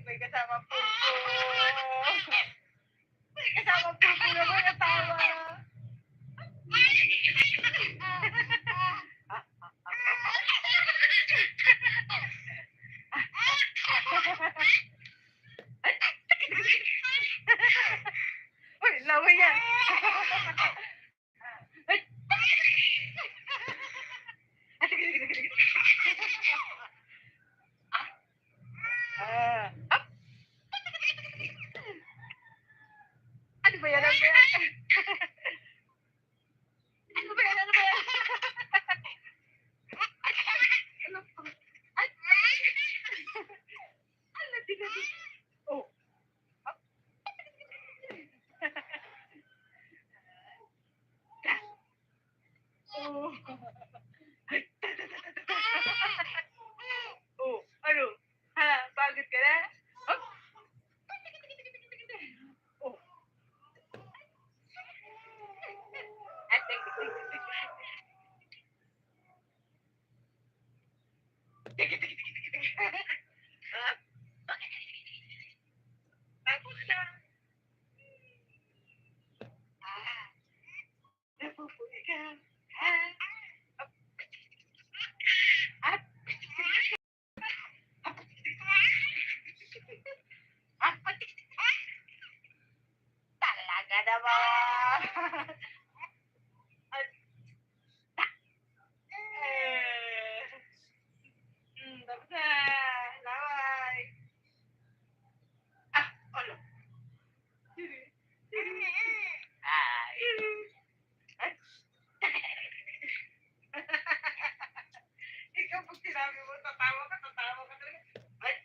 May kasama pulpo. May kasama pulpo naman ang tawa. Uy, laway yan. Ano ba yan? Ano ba yan? Ano ba yan? Ano ba yan? Ano po? Ano tinabi? Oh. Oh. Oh, ano? Ha, pagod ka na? Oh. Oh. Tapos na. Napupuwi ka. Talaga naman. Tapos na. Laway. Ano? Ikaw pag sinabi mo, tatawa ka talaga. Ay.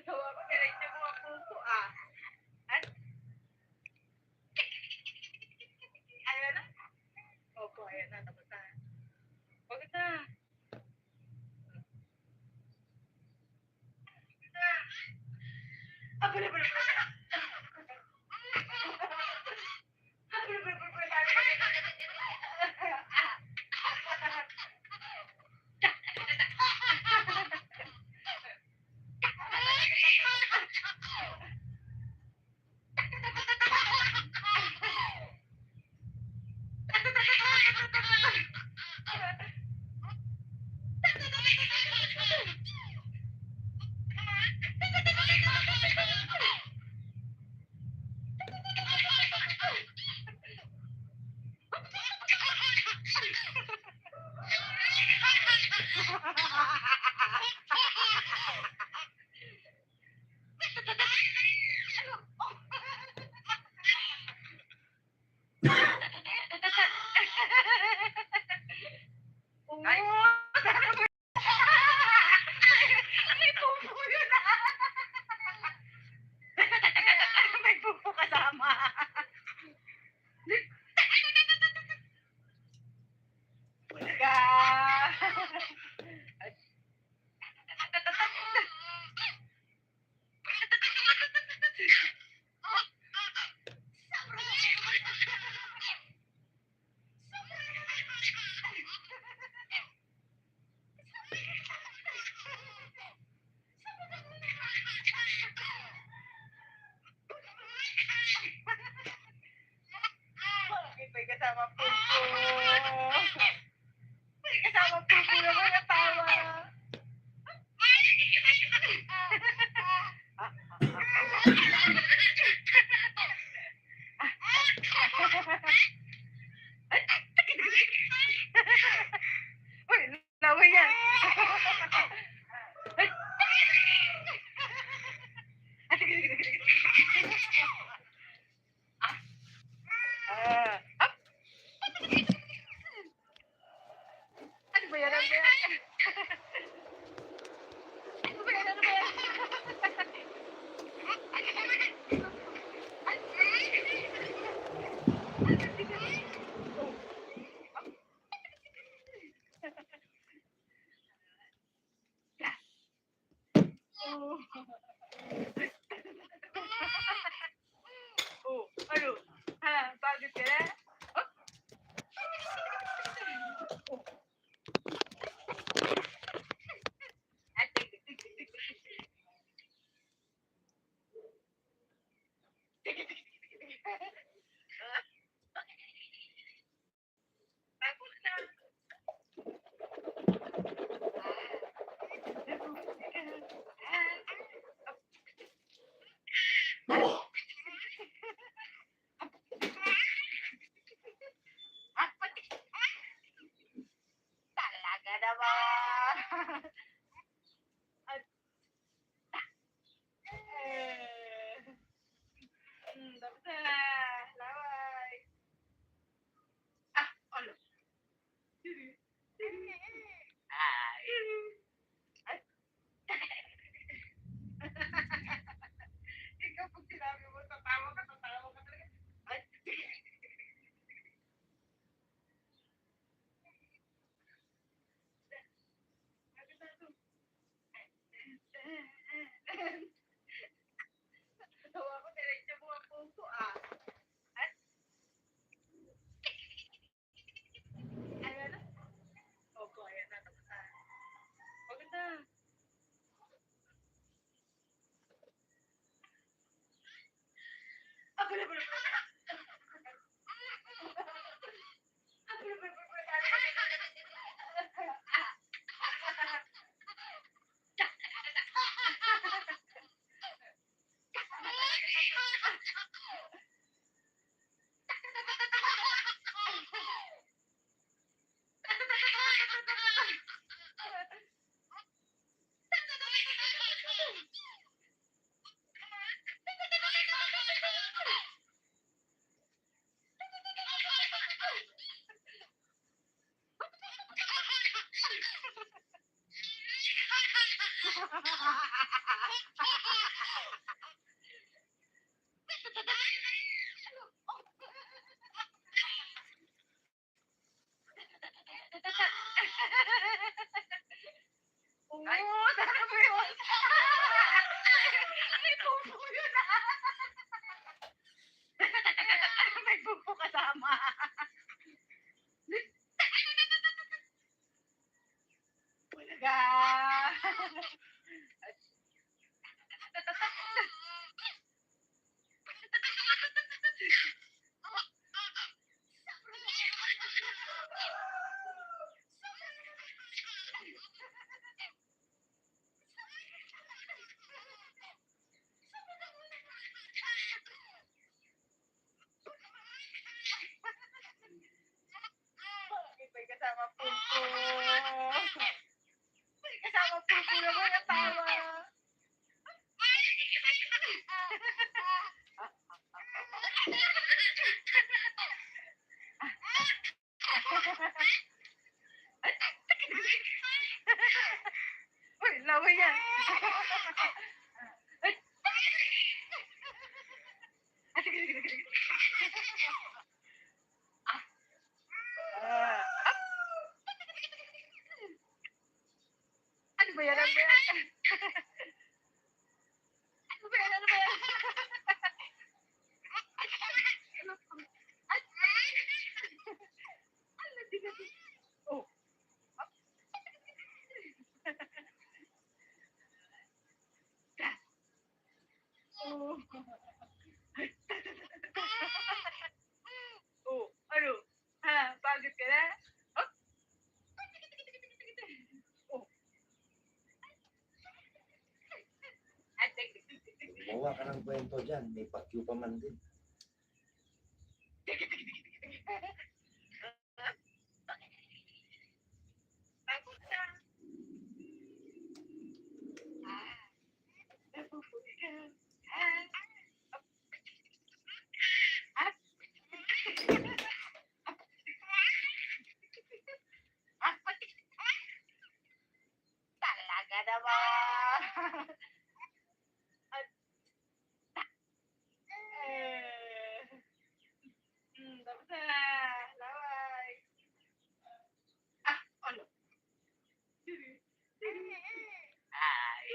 Tawa ko, direct niya mga puso At, ayan na. Opo, ayan na. Tapos na. Pagod na. Abala. Ay. May pupo yun May pupo kasama. Wala. May kasama pulpo. May kasama pulpo naman ang tawa. Uy, laway yan. Oh. Oh, ano? Ha? Pagod ka na? Oh. Oh. At tik tik tik tik tik tik. Tik tik tik tik tik. Tapos na. Talaga naman. At, tapos na. Laway. Ah, ano? Ay. Ay. Ikaw pag sinabi mo, tatawa ka talaga. Ay. Tawa ko, diretso mo ang puso ah. At, ano na? Opo, ayan na. Tapos na. Pagod na. Ako na pala. Ako na Oo, talaga ba yun? May pupo yun ah. May pupo kasama. Talaga. May kasama pupo. May kasama pupo naman ang tawa. Uy, laway yan. Ay. Ah, sige, sige, sige. Ah. Ano ba yan? Ano ba yan? Ano ba yan? Ano ba yan? Ano, di ka oh. Oh. Oh, ano? Ha? Pagod ka na? Oh. Oh. At tik tik tik tik tik. Gumawa ka ng kwento dyan. May pakyu pa man din. Tapos na. Ah, napupuwi ka. Ah, ah. Talaga naman. At, tapos na. Laway. Ah, ano? Ay.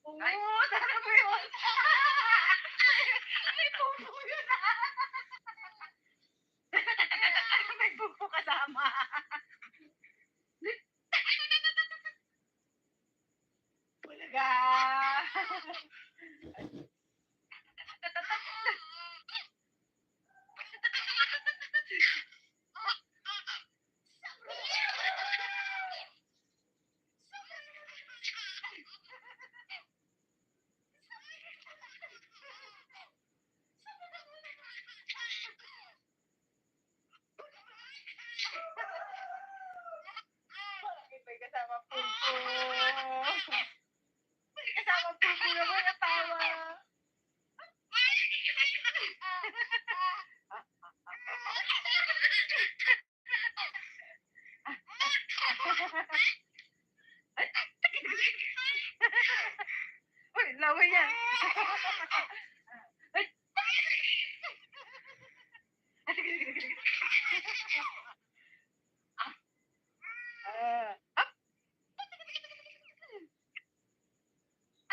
Oo, sana mo yun. May pupo yun May pupo kasama. Bulaga. May kasama pulpo. May kasama pulpo naman natawa. Uy, laway yan. Ay. Up.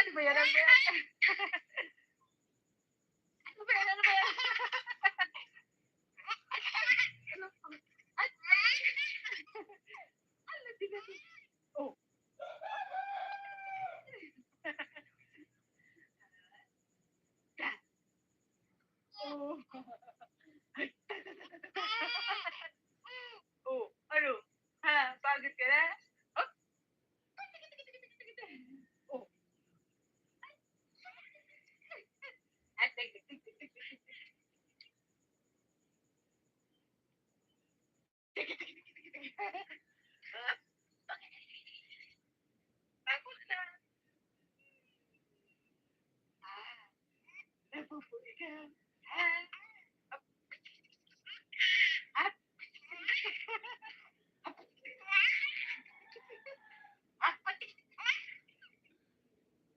Ano ba yan? Ano ba yan? Ano ba yan? Ano ba yan? Ano? Ay. Ano din? Oh. Oh. Oh, ano? Ha, pagod ka na? Oh. Oh. At tig tig tig tig tig tig. Pagod na. Napupuwi ka. Ah. Up. Up. Up.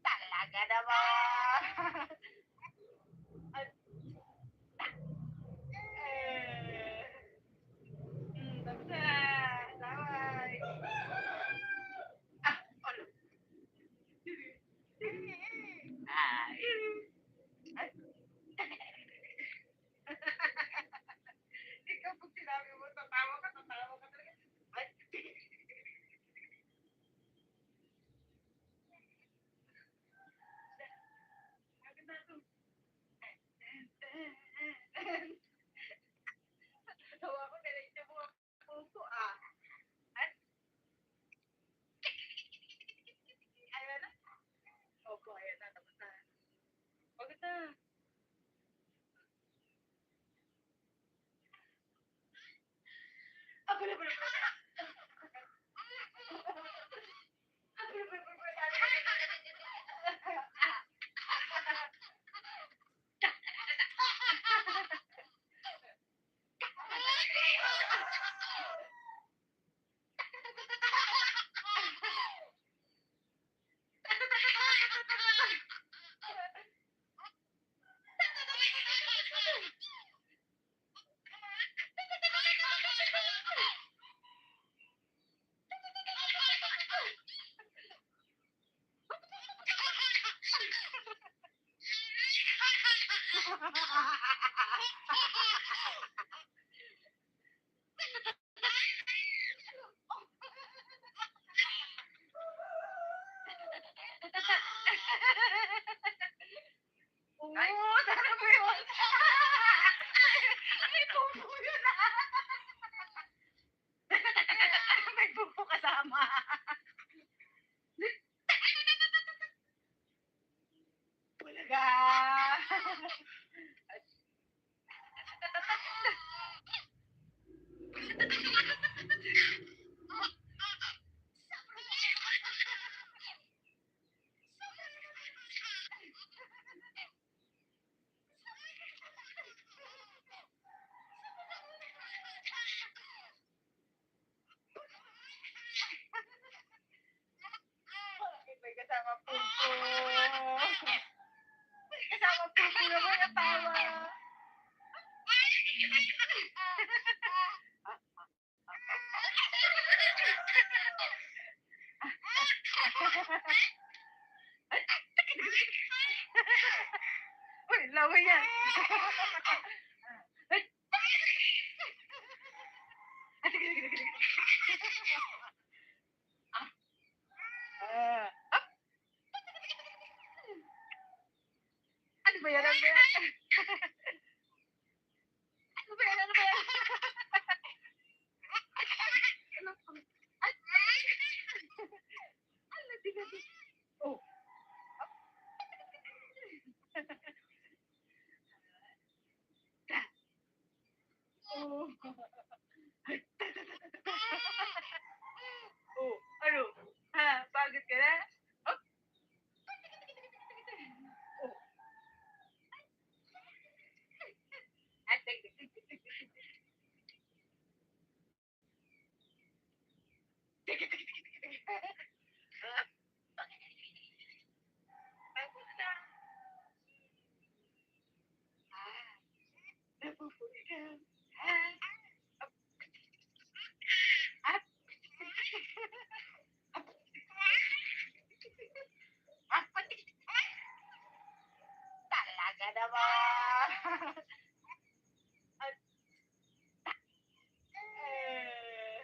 Talaga naman. At, tapos na. Laway. Ah, ano? Ay. Ay. Ikaw pag sinabi mo, tatawa ka talaga. Ay. Agad na to. Tawa ko, nilate mo ang puso ah. At, ayan na. Opo, ayan na, tapos na. Oh. Kasama po po naman ang tawa. Uy, laway yan. Ay. Ah, sige, sige, sige, sige. Ah. Ah. Ano ba yan? Ano ba yan? Ano ba yan? Ano ba yan? Ano? Ay. Ano, tingnan mo. Oh. Oh. Oh, ano? Ha? Pagod ka na? Oh. Oh. At tig tig tig tig tig tig. Tig tig tig tig tig. Ah. Tapos na. Ah. Napupuwi ka. Ah. Up. Up. Up. Up. Talaga naman. At, eh.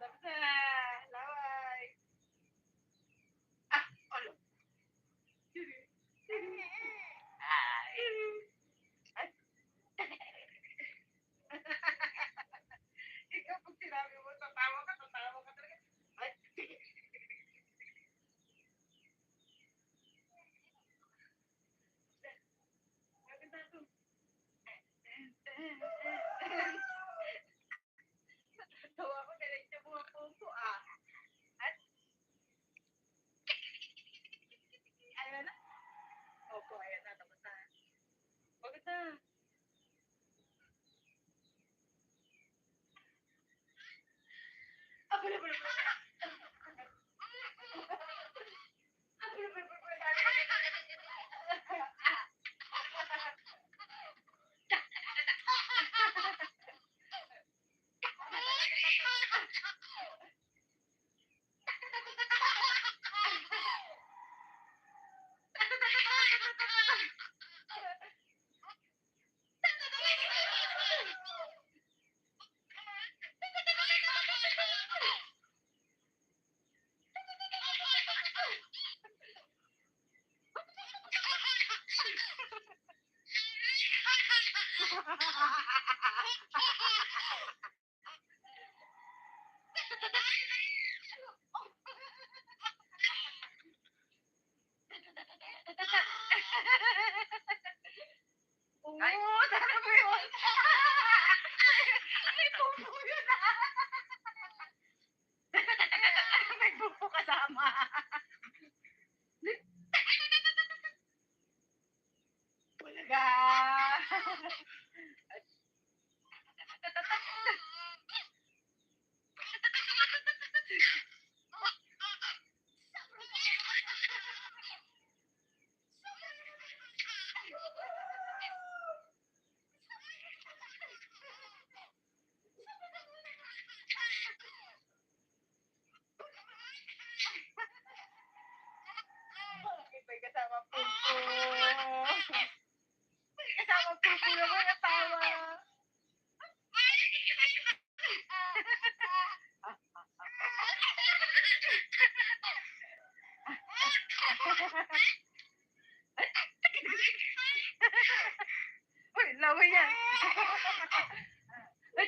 Tapos na. Laway. Ah, alo. Ay. At, ikaw pag sinabi mo, tatawa ka talaga. Ay. Maganda to. Tawa ko, diretso mo ang puso, ah. At, ayan na. Opo, ayan na, tapos na. Maganda. Ako na pala. Oo, tara mo yun. May pupo yun, ah. May pupo kasama. Bulaga. May kasama pupo. May kasama pupo naman ang tawa. Uy, laway yan. Ay.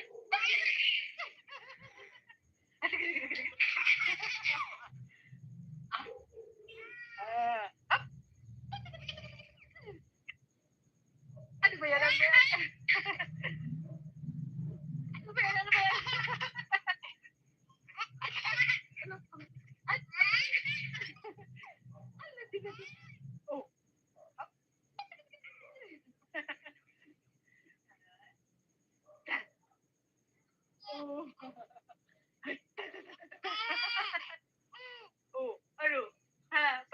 Ah, sige, sige, sige, sige. Ah. Up. Ano ba yan? Ano ba yan? Ano ba yan? Ano ba yan? Ano? Ay. Ano, tingnan mo. Oh. Up. Oh. Oh, ano? Ha?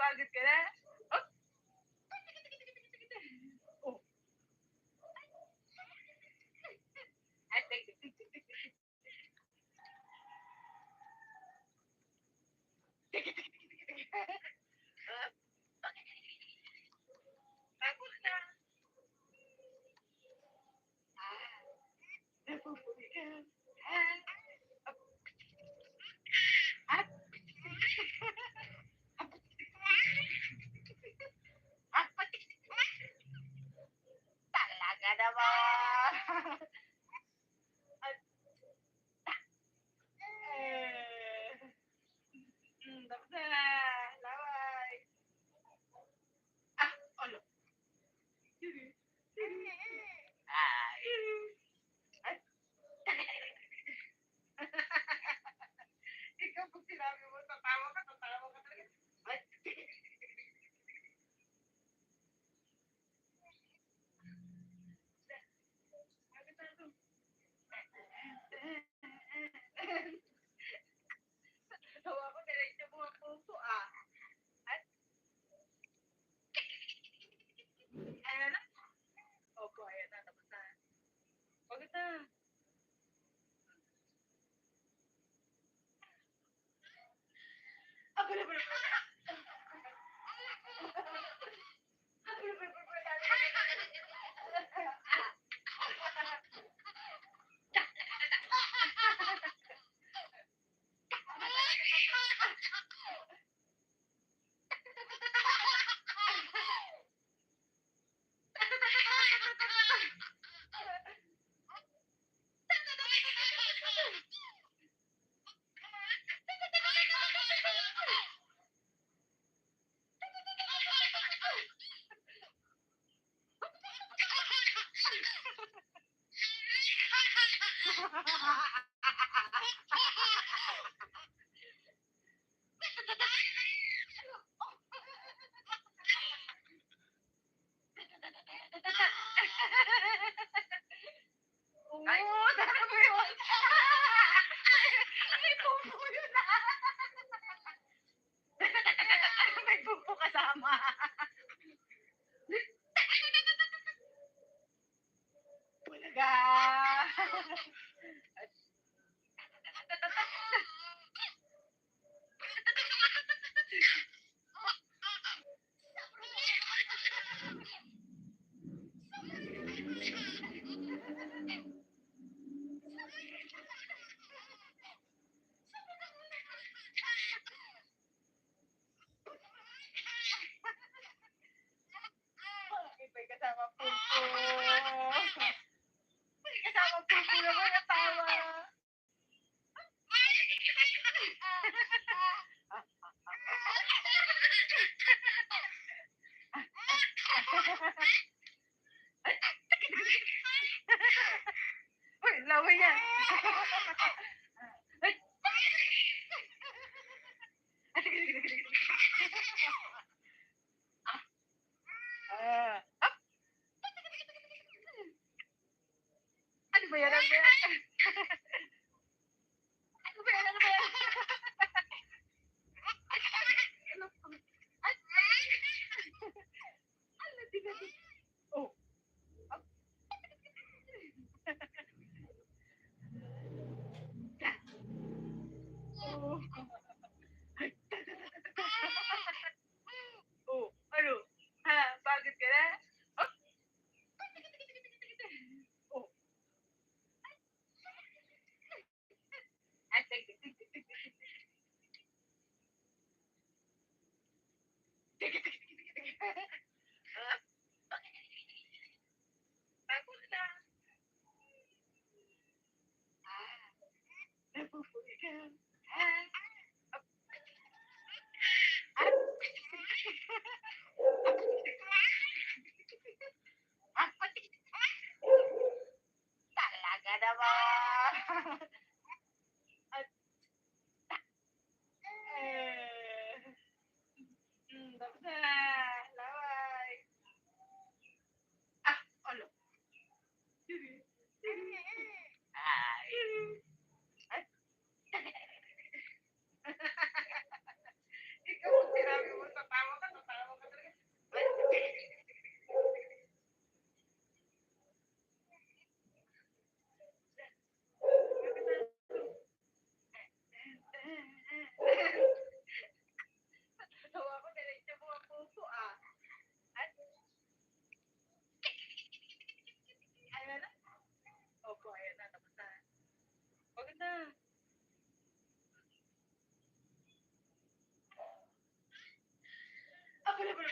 Uy, laway yan. Ay. Ah. Ah. Ano ba yan? Ano ba yan? Ano ba yan? Ano ba yan? Ano? Ay. Ano, tiga, tiga. Oh. Ah. Oh. Oh, ano? Ha? Bakit ka na? Oh. Oh. Ay, tig, tig, tig, tig, tig, tig, tig, tig, tig, tig, tig. Ah. Ako na. Ah. Napupuwi ka. Ah. Ah. Ah. Talaga naman. At, eh, tapos na. Laway. Ah, alo. Ay. Ay. Ikaw, sinabi mo, tatawa ka talaga. Ay. Natawa ko, diretso mo ang puso, ah. Ay. Ayan na. Opo, ayan na. Tapos na. Huwag na. Ako na, Ako.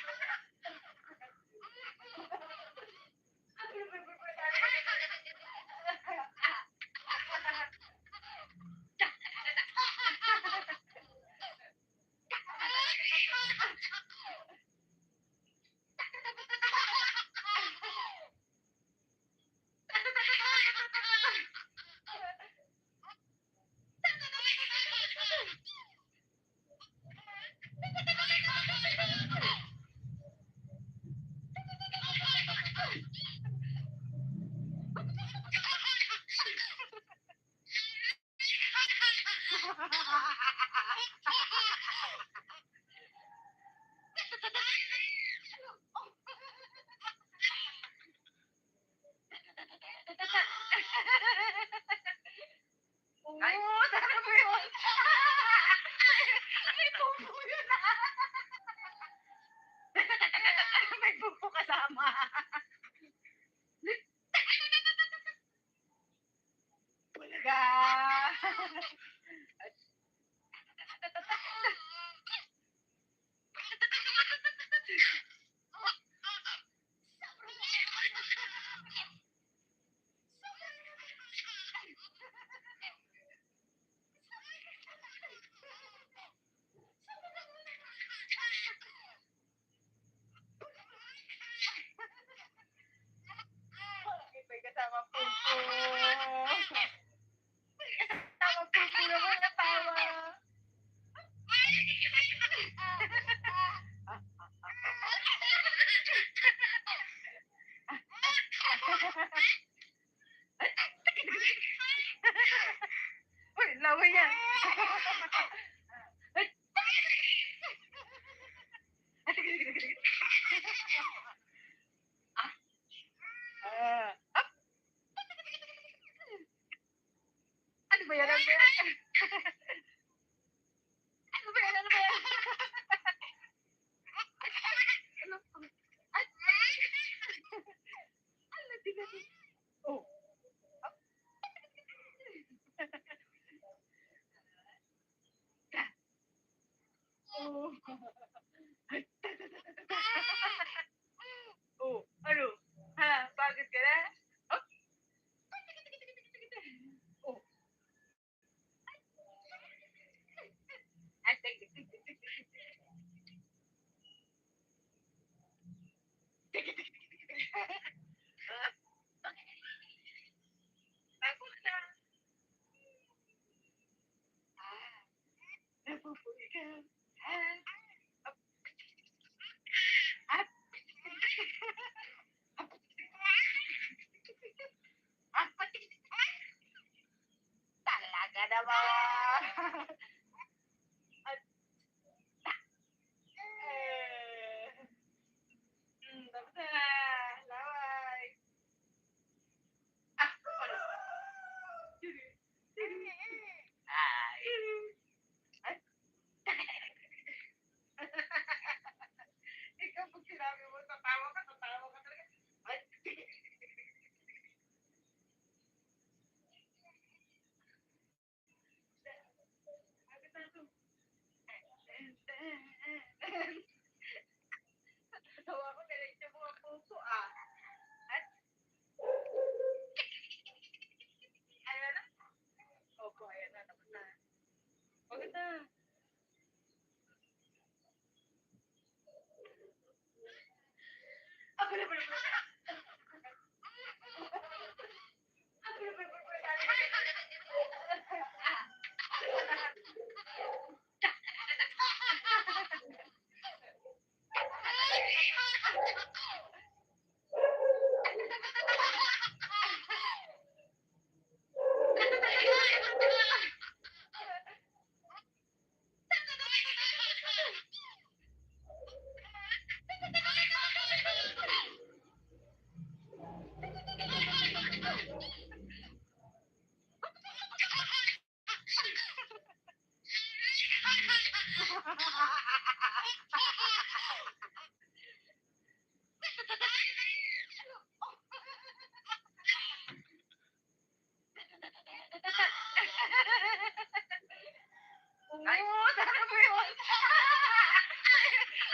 Oo, sana mo yun.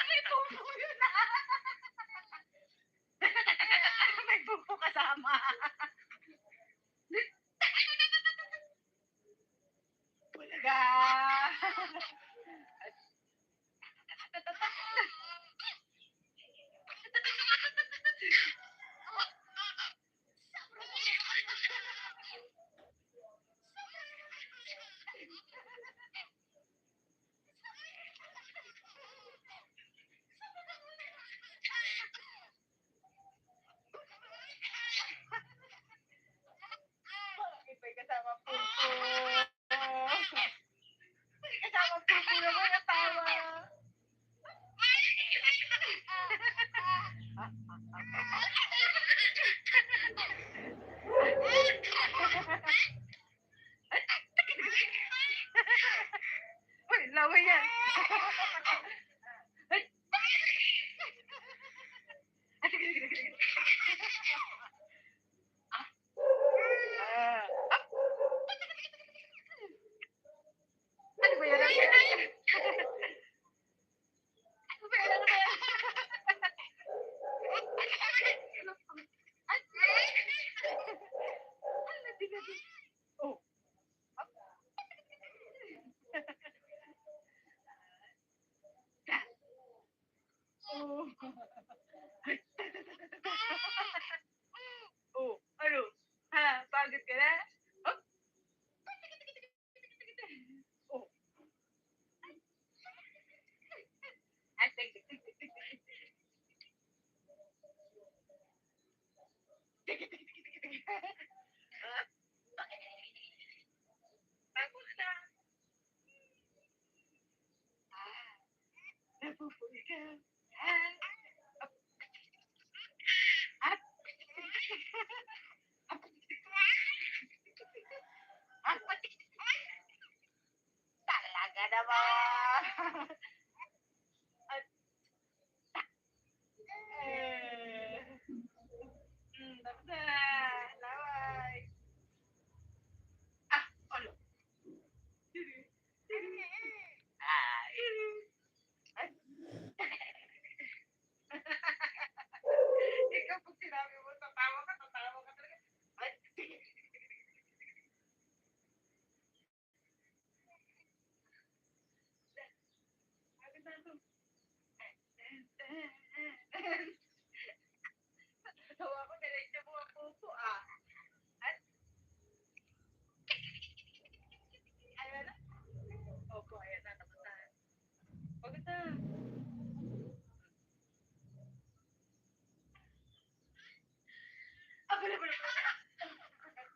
May pupo yun ah. May pupo kasama. Bulaga. May kasama pupo. May kasama pupo naman ang tawa. Uy, laway yan. Ay. Ah, sige, sige, sige, sige. Ah. Ah. Ah. Ano ba yan? Ano ba yan? Ano ba yan? Ano ba yan? Ano di ka di? Oh. Oh. Oh, ano? Ha, pagod ka na? Oh. Oh. Ah, tig, tig, tig, tig, tig, tig. Tig, tig, tig, tig, tig. Ah. Pagod na. Ah, napupuwi ka. Ah. Ah. Ah. Talaga naman. At, tapos na. Laway. Ah, ano? Ah, ay. Ikaw pag sinabi mo, tatawa ka talaga. Ay. Sabi na to. Natawa ko, diretso mo ang puso ah. At, ayan na. Opo, ayan na, tapos na. Pagod na. Ah, bala, bala, bala. Ah, bala, bala, bala.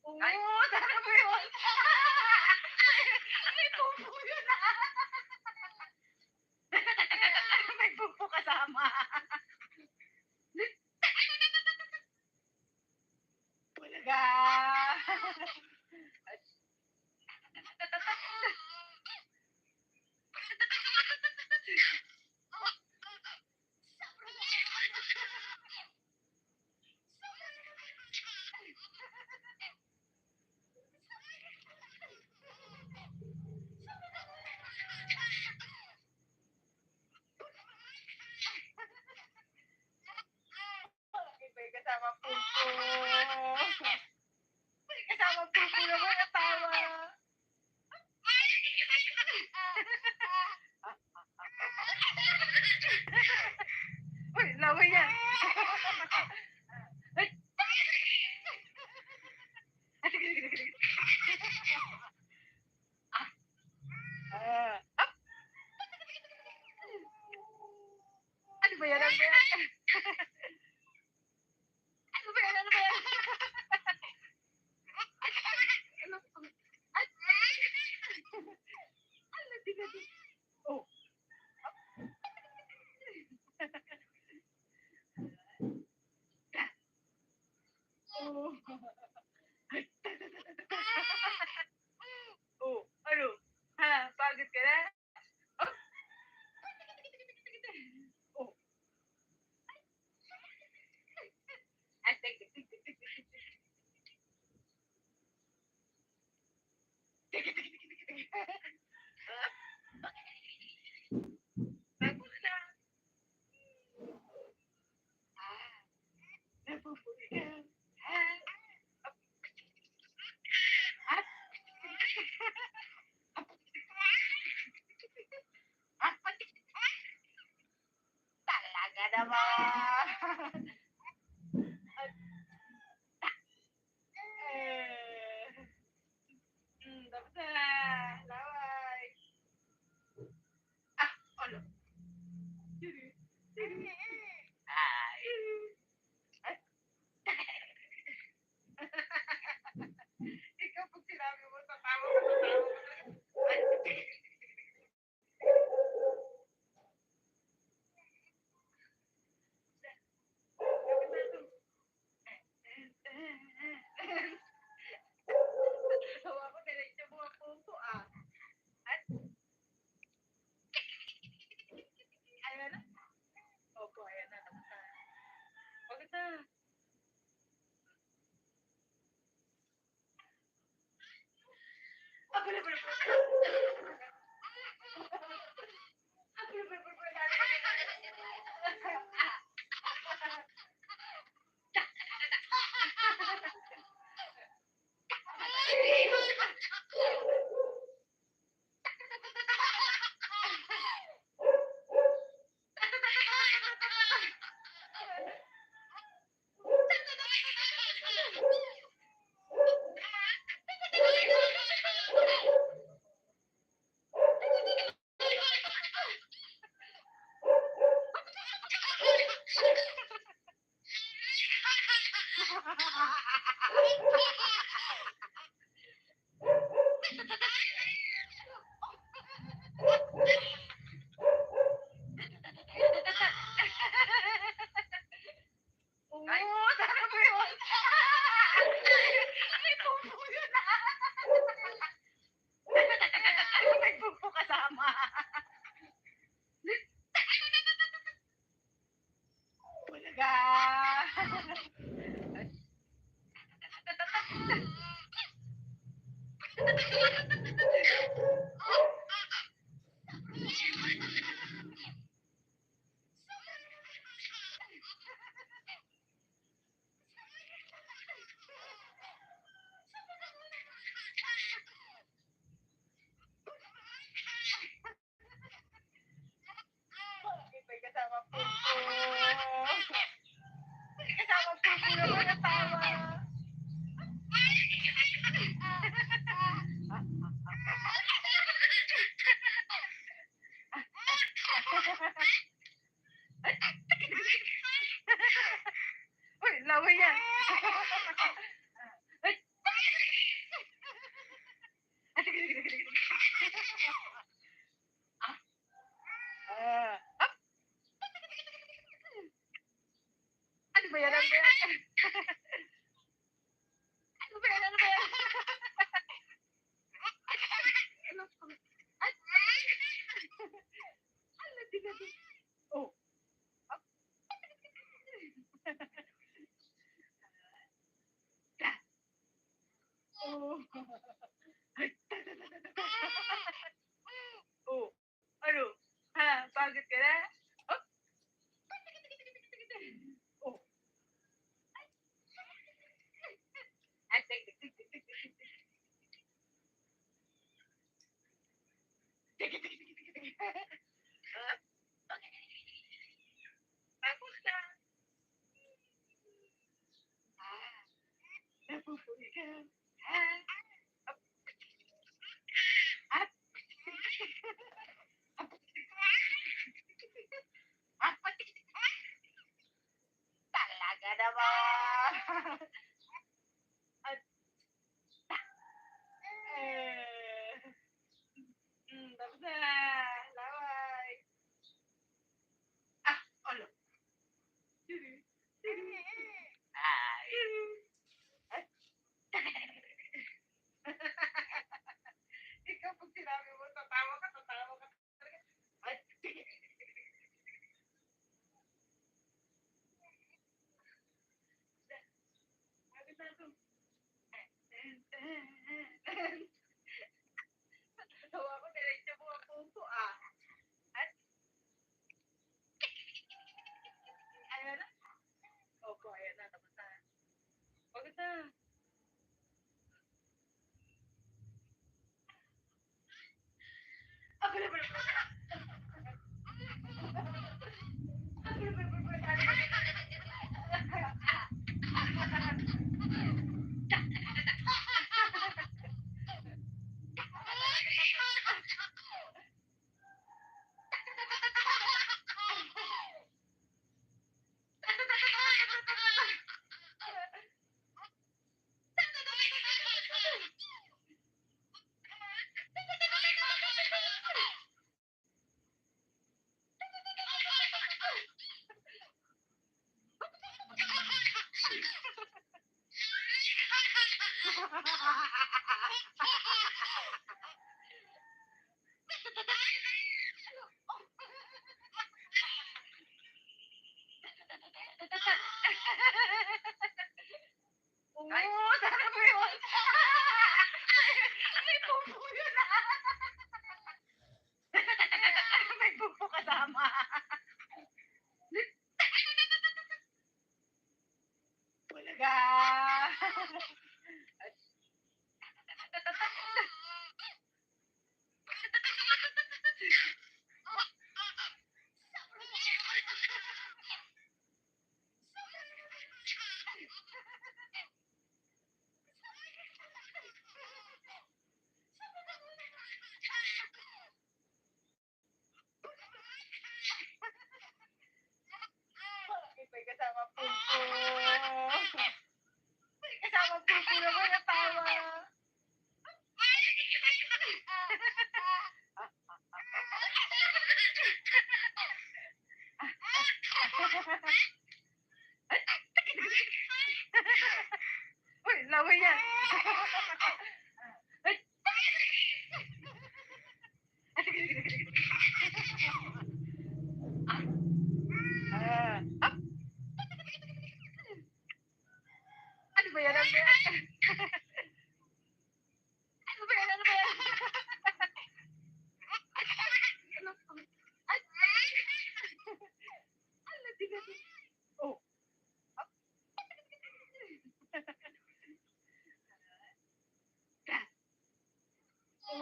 Oo, sana mo yun. May pupo yun. Tapos na. Napupuli ka. Talaga naman. Tapos na. Laway. Ano? Ay. Ikaw pag sinabi mo, tatawa ka, tatawa ka. Tawa ko, diretso mo ang puso ah. At, ayan na. Opo, ayan na. Tapos na. Bakit na? Oo, sana mo yun. May pupo yun. May pupo kasama. Bulaga. May kasama pupo. May kasama pupo naman ang tawa.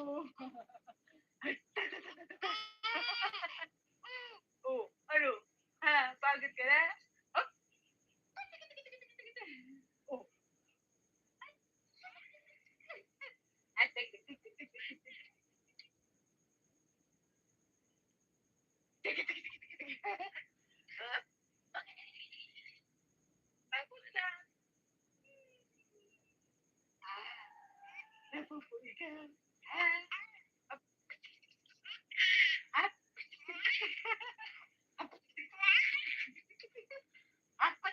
Oh. Oh, ano? Ha? Pagod ka na? Oh. Oh. Ay, tik, tik, tik, tik, tik, tik, tik, tik, tik, tik, tik, tik, tik. Ah, tapos na. Napupuwi ka. Ah, ap, ap, ap, ap,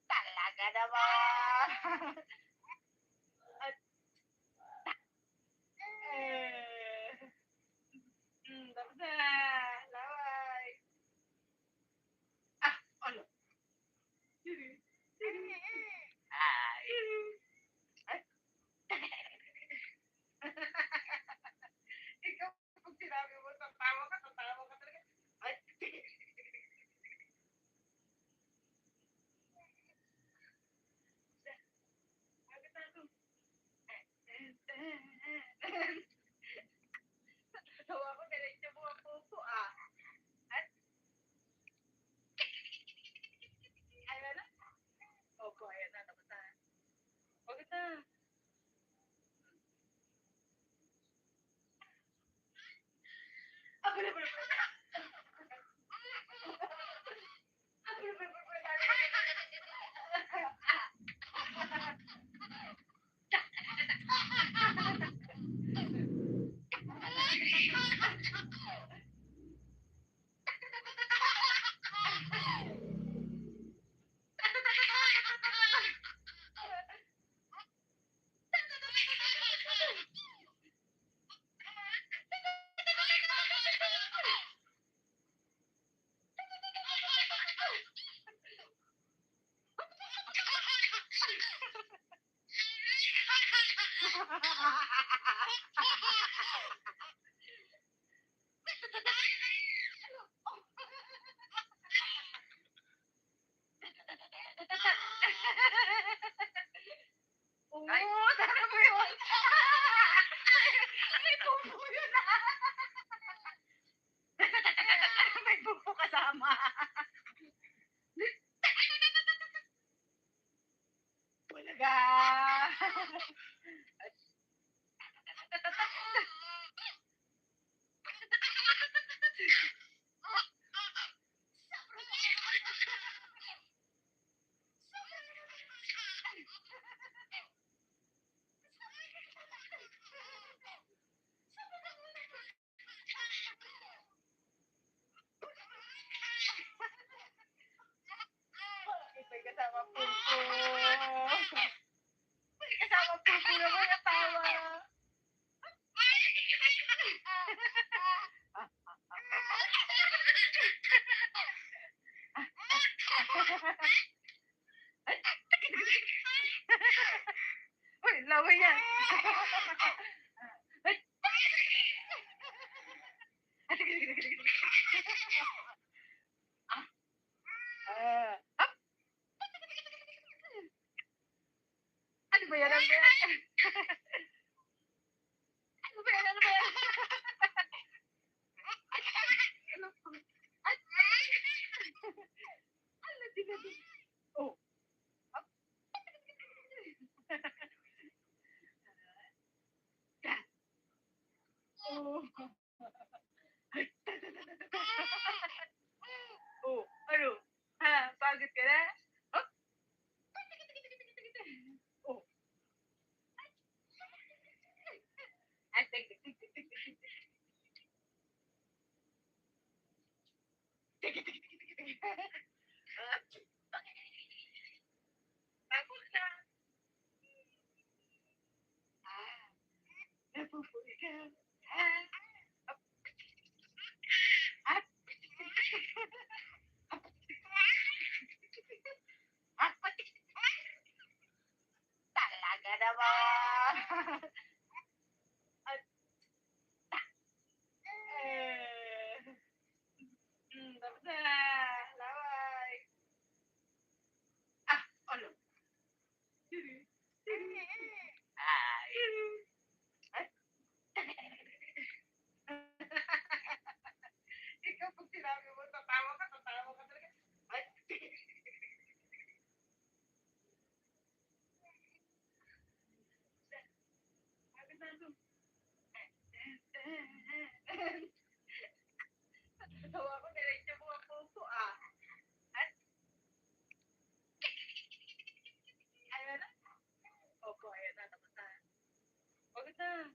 talaga naman. At, eh, tapos na. Laway. Ah, ano? Ay. Ay. Ikaw, pag sinabi mo, tatawa ka talaga. Ay. Agad na ako. Tawa ko, diretso mo ang puso, ah. At, ayan na. Opo, ayan na, tapos na. Agad na. Ako na pala. Oo, sana mo yun. May bubo yun, ah. May bubo kasama. Bulaga. May kasama pulpo. May kasama pulpo naman ang tawa. Uy, laway yan. Ay. Ah, sige, sige, sige, sige. Ah, ah, ano ba yan? Ano ba yan? Ano ba yan? Ano ba yan? Ano? Ay, ano sinabi? Oh. Ah. Oh. Oh, ano? Ha? Pagod ka na? Oh. Oh. Ah, tik, tik, tik, tik, tik, tik, tik. Tik, tik, tik, tik, tik, tik. Ah, tapos na. Ah, napupuwi ka. Ah, ap, ap, ap, ap, talaga naman. At, eh, tapos na. Laway. Ah, ano? Ay. Tawa ko, diretso mo ang puso ah. At, ayan na. Opo, ayan na, tapos na. Huwag na.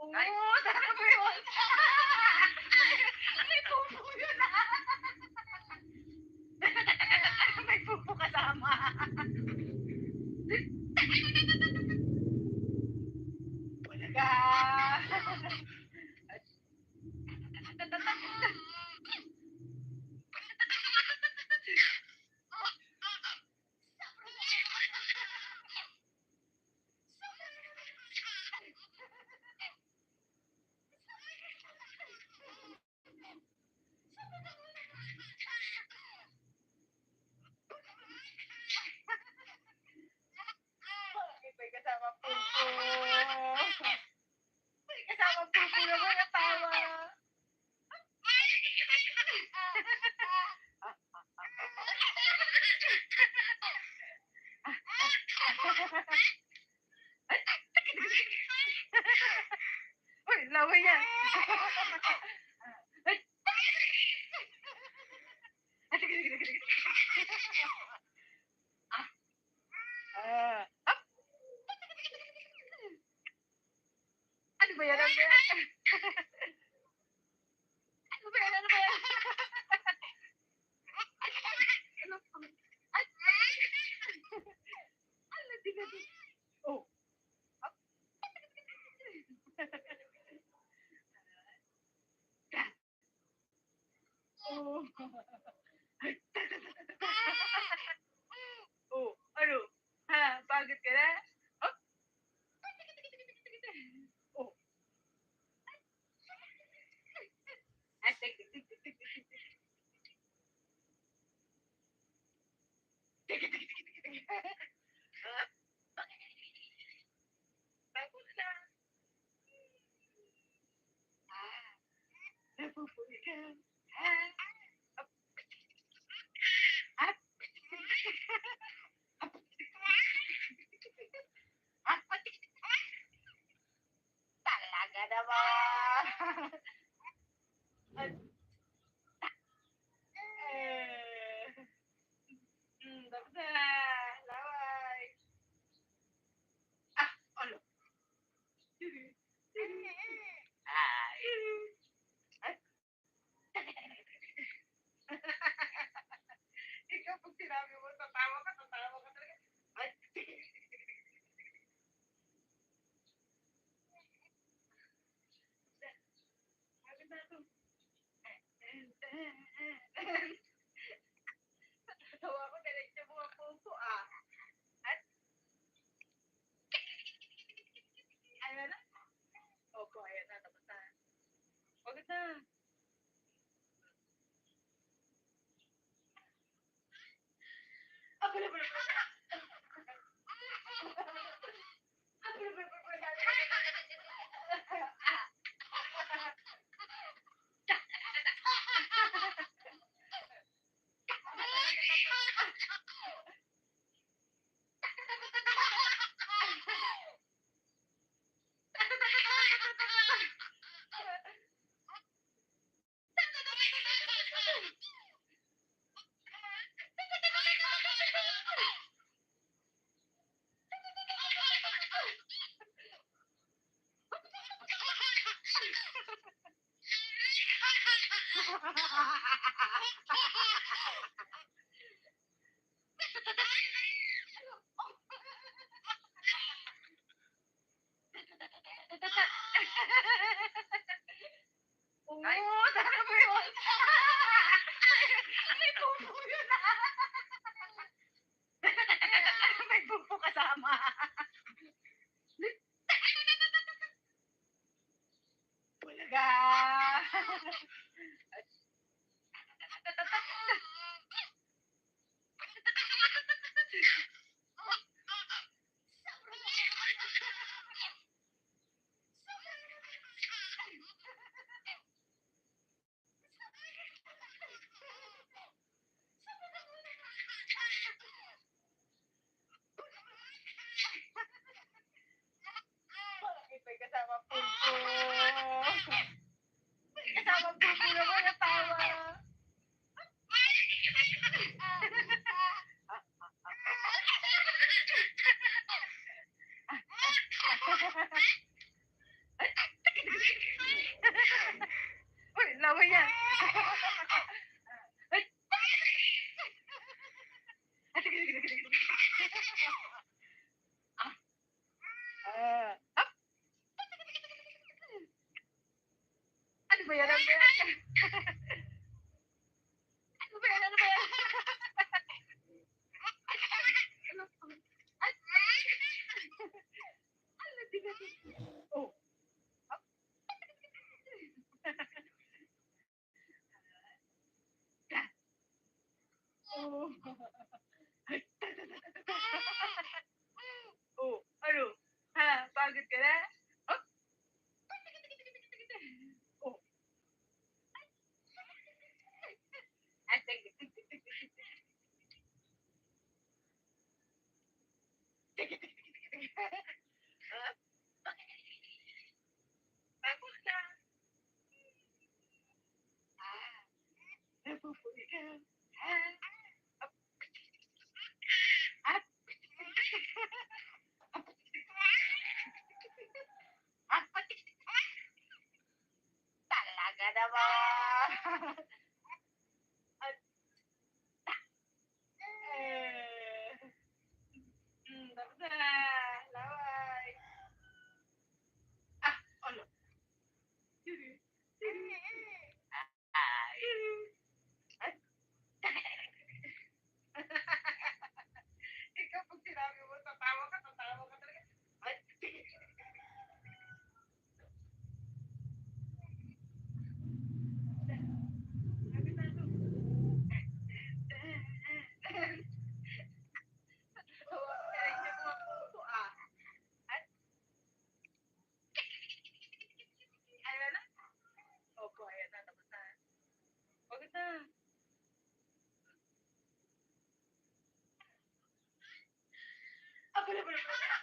Oo, talaga ba yun? May pupo yun ah. May pupo kasama. Talaga. Bakit may kasama pupo? May kasama pupo naman ang tawa. Uy, laway yan. Ay. Up. Ano ba yan? Ano ba yan? Ano ba yan? Ano ba yan? Ano? Ay. Ano din natin? Oh. Up. Oh. Oh, ano? Ha, pagod ka na? Oh. Oh. Ay, tik, tik, tik, tik, tik, tik, tik. Tik, tik, tik, tik, tik, tik. Ah, bago na. Ah, napupuwi ka. Ah, up, up. Up. Up. Talaga naman. At, tapos na. Laway. Ah, ano? Ay. Ay. Ikaw pag sinabi mo, tatawa ka talaga. Ay. Sabi na to. Tawa ko, diretso mo ang puso ah. At, ayan na. Opo, ayan na, tapos na. Huwag na. Ako na ba? Oo, sana mo yun. May pupo yun ah. May pupo kasama. Bulaga. May kasama pulpo. May kasama pulpo naman natawa. Uy, lawa yan. Ay. Up. Ano ba yan? Ano ba yan? Ano ba yan? Ano ba yan? Ano? Ano? Oh. Up. Oh. Oh, ano? Ha? Pagod ka na? Oh. Oh. Tapos na. Napupuwi ka. Up. Up. Talaga naman. Tapos na. Laway. Ah, alo. Ay. Ikaw pag sinabi mo, tatawa ka talaga. Ay. Kabisado. Ay, hindi mo mapuso ah. Ay. Ayan na. Opo, ayan na. Tapos na. Pagod na. Abala, abala, abala.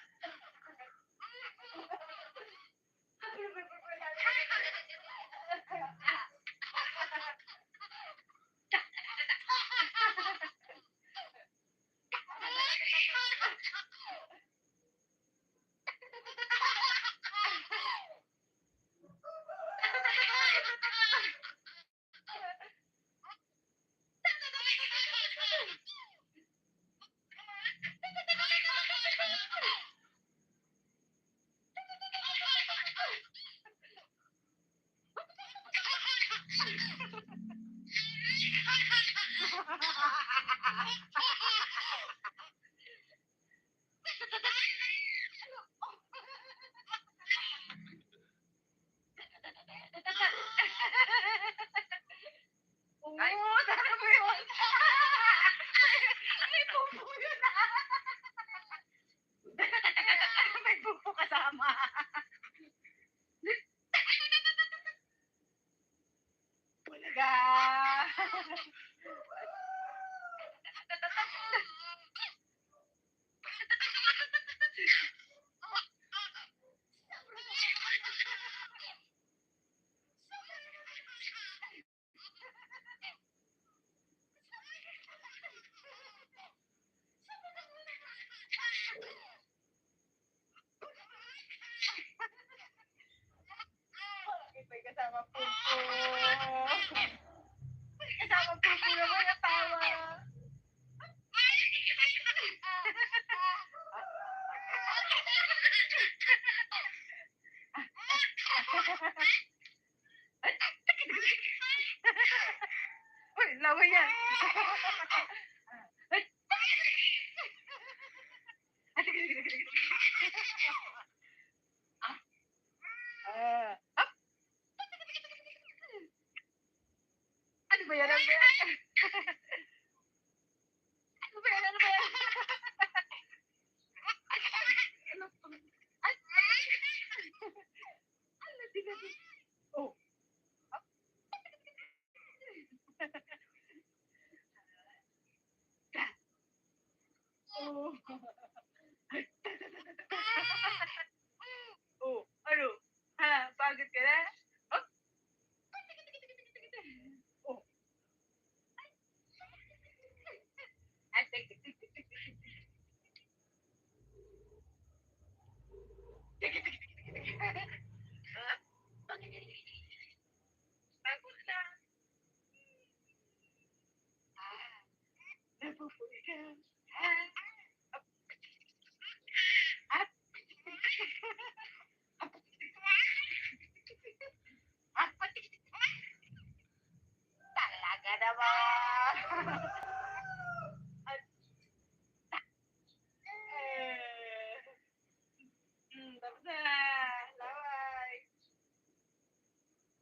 Oo, sana mo yun. May pupo yun ah. May pupo kasama. Bulaga. May kasama pulpo. May kasama pulpo naman natawa. Uy, laway yan. Ah. Up. Ano ba yan? Ano ba yan? Ano ba yan? Ano ba yan? Ano? Ay! Ano? Tingnan mo. Oh. Up. Oh. Oh, ano? Ha? Pagod ka na? Oh. Oh. Ay, tik, tik, tik, tik, tik, tik. Tik, tik, tik, tik, tik, tik. Ah, pagod na. Ah, napupuli ka. Ah, up, up. Up. Talaga naman. At, eh, tapos na. Laway.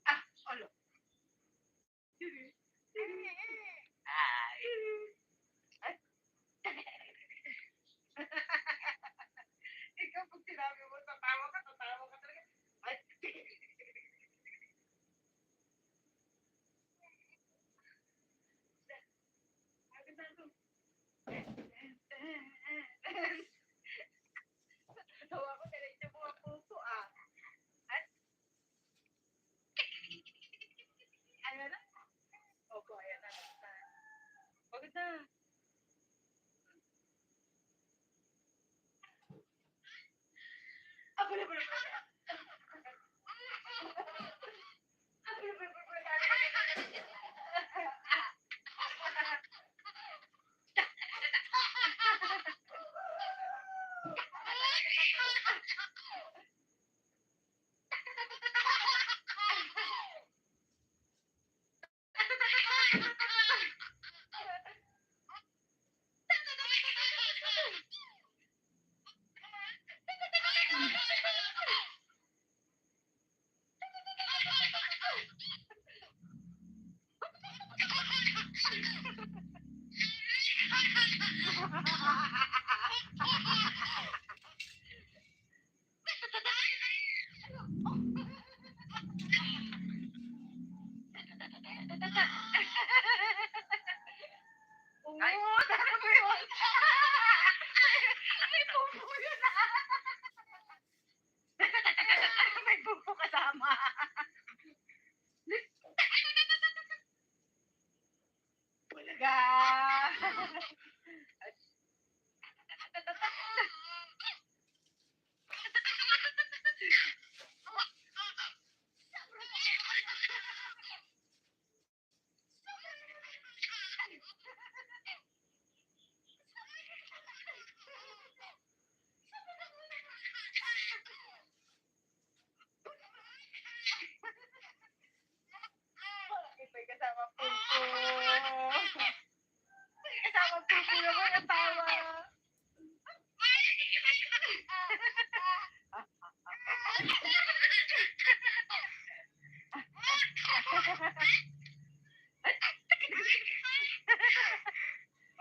Ah, alo. Ay. Ay. Ikaw pag sinabi mo, tatawa ka talaga. Ay. Agad na ako. Tawa ko, diretso mo ang puso ah. At, ayan na. Opo, ayan na. Tapos na. Pagod na. Ako na pala. Ay, ano ba yun? May pupo yun ah. May pupo kasama. Bulaga. May kasama pupo. May kasama pupo naman ang tawa.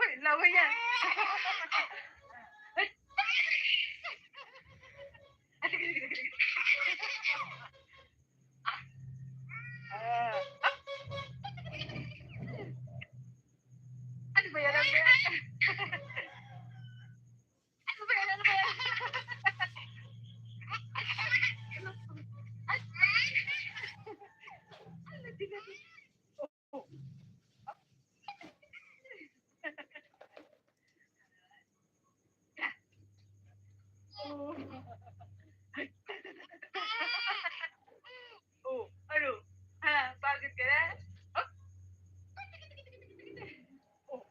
Uy, laway yan. Ay. Ah, sige, sige, sige, sige. Ah, up. Ano ba yan? Ano ba yan? Ano ba yan? Ano ba yan? Ay. Ano, tingnan mo. Oh, up. Oh. Oh, ano? Ha? Pagod ka na? Oh. Oh.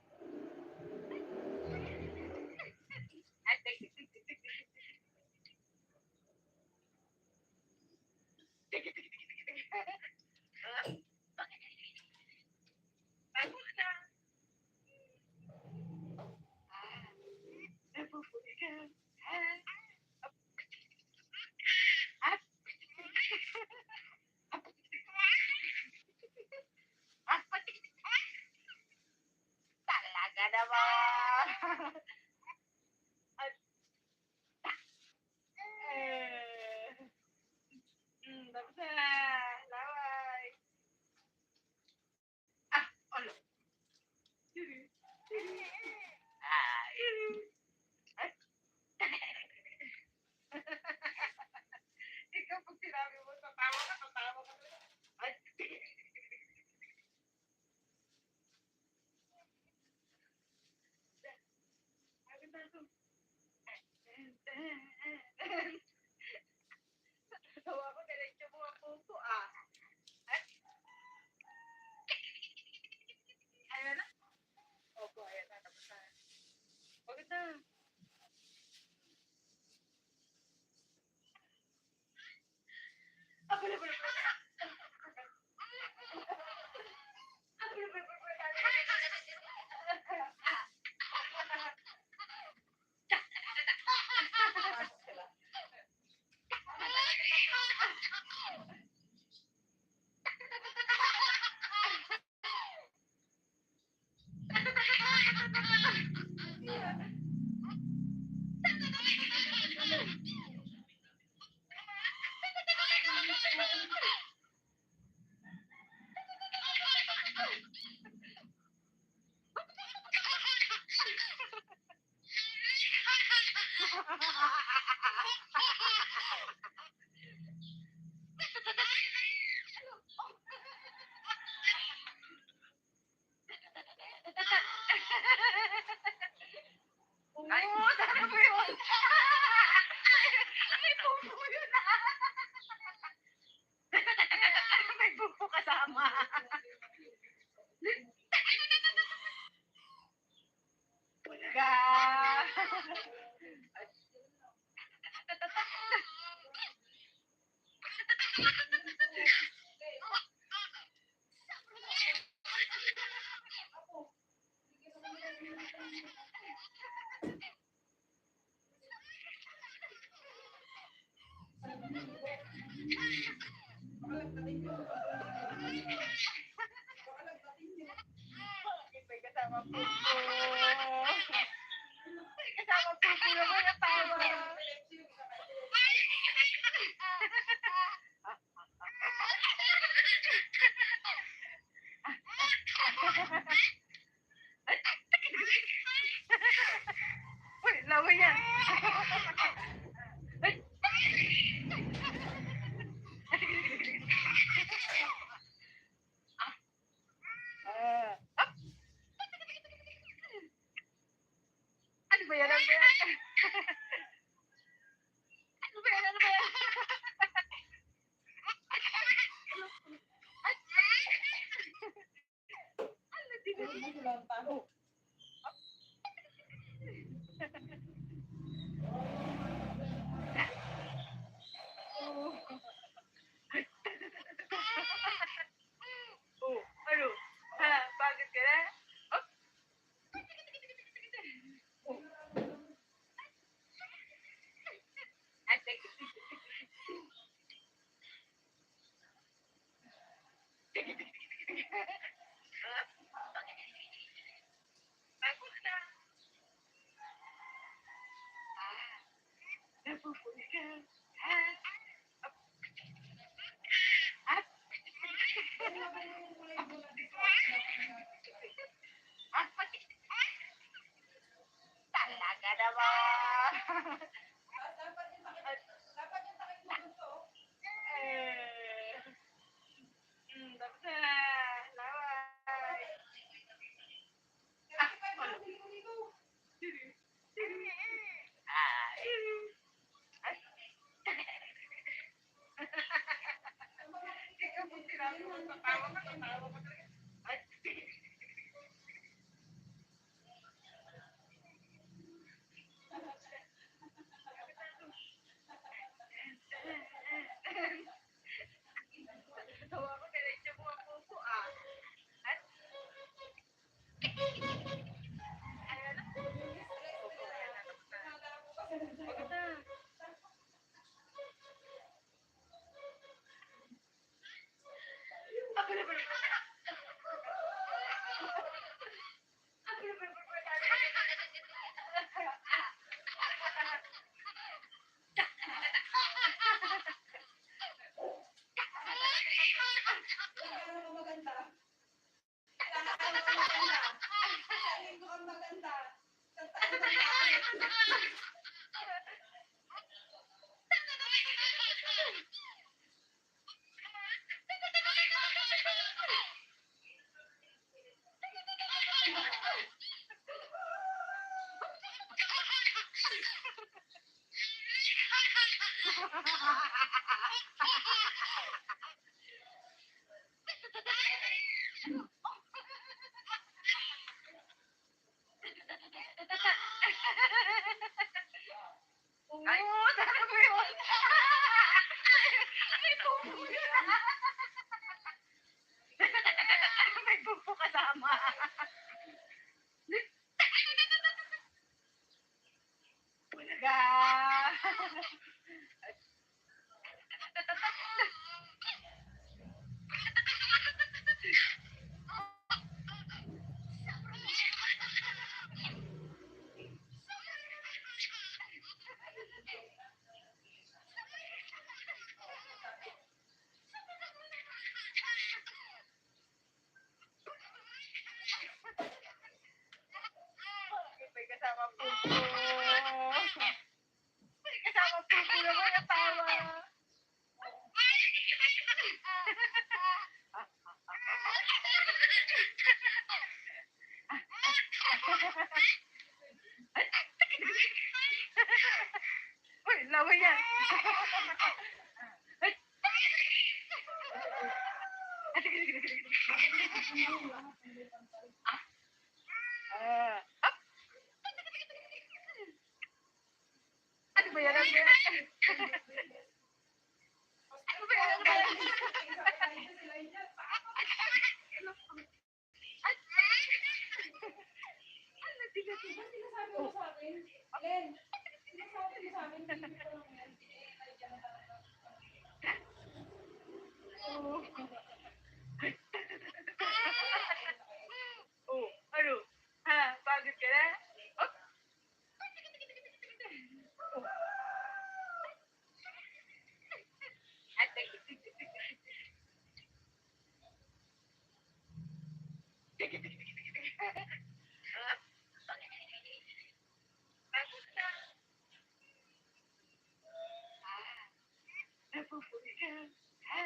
tapos na. Laway. Ah, alo. Ay. Ikaw pag sinabi mo, tatawa ka. Ay. Agad na ito. Tawa ko, diretso mo ang puso, ah. Ay. Ayan na. Opo, ayan na. Tapos na. Agad na. Abala, abala, abala. Oo, tama mo yun. May bubo yun, ah. May bubo kasama. Bulaga. May kasama puso. May kasama puso naman ang tawa. Uy, laway yan. Ay. Ah. Up. Ano ba yan? Ano ba yan? Ano ba yan? Ano ba yan? Ano din? Oh. Oh. Oh, ano? Ha, bakit ka na? Oh. Oh. Ate. Ako na. Ah, napupuli ka. Ah. Up. Up. Ah, talaga naman. Eh. Tapos na. Laway. Ah, ano? Ay. Ay. Ikaw po sinabi mo, tatawa ka talaga. Ay. Tawa ko, diretso mo ang puso, ah. Ay. Ayan na. Opo, ayan na. Tapos na. Agad na. Abala, abala, abala. May pupo kasama. Bulaga. May kasama pupo. May kasama pupo na may asawa. Uy, laway yan. Ah. Ano ba yan? Ano ba yan? Ano ba yan? Ano ba yan? Ano sila? Sinasabi mo sa akin, Len, sinasabi mo sa akin, hindi ko lang yan. Oh. Oh, ano? Ha? Pagod ka na? Oh. Pagod na. Napupuli ka. Ha?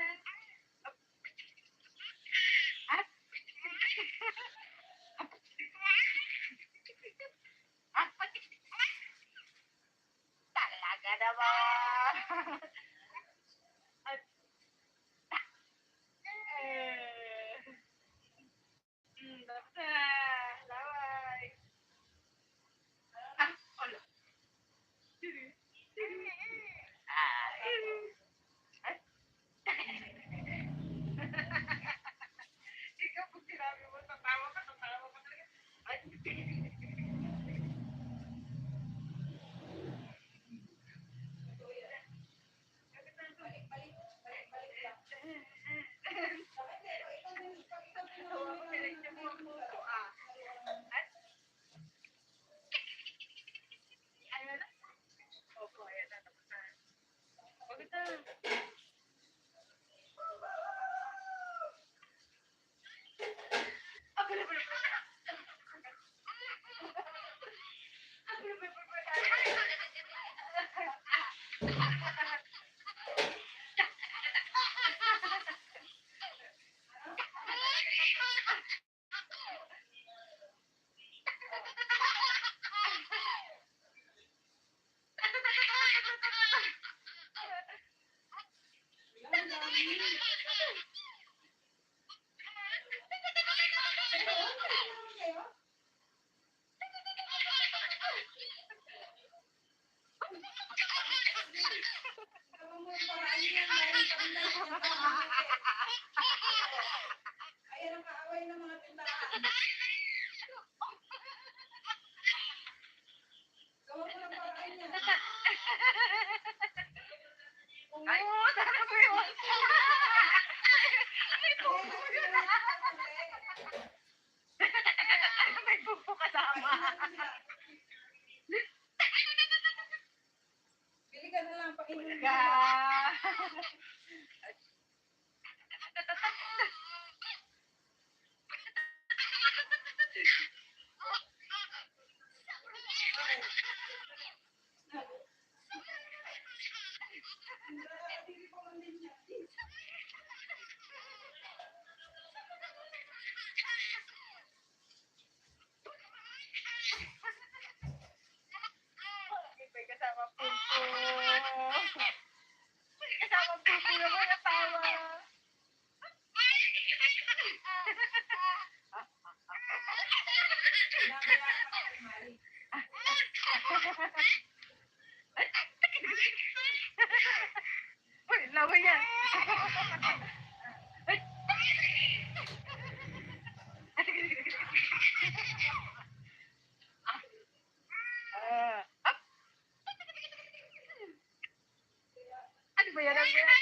Ano ba yan? Ano ba yan? Ano ba yan?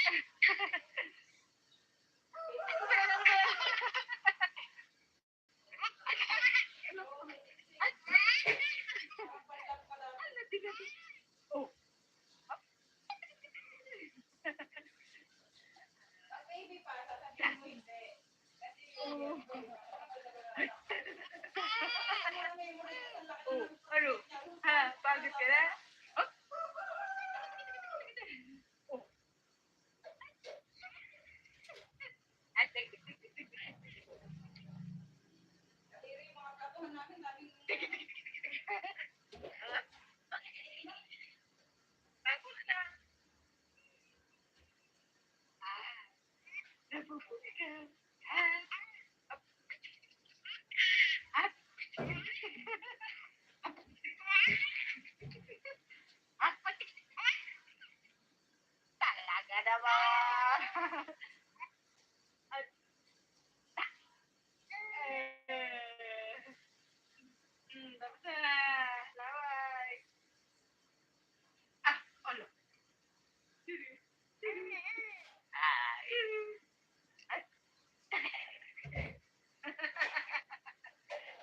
Ano ba yan? Oh. Pag baby pa, sasabihin mo hindi. Kasi yung Oh, ano? Ha? Pagod ka na? Oh? Oh. Ay, yung mga katuhan namin, daming pagod na. Napuputi ka. Talaga naman. Tapos na. Laway. Alo.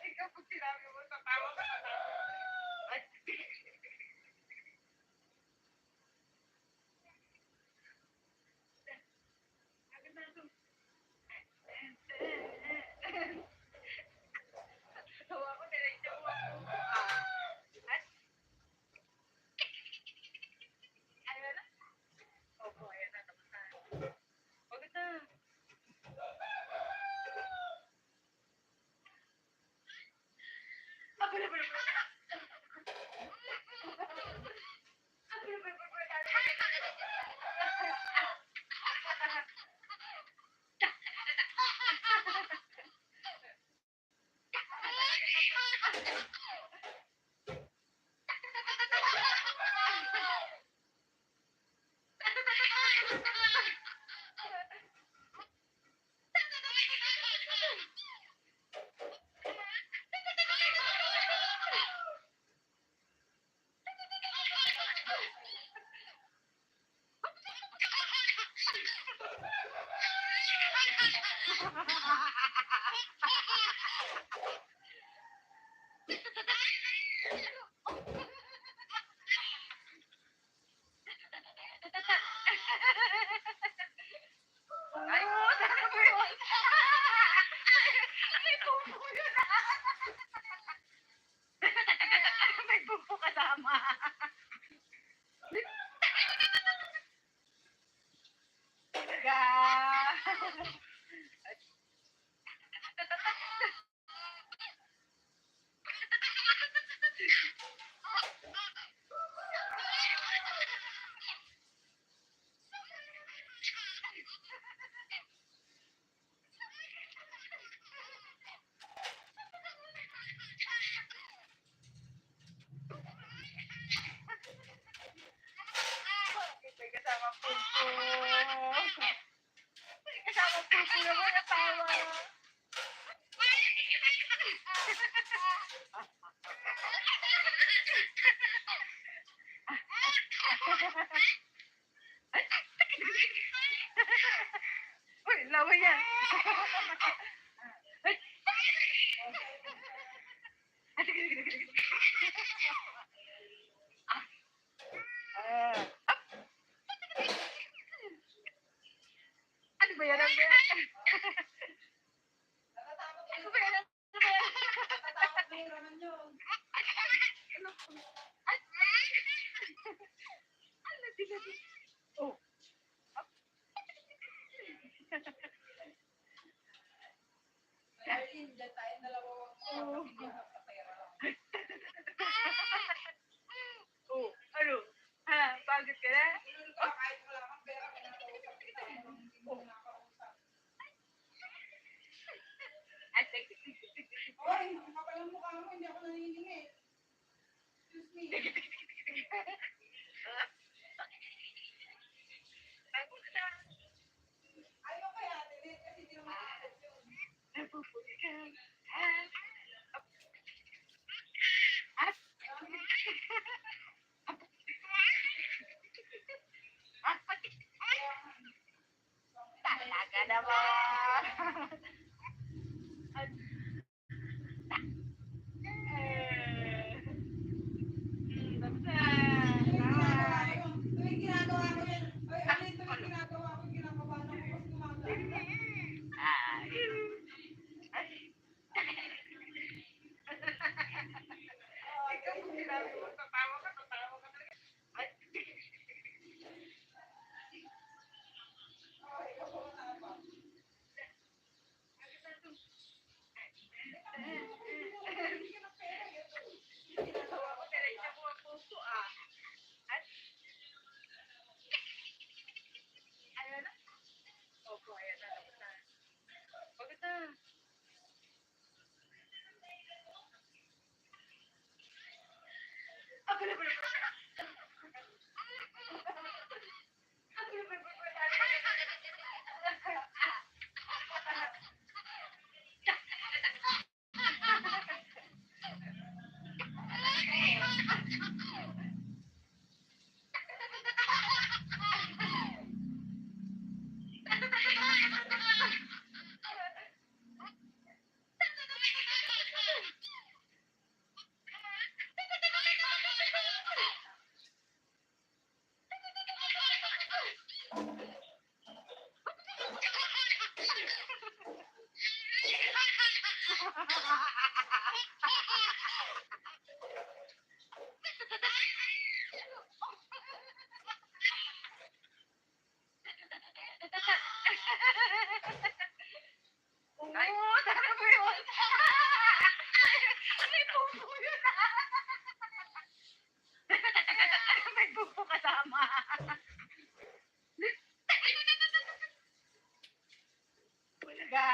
Ikaw pag sinabi mo, tatawa ka na. Tawa ko, diretso mo. Ano na? Opo, ayan na. Tapos na. Pagod na. Ay, sabi mo yun. May bubo yun. May bubo kasama. Talaga. May kasama pulpo. May kasama pulpo naman natawa. Uy, lawa yan. Ano ba yan? Ano ba yan? natatakot Ano ba yan? Ano ba yan? natatakot na yung raman yun. Oh. Darlene, dyan tayong dalawa Oo. magkakapigyan sa pera lang. Oh, ano? Ha? Pagod ka na? Ganun ka, kahit wala kang pera, kinakausap kita. Hindi mo kinakausap. Hoy, ang kapal ng mukha mo, hindi ako naniningi. Excuse me. Pagod na. Talaga naman. Basta. Ay. Tuwing ginagawa ko yan. Oy, Alin, tuwing ginagawa ko, kinakabahan ako mas gumagana. Ay. Ikaw kung sinabi mo, tatawa ka talaga. Ay. Ay, ako na ba? Ginagawa ko, diretso mo ang puso ah. At, ayan na. Opo, ayan na. Tapos na. Pagod na. Oo, tama mo yun. May pupo yun. May pupo kasama. Bulaga.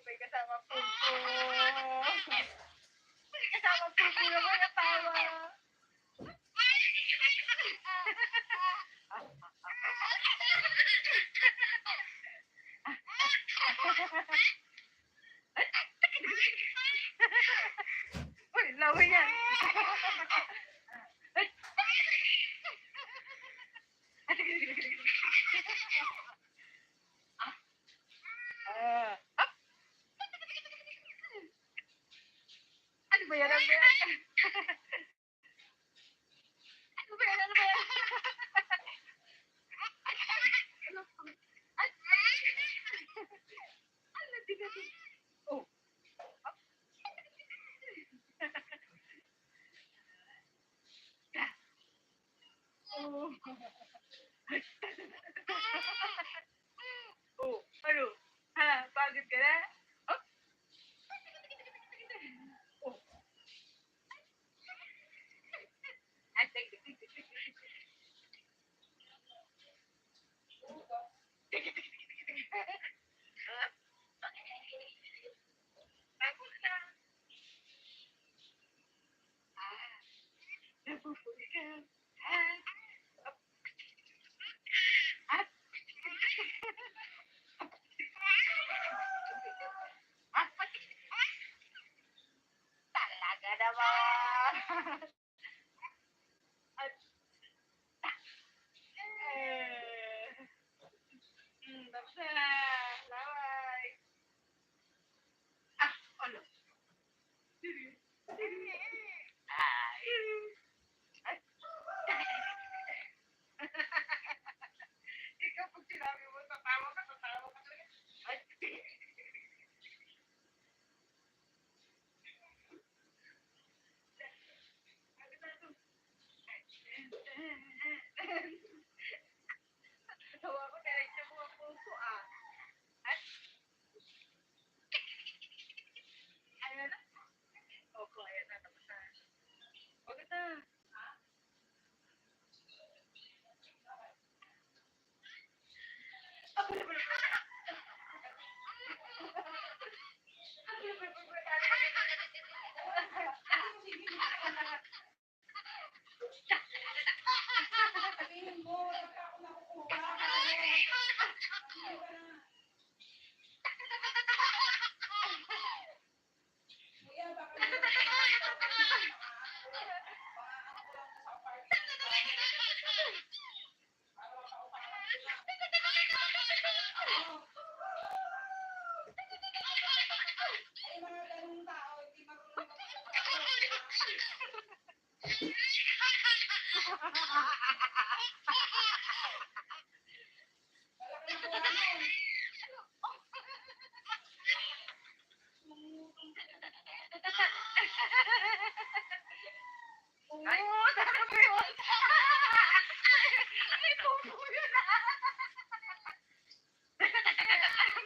May kasama pupo. May kasama pupo naman ang tawa. Uy, laway yan. Ah. Ano ba yan? Ano ba yan? Ano ba yan? Ano ba yan? Ano? Ano? Tingnan mo. Oh. Oh. Oh, ano? Ha? Pagod ka na? Oh. Oh. Ay, tig, tig, tig, tig, tig. Tapos na. Ah, napupuli ka. Ah, ah. Ah, talaga naman. At, tapos na. Laway. Ah, ano? Ay. Ay. Ikaw pag sinabi mo, tatawa ka talaga. Ay. Ay, tara mo yun. May bubo yun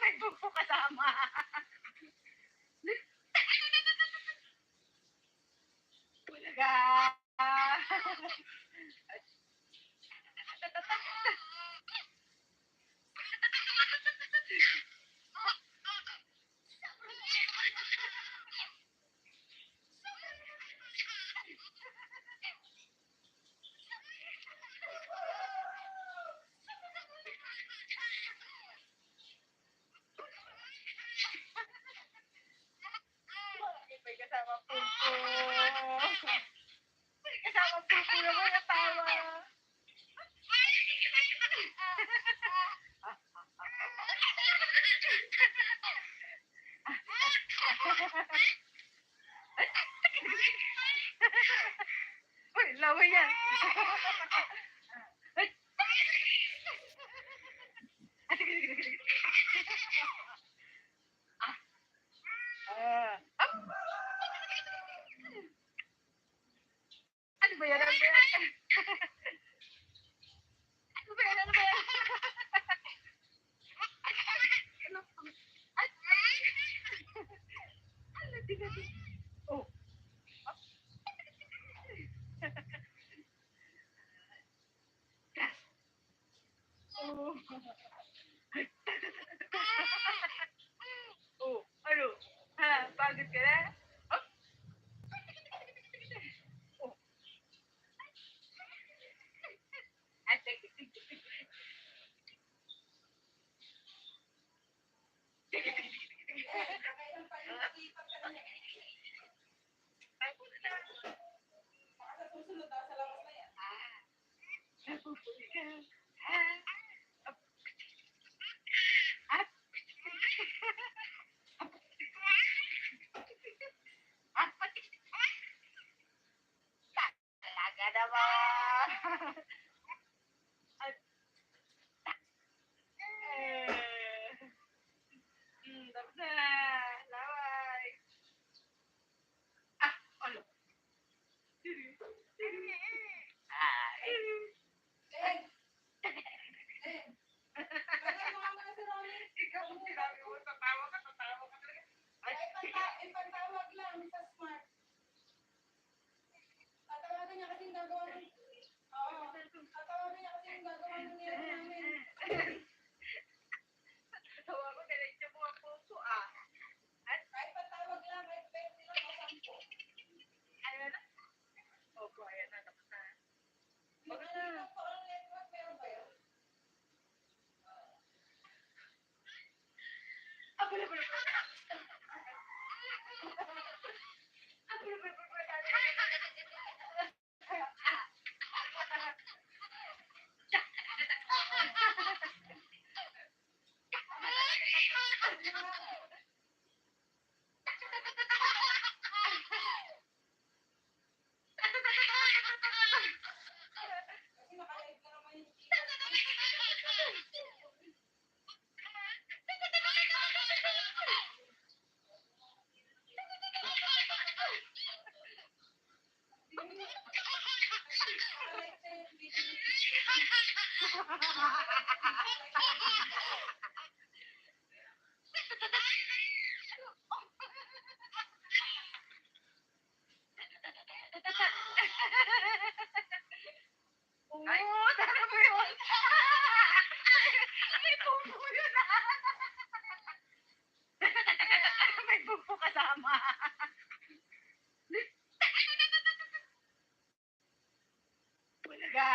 May bubo kasama. Bulaga. May kasama pulpo. May kasama pulpo na mo natawa. Uy, laway yan. Ay. Sige, sige, sige. Up. Ano ba yan? Ano ba yan? Ano ba yan? Ano ba yan? Ano? Ay. Ano, tingnan. Oh. Oh. Oh, ano? Ha, pagod ka na? Oh. Oh. Ah, sige, sige, sige. Sige, sige, sige. Kakailan pa yung nakalipat ka na. Ay, puto na. Baka sa susunod, nasa labas na yan. Napupuwi ka. Ah. Up. Up. Up. Talaga naman. At, tapos na. Laway. Ah, ano? Ay. Len! Len! Kaya mga mga si Ronnie. Ikaw kung sinabi mo, tatawa ka talaga. Ay, Ipantawag lang sa smart. Tatawagan niya kasi yung gagawa ng... Oo. Tatawagan niya kasi yung gagawa ng niyero namin. tawa ko, diretso mo ang puso ah. At, Kahit patawag lang, kahit 20 lang o 10. ano na? Opo, ayan na, tapos na. Yung ano po ang network, meron ba yun? Abula. Kasi nakalive na naman yung kita. Nakalive na yung video ni Ay, tara mo yun. May bubo yun May bubo kasama. Bulaga.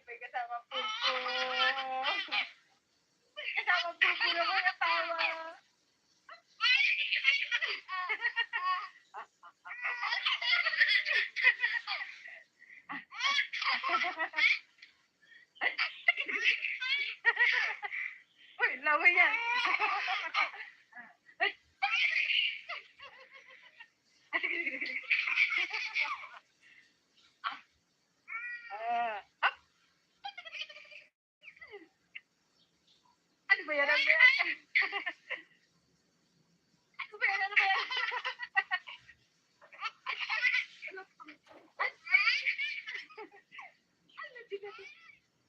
May kasama pulpo. May kasama pulpo na mo natawa. Ano ba yan? Ano ba yan? Ano ba yan? Ano ba yan?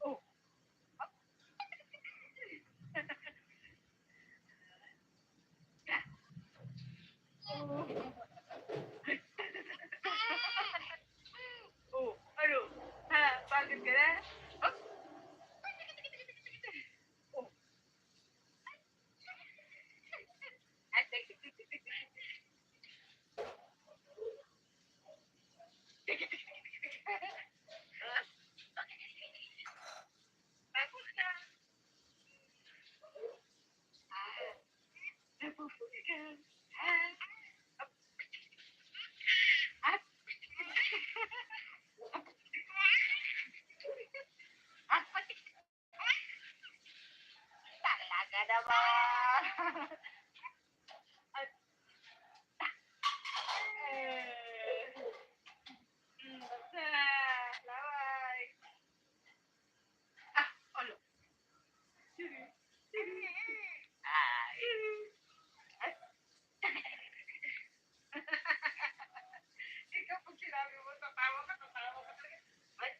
Oh. Oh, ano? Ha? Bakit ka na? Oh. Oh. Tapos na. Napupuli ka. Ha? At talaga naman. At basta. Laway. Ah, ano? Ay. Ikaw pag sinabi mo, tatawa ka talaga. Ay.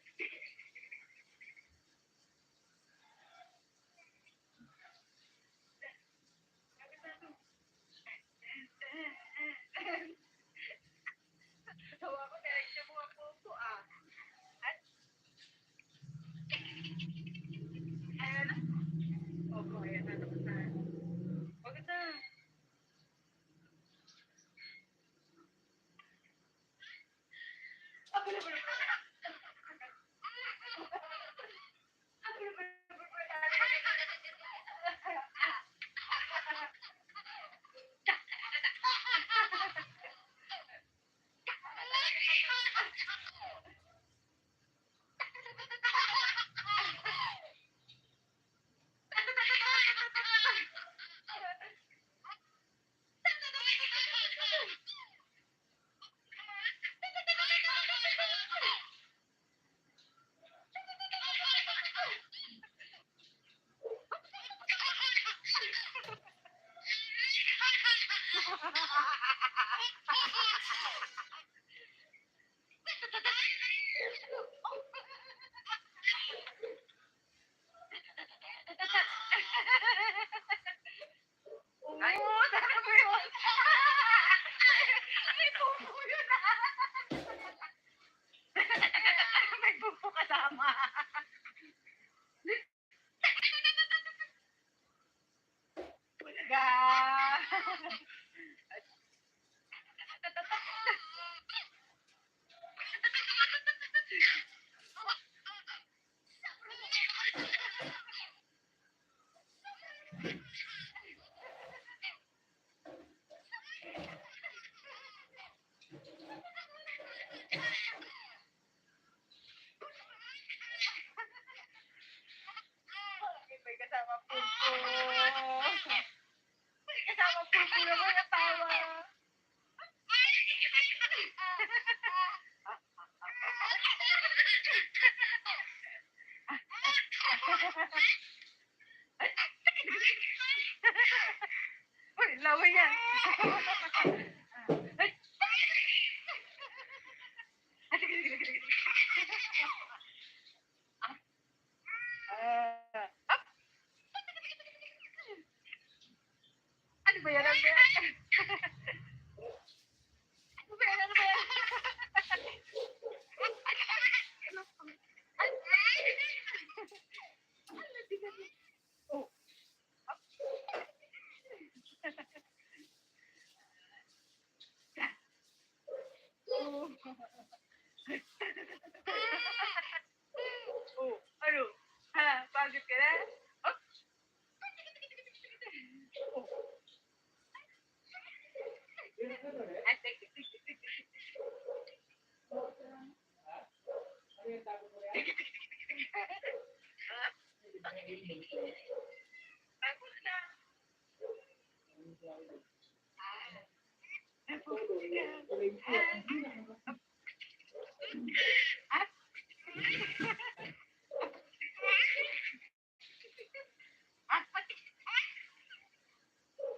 Tawa ko, direksyon mo ang puso ah. At, ayan na. Opo, ayan na, tapos na. Huwag na. Ako na ba?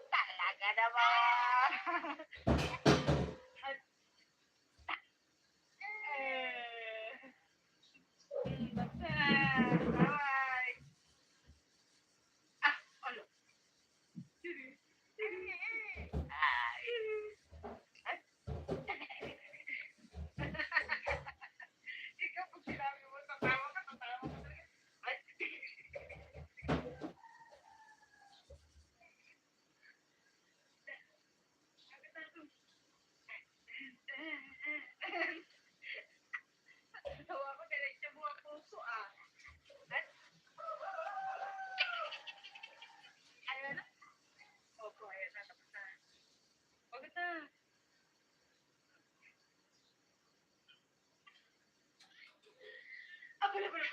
Talaga naman. Basta. Bye. Ah, alo. Ikaw pag sinabi mo, tatawa ka talaga. Ay. Tawa ko, diretso mo ang puso ah. Ay, ayan na. Opo, ayan na. Tapos na. Huwag na. Ako na pala.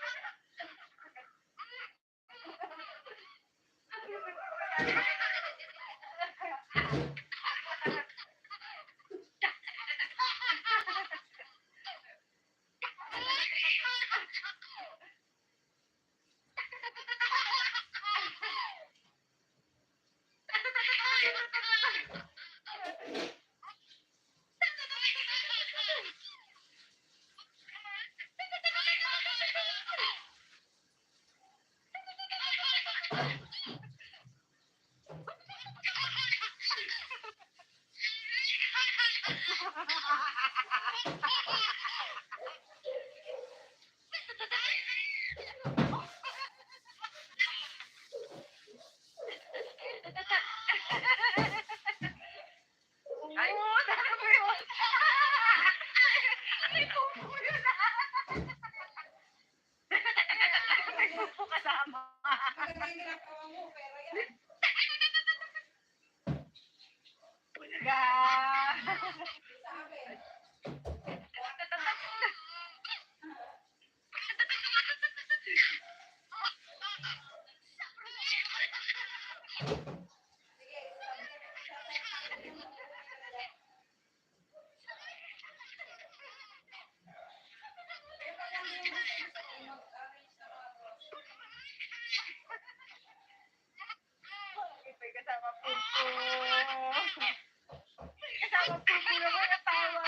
Ay, talaga ba yun? May pupo yun. May pupo kasama. Maganda yung ginagawa mo, pero yan. Bulaga. Sa akin. Sige, sabi mo. Eh, pag ang hindi mo gusto ko, mag-arrange na mga boss. May kasama pupo. May kasama pupo naman natawa.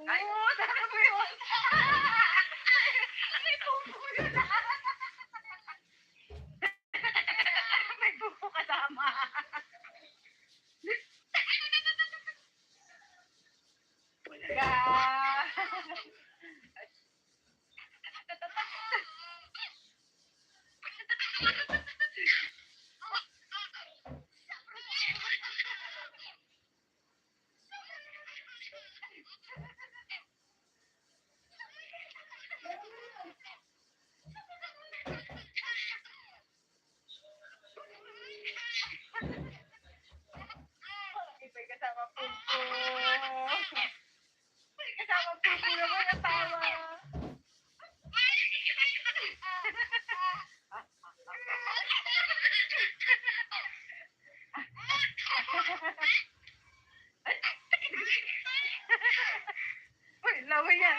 Oo, tama mo yun. May buko yun. May buko kasama. May kasama pupo. May kasama pupo naman ang tawa. Uy, laway yan.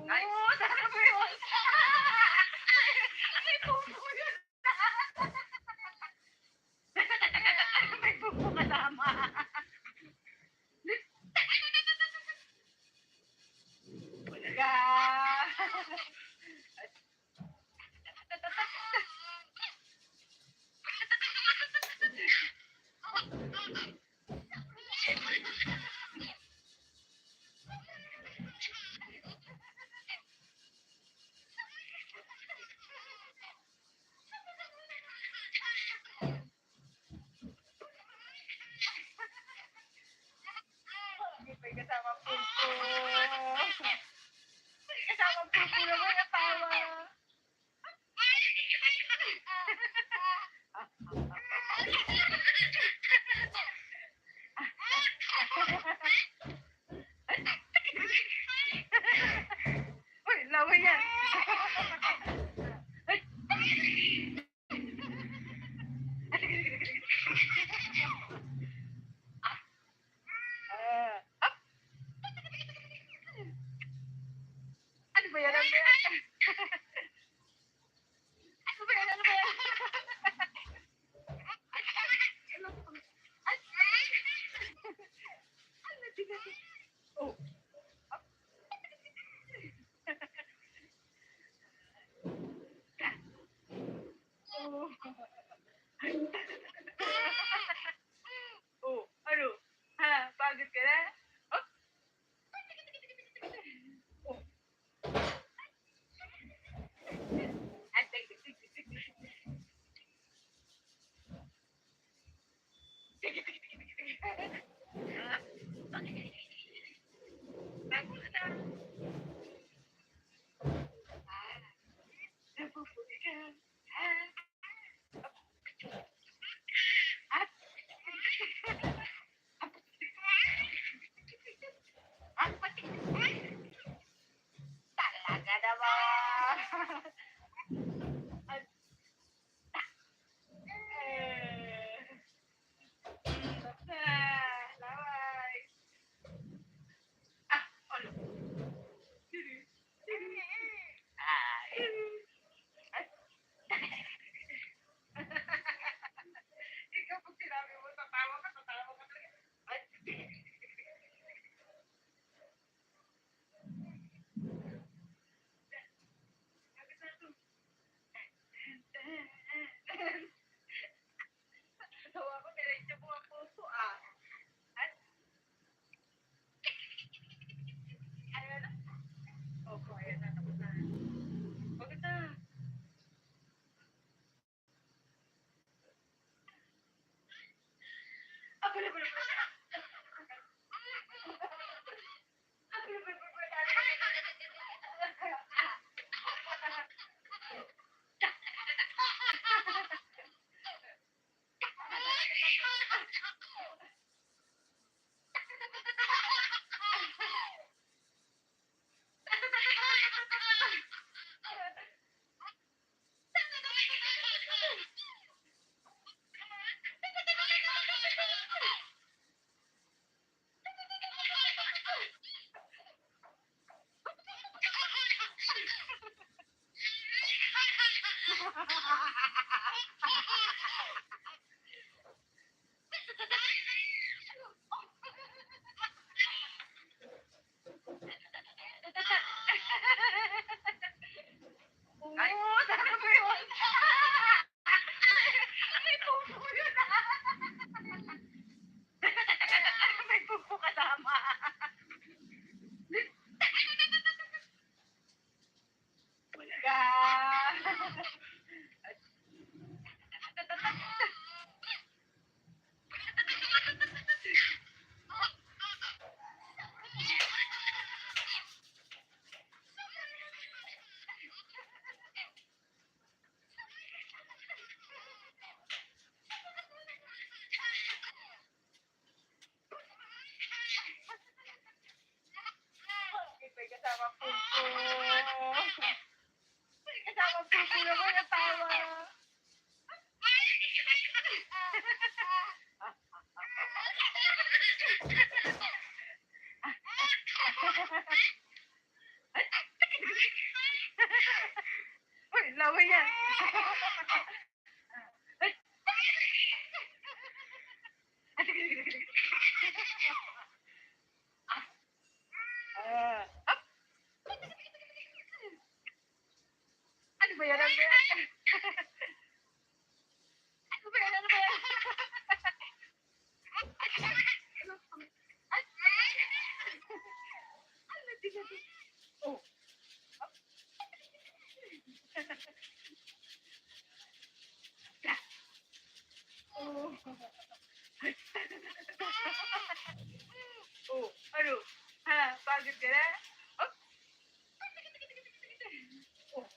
Oo, tama mo yun. May buko yun. May buko kasama. May kasama pupo. May kasama pupo naman ang tawa. Uy, laway yan. Ano ba yan? Ano ba yan? Ano ba yan? Ano ba yan? Ano tigas? Oh. Oh. Oh, ano? Ha, pagod ka na? Oh. Oh. naman. Ay, basta, laway. Ano? Ikaw pag sinabi mo, tatawa ka talaga. Ay. Tawa ko, diretso mo ang puso ah. At, ayan na. Opo, ayan na, tapos na. Huwag na. Oo, sana ba yun? May pupo yun ah. May pupo kasama. Wala. May kasama pupo. May kasama pupo naman ang tawa. Uy, laway yan. Up. Ano ba yan? Ano ba yan? Ano ba yan? Ano ba yan? Ano ba yan? Oh. Oh. Oh, ano? Ha, pagod ka na? Oh. Oh.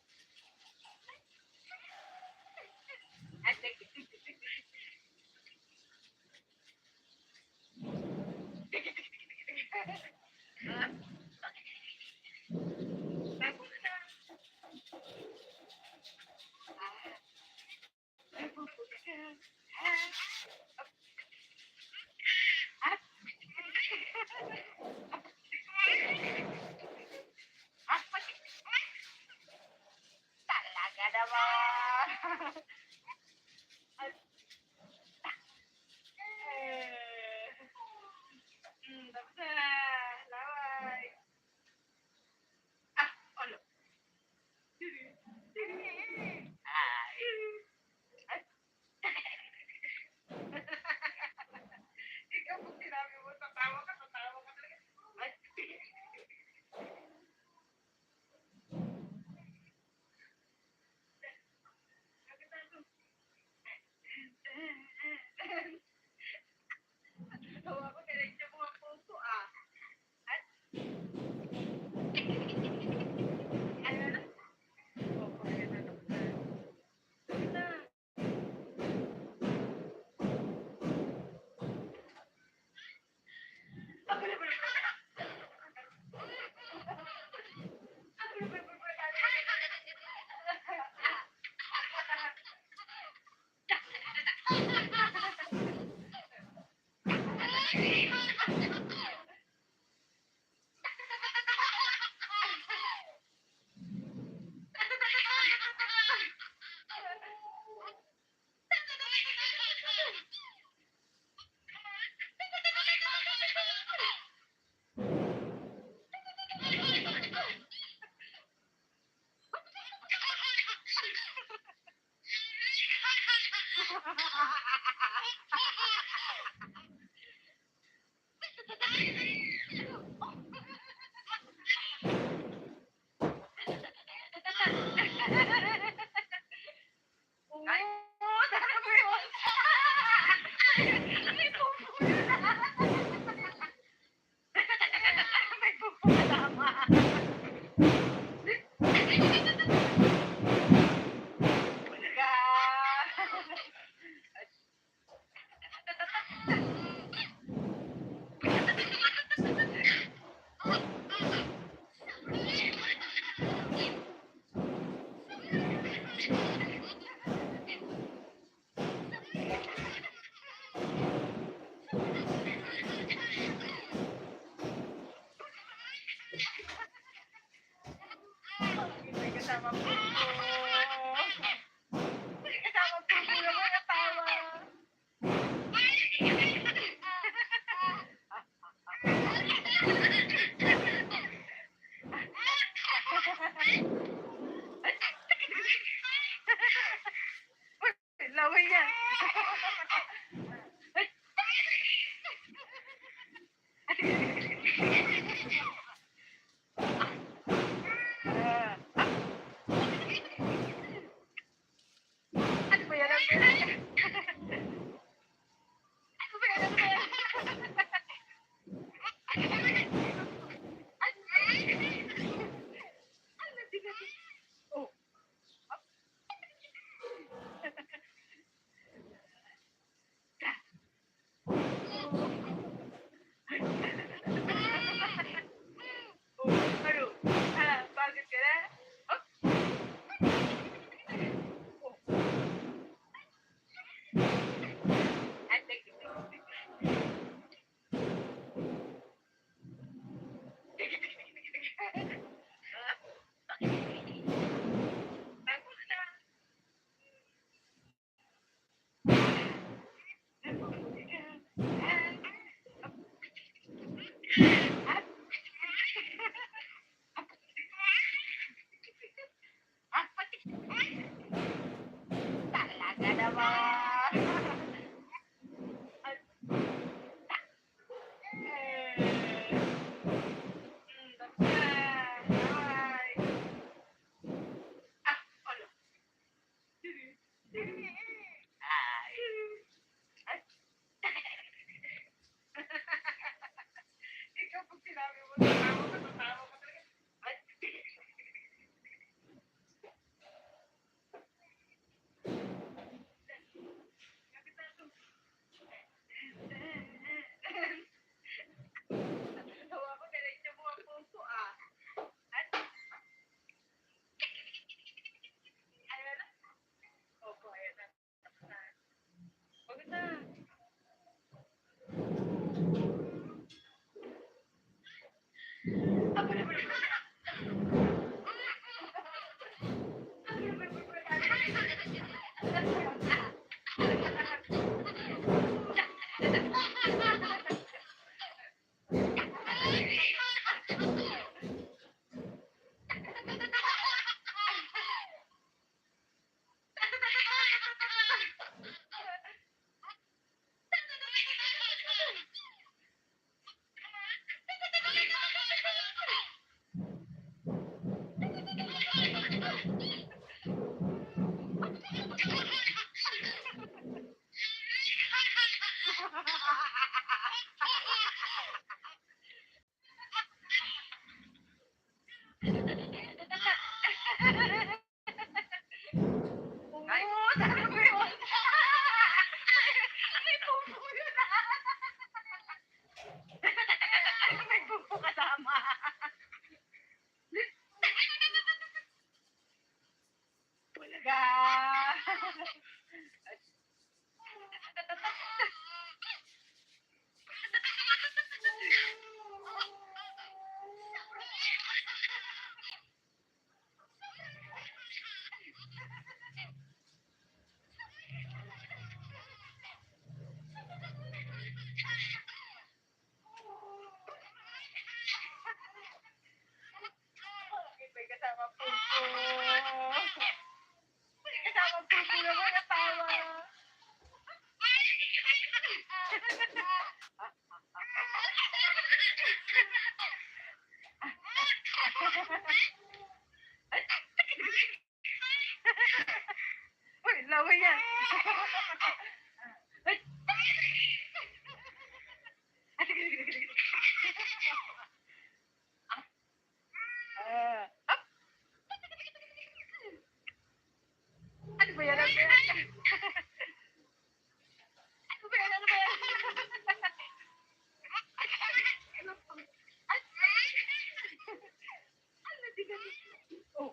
Talaga naman. Tapos na. Laway. Ano? Ikaw pag sinabi mo, tatawa ka talaga. Ay. Tawa ko, diretso mo ang puso ah. At, ayan na. Opo, ayan na. kasama puso. May kasama puso na may asawa. Laway yan. Ano ba yan? Ano ba yan? Ano ba yan? Ano ba yan? Ano tigas? Oh. Oh, ano? Bakit ka na? Oh. Oh. At talaga naman. Ikaw pag sinabi mo, tatawa ka talaga. Ay. Natawa ko, diretso mo ang puso ah. At, ayan na. Opo, ayan na. Tapos na. Huwag na. Aba na, Oo, sabi ko yun. May pupo yun ah. May pupo kasama. Bulaga. May kasama puso. May kasama puso na may asawa. Uy, laway yan. Ano ba yan? Ano ba yan? Ano ba yan? Ano ba yan? Ano tigas? Oh.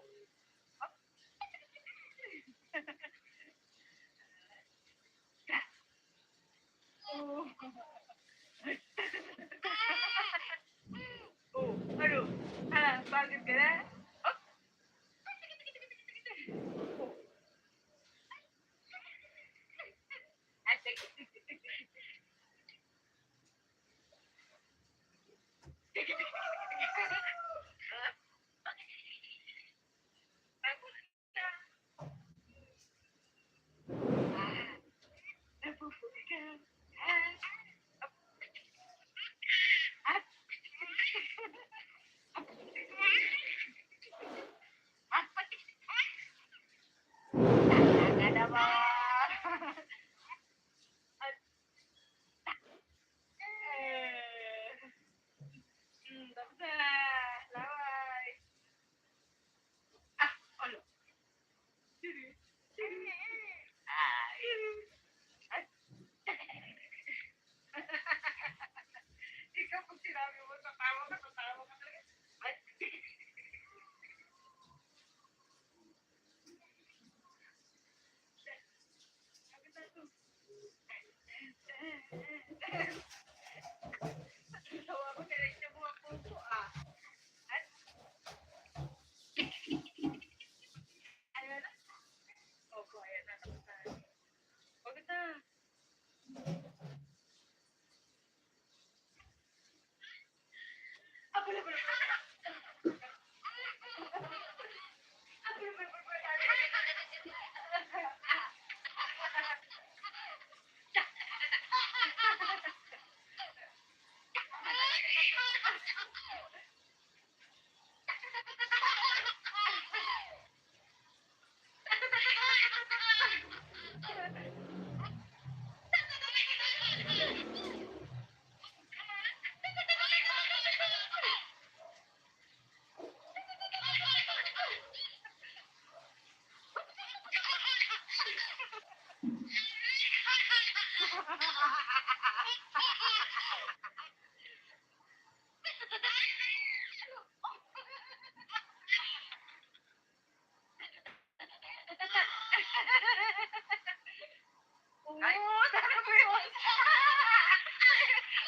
Ay, sana mo yun.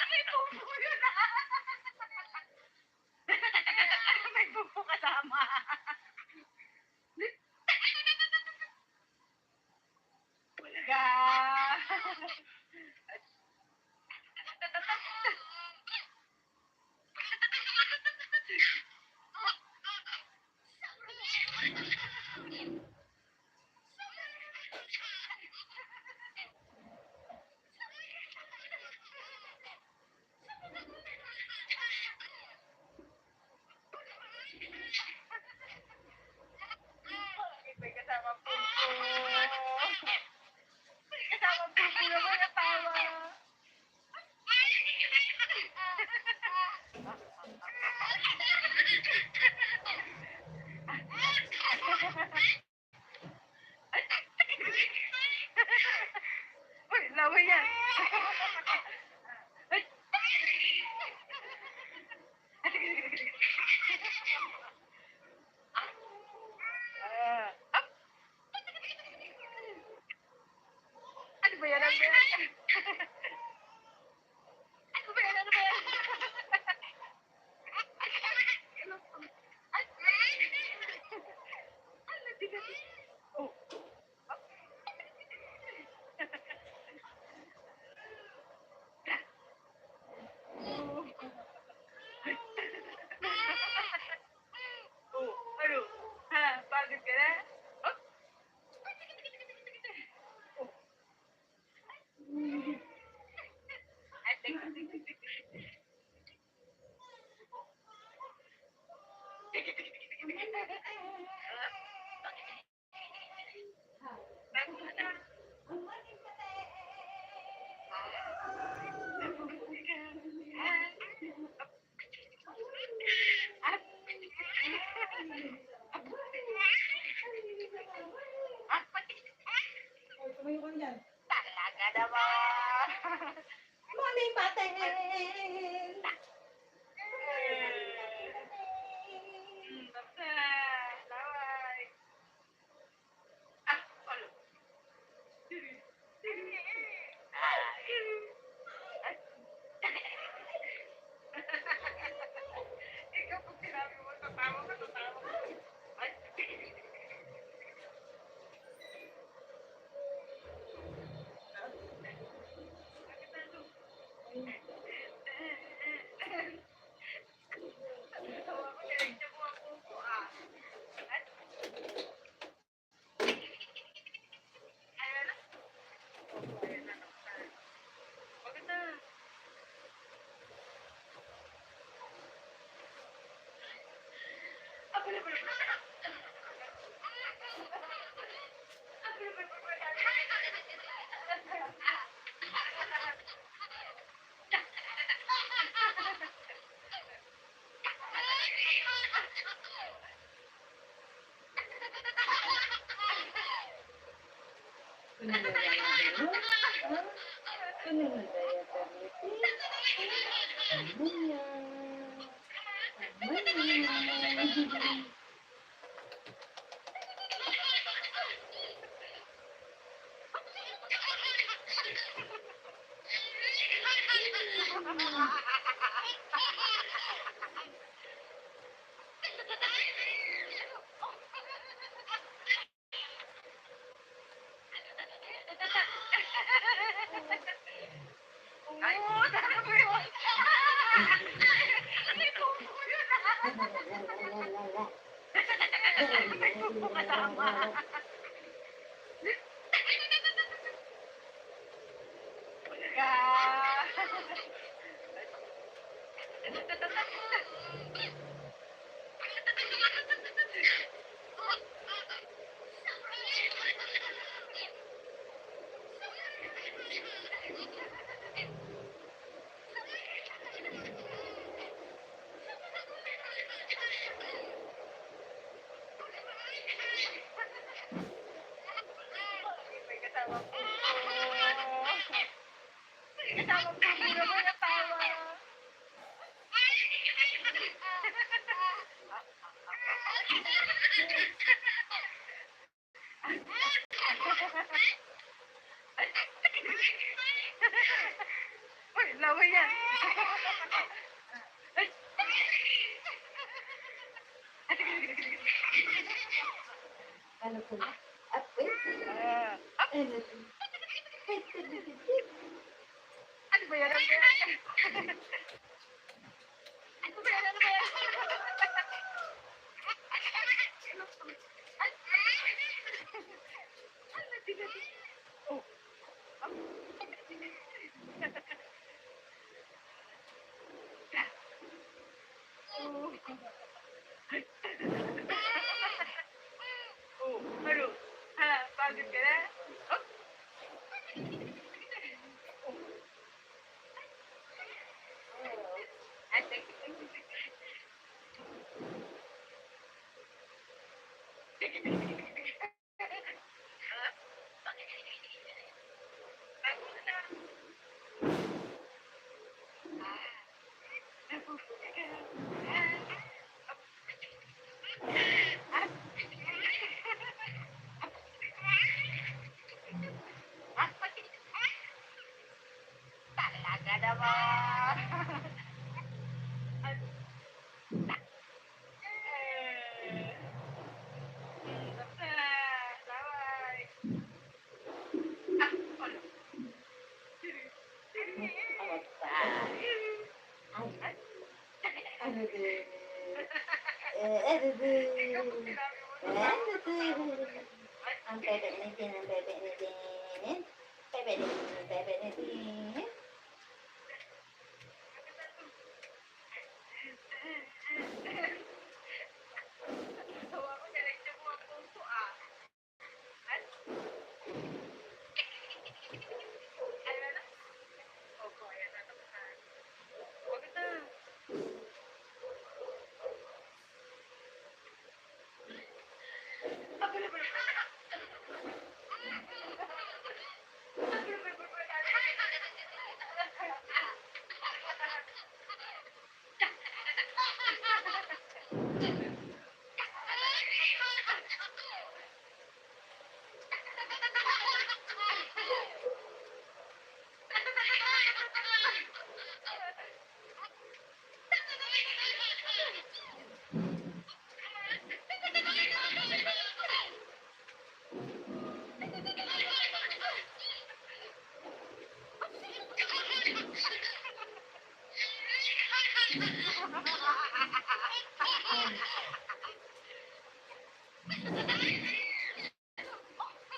May pupo yun. May pupo kasama. Wala. May kasama pupo. May kasama pupo naman ang tawa. Uy, laway yan. Ay. Up. Ano ba yan? Ano ba yan? Ano ba yan? Ano ba yan? Oh. Oh, ano? Ha? Pagod ka na? Oh. Ay, teka. Oy, tumayo ka dyan. Talaga naman. Morning, paten! Basta, laway. Ah, ano? Ikaw pag sinabi mo, tatawa ka, tatawa ka. Ay. Tawa ko, tinigyan mo ang pupo, ah. Ay. Ayan na. Ayan na. Maganda. Ay, sana mo yun. May pupo yun. po kasama. Ka. May kasama po. May kasama po. Mura mo na tawa. Uy, laway yan. Ano po? At wait. Ah, Ano po? ano ba yan? Ano ba yan? Ano ba yan? Ano ba yan? Oh. Oh, ano? Ha, pagod ka na? Oh. Talaga naman. Ano po? Ano po? Ano po? Ang bebe natin, ang bebe natin. Bebe natin, bebe natin. Tawa ko, direksyon mo ang puso ah. Ano na? Opo, ayan, natapasan. Huwag ito.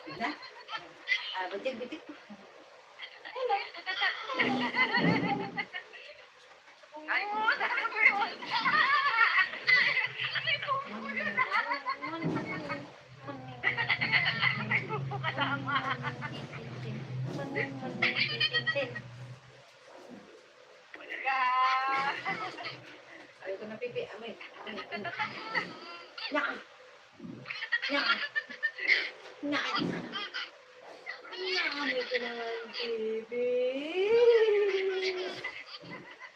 Diba? Butik-butik. Ay, ano ba yun? Ay, pupo yun. Ay, pupo kasama. Ka. Ayaw ko na pipi. Amoy. Naka. Naka. Naka. Naamoy ko naman, baby.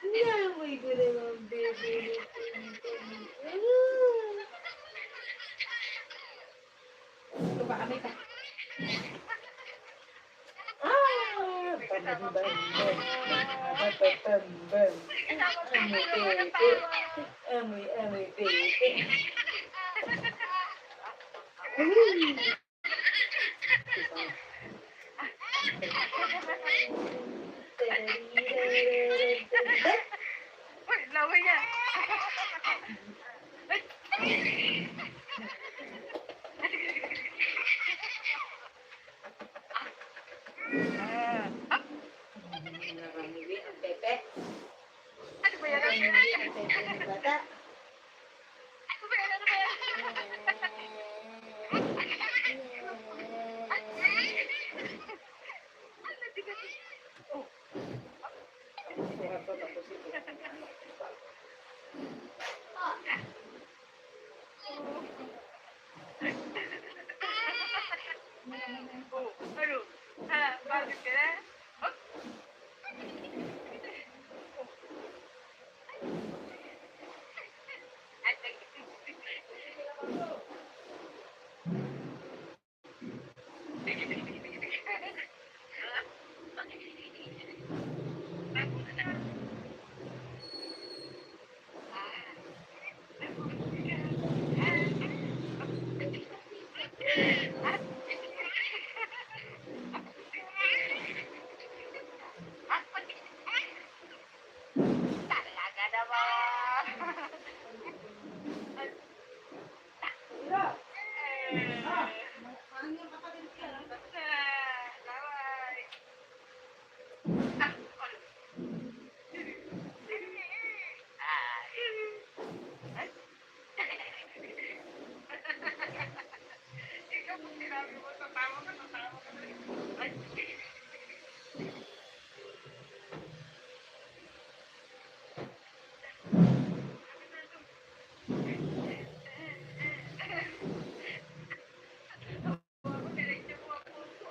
Naamoy ko naman, baby. Ito ba, amoy ka? Bam, bam, bam. Bam, bam, bam. Amoy, amoy, baby. Uy, laway yan. Oh, ano? Ha, bakit ka na? Talaga naman. Ano yung kapatid ka? Basta, bye. Ikaw kung sinabi mo, tatawa ka na rin. Ay. Ako, diretso mo ako.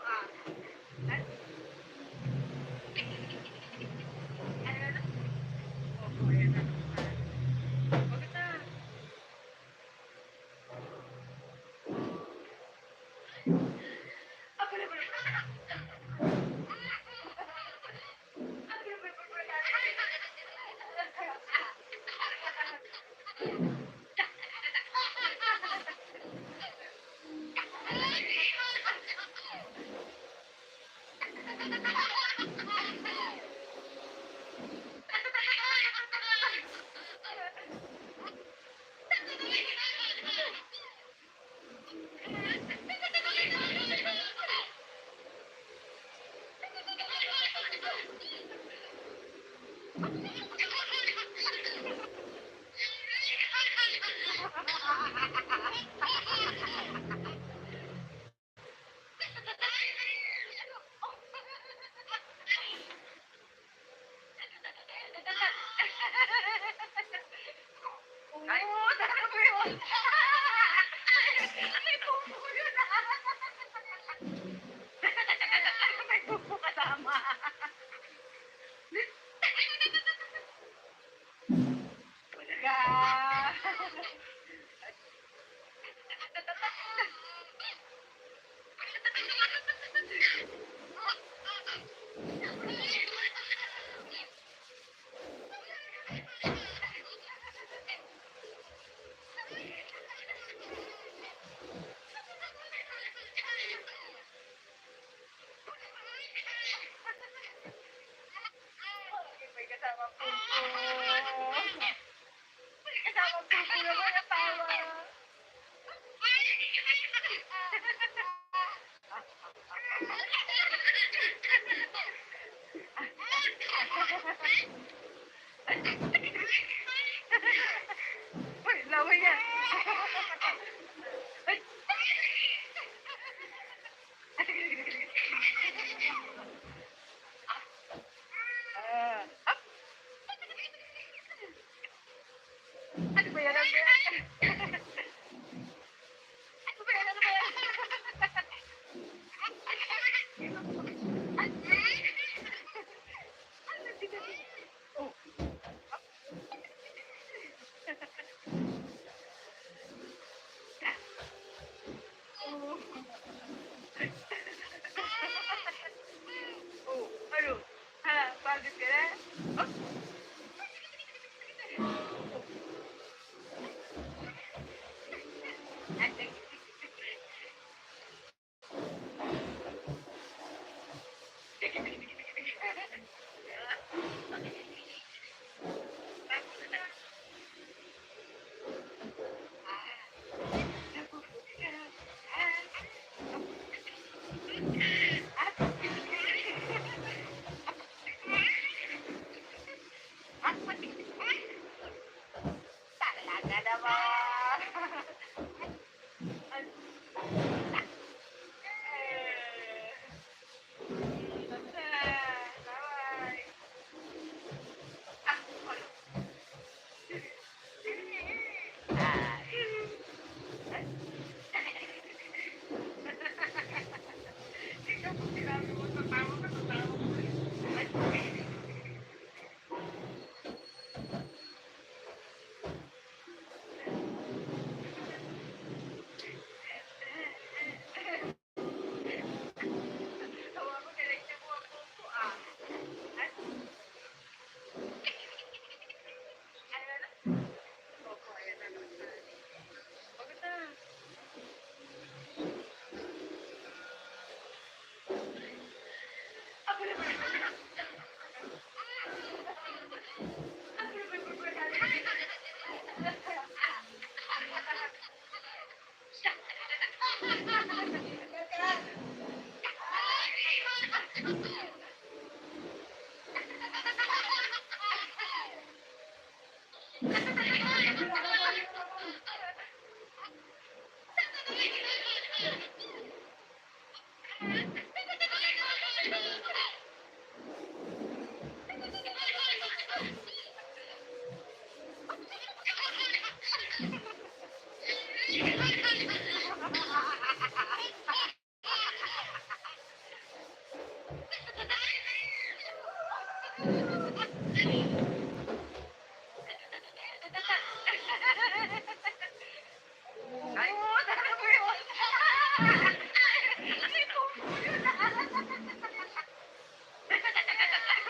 May pupo yun.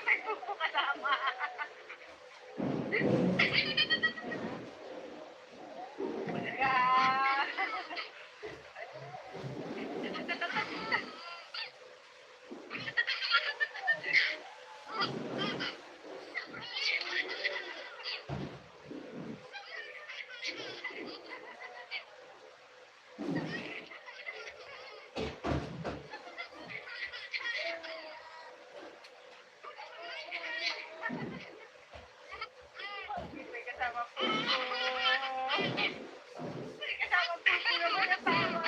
May pupo kasama. May kasama pupo. May kasama pupo naman na tawa.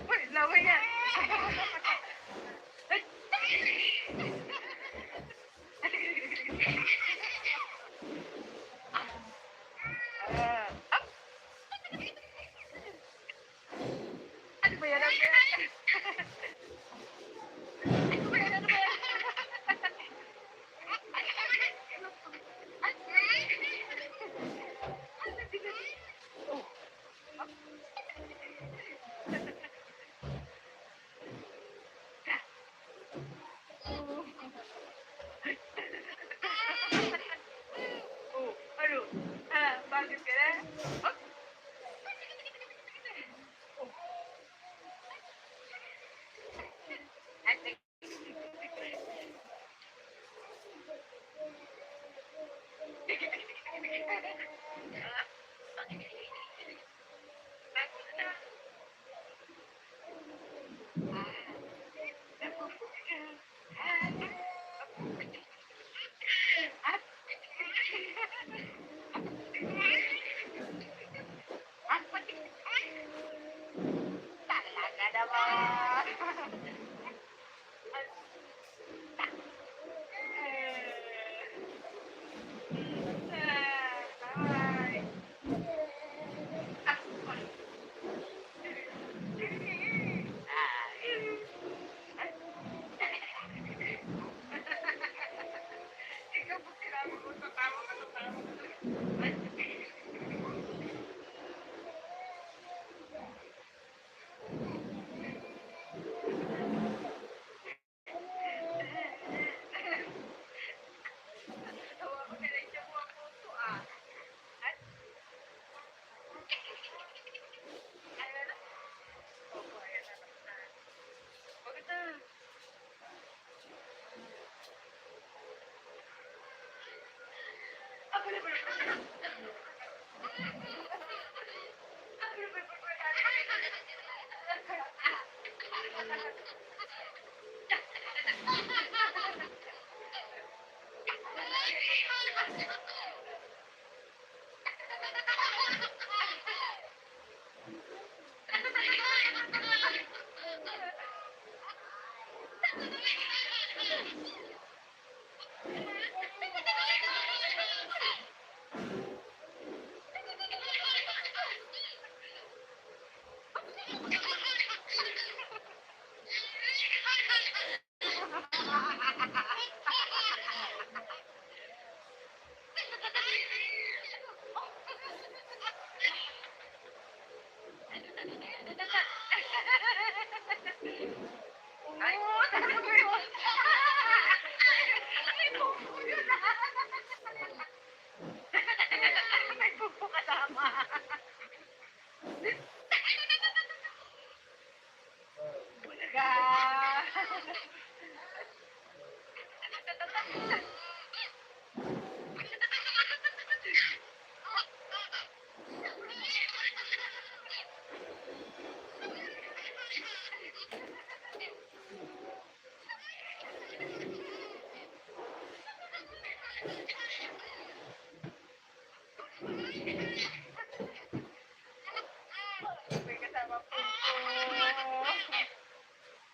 Uy, laway yan. Ano ba yan? Ano ba yan? Ano ba yan? Ano ba yan? Oh, ano? Bakit ka na? Oh. Talaga naman. Ay. Ikaw po sinabi mo, tatawa ka, tatawa ka. Tawa ko na lang siya mo ang puso, ah. At, ayan na. Opo, ayan na. Tapos na. Huwag na. Ako na ba? Ay, talaga ba yun? May pupo yun, may pupo kasama. Bulaga. May kasama pupo.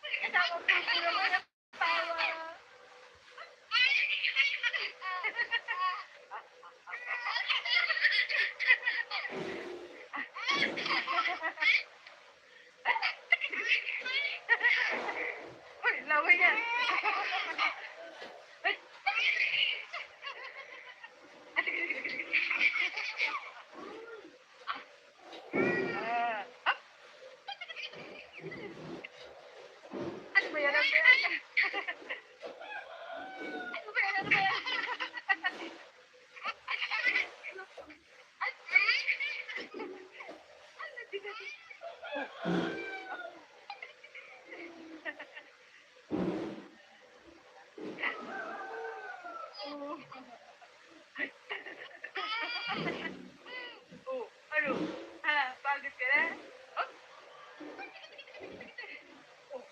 May kasama pupo naman na tawa. laway yan. Ano ba yan? Ano ba yan? Ano ba yan? Ano ba yan? Oh, ano? Ha? Pagod ka na? Oh? Oh.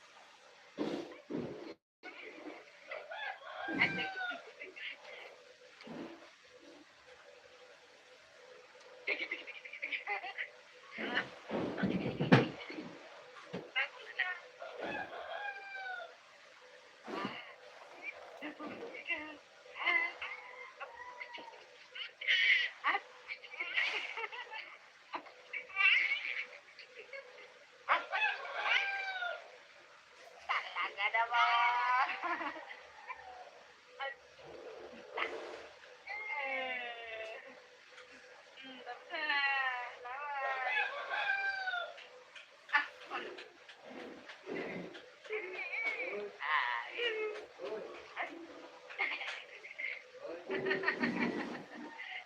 Talaga naman. Tapos na.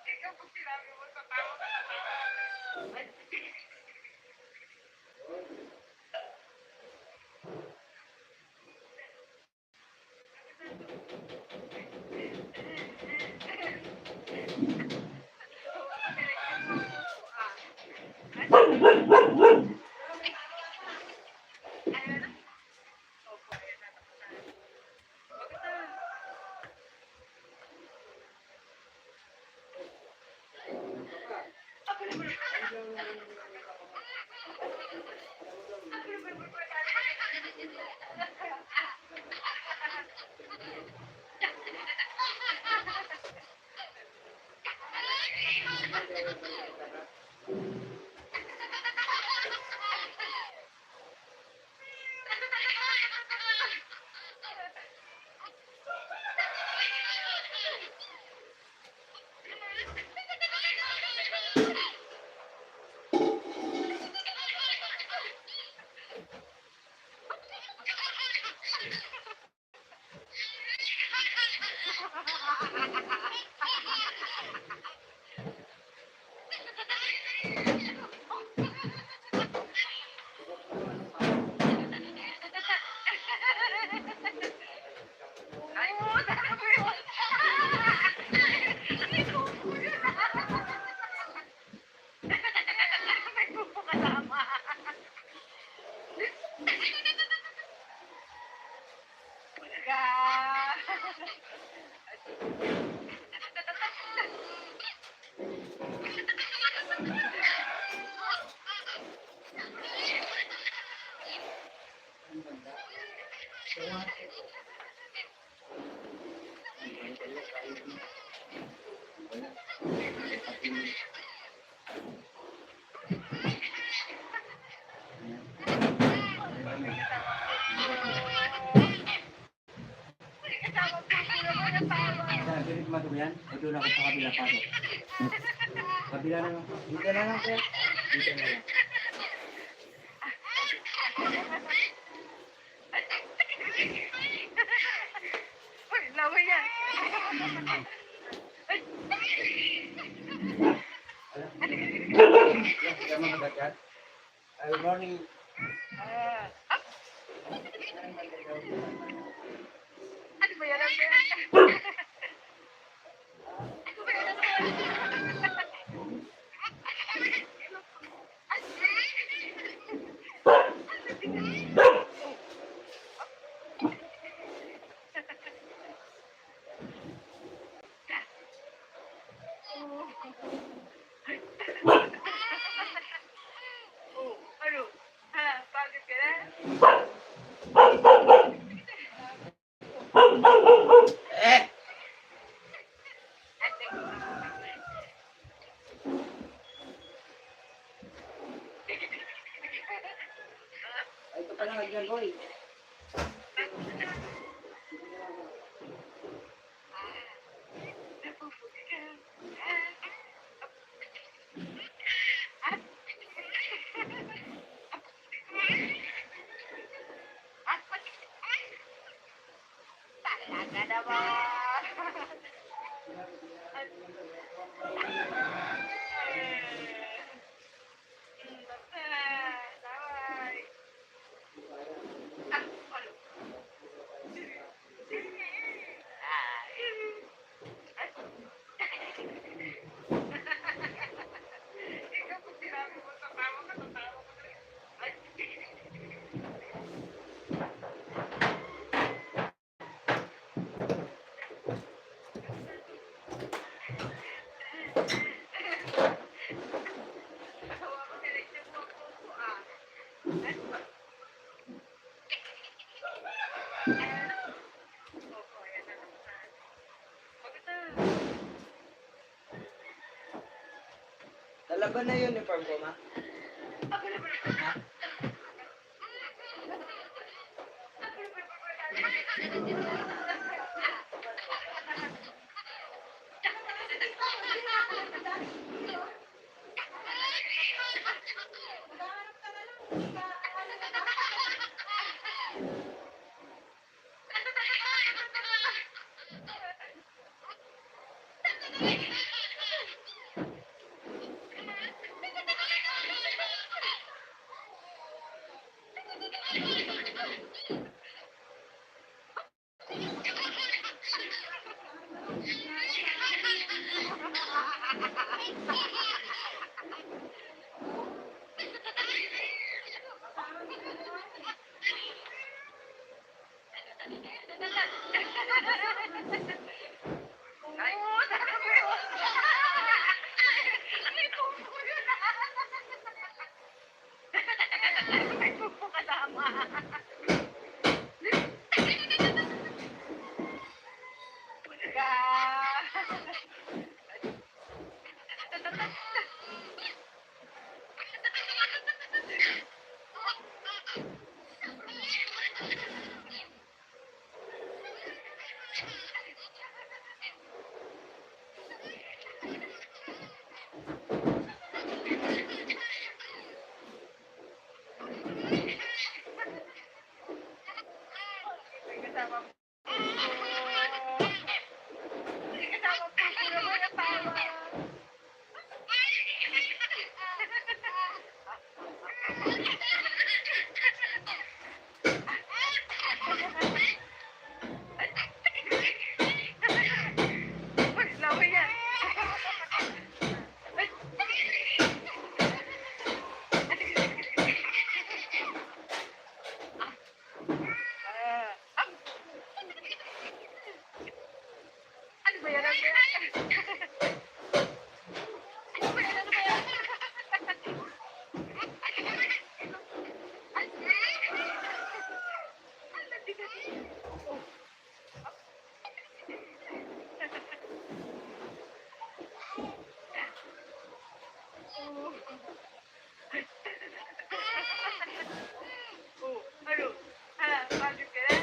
Ikaw pag sinabi mo sa tao ka na. Dirit mo yan? O doon ako sa kabila pasok? Kabila na lang. Dito na lang po. Dito na lang. Uy, laway yan. Yes, mga kagat. Good morning. Ano ba yan? Ano ba yan? Oh, ano? Ha? Pagod ka na? Talaga naman. Bye. Ah, ano? Ikaw kung sinabi mo tatawa ka rin. Ay. Hawakan diretso mo ang puso, ah. Opo, ayan na naman. Maganda. Lalaban na yung uniform ko, ma. Maghahanap ka na lang. Hindi ka, ano na ba? Ay, may pumpo yun. May pumpo kasama. Ka. May kasama pumpo. May kasama pumpo naman ang tawa. Uy, laway yan. Ano ba yan? Ano ba yan? Ano ba yan? Ano ba yan? Oh, ano? Pagod ka na?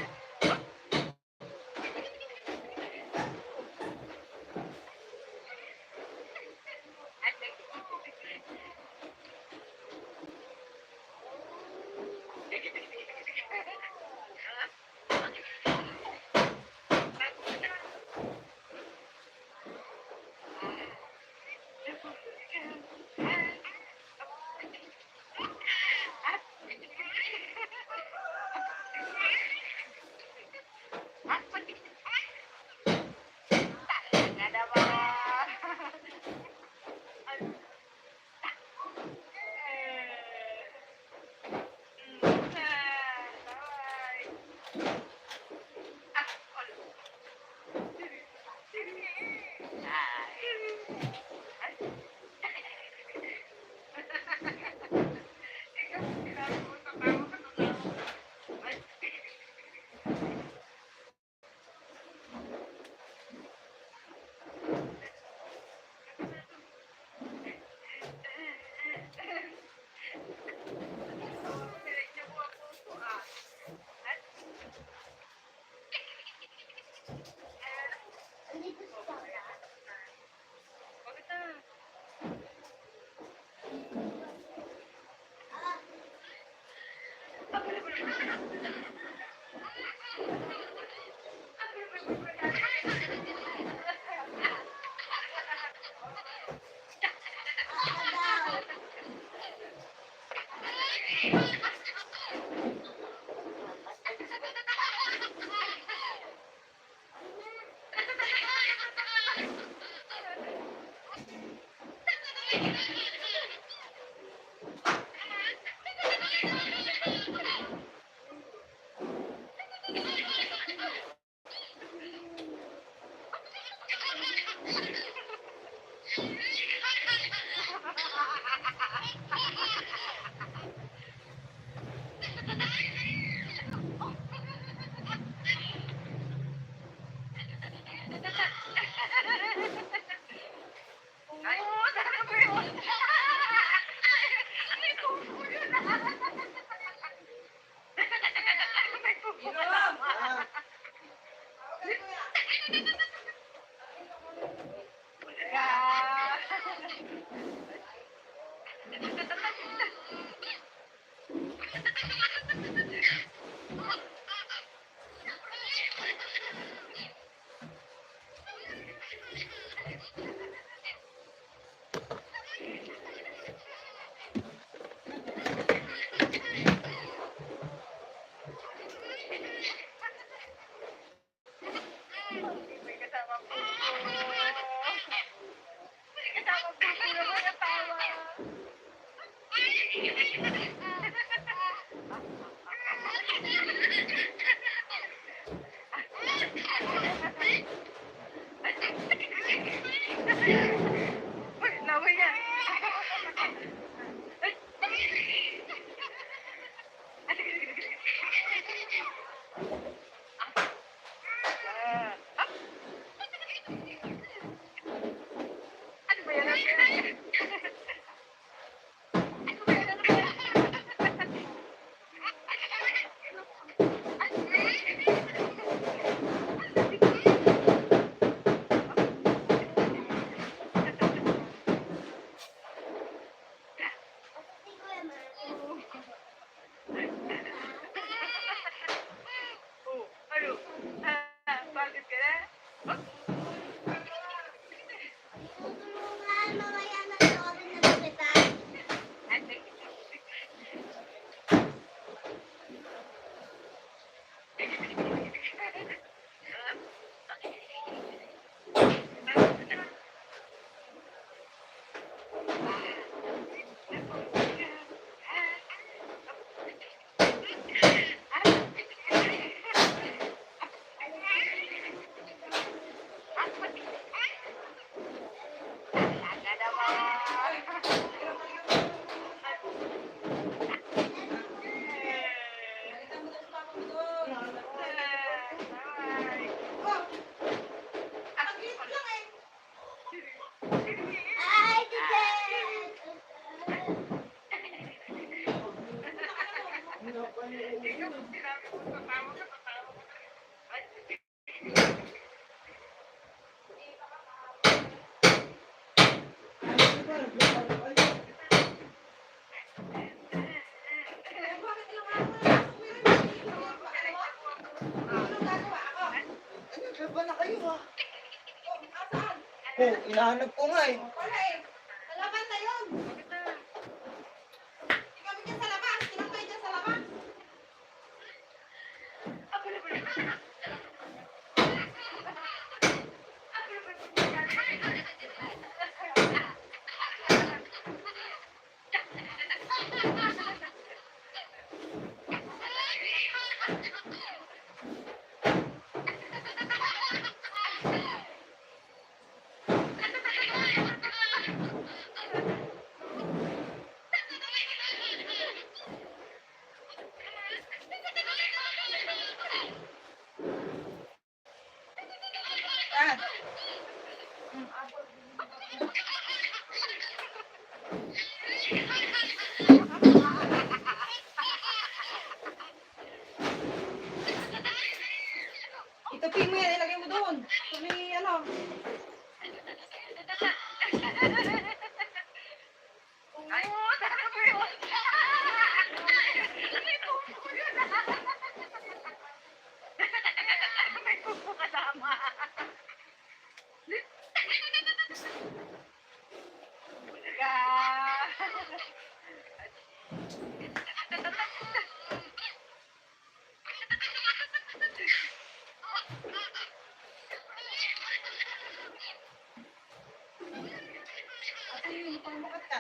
Talaga naman. Ano Oo, sana ba yun? May kuko yun. May kuko kasama. Okay, kuya. Yeah. May kasama po. May kasama po sila mo natawa. Uy, laway yan. Ano ba yan? Ano ba yan? Ano ba yan? Ano ba yan? Oh, ano? Bakit ka na? Tutulungan, mamaya na sorry na kita. Nakita mo na si Papa mo doon. Oh, ang cute lang eh. Ay, tite! Bakit ilang araw na lang ako yun? Anong gagawa ako? Ano ba na kayo ha? Oh, asaan? Oh, inahanap ko nga eh. Wala eh. Sa labas na yun. Ikaw dyan sa labas. Ilang kayo dyan sa labas? Ah. Itapin mo yan, ilagay mo doon. Sa may ano. Oo, sana ba yun? May kuko yun. May kuko kasama. Ayun, pang bukat ka.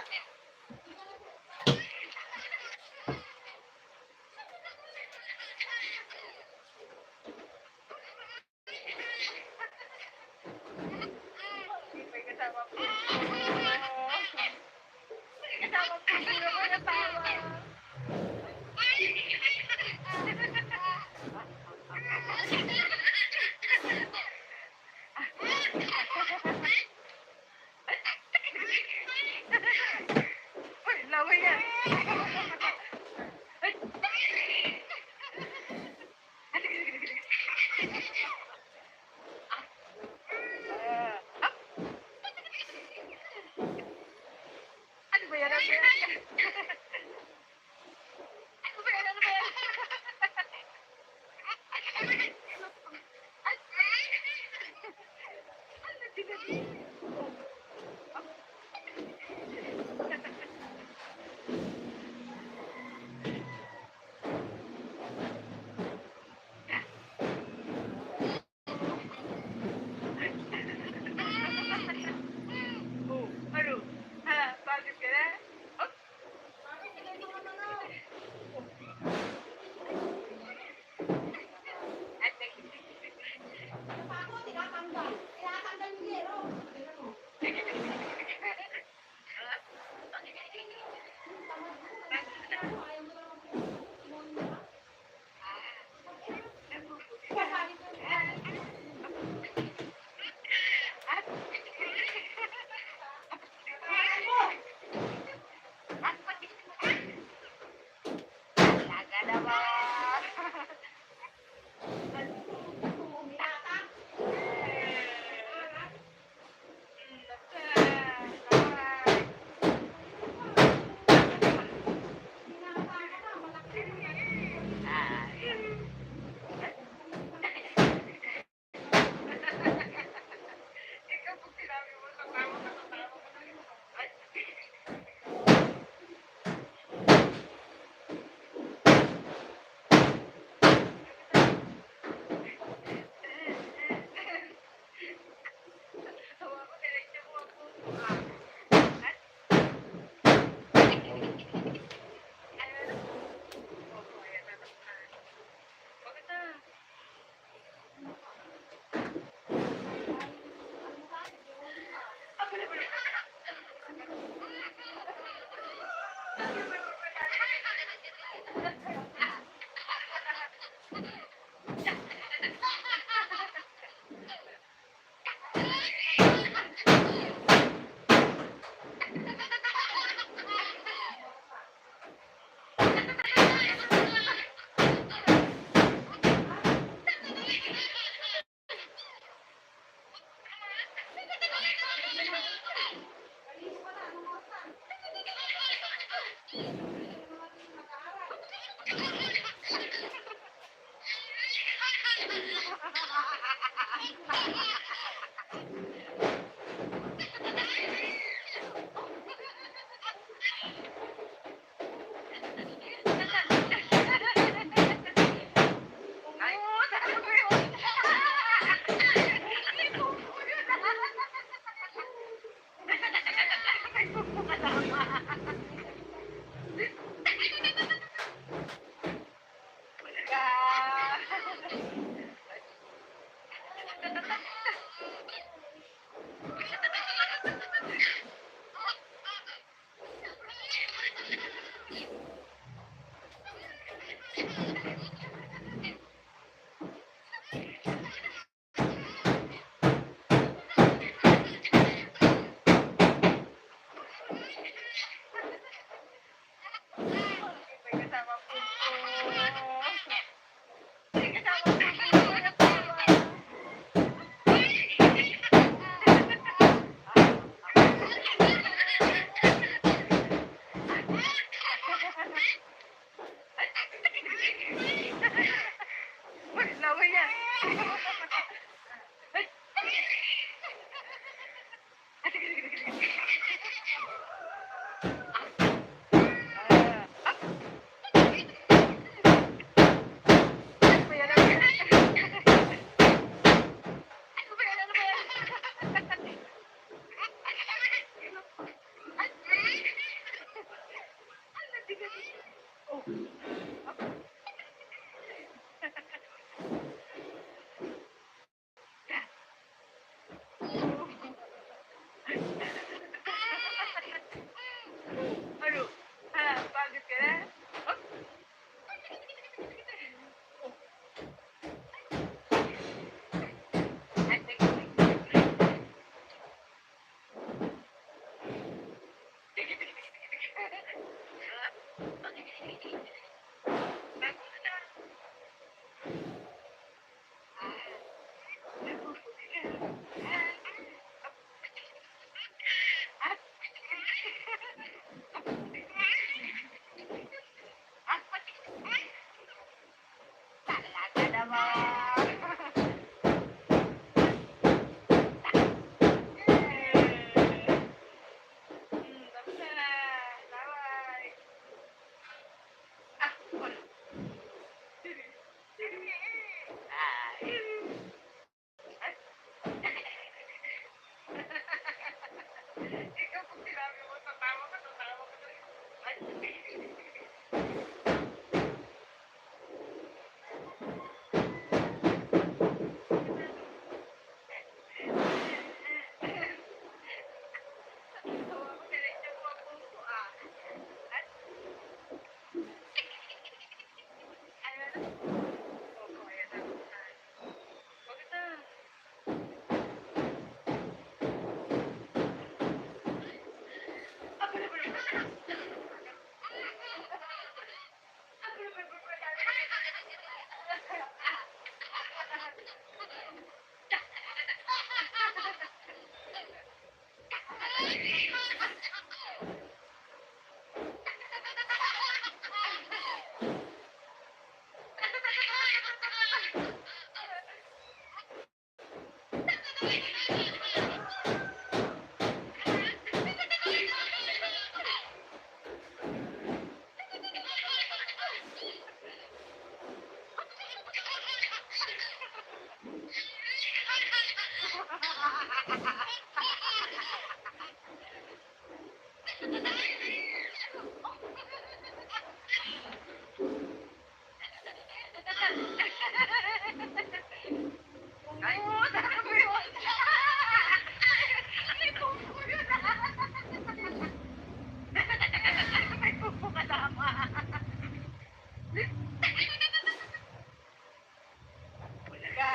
Ay, sabi ko yun. May pupo yun. May pupo kasama. Wala may kasama pupo. May kasama pupo. Uy, laway yan. Ano? Ha? Pagod ka na? Talaga naman. Tapos na. Laway. Wala. Ikaw kung sinabi mo, tatawa ka na. Ay. Tawa ko sila siya po ang puso ah. At, ano na? Oo, ayan na. Bakit na? Ako na ba naman? Ako na ba Oo, sabi ko yun. May pupo yun. May pupo kasama. Wala ka.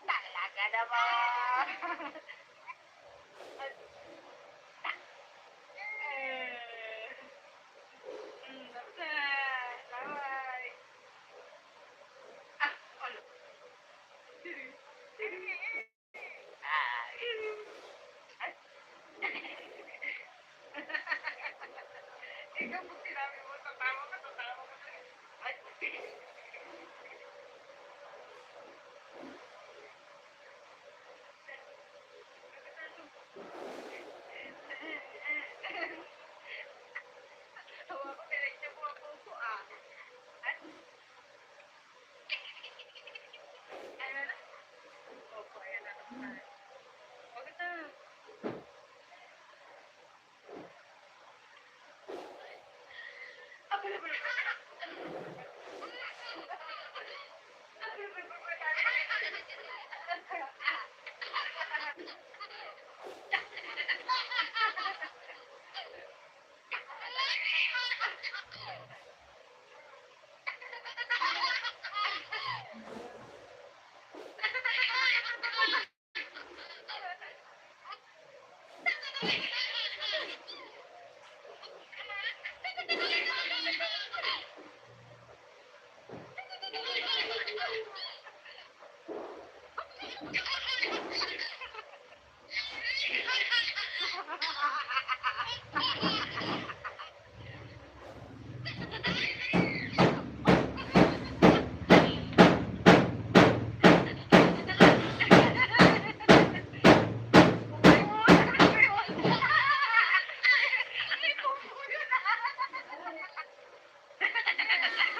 Talaga naman. Bye. Ano? Ikaw pag sinabi mo, tatawa ka na. Ay. Tawa ko, pinagtya mo ang puso ah. Ay. Ano na? Opo, ayan na naman. Huwag na.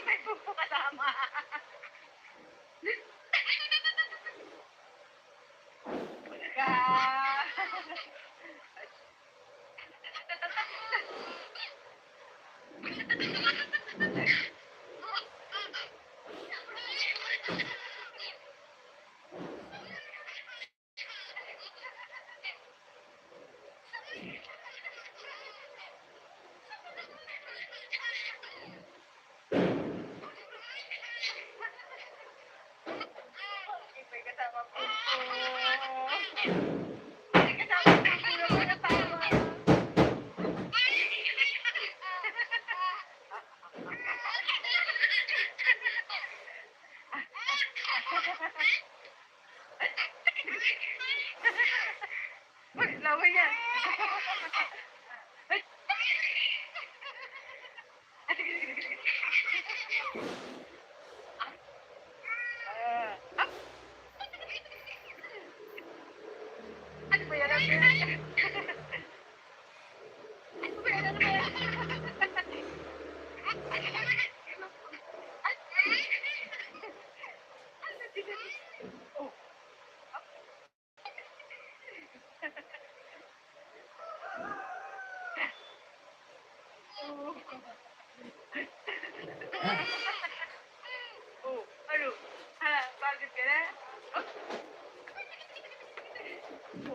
May pupo kasama. May kasama pupo. May kasama pupo na natawa. Uy, laway yan. Ay. Ah. Ano ba yan? Ano ba yan? Ano ba yan? Ano ba yan? Oh. Oh, ano? Ha, bakit ka na? Oh.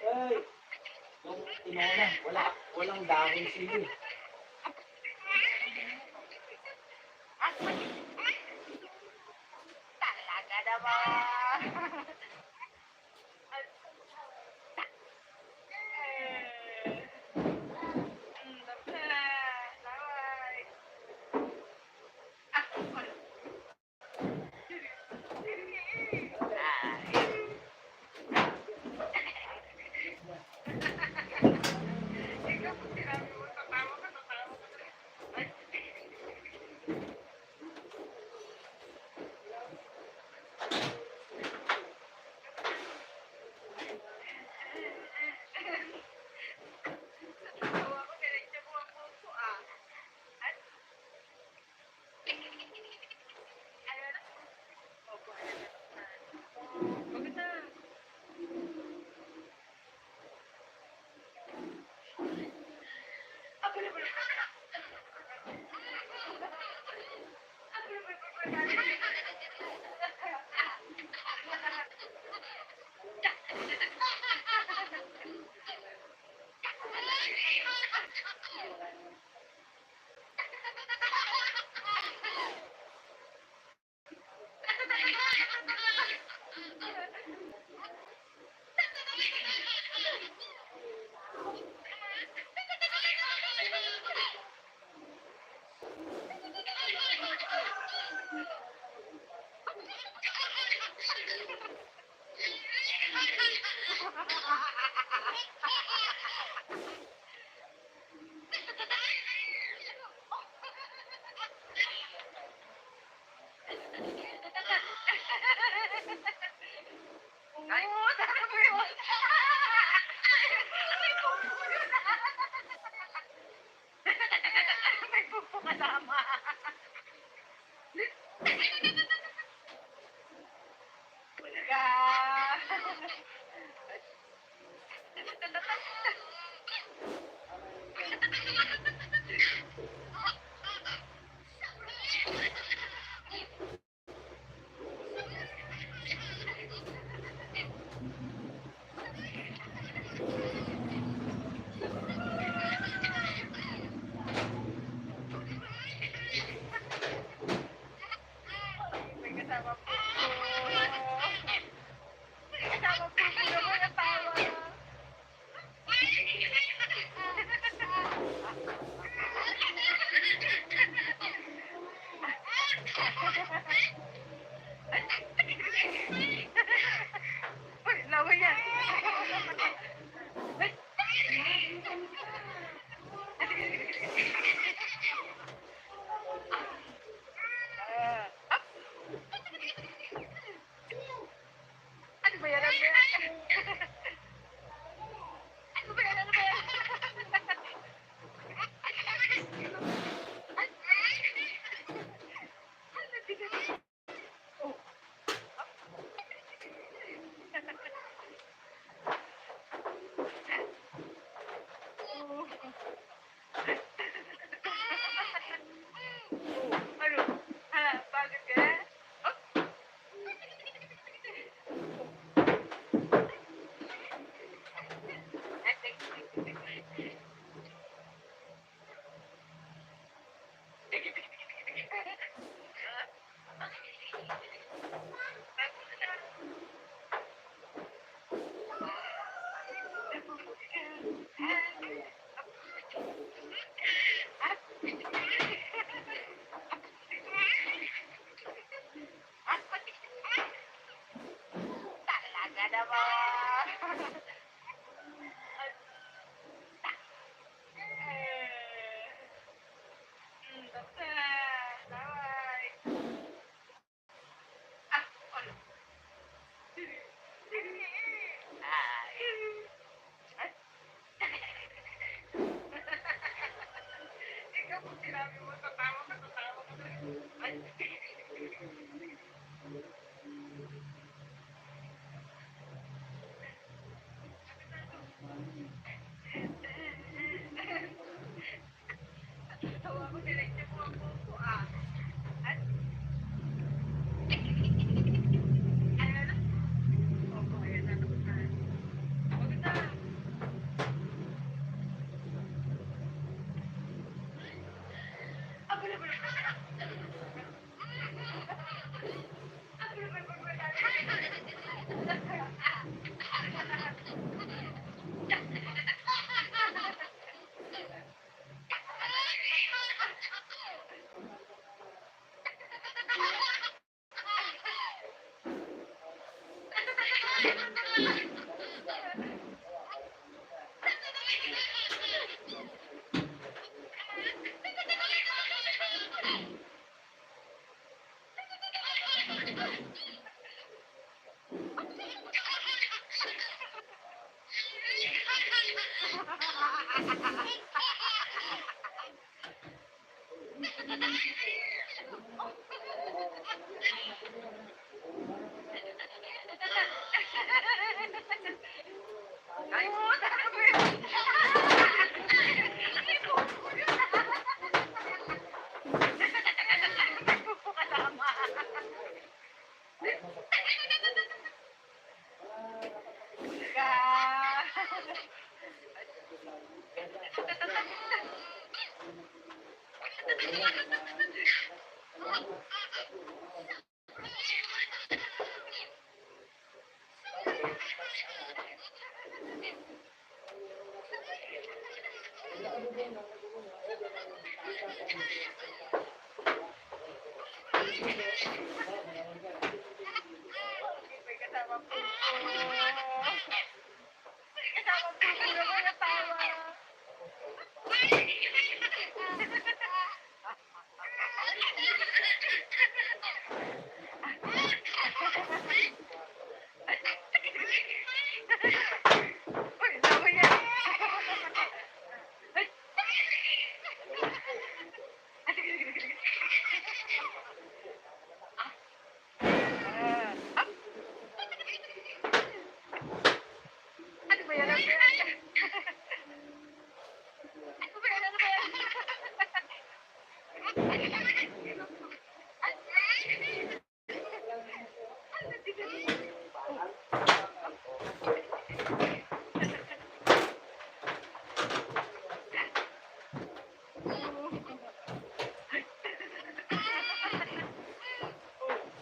Ay! Yung tinola, walang dahon sili. Talaga naman. Ikaw pag sinabi mo, tatawa ka na. Ay. Ay, sabi mo yun. May pupo kasama. Ka. May kasama po. May kasama po naman ang tawa. Uy, lawa yan. Ano ba yan? Ano ba yan? Ano ba yan? Ano ba yan? Ano? Ha? Bakit ka? Talaga naman. Basta. Bye. Ah, ano? Ay. Ikaw kung sinabi mo, tatawa ka. Ay. Tawa ko direkte po ang puso, ah. Ay. Ayan na. Opo, ayan na. Tapos na. Huwag na. Abala, abala. Ay, puta ko yun. Ay, puto ko yun. May pupo kasama. May kasama po. Kasama po ko naman ang tawa. Uy, naman yan. Ano ba yan? Ano ba yan? Ano ba yan? Ano ba yan?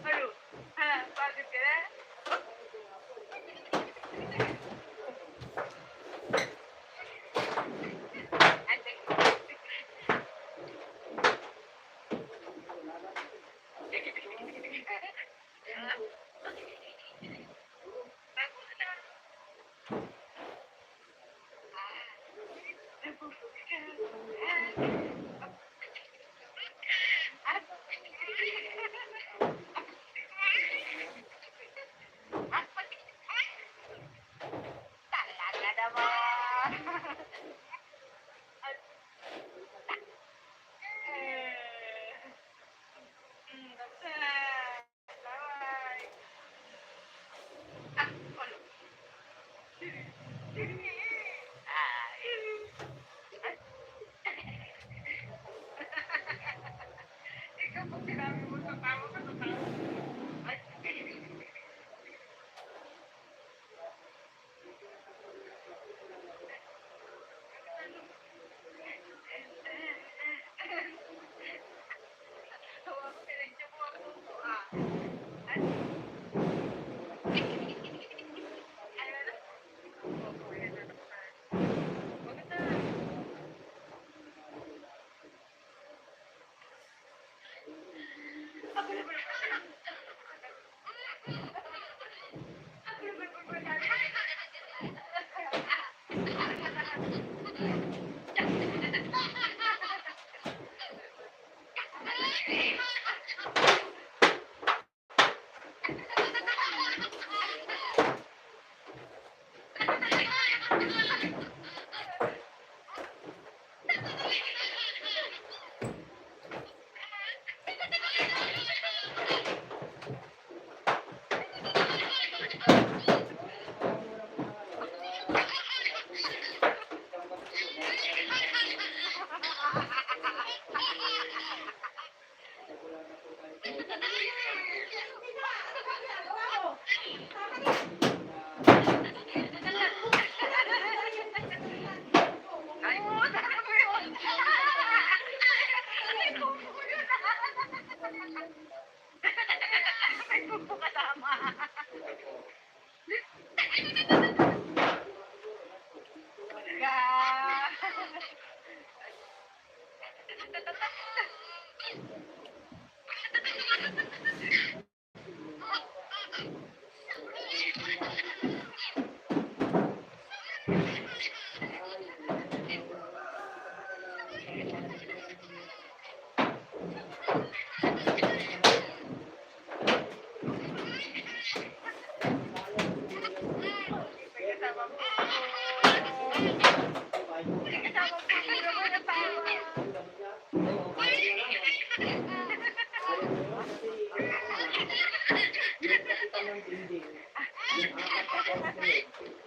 Ano? Ha? Pagod ka na? Talaga naman. Ikaw pag sinabi mo sa tao ka sa tao. Tawa ko, pinagtya mo ako.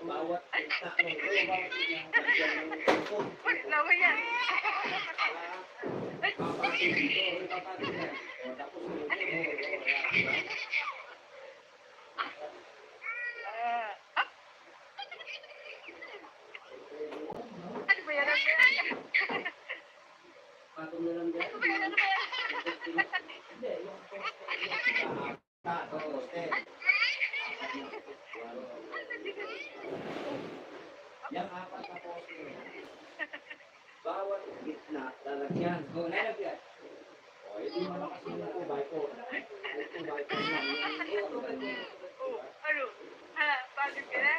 Bawat isa, Lawa yan. Ano ba yan? Ano ba yan? patong na lang dyan. Ano ba yan? Ano ba yan? Hindi, yung oo, yung apat na poste. Bawat gitna, lalagyan. Kung lalagyan. O, hindi mo bakit ka na? Oh, ano? Ha? Pagod ka na?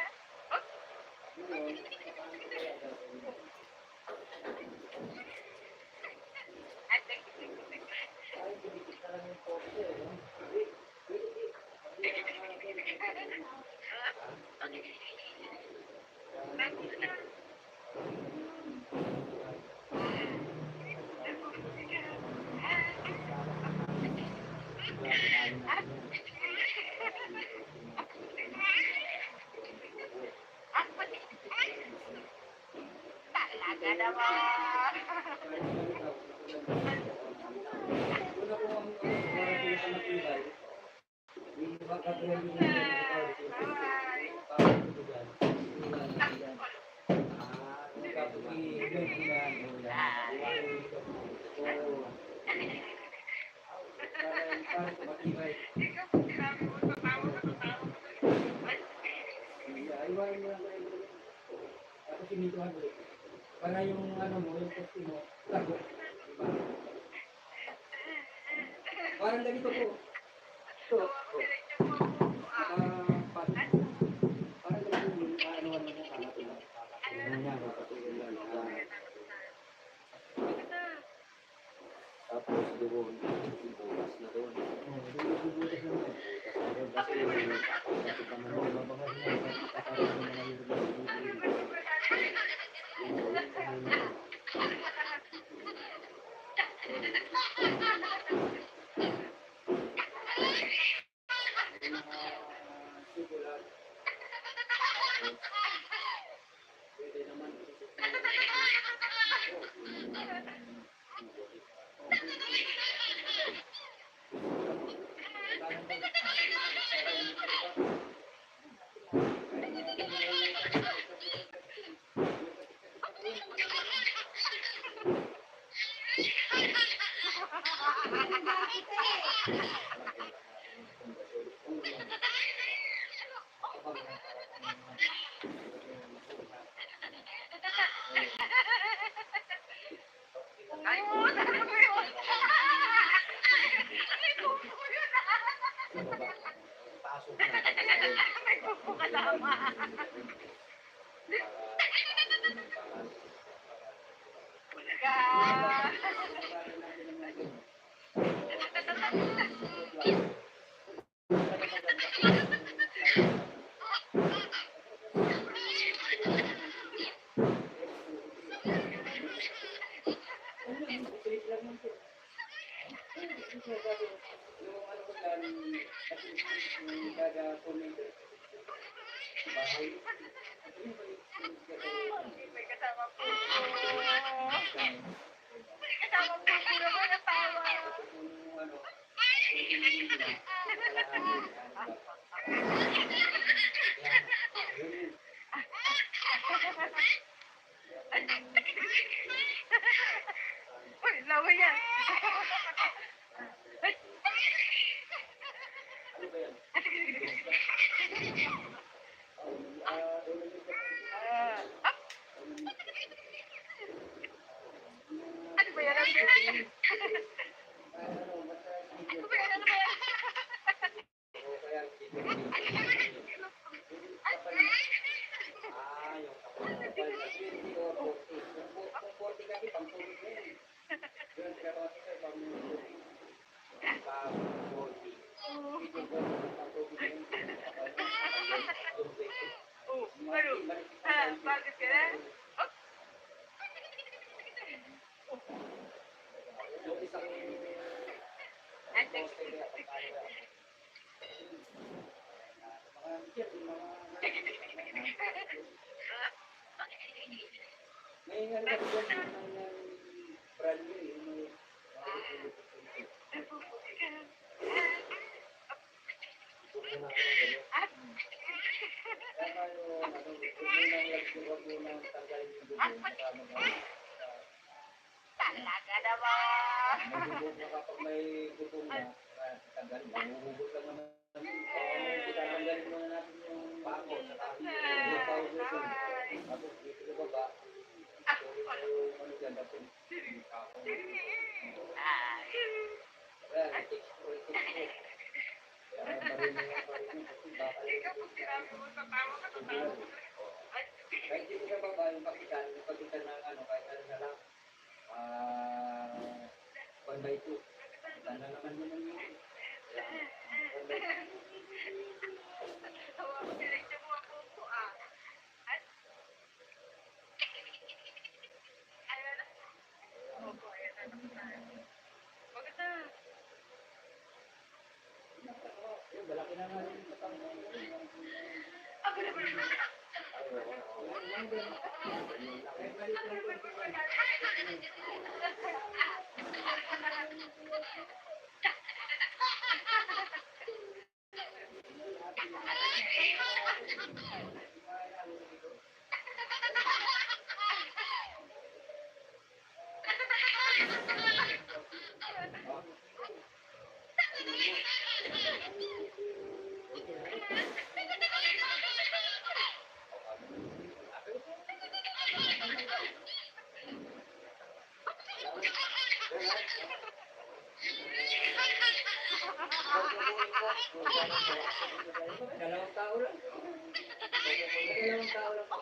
Talaga naman. Una ko ang parang pinakamatibay. Yung kakagaling yung para yung ano mo, yung poste mo, tago. Parang ganito po. Ito. Parang ganito yung ano mo sa kalat mo. Ano niya, makatulong lang. Tapos doon, bukas na doon. Bukas na doon. Kasi pa man doon, mabangay na. Kakaroon na lang yung Ay, puta ko yun. Ay, pupo yun. pasok na. May pupo kasama. Bulaga. May kasama po. May kasama po naman ang tawa. Uy, lawa yan. Ano ba yan? Ano ba yan? Ano ba yan? Ano ba yan? Oh, ano? Ha? Bakit ka na? Talaga naman. Kapag may gutom na, tanggalin, mahuhugot lang naman. Tatanggalin muna natin yung bako sa tapos yung powder doon. Tapos dito sa baba, ito yung ano dyan, tapos yung bako. Ayan, i-explore. ng kapitan ng ano, kahit ano na lang. 1/2. Kapitan na naman yun ang yun. 1/2. Tawa ko direksyon mo ako po ah. Ayan na. Opo, ayan na naman tayo. Wag na. Yun, malaki na nga rin sa tao. Ako na ba? Dalawang tao lang. Dalawang tao lang.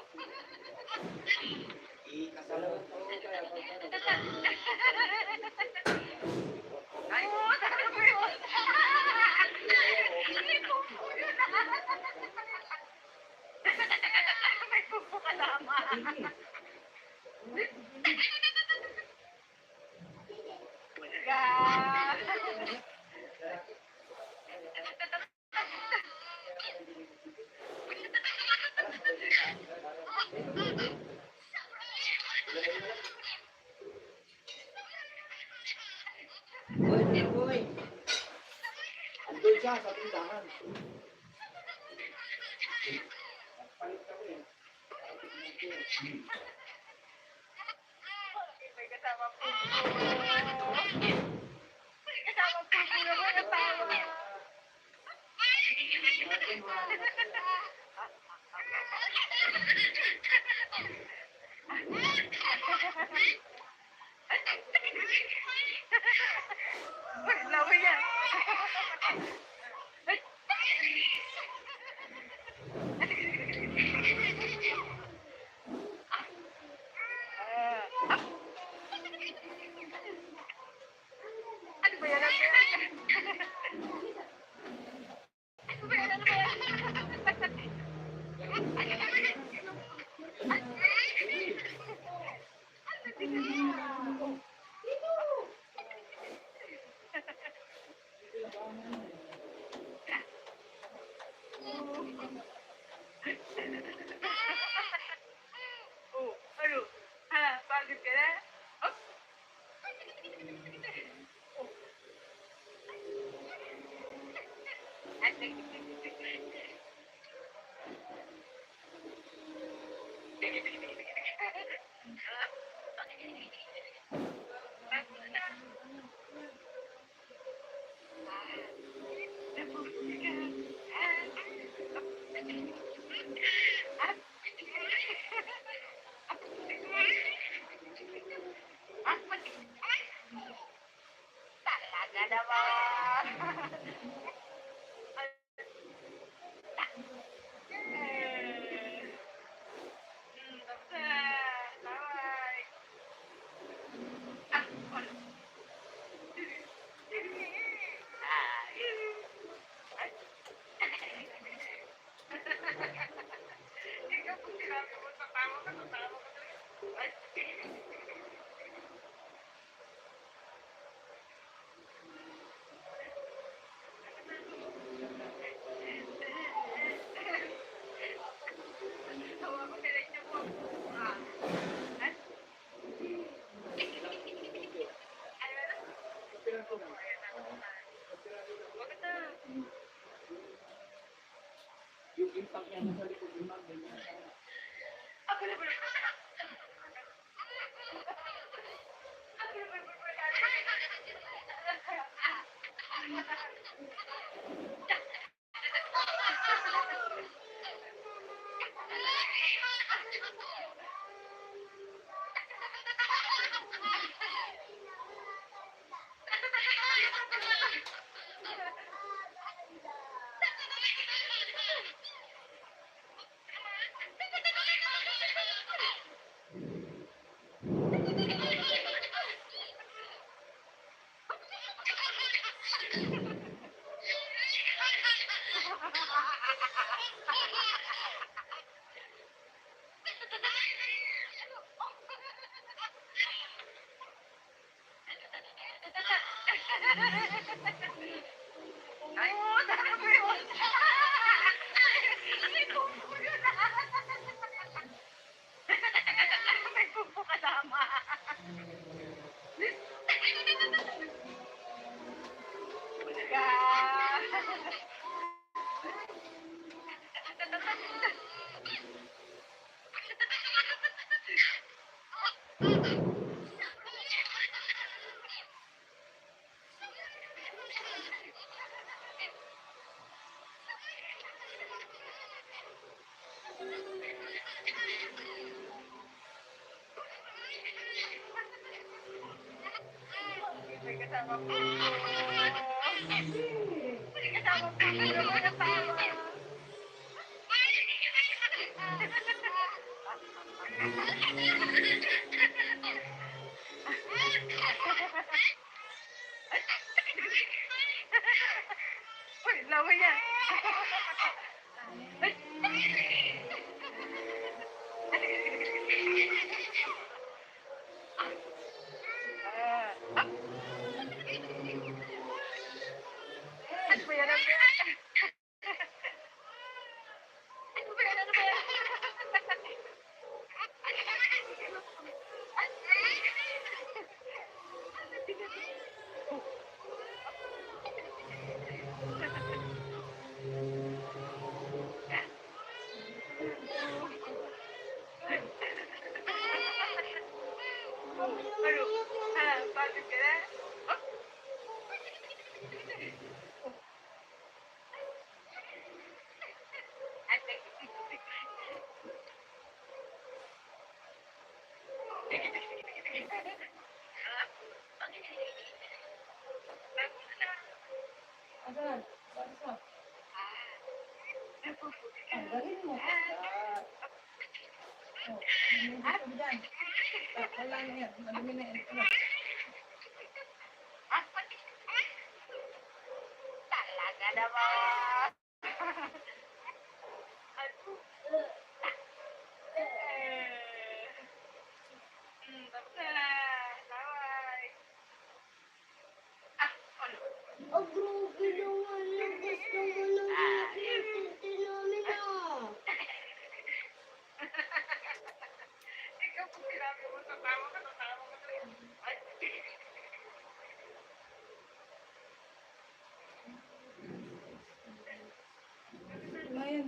Dalawang tao kaya Ay, sabi mo yun. Hindi po po yun. May pupo ka naman. Boy! Andun siya sa tindahan. Palit ako eh. May kasama po. May kasama po naman ang tawa. Lawa yan. Ano ba yan? Ano ba yan? Ano ba yan? Ano ba yan? Oh, ano? Ha? Pagod ka na? Oh? Talaga naman. Ikaw kung sinabi mo, tatawa ka. Tawa ko direksyon mo. Ah. Wag na. Yung impact niya sa likod yung mga ganyan. Ako na ba? Kasama po ko naman ang tawa. Uy, lawa yan. Ano ba yan? Ano ba yan? Ano ba yan? Ano ba yan? Ano? Ha? Bakit ka na? Asan? Bakit mo? Ang galing mo. Oh, hindi ka dyan. Wala na yan. Madumi na yan. Ano? Talaga naman. Tapos na. Bye. Ano? Oh, grabe naman. Labas naman ang tintin namin ah. Ikaw po sinabi mo, tatawa ka rin. Ay. Ngayon.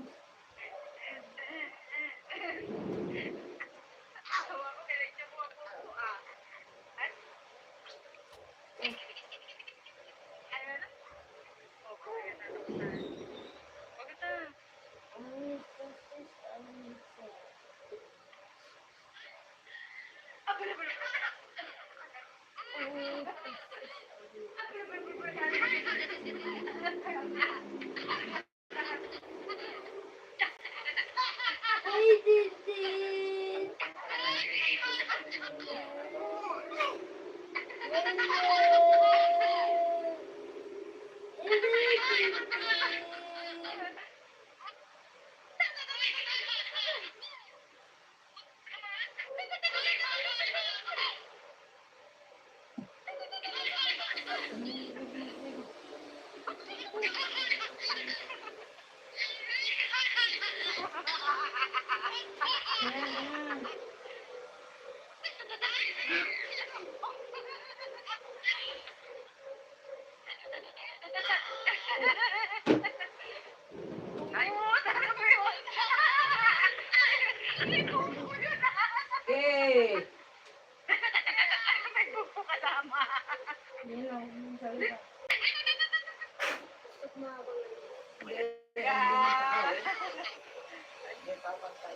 Tawa ko, kailangan mo ang puso ah. Ano na? Opo, yan na. Bakit na? Ay, tintin. Ay, talaga ba yun? Eh! May buko kasama. Yun lang. Yung salita. May papantay.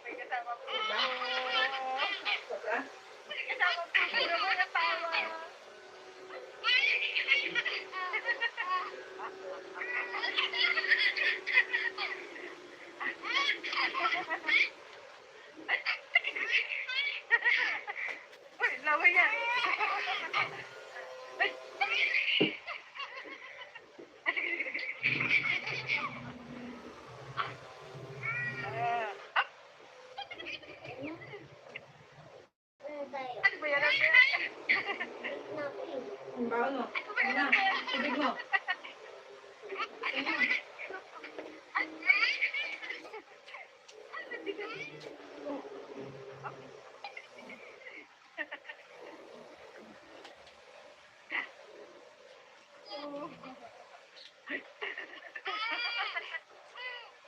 May kasama po. Sobra? May kasama po. Naman ang tawa. Uy, lawa yan. Ano tayo? Ano ba yan? Ano ba yan? Naku. Ang baon mo. Ano na? Tubig mo.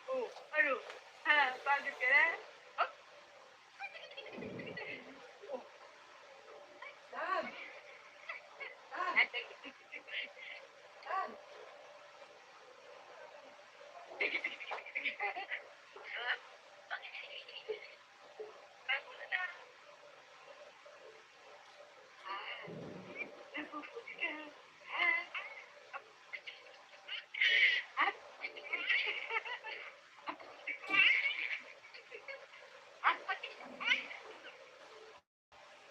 Oh, ano? Ha? Pagod ka na? Oh?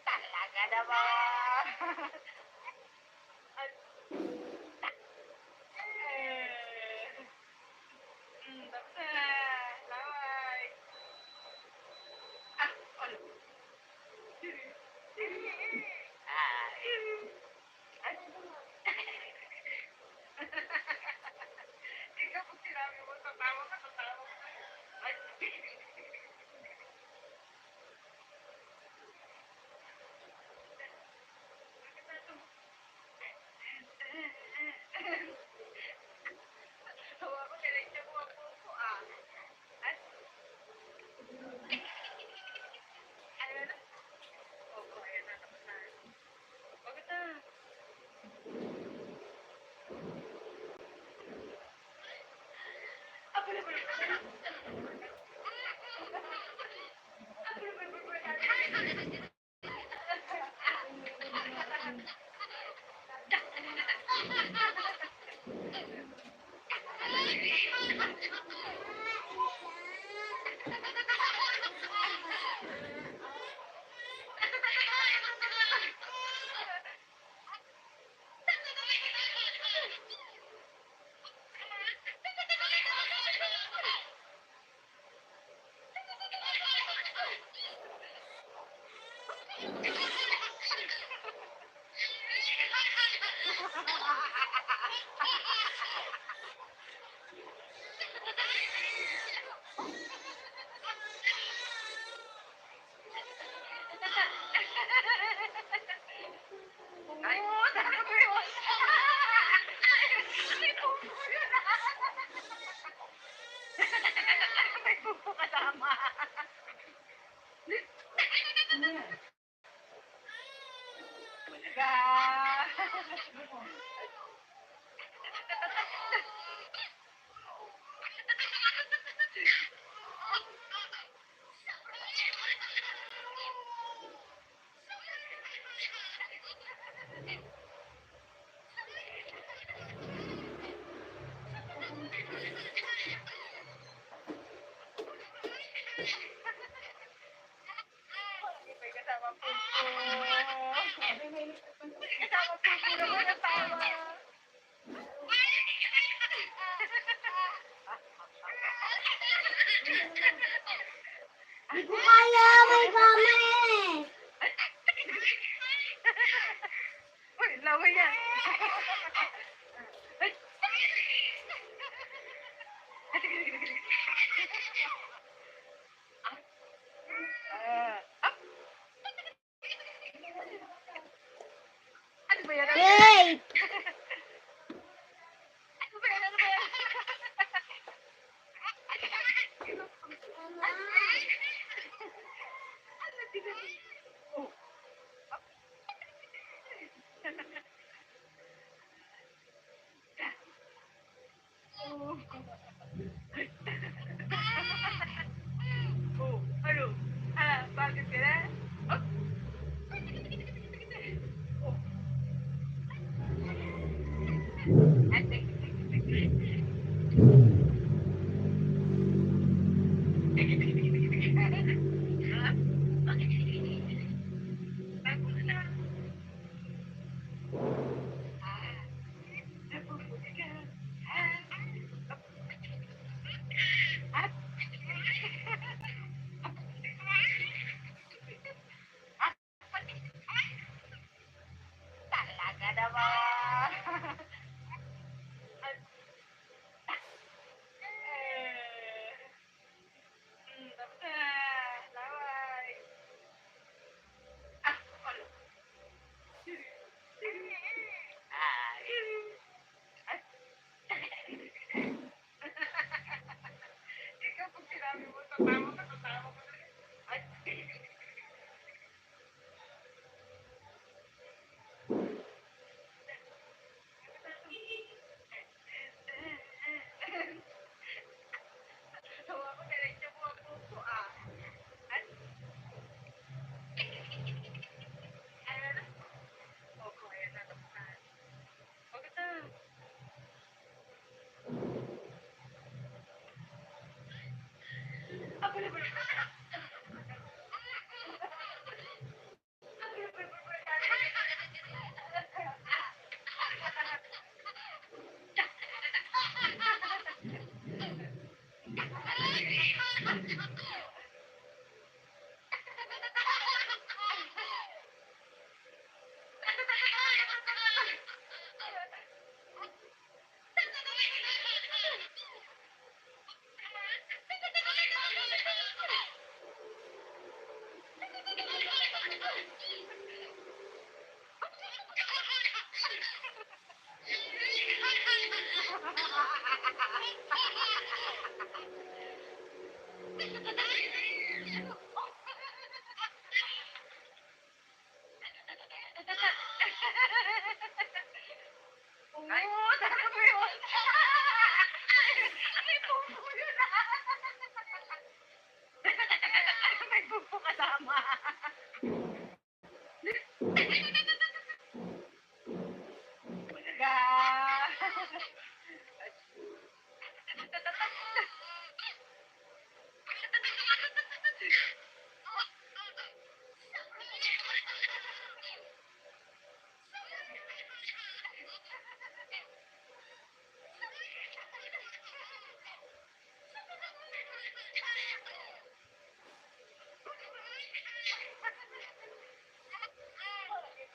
Talaga naman. Tapos na. Laway. Ah, ano? Ikaw pag sinabi mo, tatawa ka, tatawa ka. Ay. Tawa ko, kinitya mo ang puso, ah. Ay. Ayan na. Opo, ayan na, tapos na. Pagod na. Ay, may pupo kasama. May kasama pupo. May kasama pupo naman ang tawa. Hindi ko kaya, may kama eh. Uy, laway yan. Ay. Up. Ano ba yan? Hey! Ano ba yan? Ano ba yan? Oh. Oh, ano? Bakit ka na? Oh. Oh. Oo, talaga mo yun. May pupo yun. May pupo kasama.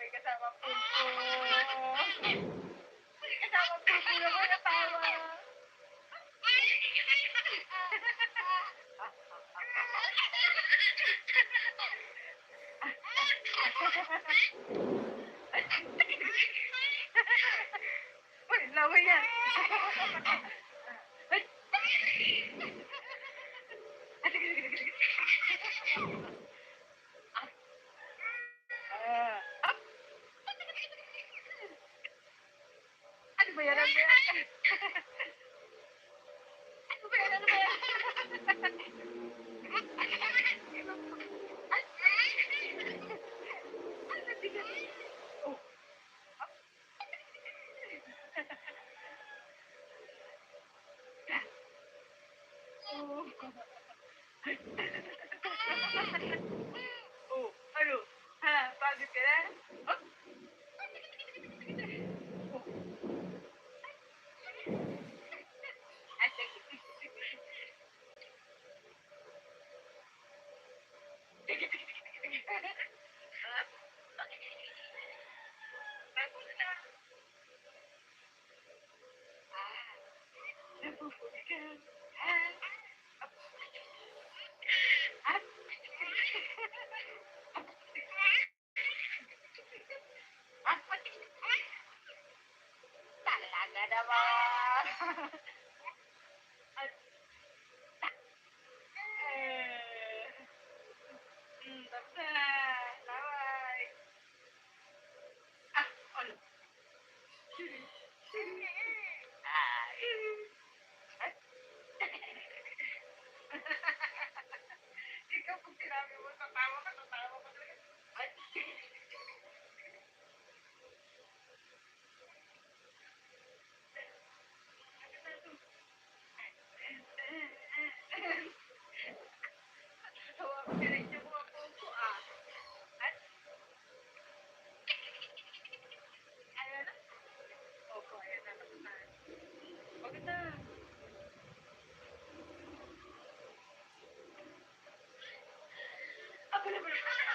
May kasama pupo. May kasama pupo na ko natawa. Uy, laway yan. Ay. Up. Ano ba yan? Ano ba yan? Ano ba yan? Ano ba yan? Ano bigat? Oh. Oh. Oh, ano? Ha, pagod ka na? Oh. Napupuli ka. Talaga naman. Tapos na. Laway. Ah, ano? Ay. Ikaw pag sinabi mo, tatawa ka talaga. Ay. Tawa ko direct yung mga puso ah. Ay. Ayan na. Opo, ayan na. Tapos na. Wag na. Abala, abala.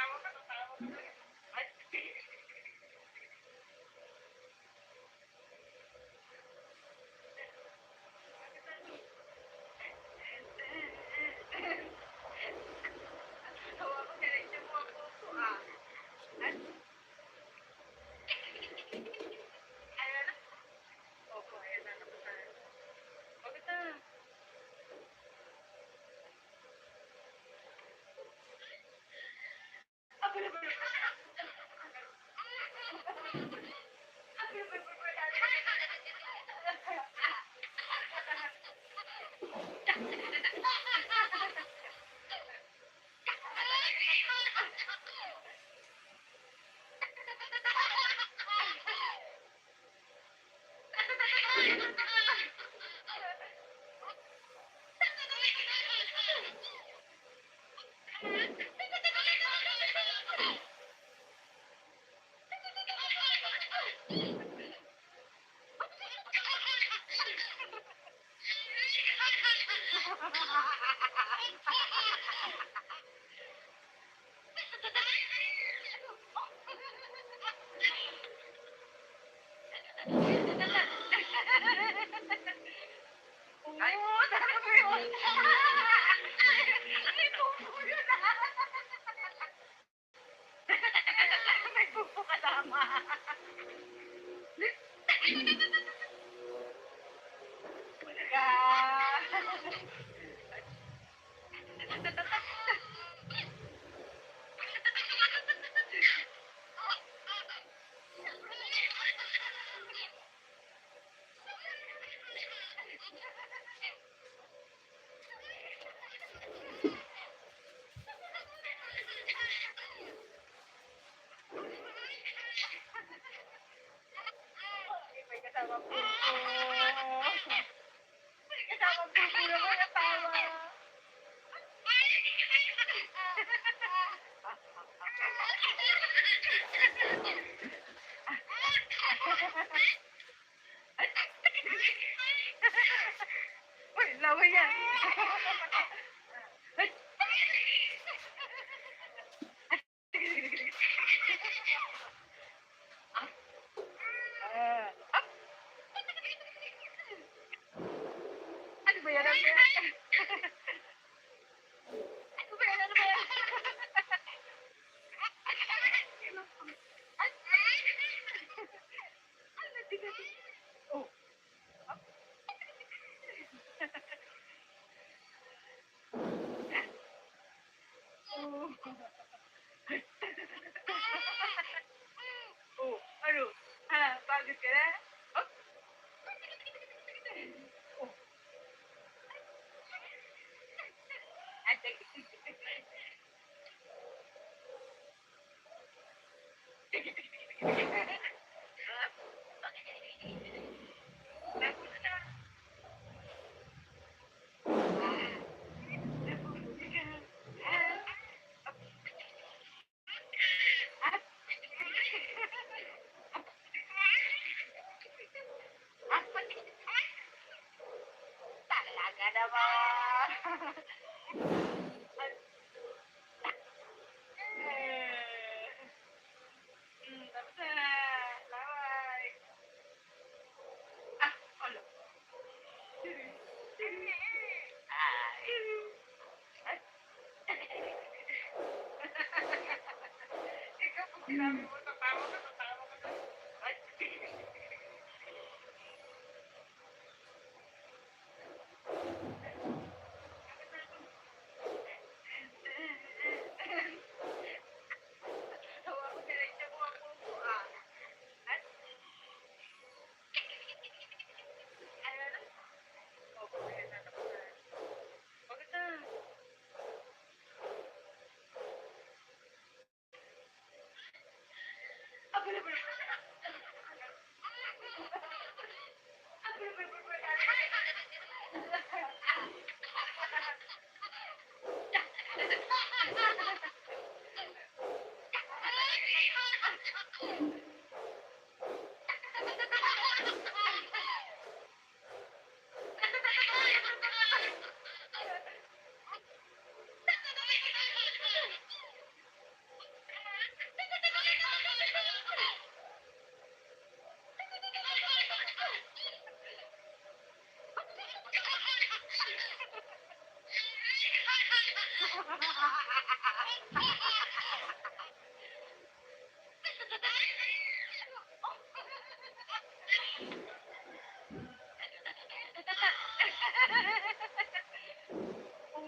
tatawa ka. Ay, tawa ko, diretso mo ako po, ah. Ay, ayan na. Opo, ayan na. Bakit na? Ako na ba? Oo, tama mo yun. May pupo yun, ah. May pupo kasama. Talaga. May kasama pupo. May kasama pupo naman ang tawa. Uy, laway yan. Ah, up. Ano ba yan? Ano ba yan? Ano ba yan? Ano ba yan? Ano tigas? Oh. Up. Oh. Oh, ano? Pagod ka na? Up. Oh. Talaga naman. Tapos na. Laway. Ah, ano? Ay. Ikaw po sinabi mo, tatawa ka. Ay. Tawa ko, diretso mo ako po, ah. Ay. Ayan na. Opo, ayan na. Tapos na. Bakit na? Ako na ba?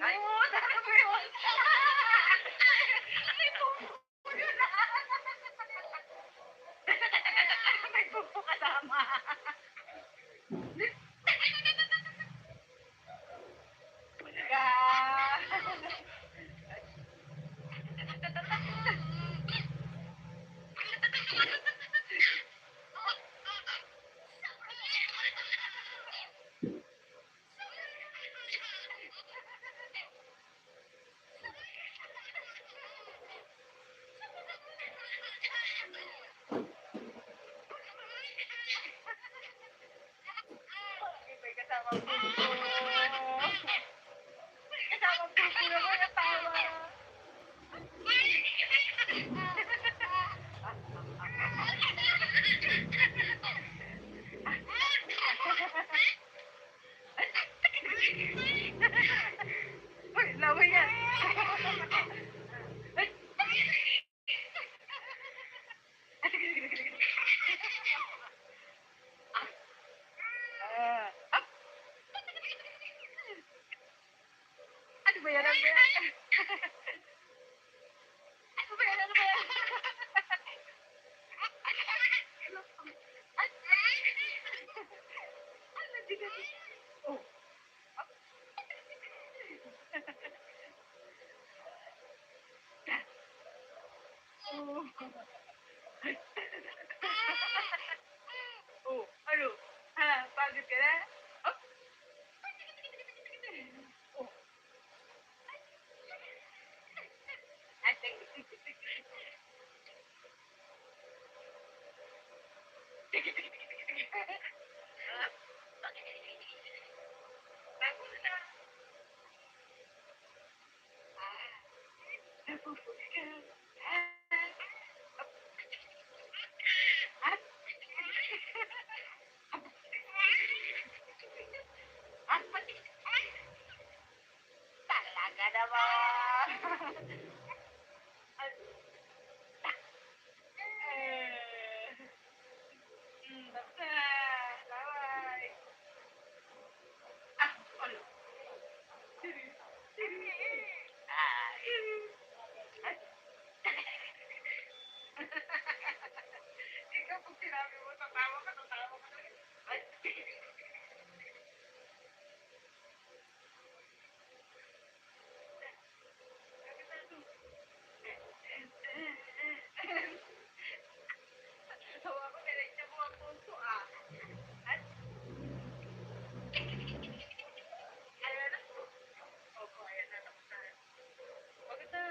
Oo, tama mo yun. May pupo yun ah. May pupo kasama. May kasamang pupo. May kasamang pupo naman ang tawa. Uy, laway yan. Ano ba yan? Ano ba yan? Ano ba yan? Ano ba yan? Ano di ka? Oh. Oh. Oh, ano? Ha, pagod ka na? Oh. Oh. Talaga naman. Basta. Bye. Ah, ano? Ikaw kung sinabi mo, tatawa ka na rin. Ay. Tawa ko, diretso mo ang puso ah. At, ayan na. Opo, ayan na. Tapos na. Bakit na?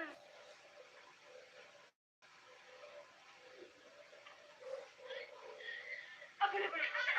Abala, abala.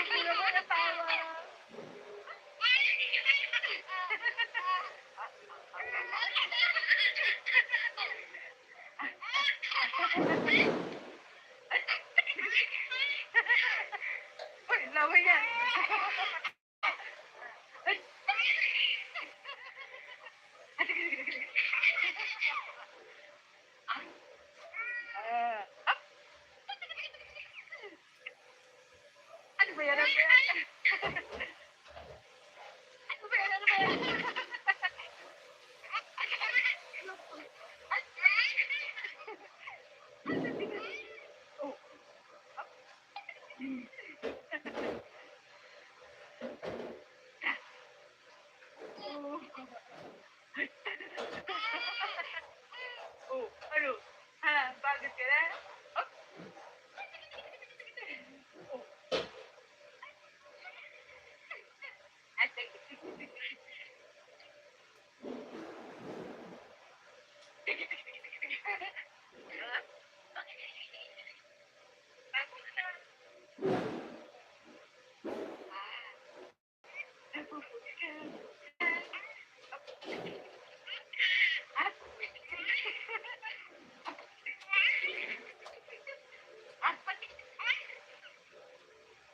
pupula mo na tawa. Uy, laway yan. Ano ba yan? Ano ba yan? Ano ba yan? Ano ba yan? Oh. Oh, ano? Ha, pagod ka na? Oh. Oh.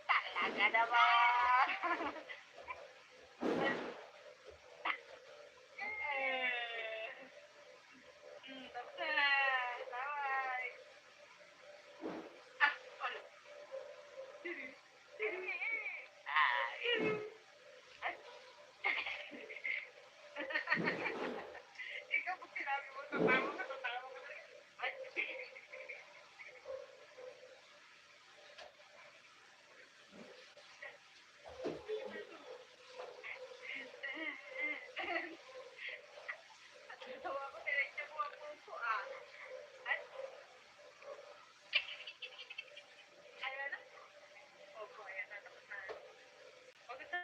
Talaga naman. Tapos na. Bye. Ano? Ikaw pag sinabi mo, tatawa ka na. Ay. Tawa ko, tinignan mo ang puso, ah. Ay. Ayan na. Opo, ayan na. Tapos na. Pagod na.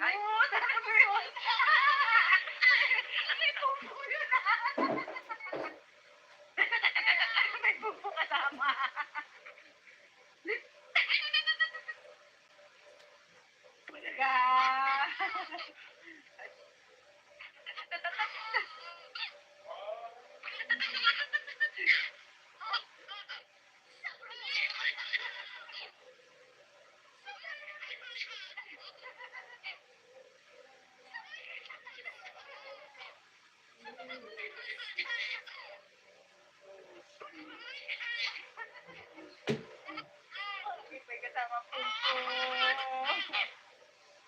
Ay, talaga ba yun? May pupo yun, ah. May pupo kasama. Talaga. May kasama pupo.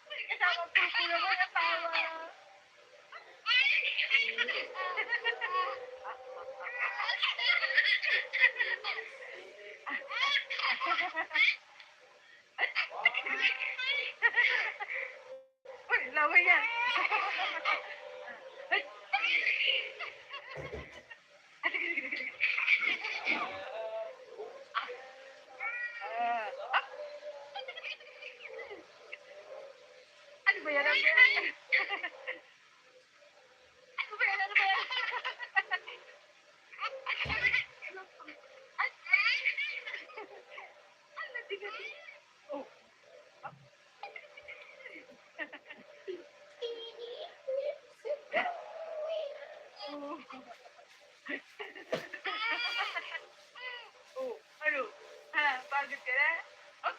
May kasama pupo naman ang tawa. Uy, laway yan. Ay. Ano ba yan? Ano ba yan? Ano ba yan? Ano ba yan? Ano tigas? Oh. Oh, ano? Ha, pagod ka na? Oh.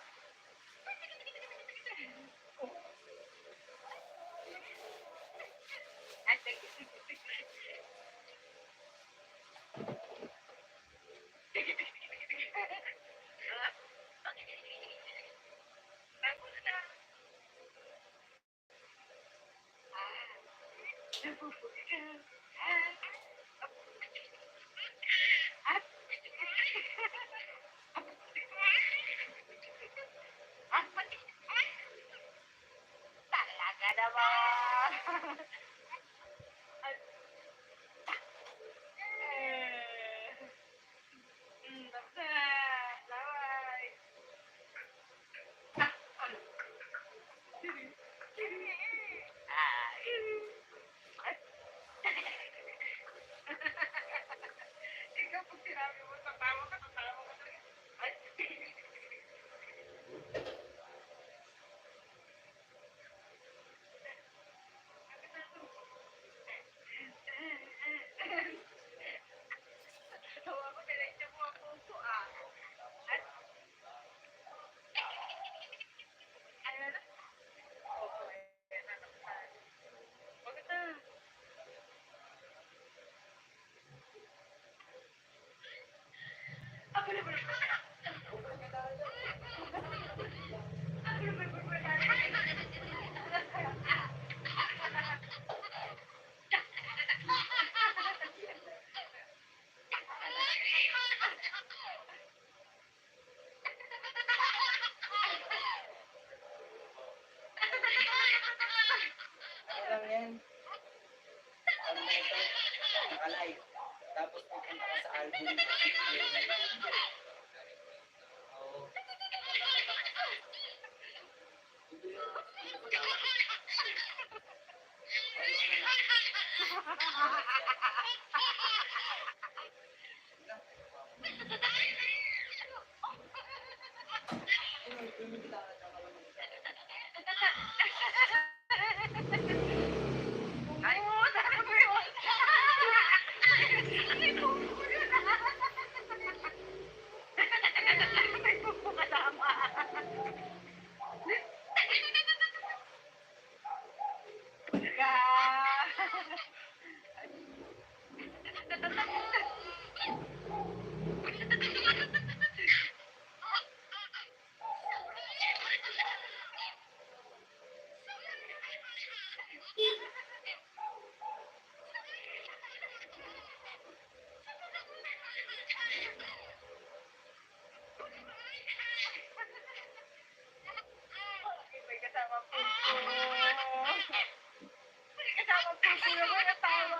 Napupugi ka. Ah, at, talaga naman. At, basta, laway. Ano? Ay, ikaw pag sinabi mo, tatawa ka talaga. Ay, tawa ko, diretso mo ang puso, ah. At, ano na? Opo, ayan na naman. Wag na. Ako na ba? Ano lang yan? Ano na ito? Naka-live. Tapos pupunta ka sa album. Oo. Ay, sabi ko yun. Ay, puso yun. May puso kasama. Ka. May kasama puso. May kasama puso na ko natawa.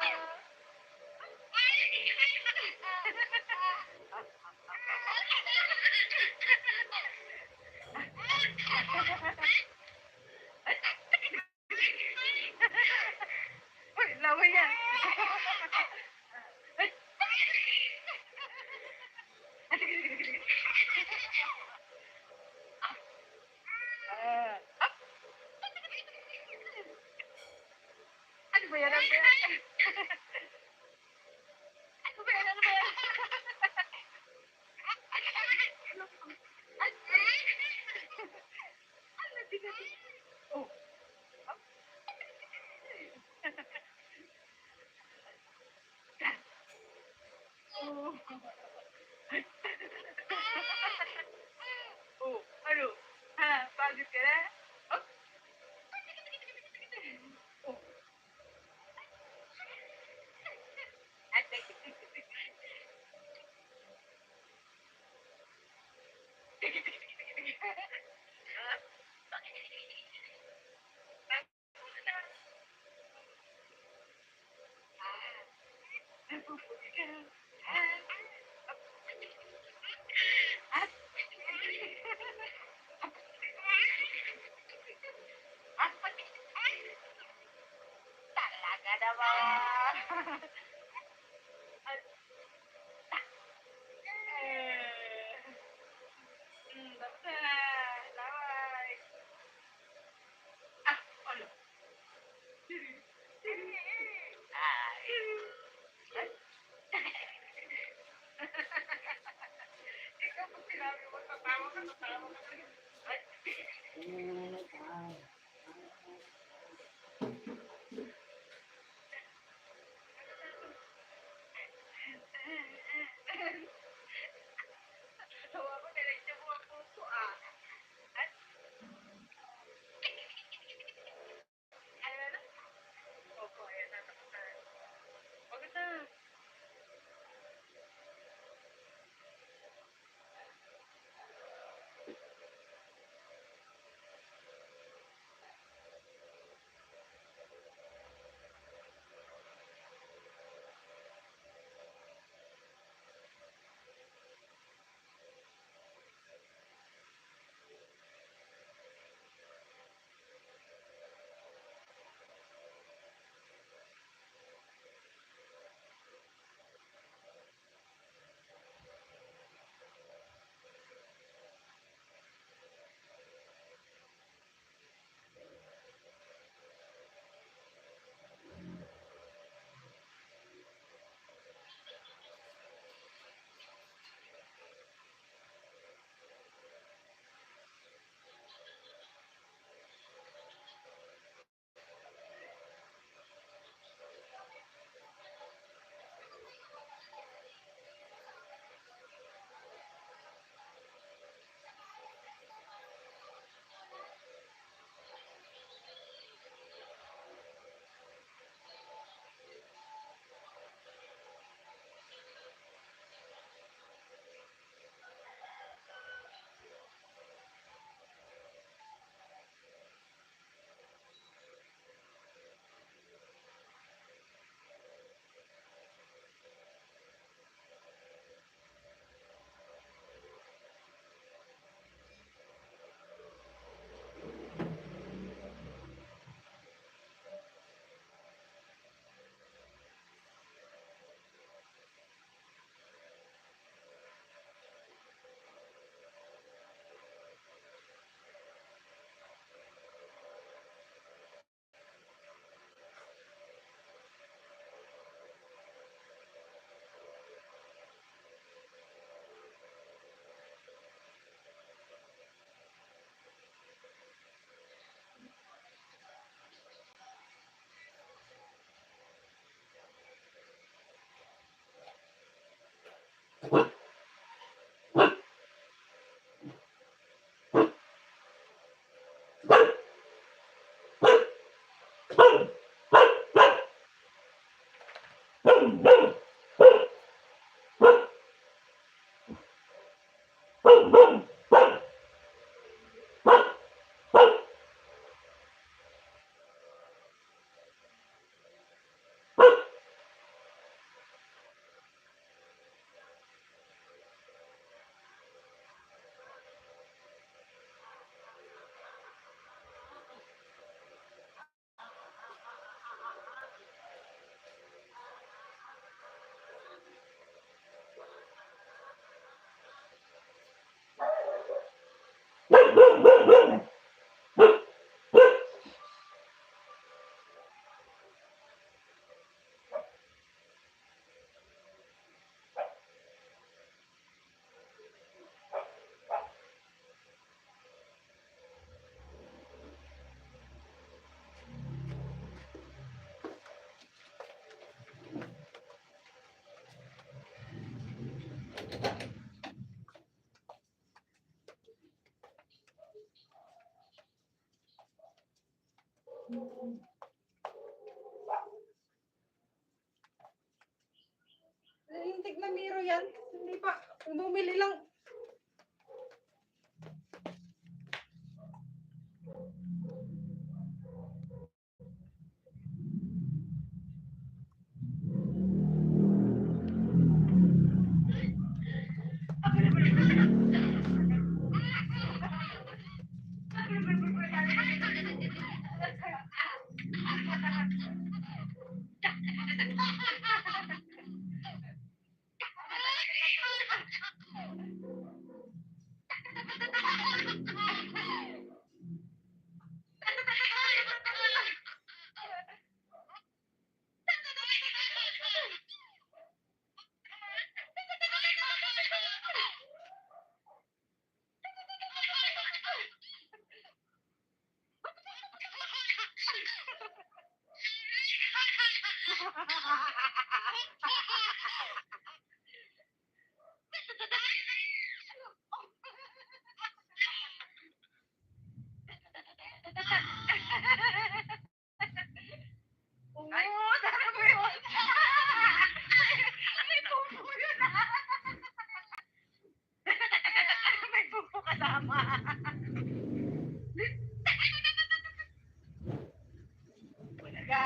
Uy, laway yan. Ah, up. Ano ba yan? Ano ba yan? Ano ba yan? Ano ba yan? Ano tigas? Oh. Up. Oh. Oh, ano? Ha, pagod ka na? Up. Oh. At, napupugi ka. At, talaga naman. At, basta, laway. Ah, ano? Ay. Ikaw pag sinabi mo, tatawa ka talaga. Ay, tawa ko, diretso mo ang puso, ah. At, ano na? Opo, ayan na. Hintik na miro yan. Hindi pa. Bumili lang. Oo, sabi mo yun. May pupo yun. May pupo kasama. Bulaga.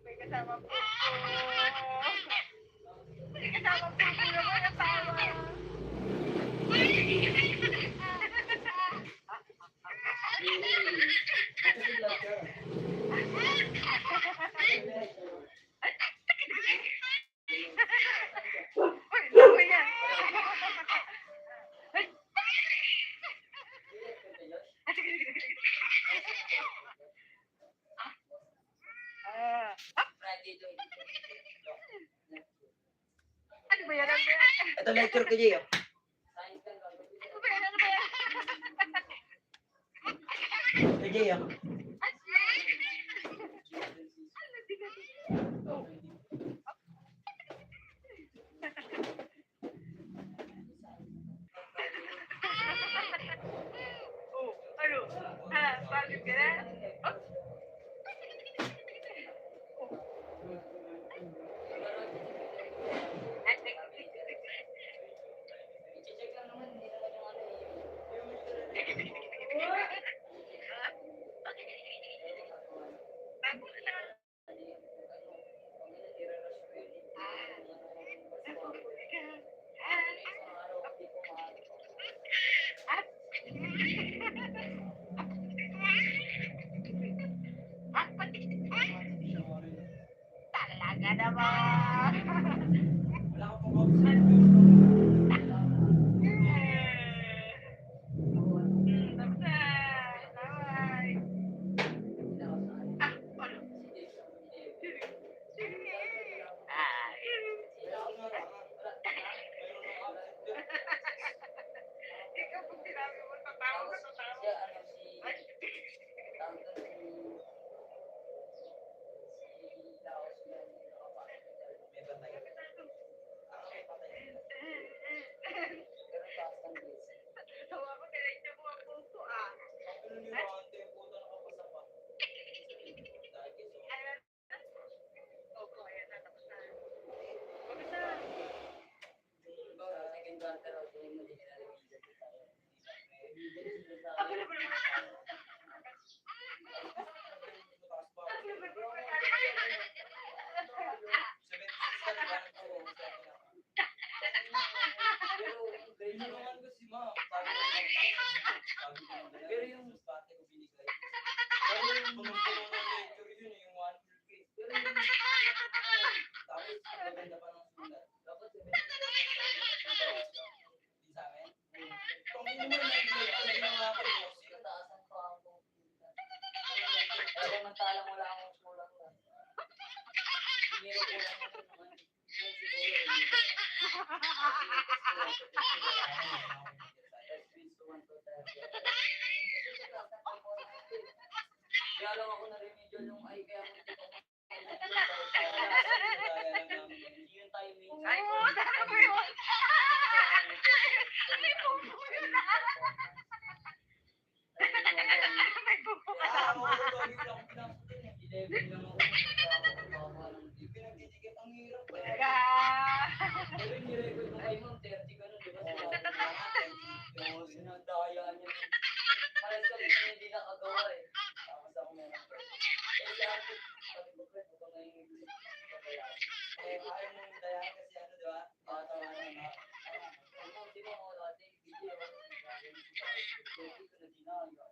May kasama pupo. May kasama pupo na ko yung tawa. Uy, ano yan? Ah, ano ba yan? Ano ba yan? Ito lecture ko, Gio. Ano ba yan? Ano ba yan? Ito, Gio. Oh, ano? Ha? Bakit ka na? Oh. Talaga naman. Wala ko pong option. ka na ba? Oo, Pero tinulungan ko si ma'am. Sabi ko na Pero yung- pate ko binigay. Pero yung punong-puno ng lecture yun, yung 1 case. pero yung Tapos, maganda pa ng sulat. dapat Di sa amin. Kung hindi mo naman yung ginawa ko, boss, taasan pa ang computer. Samantalang wala akong sulat na. Meron ko lang ito naman. Yun siguro. Kaya lang ako na-remedial yung ay kaya mo ito. Hindi yung timing. Ay, puta na mo yun. May bubo yun na. May bubo ka Ah, tama. ako, doggy lang ako pinasok dun eh. 11 lang ako. Di pinagdidikit ang hirap. Ga. Pero yung nirecord mo kay Ma'am, 30 ka nun, di ba? Yung sinadaya niya. Malas kami na hindi nakagawa eh. Tapos ako meron. Eh, si Ate, sabi ko, Fred, ito na yung Ayaw mong dayan kasi ano, di ba? Tawa na nga. ano, di ba ako dati, video, hindi ko na dinaya.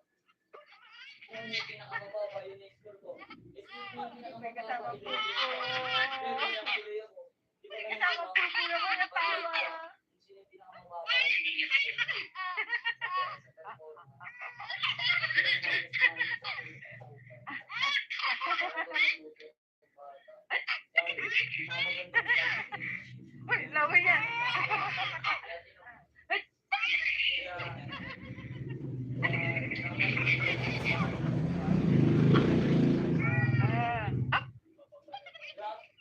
Kung yung pinakamababa, yung explore ko. Explore ko yung May kasama pinakamababa, po. pero nakuloy ako. Di ko May na kasama po po ako na tawa. Kung sino yung pinakamababa, Uy, laway yan.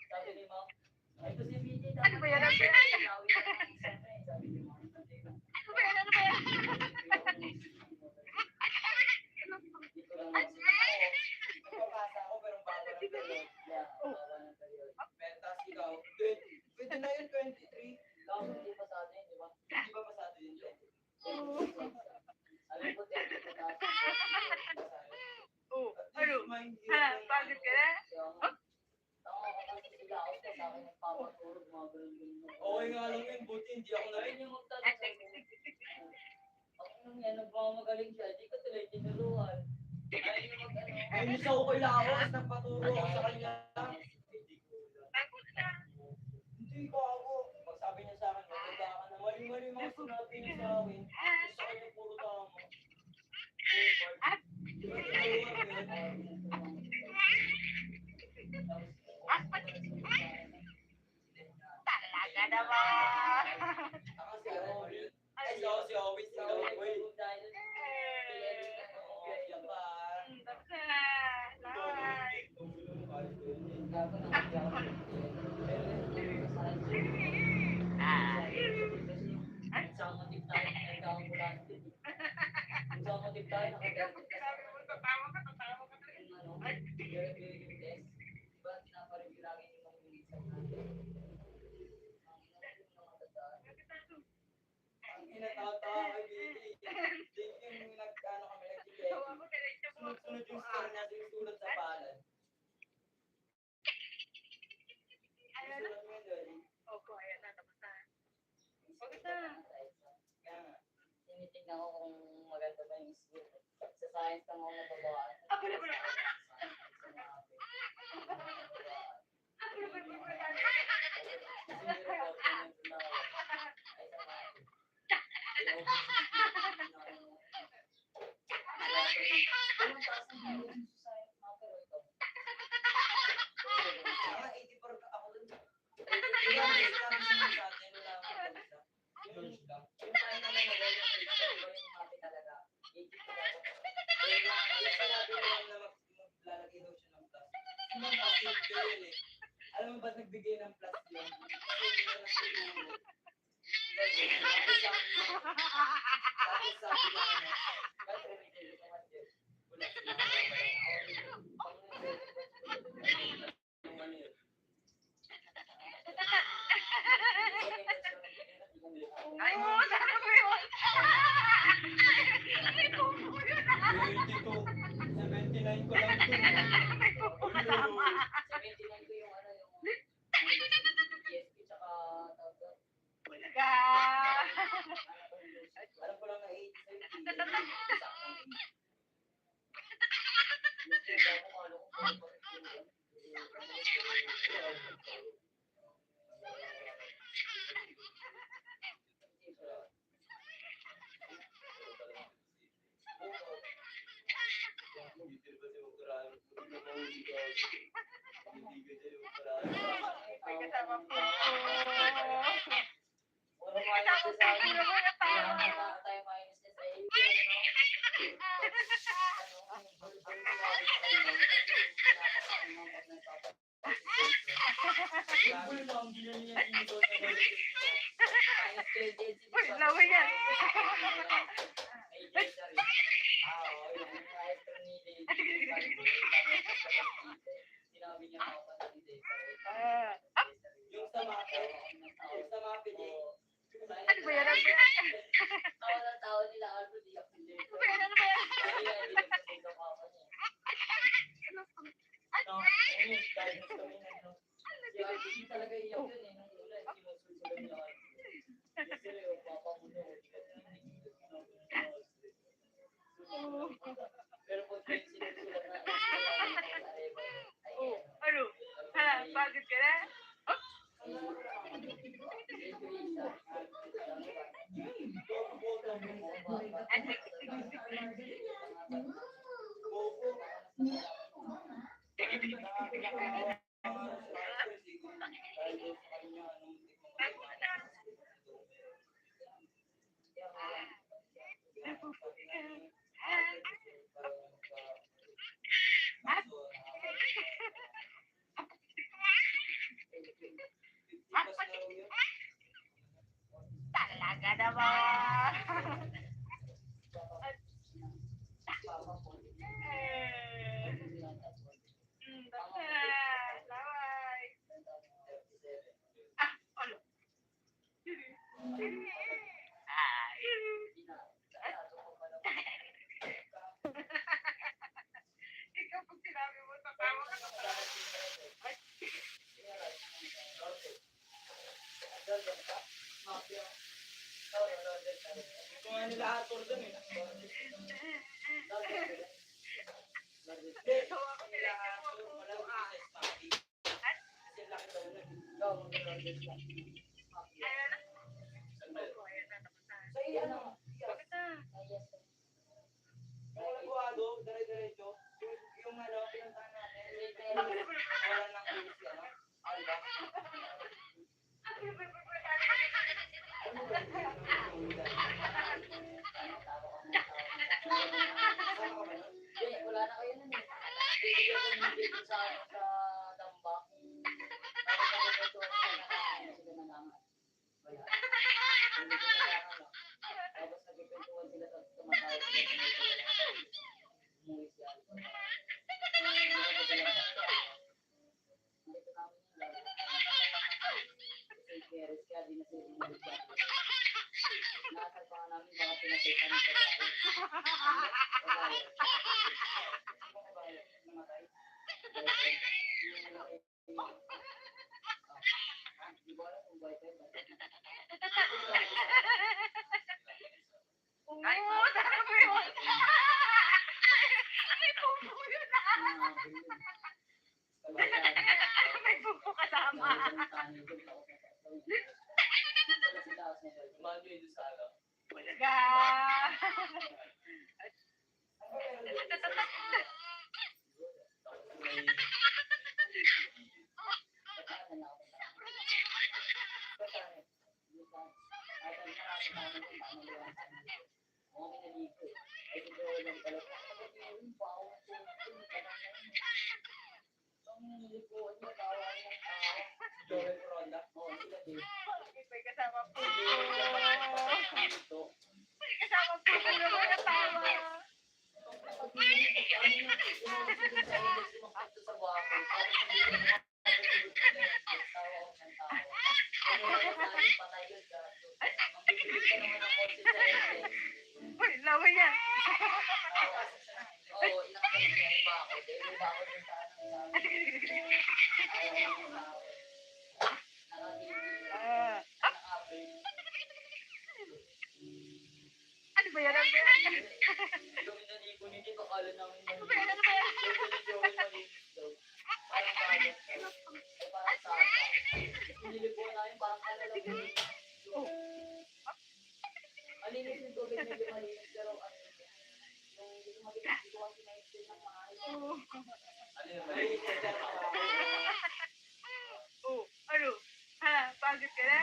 Sabi ni Ma'am, ay ito si BJ. Ano ba yan? Ano ba yan? Ano ba yan? Ano ba yan? Nagpapasa ako pero bago ng period. Pentas ikaw. 20. Pwede na yun, 23. Hindi ba pasado yun, 20? Alam ko, 30 ko na. Oh, At ano? least, mind you, Ha, pagod ka na? Okay nga lang yun, buti hindi ako na rin. Ayun yung magtanong sa ako nung yan, nagmamagaling siya, di ko tuloy tinuruan. Ayun yung mag-ano. Ayun yung sa ko ilawas, nagpaturo ako sa kanya. Hindi ko ako. Pag sabi niya sa akin, maganda ka na. Mali-mali mga sinabi niya sa akin. Sa kanya puro tama. Di ba tinuruan yun? Talaga naman. Ako si Owen. Ay, si Owen, si Owen. Yan ba? Basta. Laway. Sabi mo, tatawa ka, tatawa ka. Ang tinatawa kay Billy. Think yung nag-ano kami, nag-check. Tawa ko, diretso mo. Sunod-sunod yung star niya, sinusulat sa palad. Ano na? Sulat mo yun, Dolly. Opo, ayan na, tapos na. Bakit na? Kaya nga. Tinitingnan ko kung maganda ba yung school. Sa science lang ako nababaan. Ako na ba? Ako na ba? Mga 84 ka ako dun. Diba, may sinabi siya sa atin, wala akong pag-isa. George lang. Sinabi ko lang na maglalagay daw siya ng plus. Sinong passive ko yun eh. Alam mo ba't nagbigay ng plus yun? Kasi hindi na natulungan. Tapos sabi ko ano, yung ano yun. Ay, mo, sana ko yun. May bubo yun. 82, 79 ko lang dun. May bubo ka tama. 79 ko yung ano yung ka. Alam ko lang na 80 sa'yo. May kasama po. May kasama po. Puro mo na tawa. Uy, lawa yan. Ah, Yung sa mape, ano ba yan? Ano ba yan? Ano ba yan? Ano ba yan? Oh, ano? Ha, pagod ka na? Oh, talaga naman. Laway. Ah, ano? Ikaw pag sinabi mo, tatawa ka na pala. Ito nga nila Arthur dun eh. Tawa ko nila yung Wala mga ko sa Spotty. Kasi laki daw nun. Ayan na. Oh, ayan na. Tapos na. So, ano? Bakit na? Yung Laguado, dire-diretso. Yung ano, pinuntahan natin. Wala nang ulis yan, no? Alba. Wala na kayo nun eh. Bibigyan ko ng video sa damba. Tapos nagkakwentuhan sila na lang. Wala. Tapos nagkakwentuhan sila tapos tumatawag sila. Umuwi siya. Dito namin yung lalo. Kasi Keres kaya di na sila umuwi siya. Nakasal pa nga namin baka pinatay kami sa bahay. Oo, sana mo yun. May pupo yun ah. May pupo kasama. Walaga. Joel Ronda. May kasama po. May kasama po. Puro mo na tawa. Akala namin Ano ba yan? Ano ba yan? Joey malinis daw. Parang bagat. Parang sapa. Pinili po namin parang ano lang yun. Malinis yung tubig, medyo malinis. Pero ano, yung hindi ko malinis, hindi ko kasi na-explain ng maayos. Ano yun, Malinis na dyan ang maayos. Oh, ano? Ha? Pagod ka na?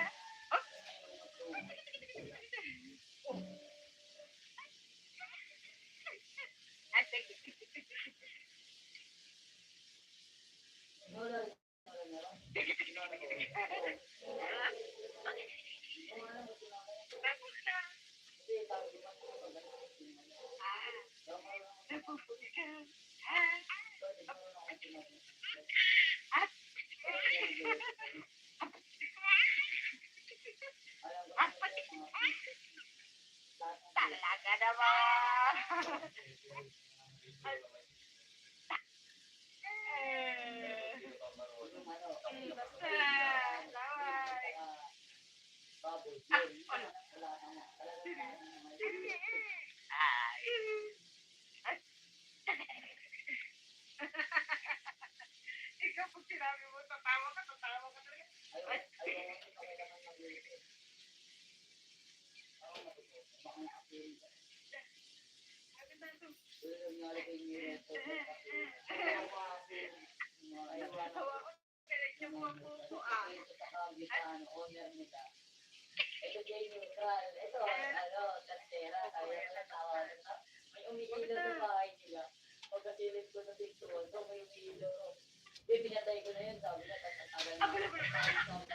Talaga naman. Ikaw pag sinabi mo, tatawa ka talaga. Tawa ko talaga yung mga puso ah. Owner nila. Ito Jay Neutral. Ito, ano, Tantera. Kaya na tawa. May umiilaw sa bahay nila. Pagkasilip ko sa picture, so may umiilaw. Di, pinatay ko na yun. Sabi na, tatagal na.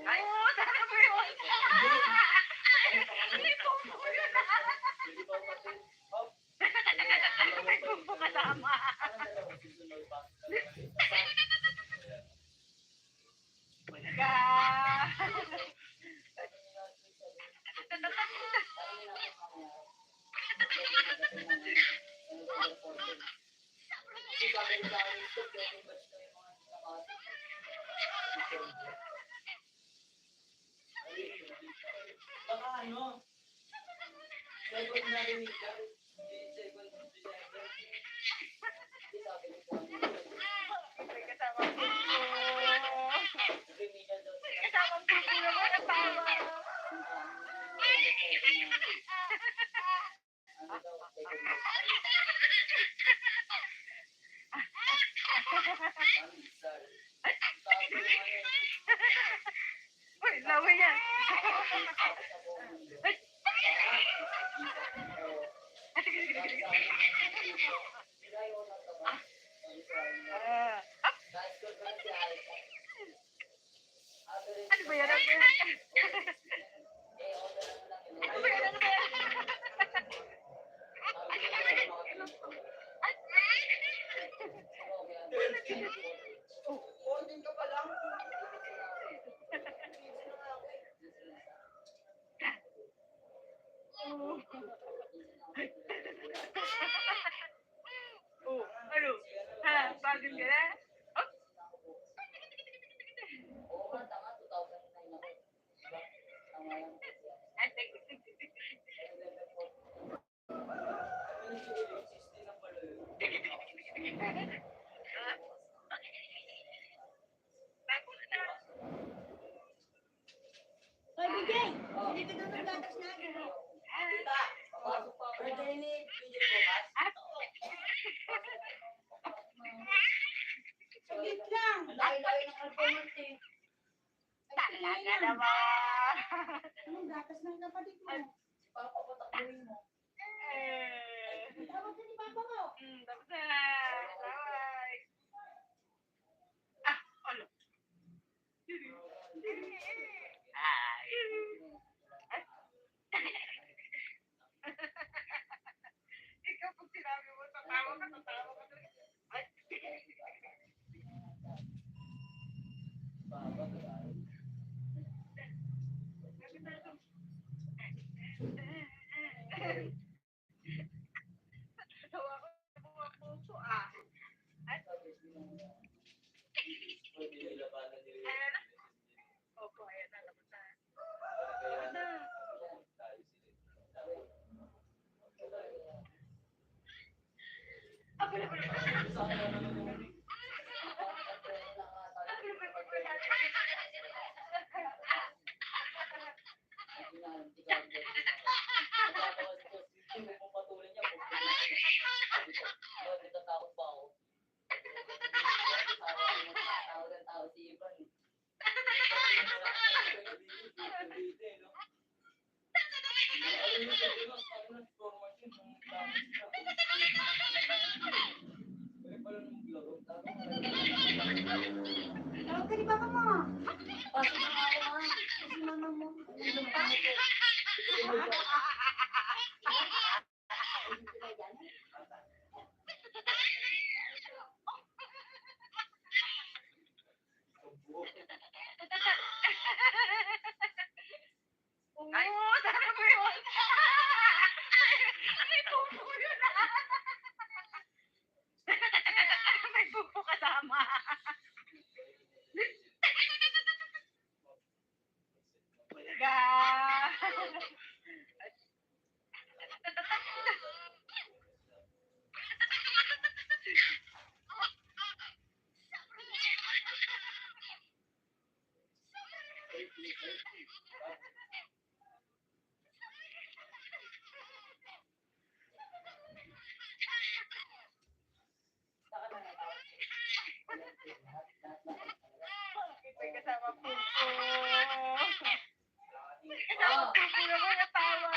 Ay, talaga ba yun? Hindi po po yun ah. May bumbo kasama. Wala. Baka ano, second na rin second December. Hindi sabi ko po ano. May kasama po. Remedial daw May sila. kasama po naman ang tawa. Ano daw, second day. Pansal. Sabi ko ngayon, Uy, laway yan. sa buong mundo. Sige, sige, sige, sige. Nilayo na ito ba? Sabi ko, guys, good man si Aisa. Ano ba yan? Ano ba yan? Eh, order na lang yun. Ano ba yan? Ano ba yan? Holding ka pa lang. Oh, ano? Ha? Pagod ka na? Oh? Oo nga, tama, 2009 ako. Diba? Tama yan. Ano yung 16 na pala yun? Hoy, BJ! Hindi ka daw naggatas na. Tita, papasok pa ako. Birthday ni BJ bukas. Saglit lang. Ang laki-laki ng alphabet eh. Talaga naman. kapatid mo. Si Papa, patakbuhin mo. Tawag ka ni Papa mo. Tapos na. Bye. Ano? Ikaw pag sinabi mo, tatawa ka. Ay. Papa, tayo. Natawa ko sa mga puso Pwede nilabanan nila Ayan yun. na. Opo, ayan na. Tapos na. Kaya tayo Tawag ka ni Papa mo. Pasok na nga ako, ma. Kasi mama mo. Nandiyan pa. Oo, sabi mo yun. May pupo yun. May pupo kasama. Talaga. May kasama pupo. Kasama pupo naman natawa.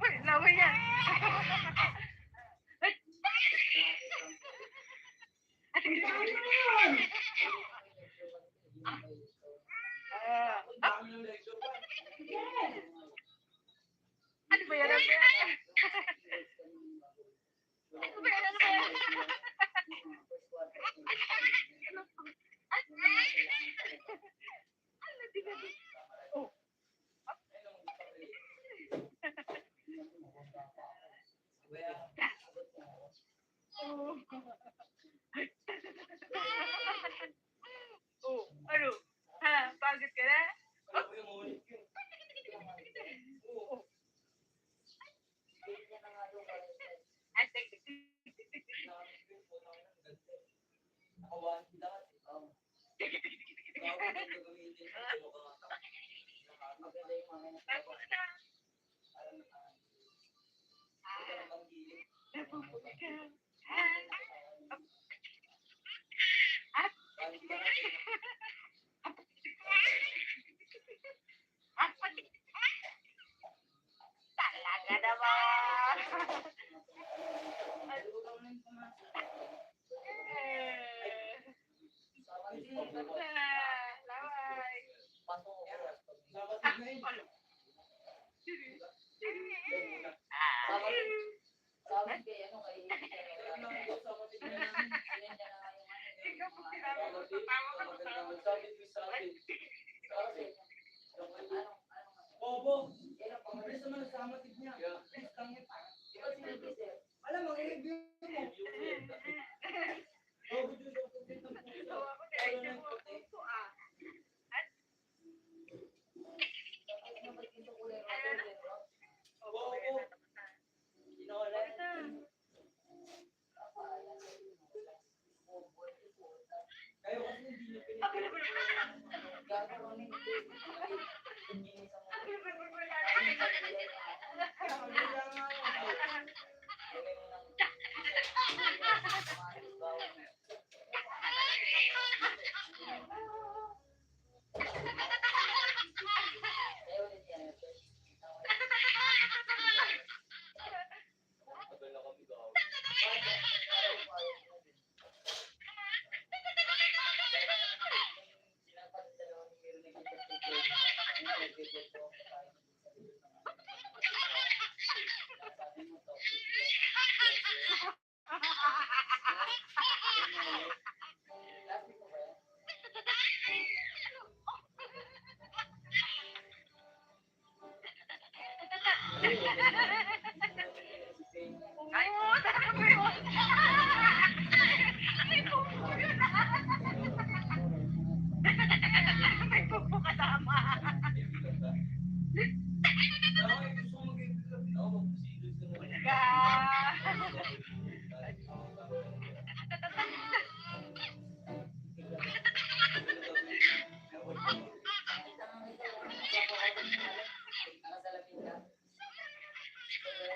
Uy, lawa yan. Ano ba yan? Ano ba yan? Ano ba yan? Ano ba yan? Ano di ba? Oh. Oh. Oh, ano? Ha? Pagod ka na? Oh. Ay, tapos na. Napupuwi ka. Talaga naman. Laway. Sabi kay ano kay Ikaw pag sinabi mo, tatawa ka, tatawa ka. Bobo! Bilis naman nasama tig niya. Bilis lang yun. Alam mo, i-review mo. Bobo, Diyos, ang putit ng puso. Tawa ko dahil siya mga puso Bobo! Inola. Kayo kasi hindi niyo gagawin Kaya Last week ko ba yan? Ay, talaga ba yun? May pupo yun ah. May pupo kasama. Kaibigan ka? Ako ay gusto ko mag-ibig. Ako magpusilod sa mga. Ga. Nakasalamin ka.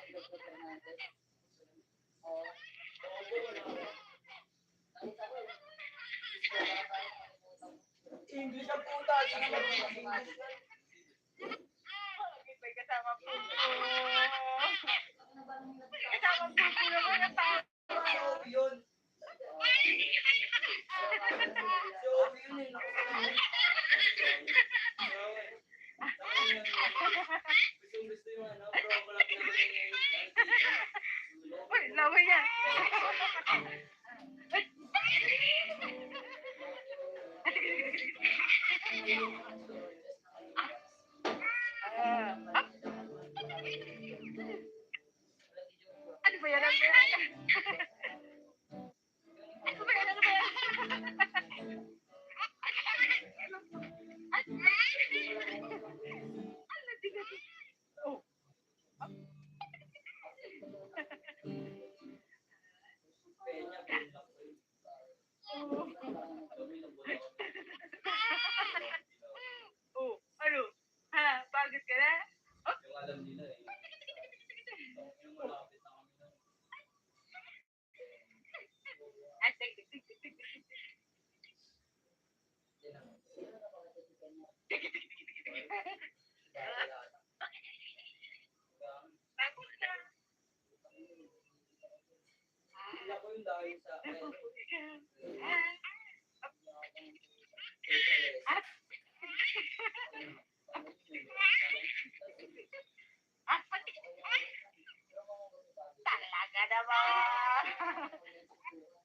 Dr. Fernandez. Oo. Oo po, wala ko. Nakita ko eh. Wala tayo nakalimutan. English ang puta. Di naman mag-English yan. May kasama pupo. Ano ba nung May kasama pupo naman ang tao. Si Obi yun. Si Obi yun eh. Nakasalamin. Gusto yung ano, bro, wala Uy, laway niya. Ano ba yan? Ano ba yan? Ano ba yan? Ano ba yan? Ano tigas? Oh. Peña, Peña. Oh, ano? Ha? Pagod ka na? Yung alam nila eh. Yung malapit na kami na. Ah, tig, tig, tig, tig, tig, tig. Tapos na. Hindi ako yung dahil sa akin. Ah, pati. Talaga naman.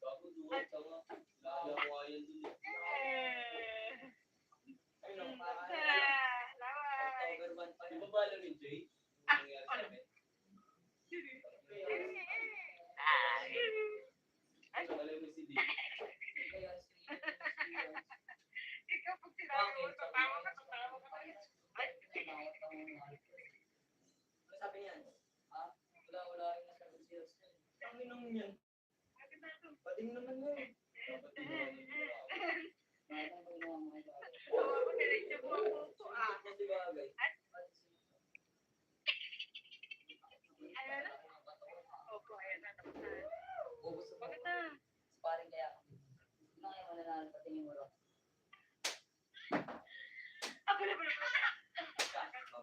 Bago duwan, tawa. Lalawayan dun eh. Ayun ang parang. Laway. October 1 pa Di yun. ba bala rin, Jay? Yung nangyari sa amin? Ay, Alam mo si D. ikaw pag sinabi mo, tatawa ka. Ay, Ano sabi niyan? Wala rin nasa Brazil. Ang inong yan. Pating naman yun. Dapat di naman yung ginawa. Parang may ginawa mo kayo. tawa ko, diretso mo ang puso ah. Ito si bagay. Ayan na. Opo, ayan na. Tapos na. Ubus mo. Bakit na? Sparring kaya. Ano kayo mananalo sa tingin mo ro? Ah, bala, bala, bala. Ah, bala, bala, bala, bala.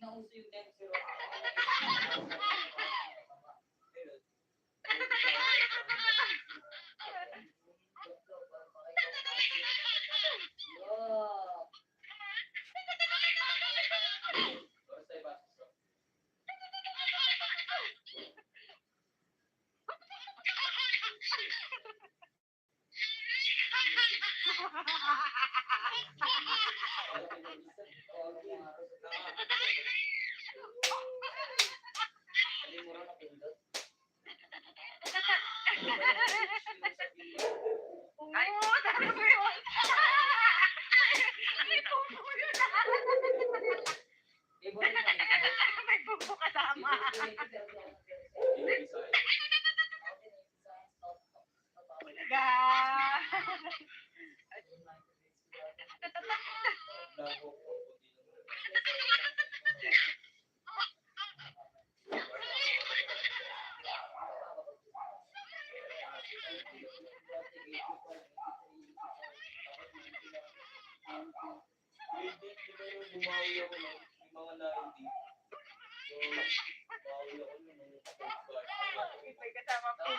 Nauso yung 10-0. Wow. Oras tayo ba? Hindi mo rin napindot. Oo, talaga ba yun? May pupo yun ah. Di mo rin napindot. May pupo kasama. Yung Bisaya. Ga. Blago ko, puti lang. Hindi, di ba yung bumawi ako ng yung mga 90? So, bumawi ako ng Coast Guard. May kasama pupo.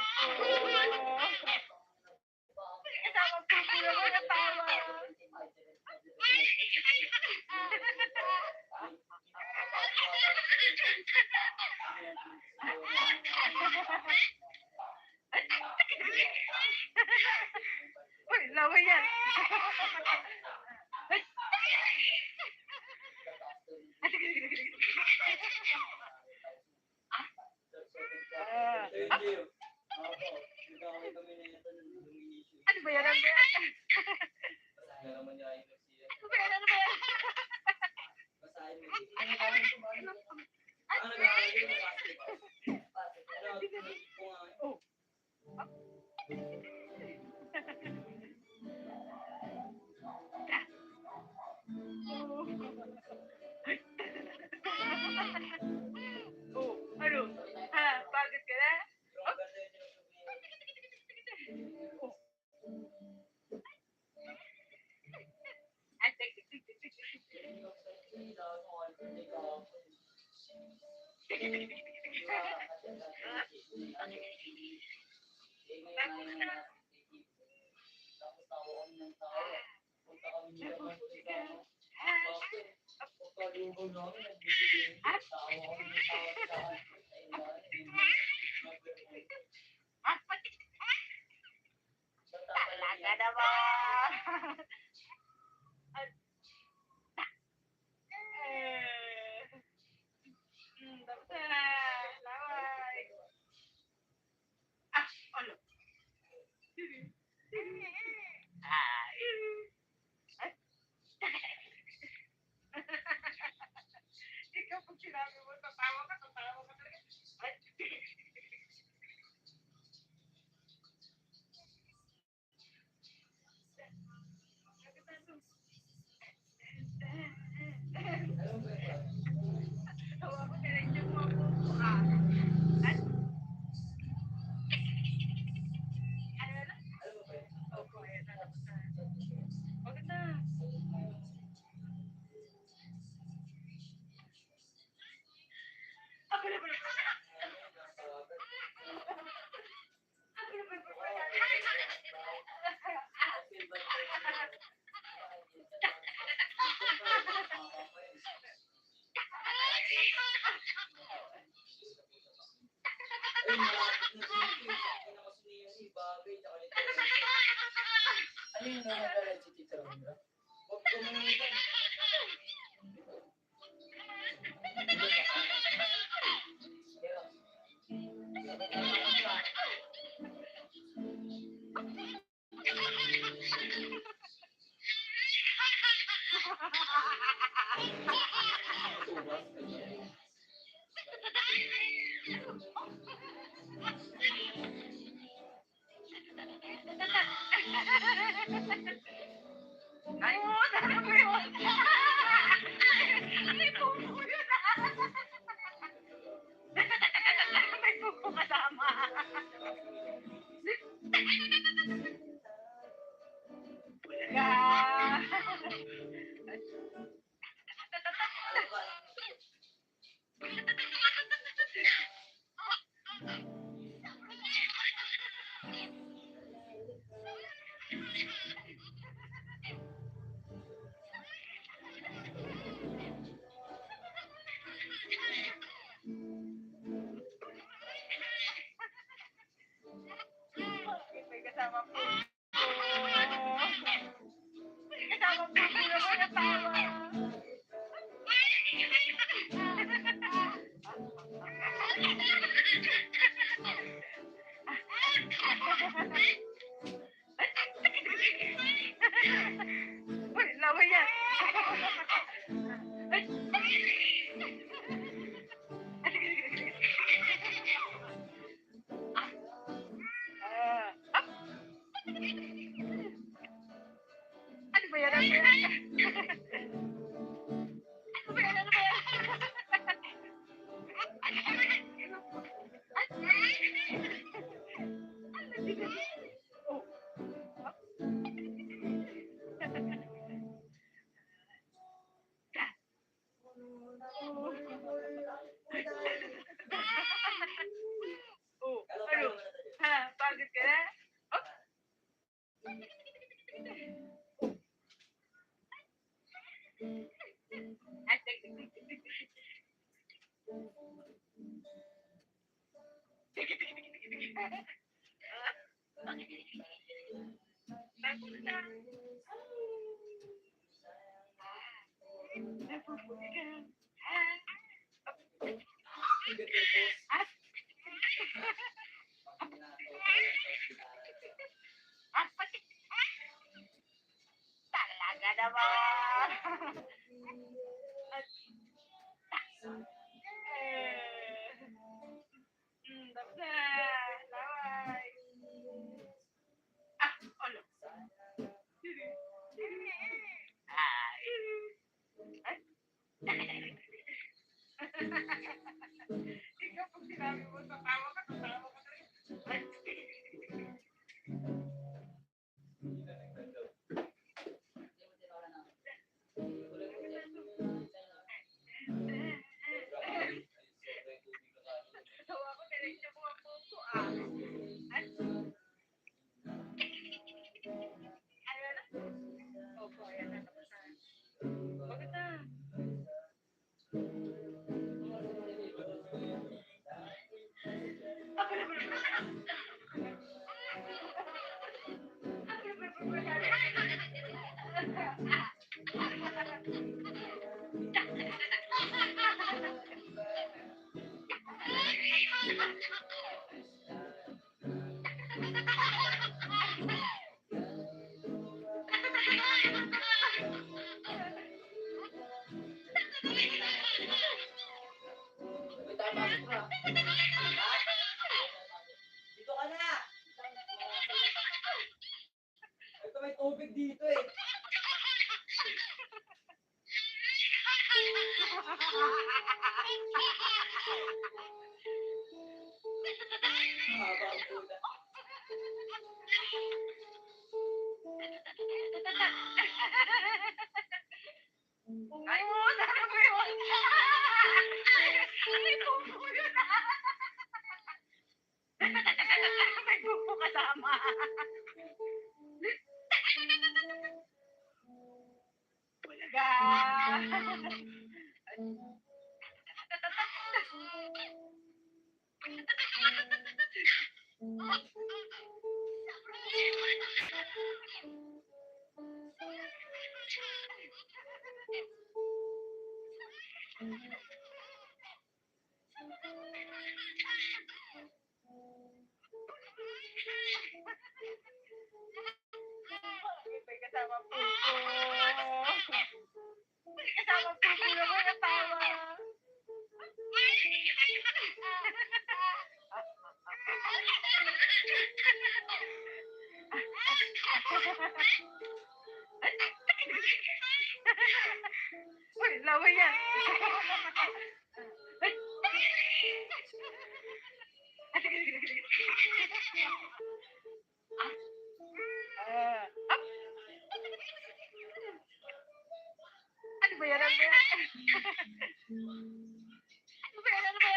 naman natawa. Uy, lawa yan. Thank you. Opo, nagkakawin kami na ito ng issue. Ano ba yan? Ano ba yan? Basahin naman niya yung siya. Ano ba yan? Ano ba yan? Basahin mo. Ano nagkakawin yung basketball? Ano, tinigit ko nga. Oh, ano? Ha? Pagod ka na? Pero ang ganda yun yung sabihin. Ay, tek, tek, tek, tek, tek, tek. Talaga naman. Tapos na. Laway. Ah, ano? Ay. Ay. Ikaw pag sinabi mo, tatawa ka talaga. Ay. Alam mo ba yun? Tawa ko direct yung mga puso ka. Ay. Ano na? Alam mo ba yun? Opo, ayan na. Bakit na? Ako na pala. Ako na pala. Ay, malapit na dito eh. Sabi na kasi niya si Bagay, tsaka nito. Ano yung nangyayari si Tito Romero? Huwag ko manitan. Tubas, ganyan. Ay, talaga mo yun. May puso yun. May puso kasama. Bulaga. May kasama po. May kasama po. Sino mo natawa? Uy, lawa yan. Ano ba yan? Ano ba yan? Ano ba yan? Ano ba yan? Oh. Oh, ano? Ha, pagod ka na? Oh. Kumusta? Napuputi ka. Hindi ko post. Pag nakaw tayo sa Talaga naman. Tapos na. Laway. Ano? Ikaw pag sinabi mo sa tawa ka na rin. Tawa ko, diretso mo ang puso Ano na? Opo, ayan na. Tapos na. Bakit na? May tama ka. Dito ka na. Ito may tubig dito eh. Mahaba ang pula. Ay, mo, sana mo yun. May pupo yun. May pupo kasama. Bulaga. May kasama pupo. May kasama pupo na mo natawa. Uy, laway yan. Ano ba yan? Ano ba yan? Ano ba yan? Ano ba yan?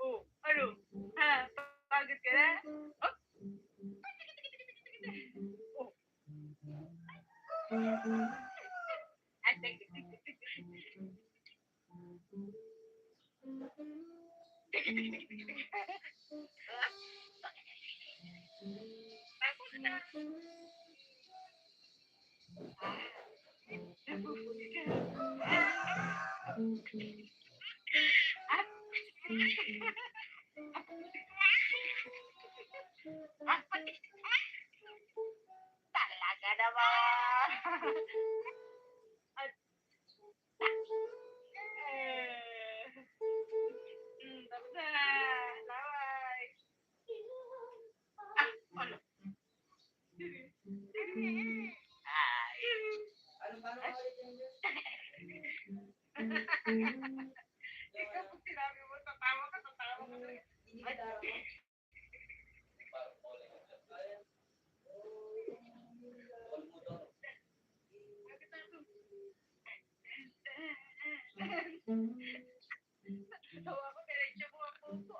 Oh, ano? Ha? Pagod ka na? Oh? Talaga naman. Tapos na. Laway. Ano? Ano ba naman ulit yung Diyos? Ikaw pag sinabi mo, tatawa ka na rin. Hindi kita ako. Tawa ko, diretso mo ang puso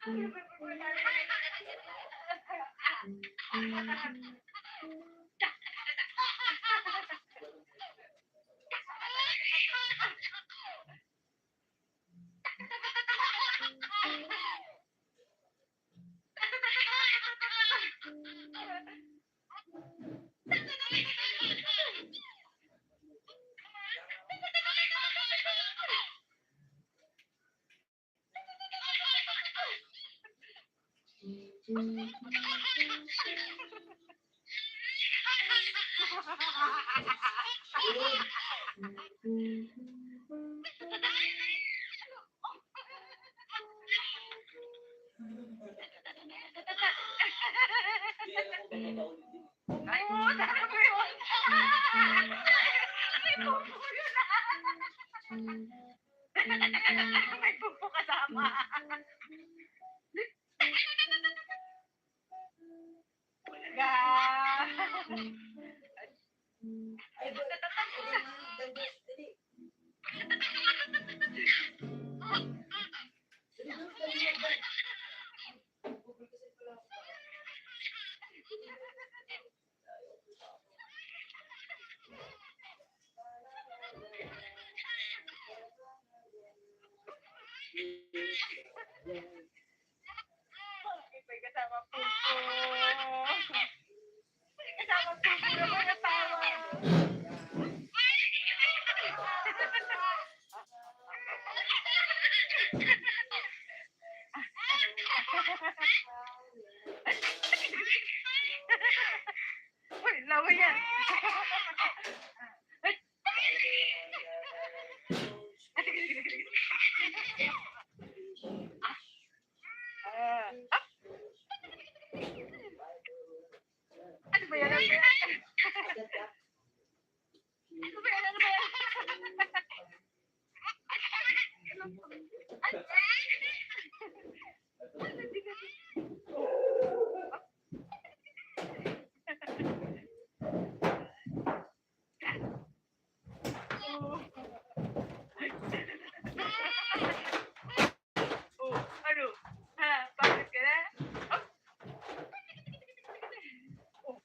Hindi alam ko baka paulit din. Ay, puta na mo yun! May pupo yun May pupo kasama. Wala. Ay, dali. May kasama pupo. May kasama pupo na mga tawa. Uy, lawa yan. Ano ba yan? Ano ba yan? Ano ba yan? Ano ba yan? Oh, ano? Ha? Bakit ka na? Oh.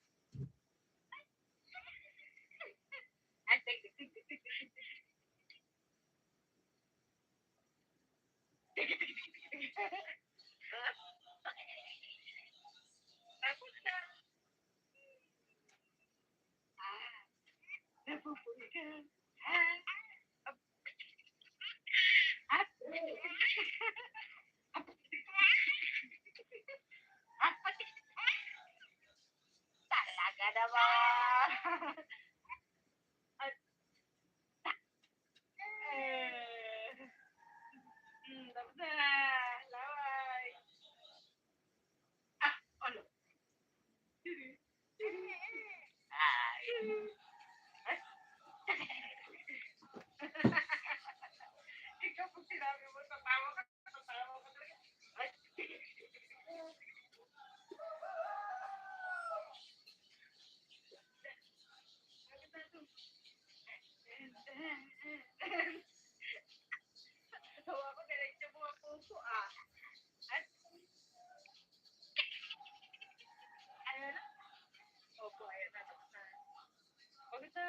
Ay, tik, tik, tik, tik, tik, tik, tik. Tapos na. Napupuwi ka. Talaga naman. Tapos na. Laway. Ano? Ay. Ikaw pag sinabi mo, tatawa ka talaga. Ay. Tawa ko, diretso mo ang puso At, ayan na. Opo, ayan na. Tapos na. Pagod na.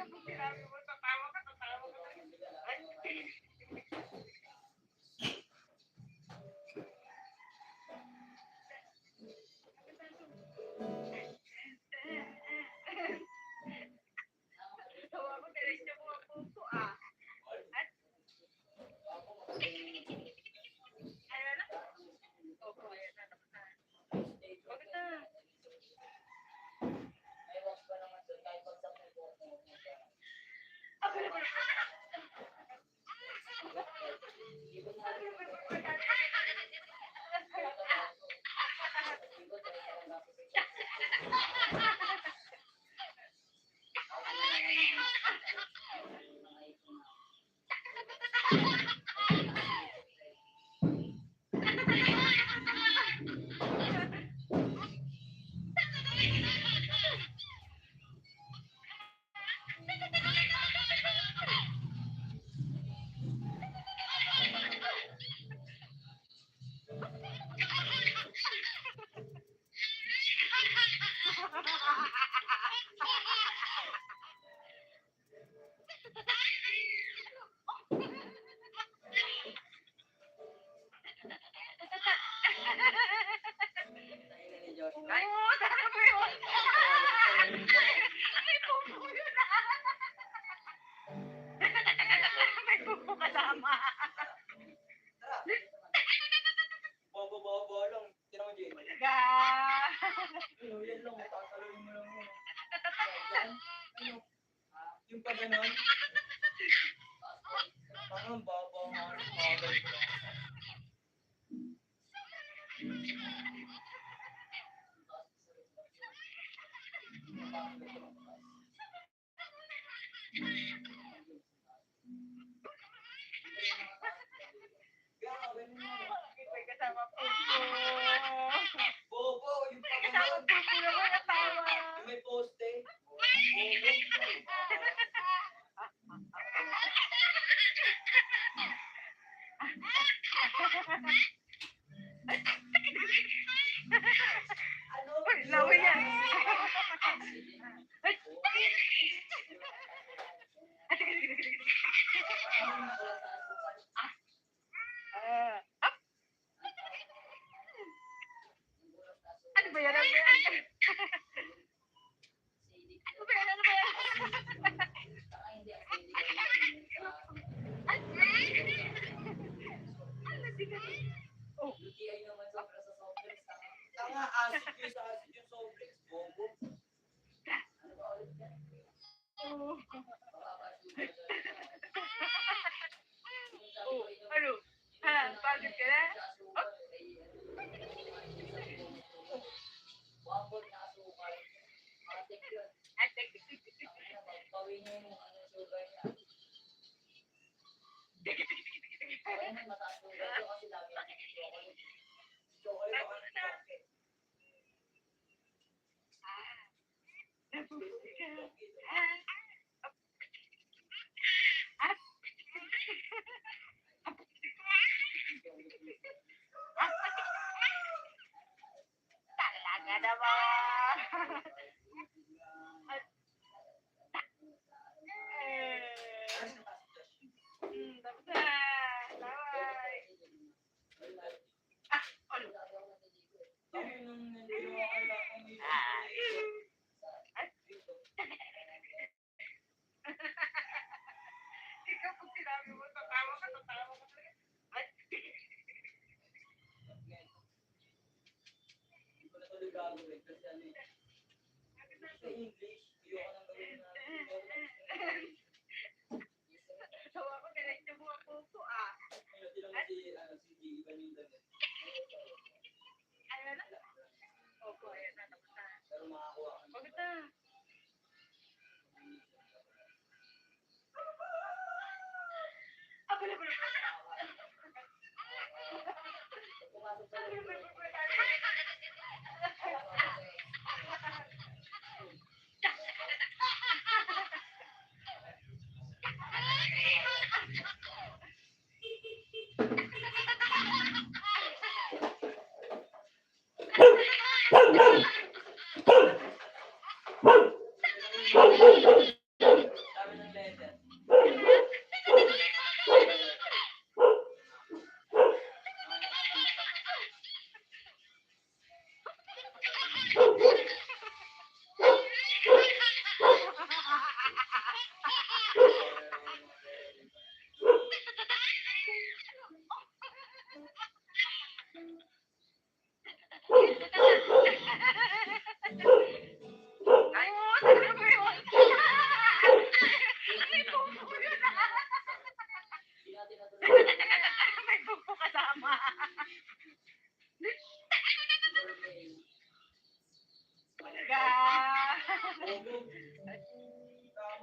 Pag sinabi mo, tatawa ka talaga. Ay, tawa ko, diretso mo ang puso ah. At, ano na? Opo, ayan na, tapos na. Bakit na? May wax pa naman doon, kahit pag sa puso mo. Ako na ba? Ibig mo rin yung Tayo ni Joshua. Oo, tama mo yun. May pupo yun ah. May pupo kasama. Bobo lang. Tira mo, Jay. Talaga. Ano, yan lang. Tatalon mo lang yun. Yan. Ano? Yung pa ganon. Parang baba nga. Magal ko. Grabe naman. May kasama pupo. Bobo, yung pa May kasama ganon. pupo naman ang tawa. Yung may poste. Bobo. Ano? Uy, laway yan. Ay, Ah, up. Ano ba yan? Ano ba yan? Ano ba yan? Ano ba yan? Ano di ka? Oh, UTI naman sobra sa soft drinks. Tanga, acid yung sa acid yung soft drinks. Bobo. Ano ba ulit yan? oh. Mababa sugar doon. Yung sabi Oh, ko, inom- ano? Ha, pagod ka na? sa asukal, wambot na asukal. Matik yun. Ay, tek, tek, tek, tek, tek. Pawin niya yung ano, sugar niya. Kaya naman mataas sugar ko kasi lagi ako ng chocolate. Chocolate ako ng chocolate. Nabubuti ka. Ah. Up. Talaga naman. Tapos na. Bye. Ano? Kami nung nandito ako lang kami. Ikaw pag sinabi mo, tatawa ka talaga. Ay, Hindi ko na tuloy gagawin kasi ano eh. Sa English, ayoko nang gawin na. tawa ko, diretso mo ang puso ah. Ayun, sila mo si G, iba yung damit. Ano na? Opo, ayan na, tapos na. Pero makakuha ka na. Bakit na? Ako na ba? Pumasok sa loob.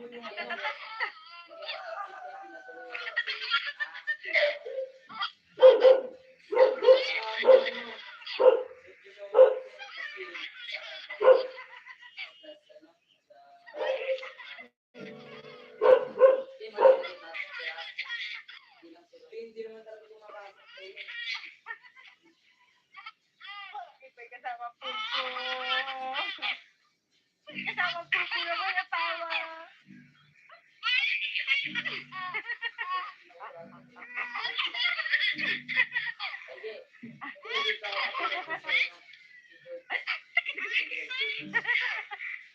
po yung ano. Hindi naman talaga kumapasok kayo. May kasama pulpo. May kasama pulpo na may natawa.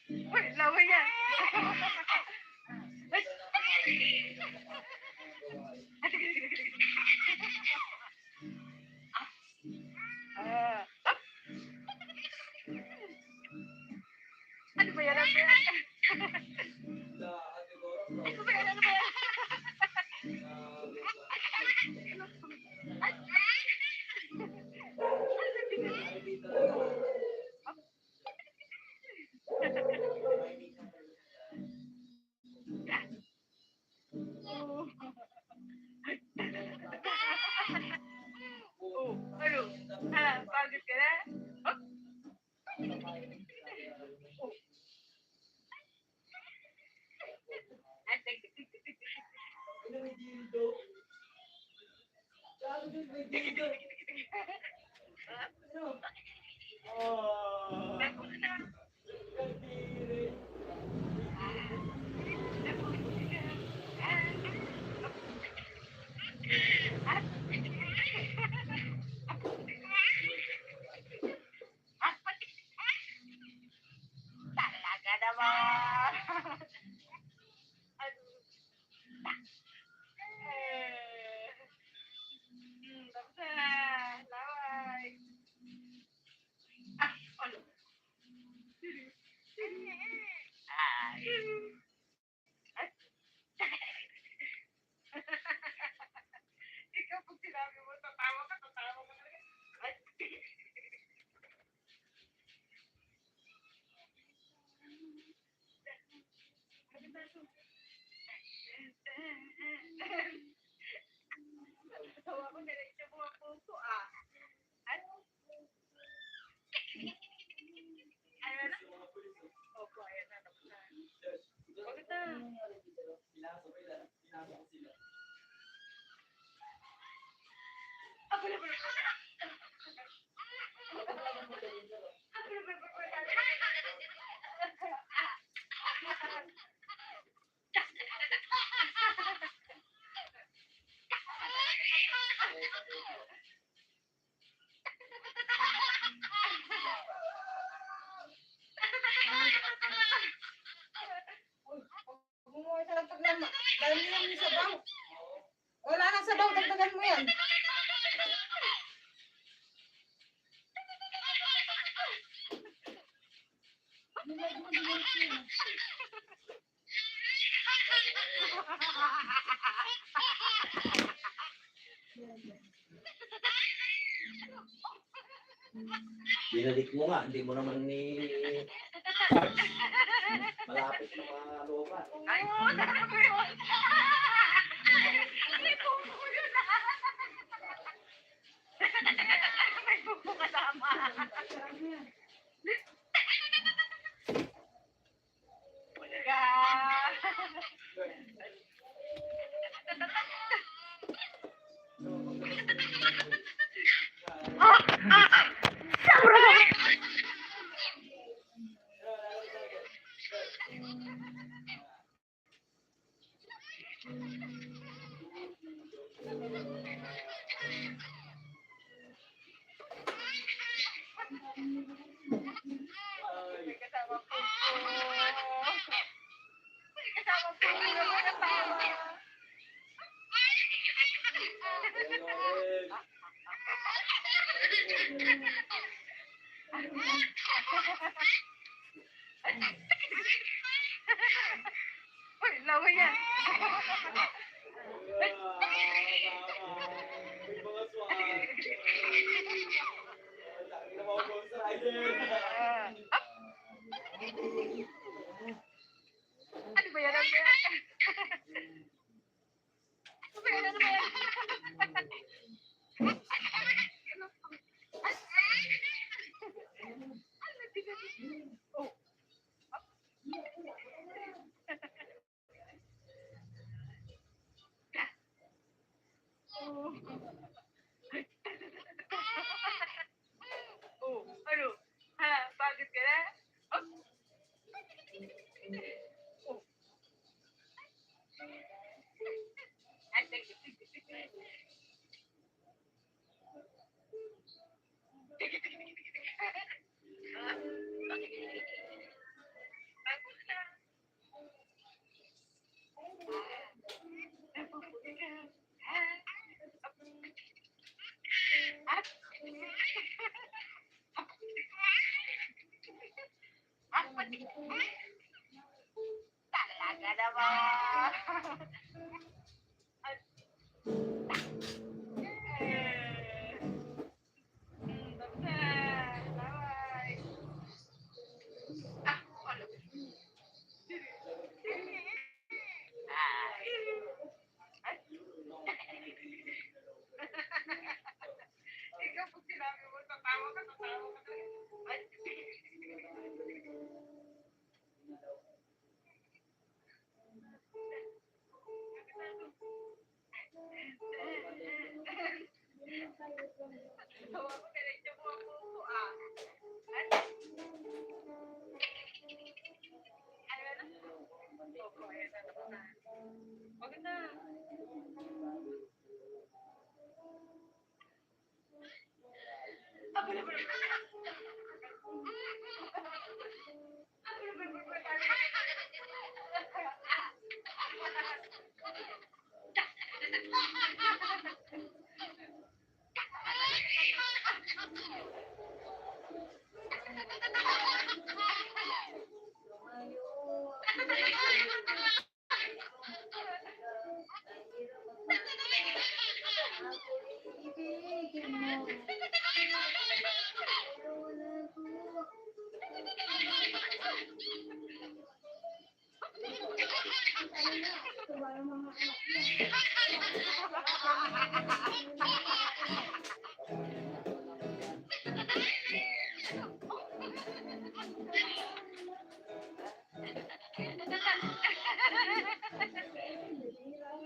Uy, lawa yan. Ah. Ano ba yan? Ano ba yan? Ano ba yan? Ano ba yan? Oh, ano? Pagod ka na? Ano may dildo? Sabi ko may dildo. Ano? Kadiri. Talaga naman. Ano? Tapos na. Laway. Ano? Ikaw pag sinabi mo, tatawa ka na rin. Ay. Tawa ko diretso mo ang puso ah. Ano? Ano na? Opo, ayan na. Tapos na. Bakit na? Pinasok ko sila. Ako na ba? Gumawa ka ng taglan. Dahil mo yung sabaw. Wala nang sabaw, dagdagan mo yan. Binalik mo nga, hindi mo naman ni malapit na mga loba. Ay, talaga ba yun? May buko yun ah. May buko kasama. Talaga. May kasama pulpo. May kasama pulpo na may natawa. Uy, lawa yan. May mga swag. Laki na mga Ghost Rider. Ano ba yan? Ano ba yan? Talaga naman. Bye. Ikaw pag sinabi mo, tatawa ka talaga. Ay. Tawa ko, diretso mo ang puso, ah. Ayan na. Opo, ayan na. Tapos na. Wag na. Ibigin mo. Wala ko. Ito ba yung mga anak mo?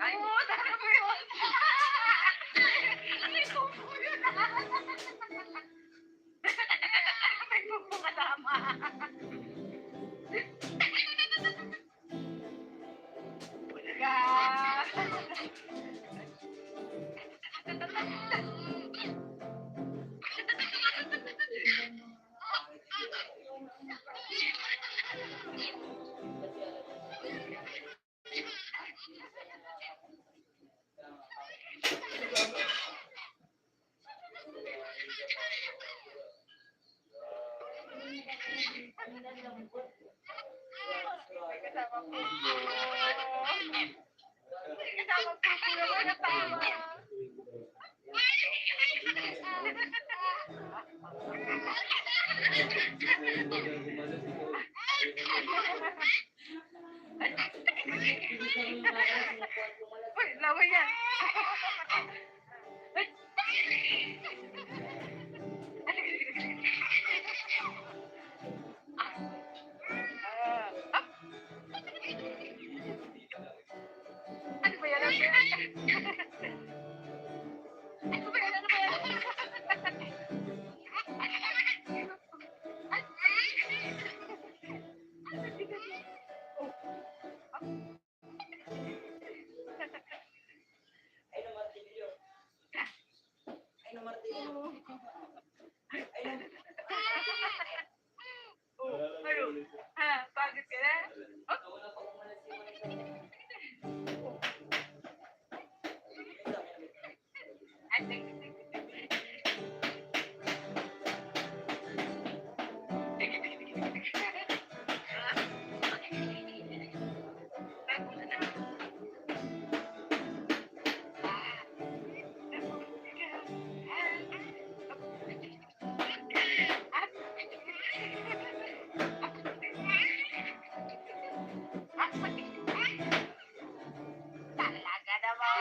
Ay, mo, sana mo yun. May pupo yun. May pupo kasama. Bulaga. May kasama pupo. May kasama pupo naman na tawa. Uy, lawa yan. Ano ba yan? Ano ba yan? Ano ba yan? Ano ba yan? Ay na martilyo. Ay na martilyo. Ay na. Oh, ano? Ha? Pagod ka na? Oh, Nawala pa kung malas yung mga ay, thank you. Talaga naman.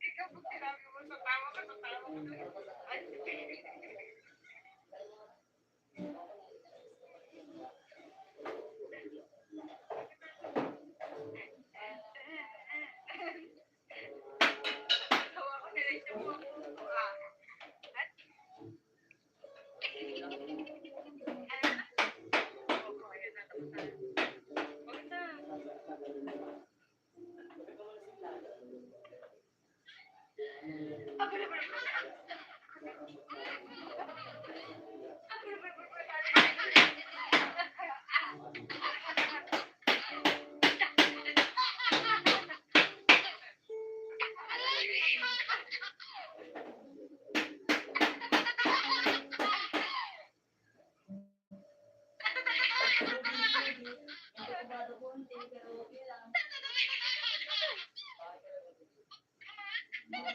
Ikaw pag sinabi mo, tatawa ka. Ay. Tawa ko, diretso mo ang puso, ah. Opo, ayan na. Tapos na. Wag na. Ano ba?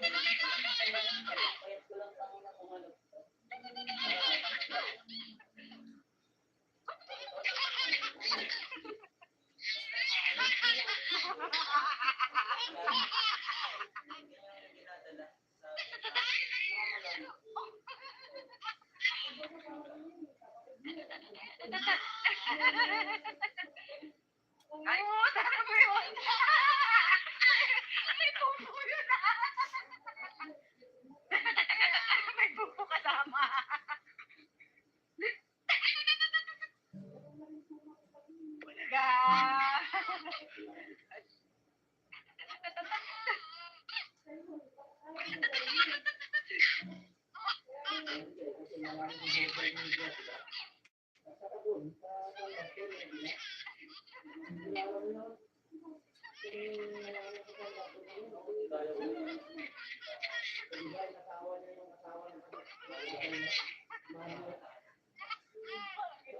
Payat ko lang tangina kung ano. Yung dinadala Ay, tara mo yun. May pupo yun. May pupo kasama. Bulaga.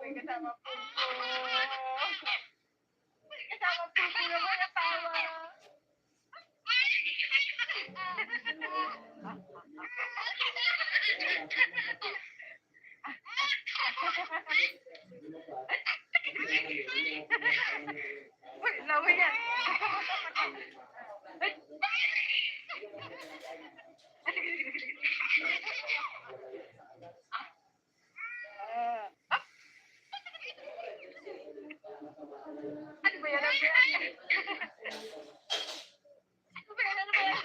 May kasama pupo. May kasama pupo na mga tawa. Uy, laway yan. Ano ba yan? Ano ba yan? Ano ba yan? Ano ba yan?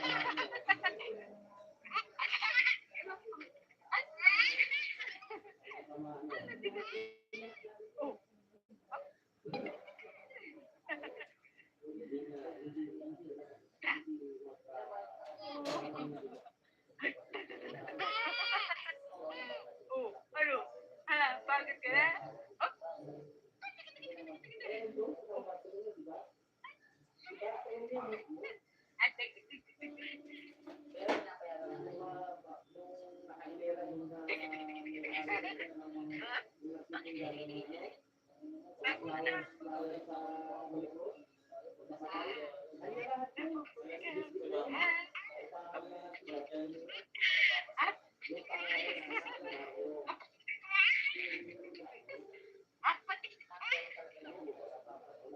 Oh. Oh, ano? Bakit ka na? Oh.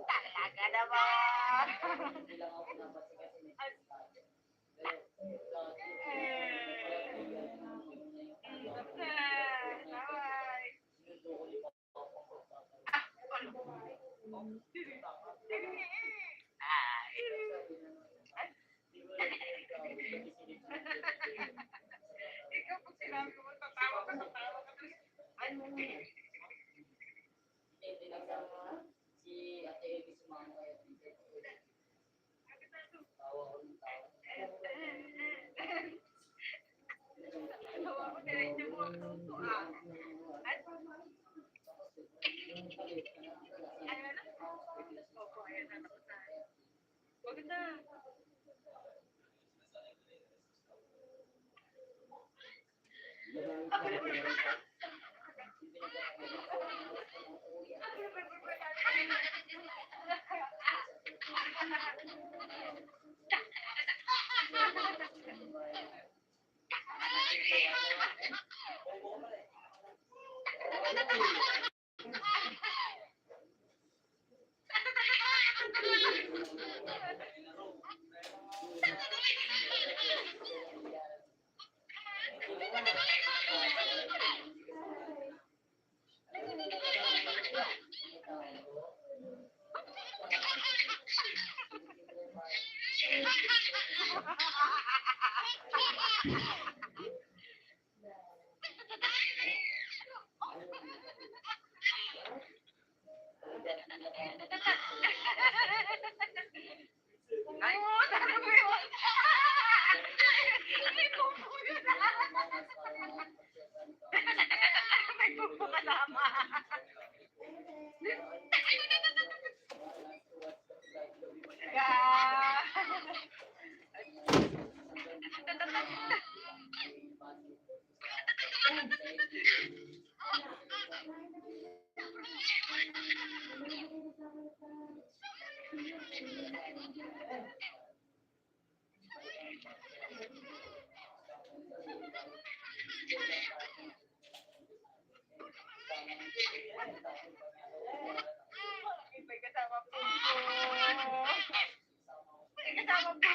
Talaga naman. Hindi lang ako pinapasi kasi may Ikaw pag sinabi mo, tatawa ka. hindi nagsama si Ate Amy sumama kayo. Tawa ko ng tawa. Tawa ko na rin yung mga puso, ah. Ayan na. Opo, ayan na. Tapos na. Huwag na.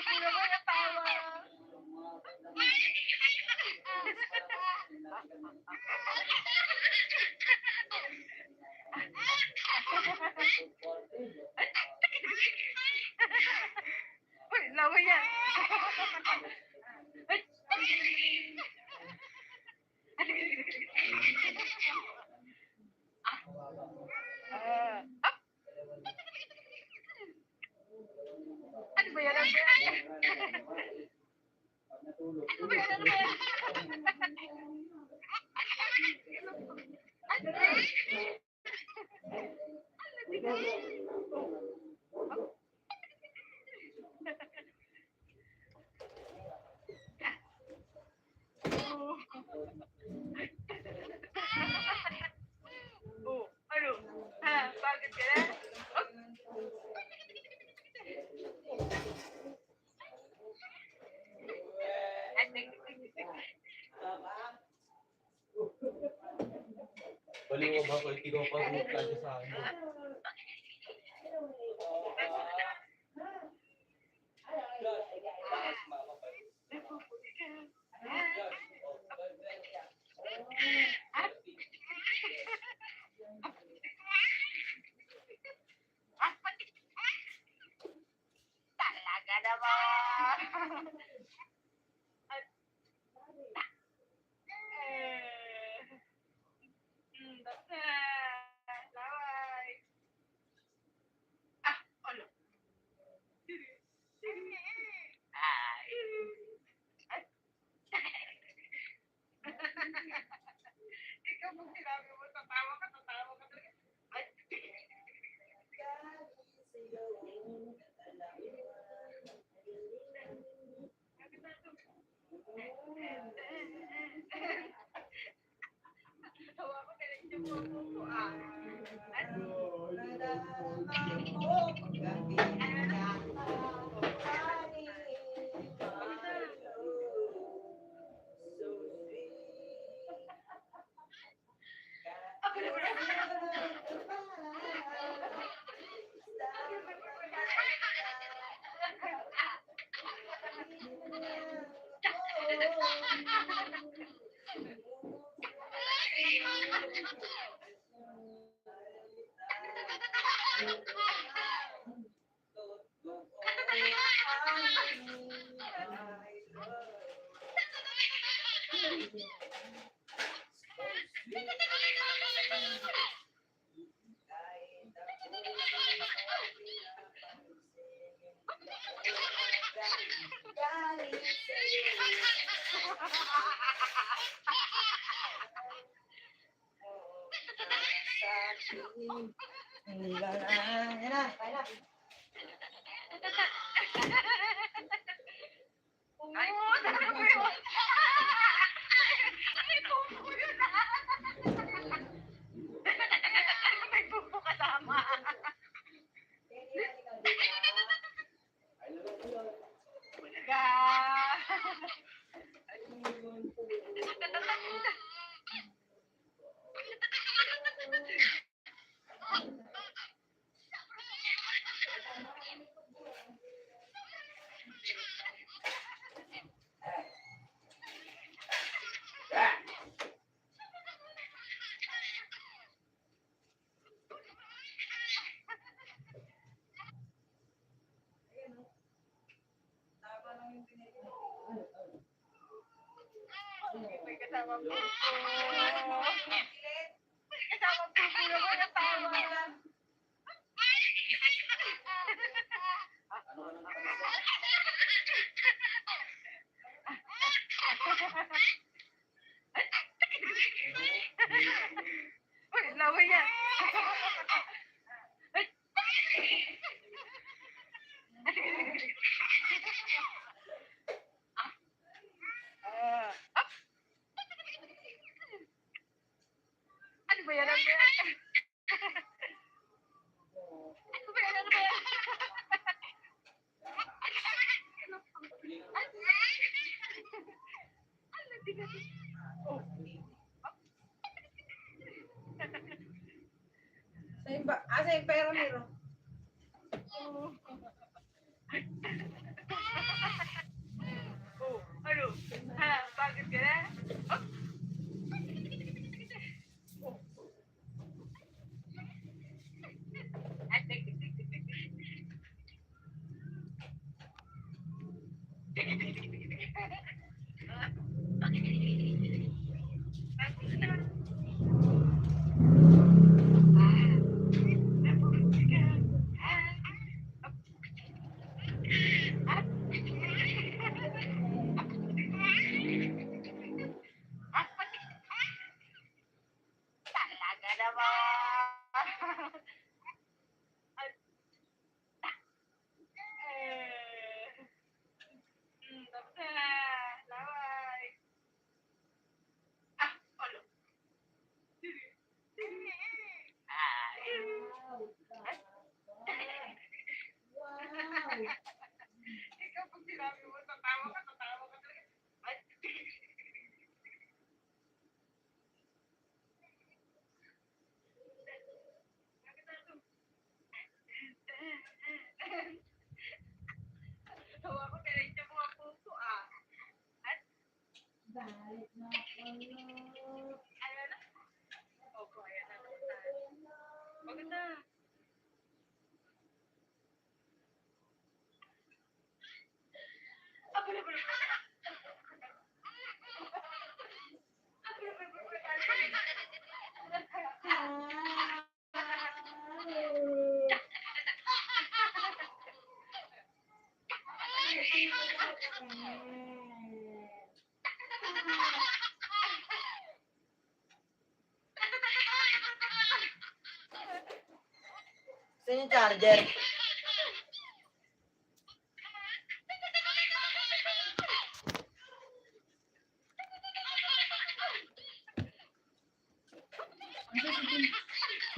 naman ang tawa. Uy, lawa yan. Up. Ano ba yan? Ano ba yan? Pag natulog, Ano ba yan? Ano ba yan? Ano ba yan? Oh, ano? Ha? Bakit ka na? Baliw ba ko ikaw pa group ka sa akin. Talaga naman. Basta. Laway. Ah, ano? Ay. Ikaw mo sinabi mo, tatawa ka talaga. Ay. Tawa ko, pinagdyo mo ako. Ano? Ako naman. Oo, talaga ba yun? May bubo yun May bubo kasama. Talaga. May kasama bubo. May kasama bubo naman ang tawa. ano ka nang nakaisa? Uy, lawa yan. Up. Ano ba yan? Ano ba yan? Ano ba yan? Ano ba yan? Ano tigas? Oh. Sa yung pera, Miro. Oh. Oh, ano? Ha? Bakit ka na? Oh. Ay, tik, tik, tik, tik, tik. Tik, tik, tik, tik, tik. Ah, bakit ka na? Talaga naman. Tapos na. Laway. Ah, ano? Ikaw pag sinabi mo, tatawa ka talaga. Ay. Tawa ko, diretso mo ang puso ah. At, Balik na pala. ayan na. Opo, ayan na. Bakit na? Abala, abala, abala. Saan yung charger?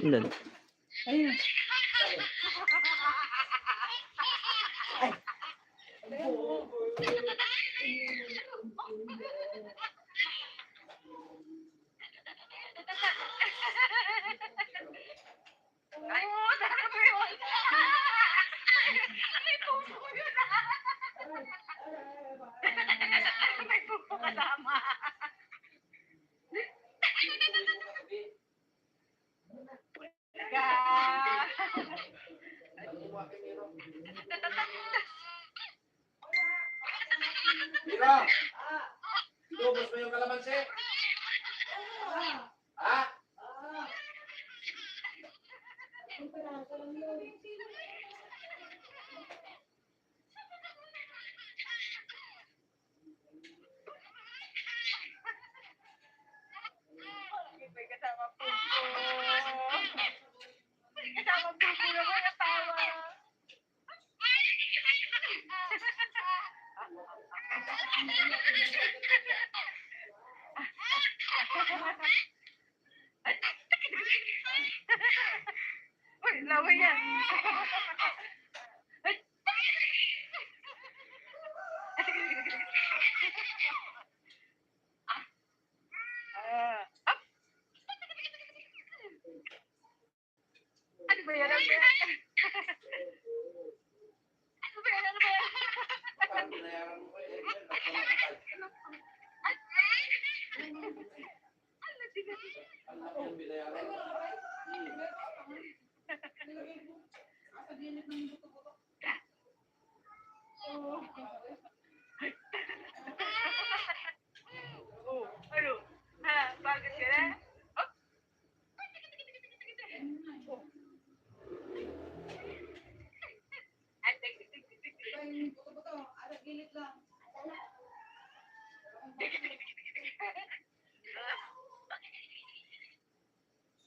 Ilan? Ayun. Ay, sana mo yun. May puso yun ah. May puso kasama. Mira! Lubos mo yung kalamansi? Ha? May kasama puso. May kasama puso naman ang tawa. Uy, laway yan. Up. Ano ba yan? Ano ba yan? Ano ba yan? Ano ba yan? Parang binayaran mo ko eh. Ang laki yung binayaran mo. Sa gilid ng buto-buto. Oh, ano? Ha? Bakit ka na? Oh. Ay, tik, tik, tik, tik, tik. Iba yung buto-buto. Sa gilid lang.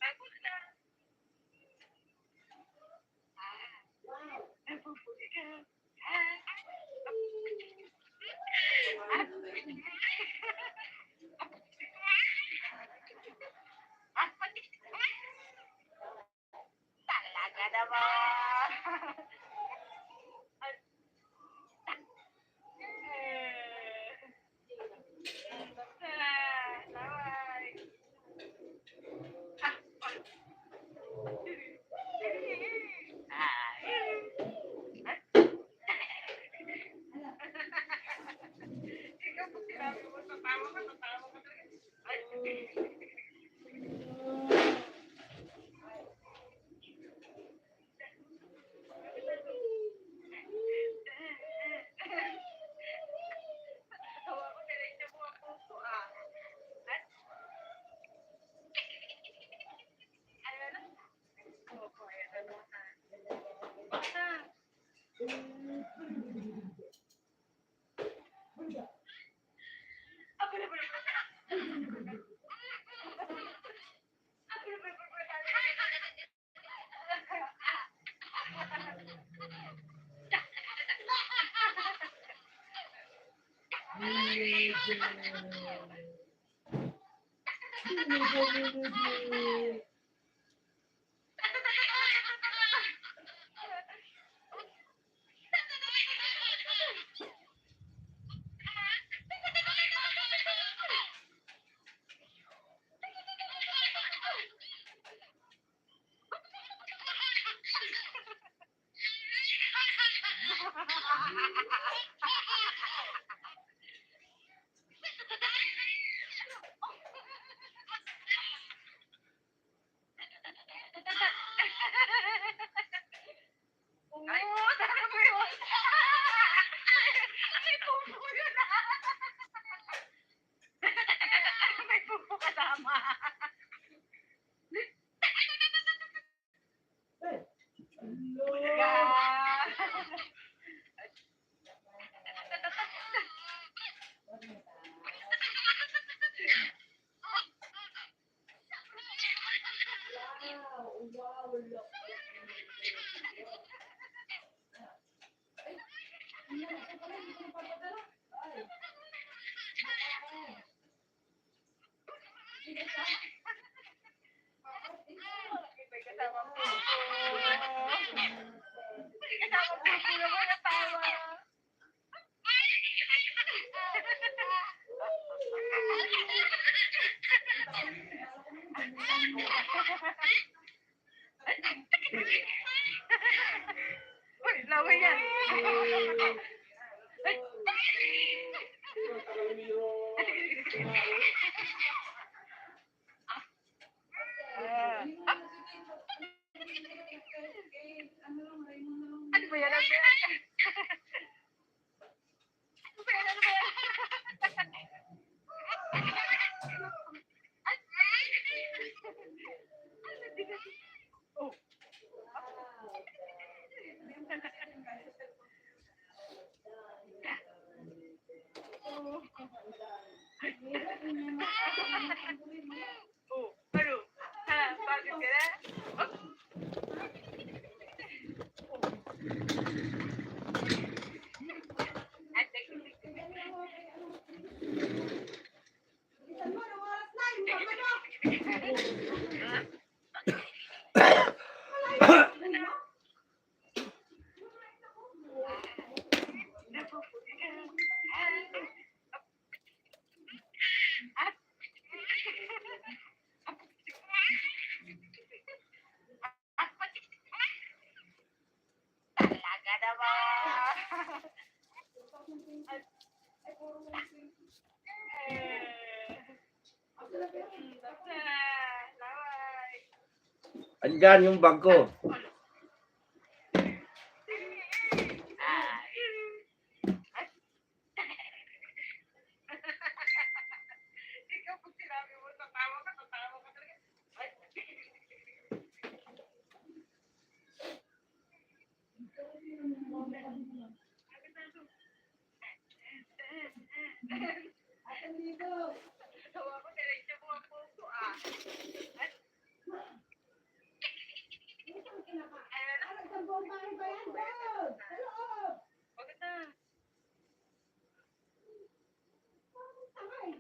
Tapos na. Napuputi ka. Talaga naman. Laway. Oo, tama mo yun. May pupo yun ah. May pupo kasama. May kasama pupo. May kasama pupo naman ang tawa. Uy, laway yan. Ano ba yan? Ano ba yan? Ano ba yan? Ano ba yan? Oh. Oh, ano? Ha, bakit ka na? Bilisan mo, anong oras na? Yung mga manok. Talaga naman. Ay, puro Laway. Andyan yung bag ko. Ikaw pag sinabi mo, tatawa ka talaga. Ay. Atan dito. Tawa ko, diretso mo ang puso ah. Ayun, Ah, nagsabuang bahay ba yan? Doon! Sa loob! bakit na? Sakay!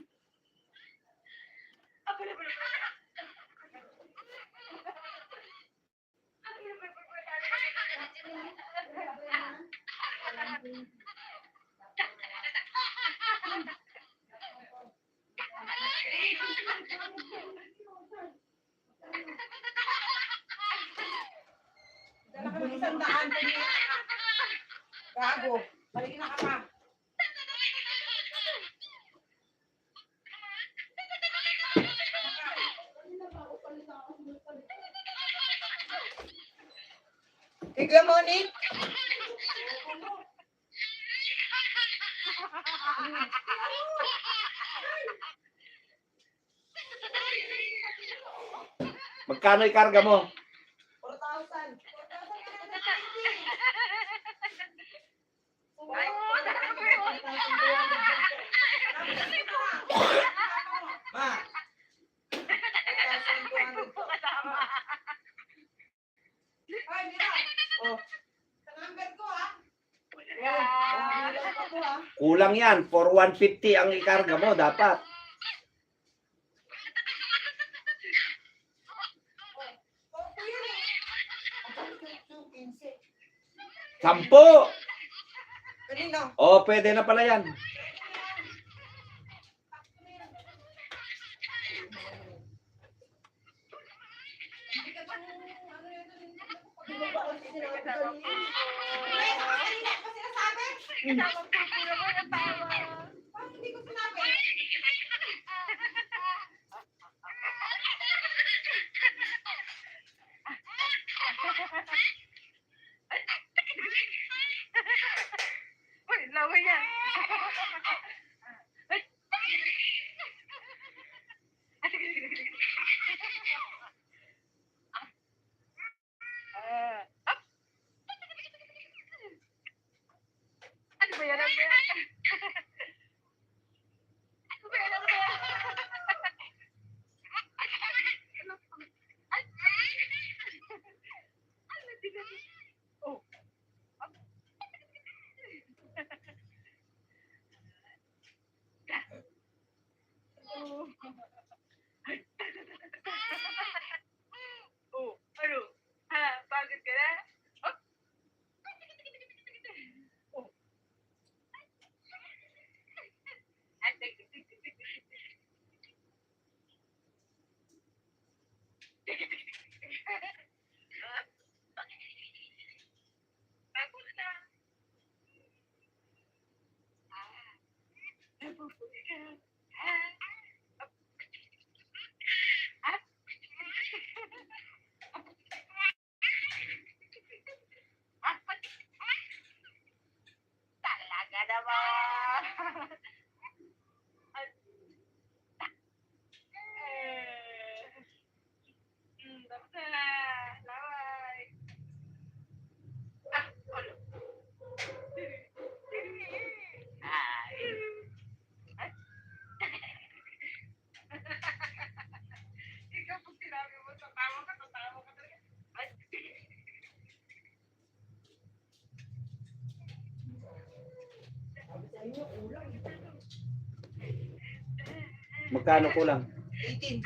Ako na ba? Dala ka ng 100 kanina. Gago. Balikin na ka pa. Tignan mo, Nick. Magkano ikarga mo? 4,000. 4,000 Ma! Ay, Mira. Oh. Sa number ko, ha? Yeah. Bilang ko, ha? Kulang yan. For 150 ang ikarga mo, dapat. Opo yun eh. Ang 15. 10. Kanino? O, pwede na pala yan. Ay, kanina ko sinasabi. Kasama pupula ko ng tawa. Bakit hindi ko sinabi? Uy, laway yan. Ay. Up. Ano ba yan? Ano ba yan? Ano ba yan? Ano ba yan? Ano ba yan? Oh. Oh, ano? Ha, pagod ka na? Oh. Oh. Pagod na. Napupuli ka. Talaga naman. Basta. Laway. Ano? Ikaw pag sinabi mo, tatawa ka talaga. Ay. Magkano kulang? 18.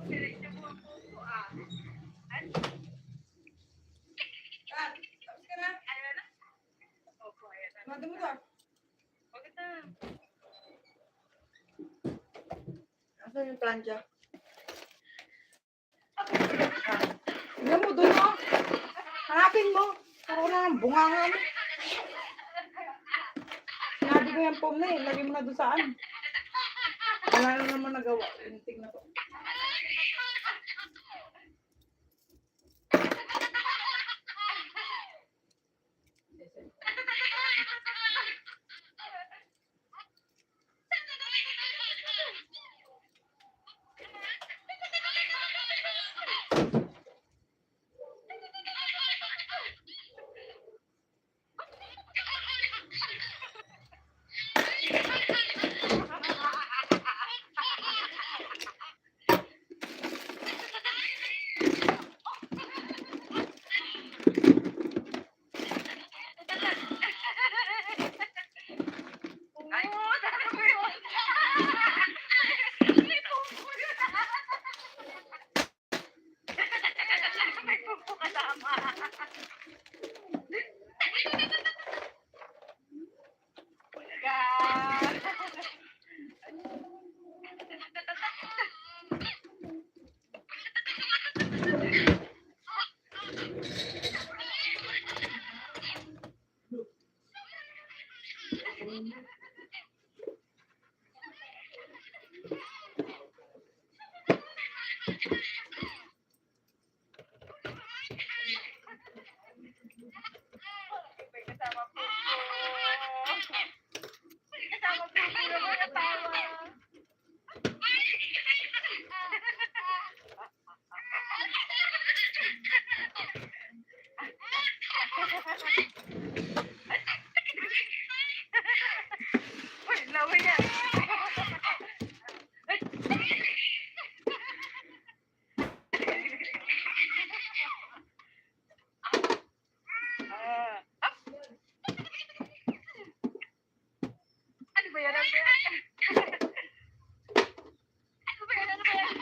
Diretso mo ang puso ah. Yan. Tapos ka na. Ayan na. Opo, ayan na. Mado mo to. Huwag na. Asan yung plancha? Tingnan mo doon, oh. Hanapin mo. Puro na ng bunganga mo. Sinabi ko yung foam na eh. Lagay mo na doon saan. Wala na naman nagawa. Tingnan ko. Ay, sabi ko yun. May pupo na. May pupo kasama. May kasama pupo. May kasama pupo na mga tawa. Uy, laway yan. Ano ba yan? Ano ba yan? Ano ba yan? Ano ba yan?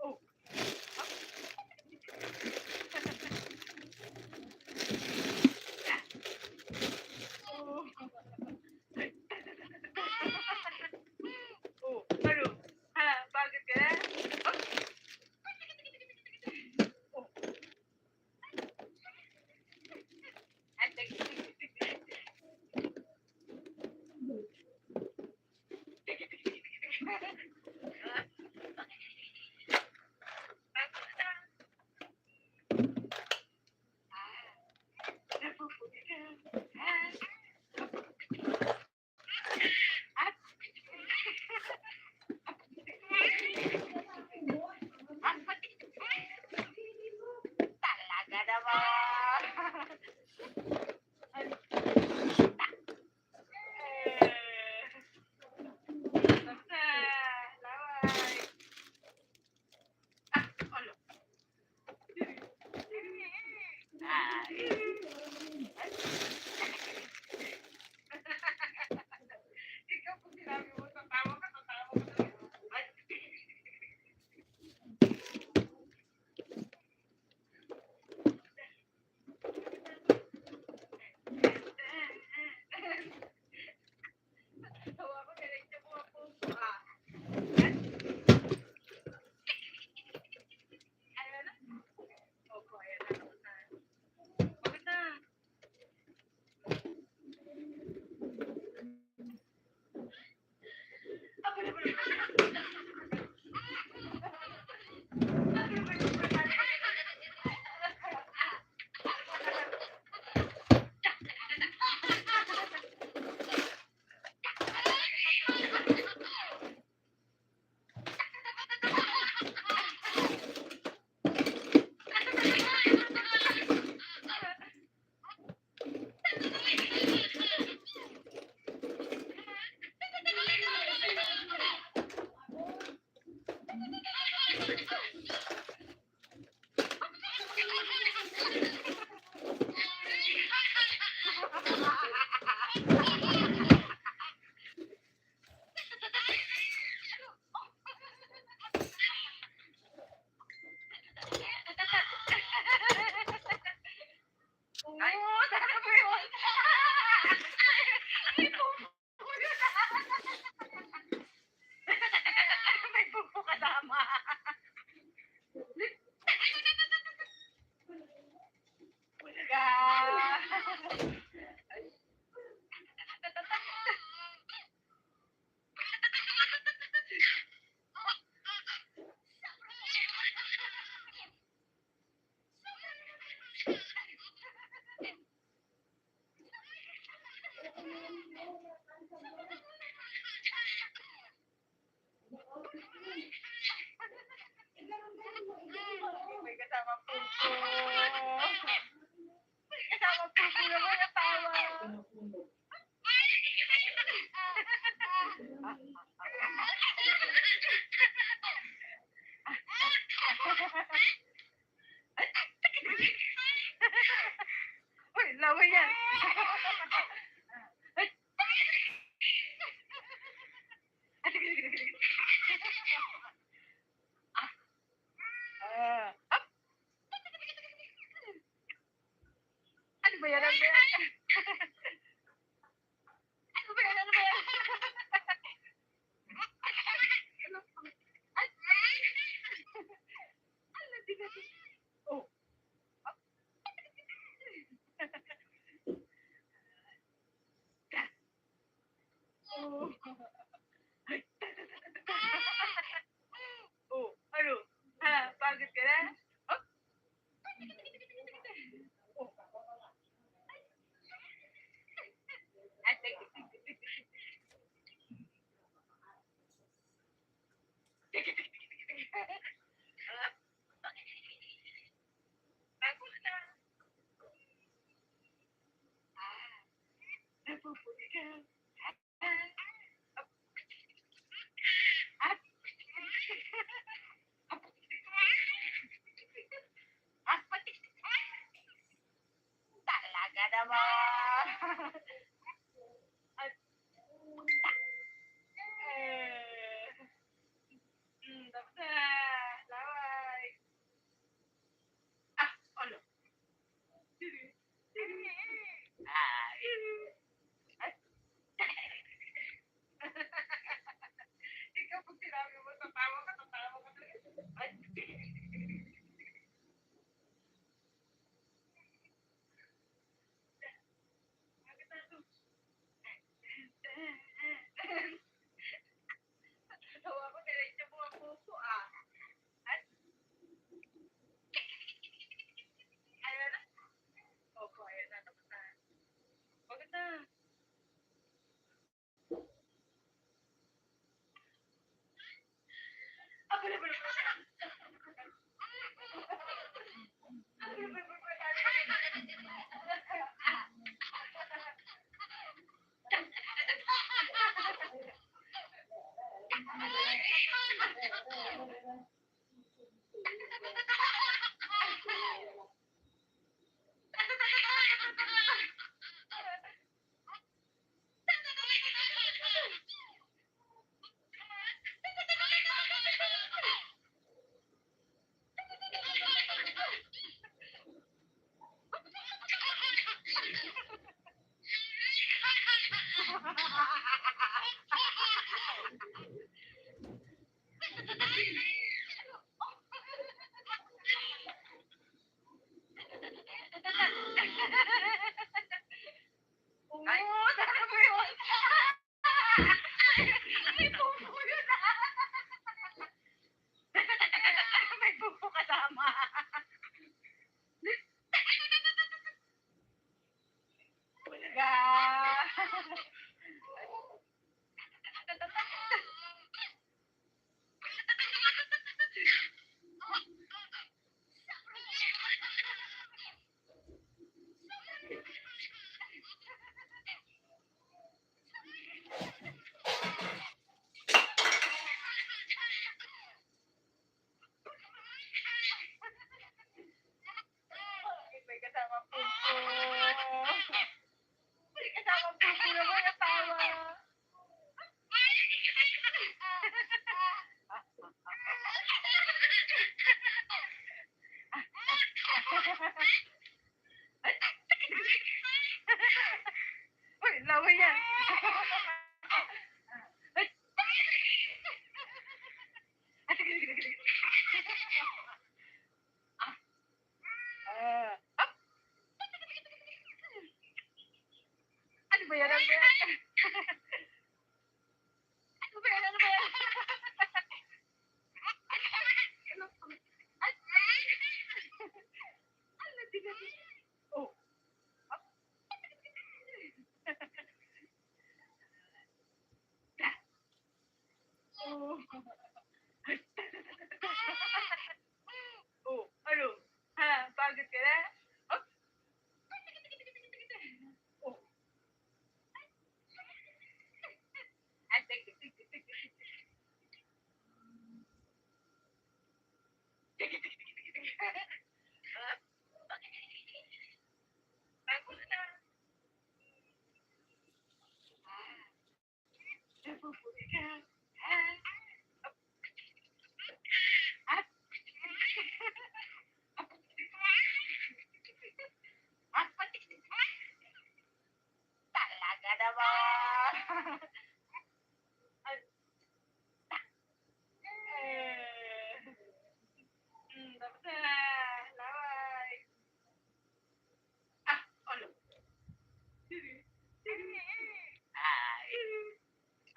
Oh. Oh, ano? Ha, bakit ka na? Oh. Talaga naman. Oo, tara mo yun. May pupo yun ah. May pupo kasama. Talaga. May kasama pupo. May kasama pupo naman ang tawa. Uy, laway yan. Ano ba yan? Ano ba yan? Ano ba yan? Ano ba yan? Ano ba yan? Oh. Oh. Oh, ano? Ha, pagod ka na? Oh. Oh. Ah, tek, tek, tek, tek, tek. Tek, tek, tek, tek, tek. Ah. Pagod na. Napuputi ka. Ah. Ah. Talaga naman. Tapos na. Laway. Ah, ano? Ay.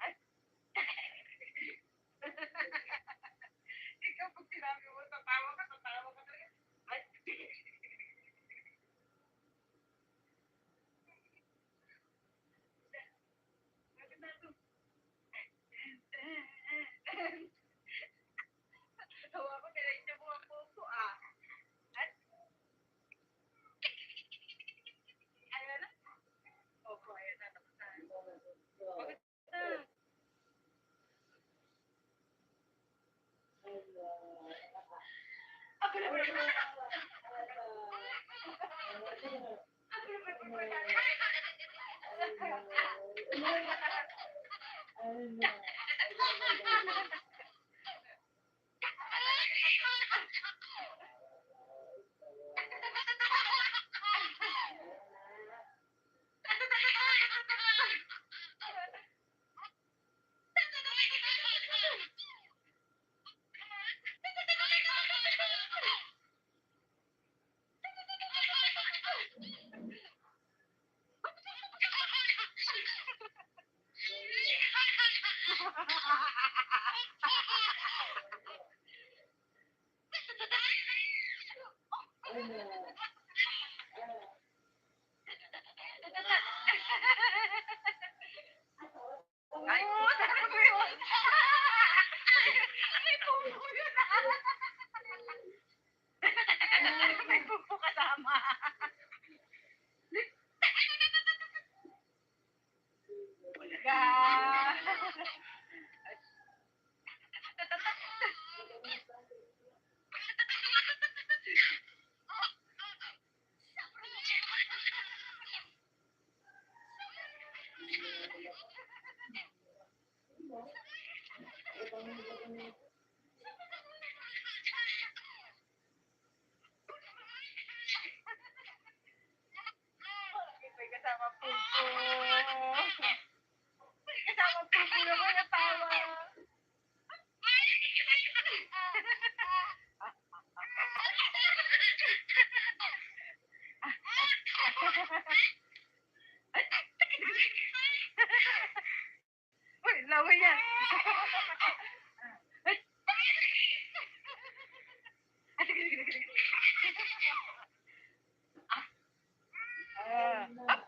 Ay. Ikaw pag sinabi mo, tatawa ka talaga. Ay. Tawa ko, tinay mo ang puso ah. Ay. Ayan na. Opo, ayan na. Tapos na. Bakit na? Ako na ba? laway yan. Sige, sige, sige, sige. Up.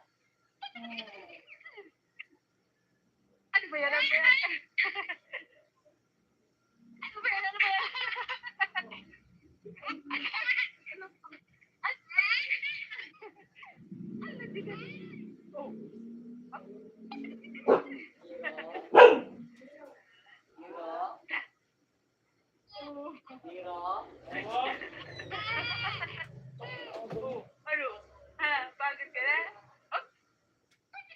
Ano ba yan? Ano ba yan? Ano ba yan? Ano ba yan? Oh. Ano? Ha? Bakit ka na? Oh. Ay,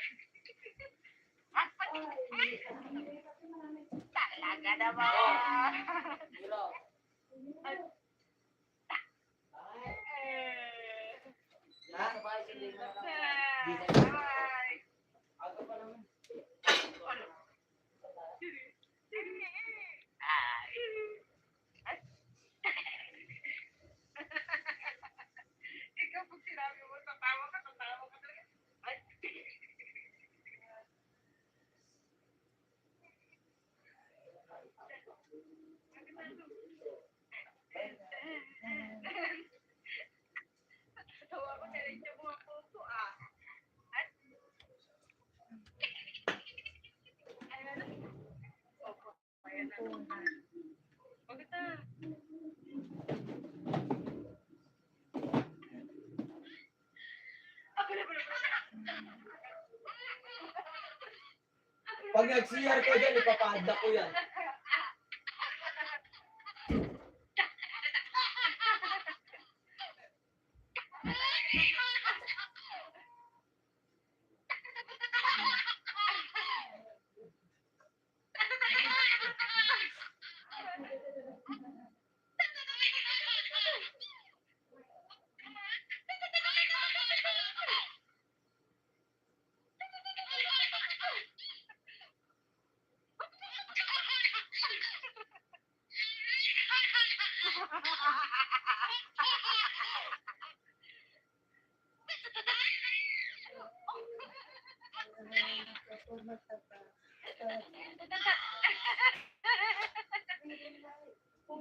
sige, sige, sige. Talaga naman. Ay. Aga pa naman. Ikaw pag sinabi mo, tatawa ka talaga. Ay. Tawa ko na rin yung mga puso ah. Ay. Ayan na. Opo. Ayan na. Bakit na? Pag nag-CR ko dyan, ipapaanda ko yan.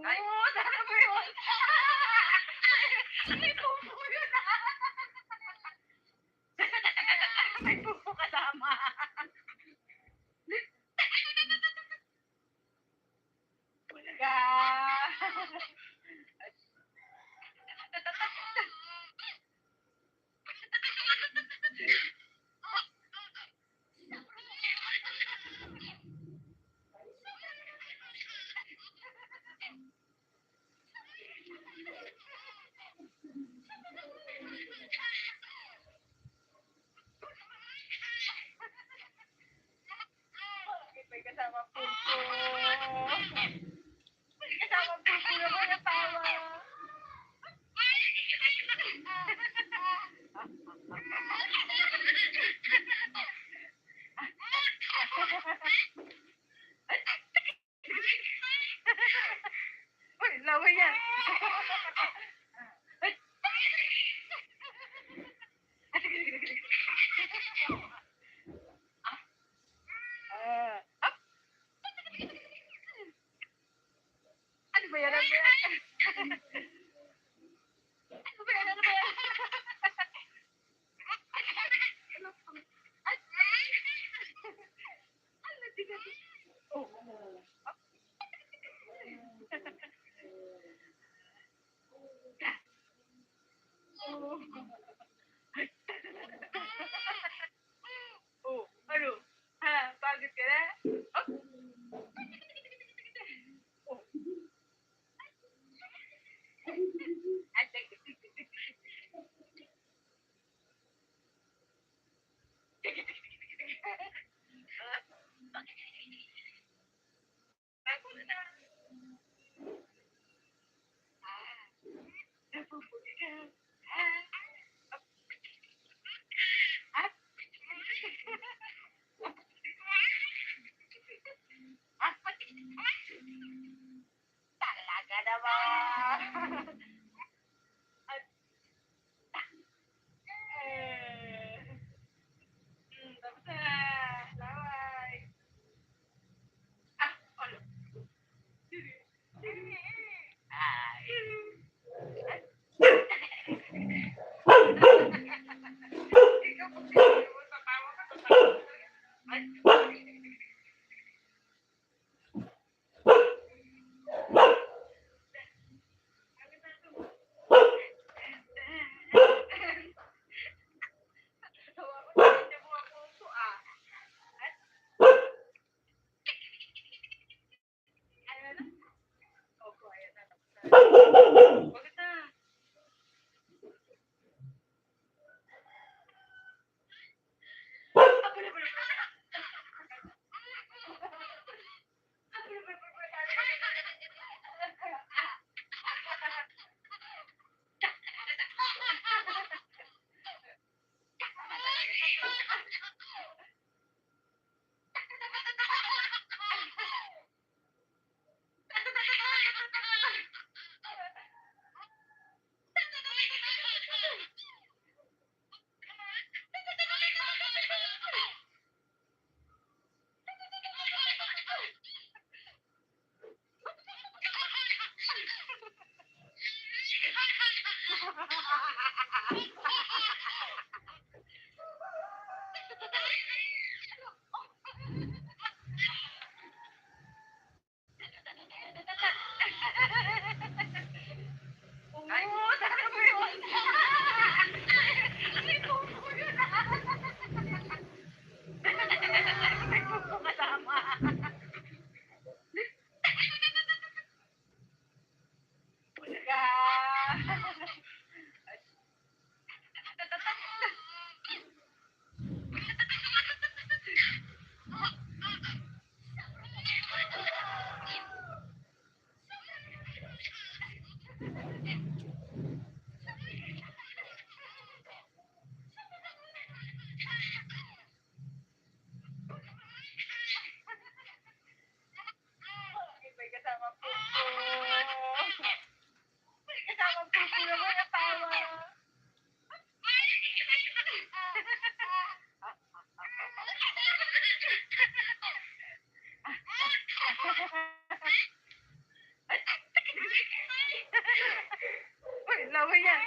Ay, sana mo yun. May pupo yun ah. May pupo kasama. Bulaga. May kasama pupo. May kasama pupo na ba natawa? Uy, laway yan. Sige, sige, sige, sige. Up. Ano ba yan? Ano ba yan? Ano ba yan? Ano ba yan? Ano tigas? Oh. Oh, ano? Ha, pagod ka na? Oh. Oh. Talaga naman. Tapos na. Bye. Ano? Ikaw pag mo sa tama ka, tatawa ka. Ay. Tawa ko na hindi mo ako uso Ayan na. Opo, ayan na. Bakit na? Oo, sabi mo yun. May puso yun. May puso kasama. Bulaga. May kasama puso. May kasama puso na may asawa. Uy, laway yan.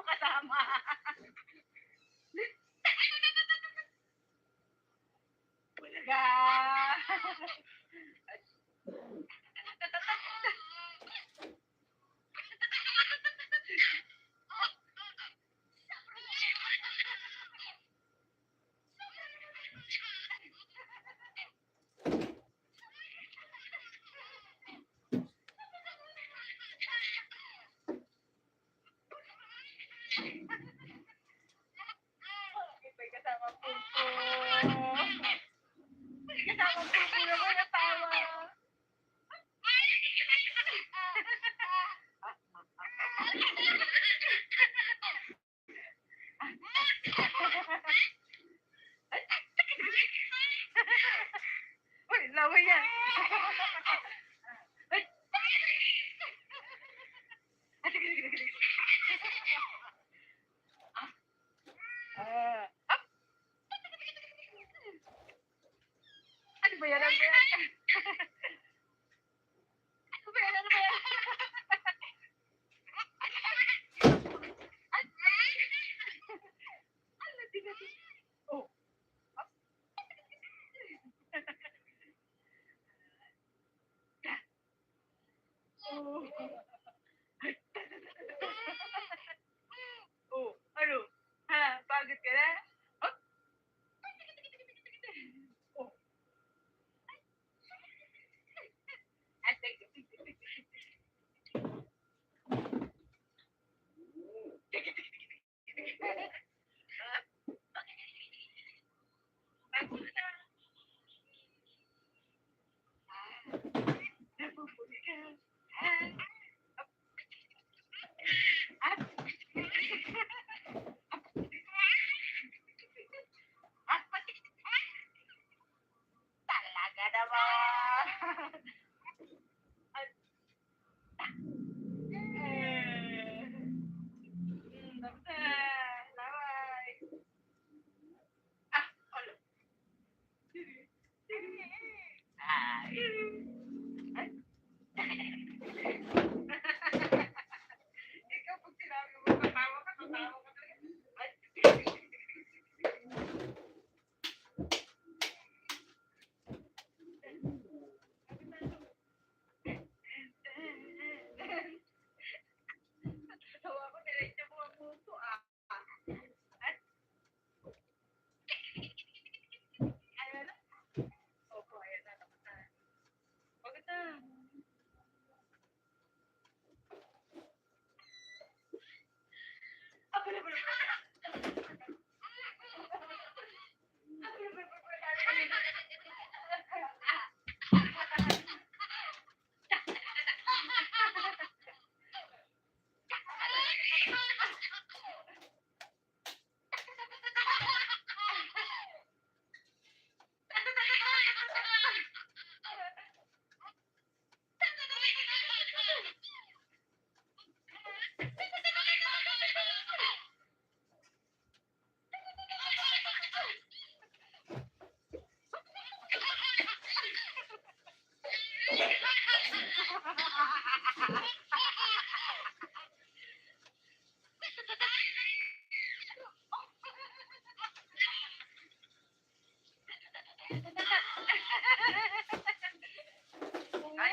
kasama. Bulaga. May kasama puso. May kasama puso naman na tawa. Uy, laway yan. Ay. Ah, sige, sige, sige. Ah. Ah. Ano ba yan? Ano ba yan? Ano ba yan? Ano ba yan? Ano, tingnan mo. Oh. Ah. Oh. Oh, ano? Ha? Pagod ka na? Oh. Oh. Ah, sige, sige, sige. Napupuli ka. Talaga naman. Laway. Ah, alo. Ikaw pag sinabi mo, tatawa ka talaga. Ay. Tawa ko, diretso mo ang puso, ah. At, ayan na. Opo, ayan na. Tapos na. Pagod na. Ah, bala, bala, bala.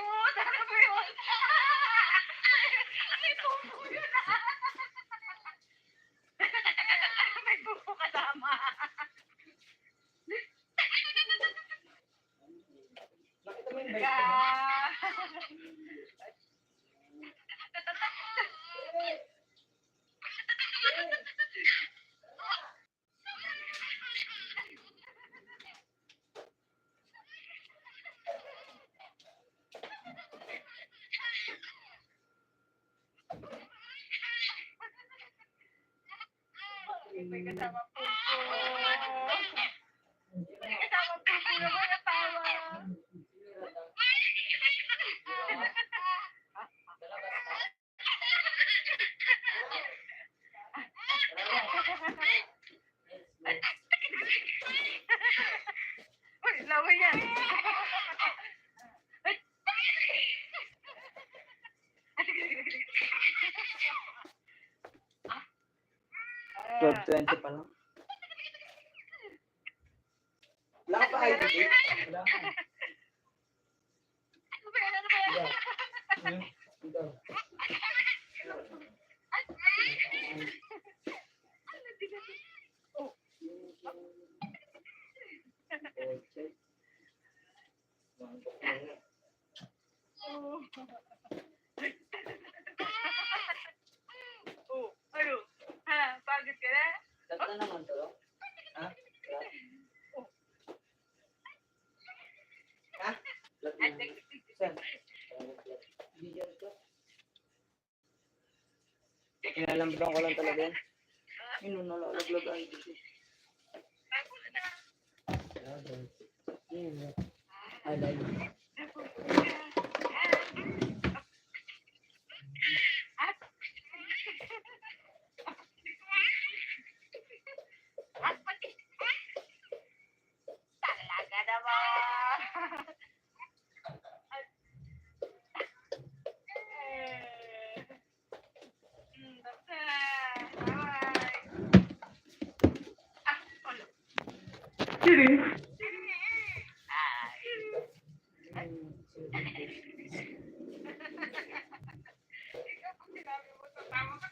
Oo, tama mo yun. May pupo yun, ah. May pupo kasama. Nakita mo yung Bulaga. May kasama puso. May kasama puso naman na tawa. Uy, laway yan. Ay. Ah, sige, sige, sige. Ah. 12:20 pa lang. Wala ka pa ID? Wala ka. Ano ba yan? Ano ba yan? Hmm? Ito. Oh, ano? Ha? Pagod ka na? Tatlo naman to. Ha? At Kinalambang ko lang talaga yan. Yun, nalalaglag ID ko. Yun, I like it. talaga naman. Basta. Bye. Ano? Ikaw, pag sinabi mo, tatawa ka.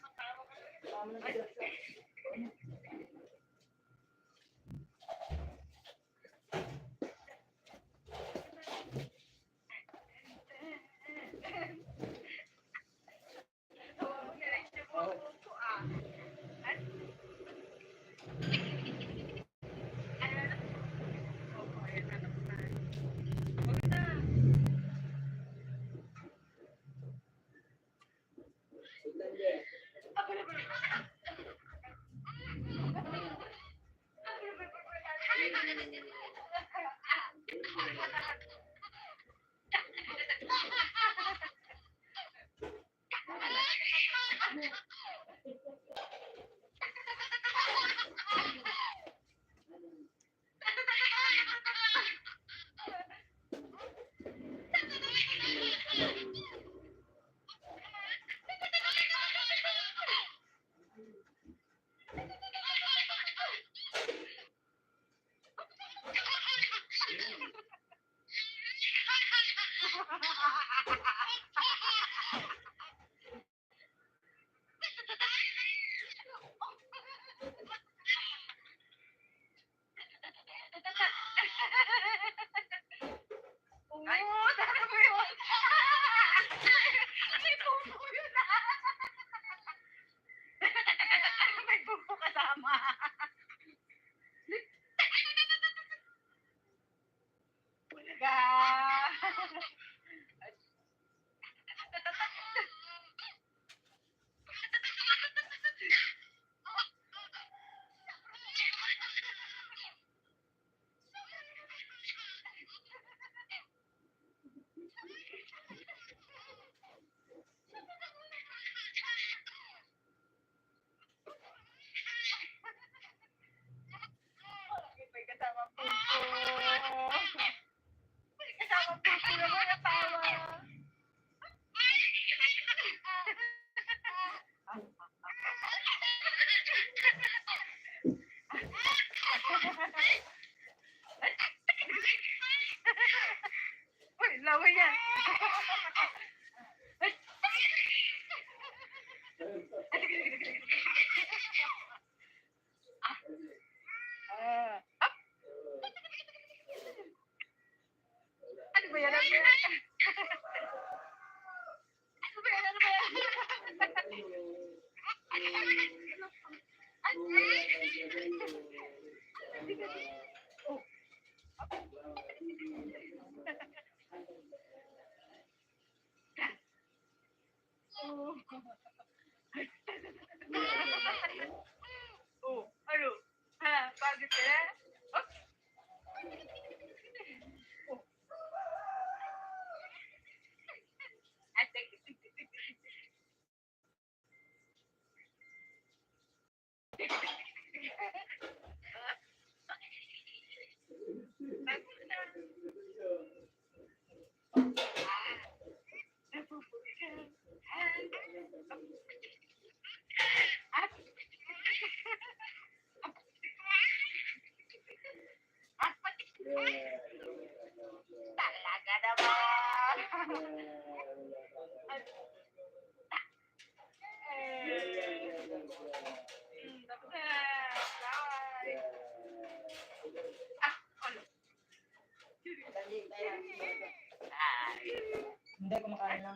Hindi, kumakain lang.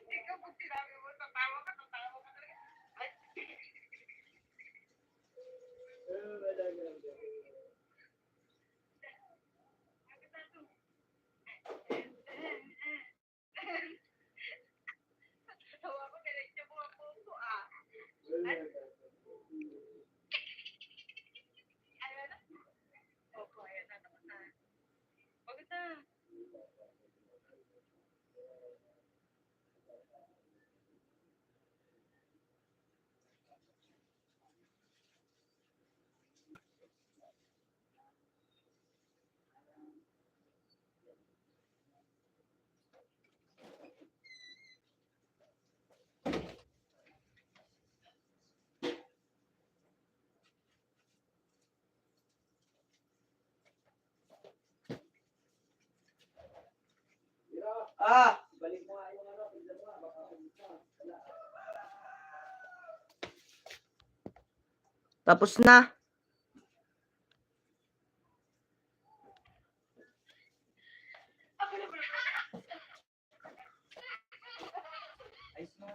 Ikaw pag sinabi mo, tatawa ka talaga. Ay, tawa ko, diretso mo ang puso ah. Ay, ayan na. Opo, ayan na, tapos na. Pagod na. Balik mo nga yung ano, tignan mo nga, baka wala. Tapos na. Ayos na.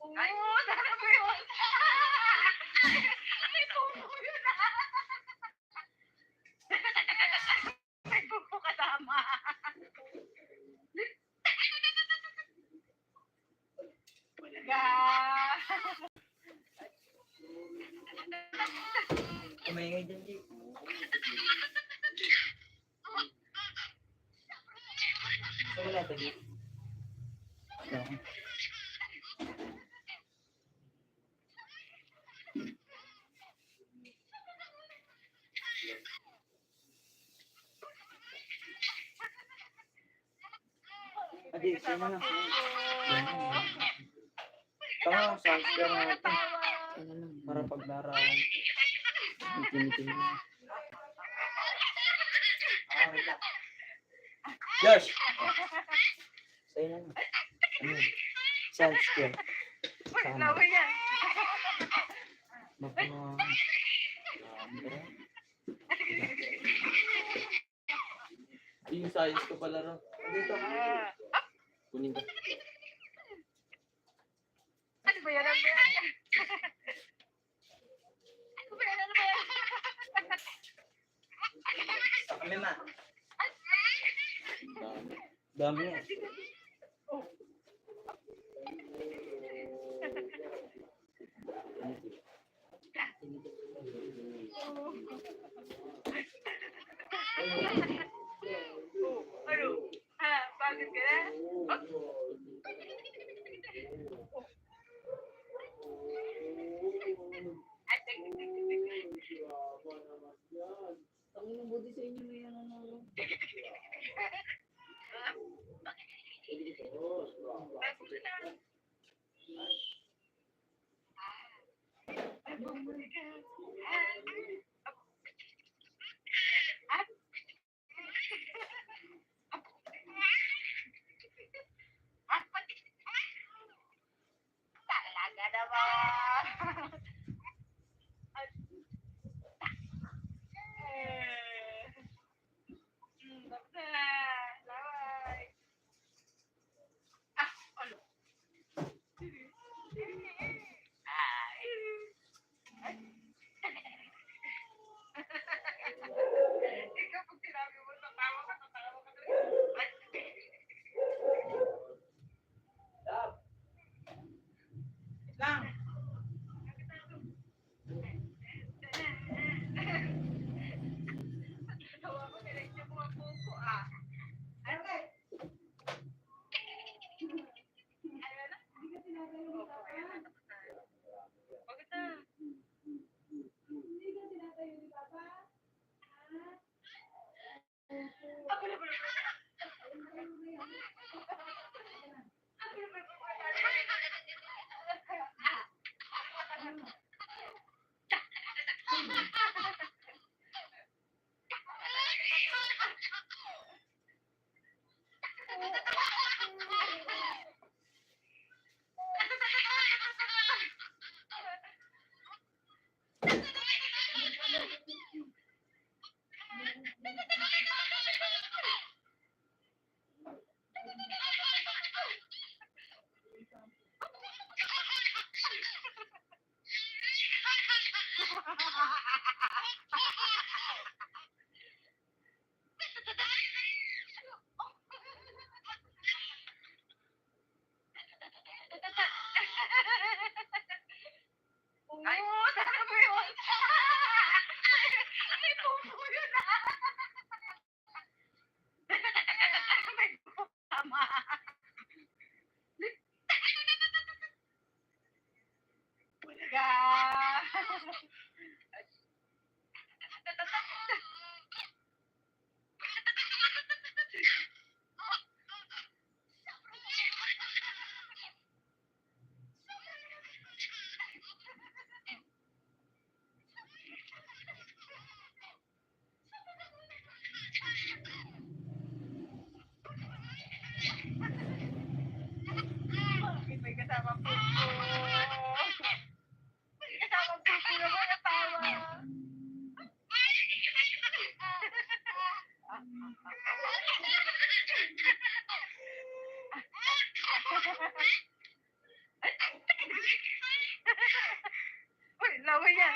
Oo, sana mo yun. May pupo yun ah. May pupo kasama. Kumaingay dyan, Jake. So, wala ito, Jake. Okay. Adi, sino na? Tama, subscribe natin. Para pagdaraan. Itin-itin mo. Wait lang. Josh! Sa'yo na. Ano? Subscribe. Wait, lawin yan. Baka na... Yung science ko pala ro. Dito. Kunin ko. Ano ba yan? Ano ba yan? Ano ba yan? Ano ba yan? Sa kami, ma. Dami yan. Ano? Ha? Bakit ka na? Ay, Ang mabuti sa inyo may ano na. talaga naman. Tapos na. Bye. Oo, tama mo yun. May pupo yun. May pupo tama. Bulaga. Bakit may kasamang pupo? May kasamang pupo naman, natawa. Uy, lawa yan.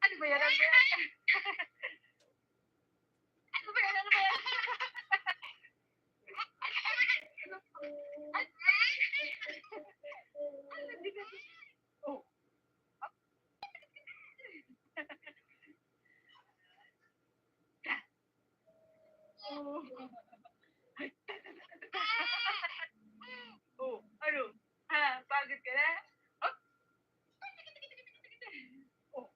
Ano ba yan? Ano ba yan? Ano ba yan? Ano ba yan? Oh. Oh, ano? Ha, pagod ka na? Oh. Oh.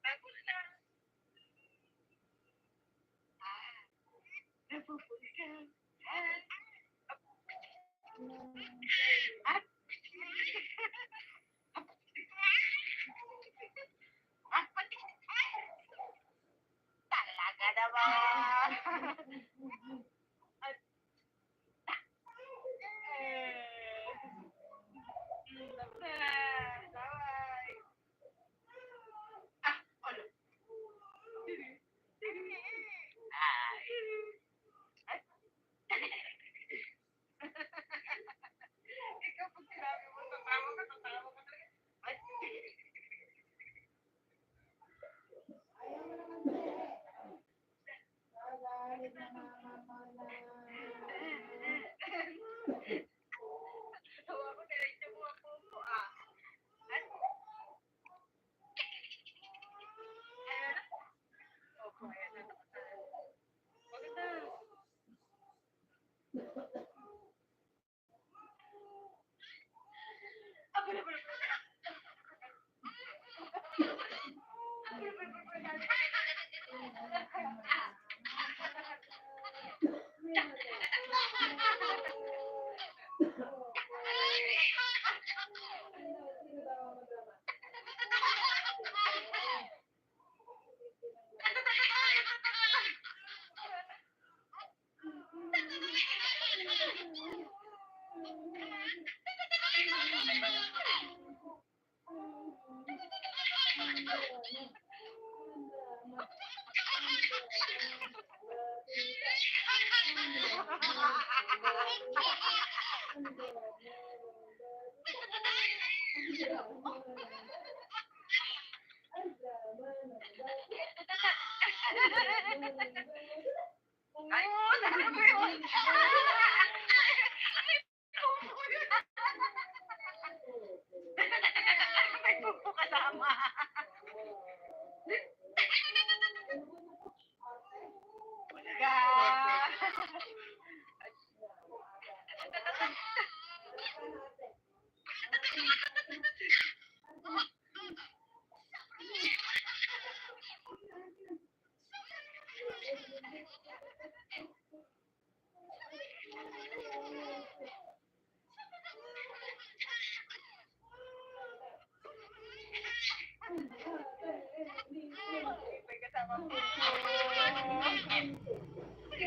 Tapos na. Napupuli ka. At talaga naman. At bye. Ah, ano? Ikaw pag sinabi mo, tatawa ka talaga. Ay. Tawa ko, diretso mo ang pupo, ah. Ay. Ayan na. Opo, ayan na. Maganda. Oo, tama mo yun.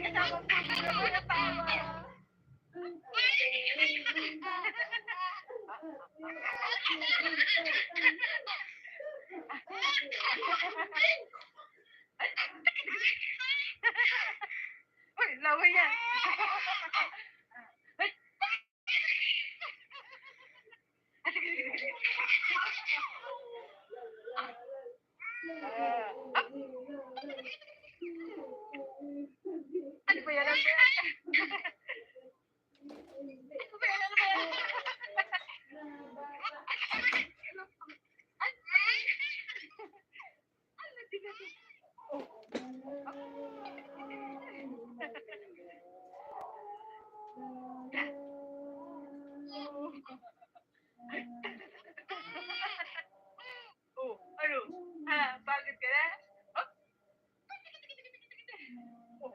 Kasama po sila mga tawa. Uy, laway yan. Ano ba yan? Ano ba yan? Ano ba yan? Ano ba yan? Oh, ano? Ha, bakit ka na? Oh? Oh.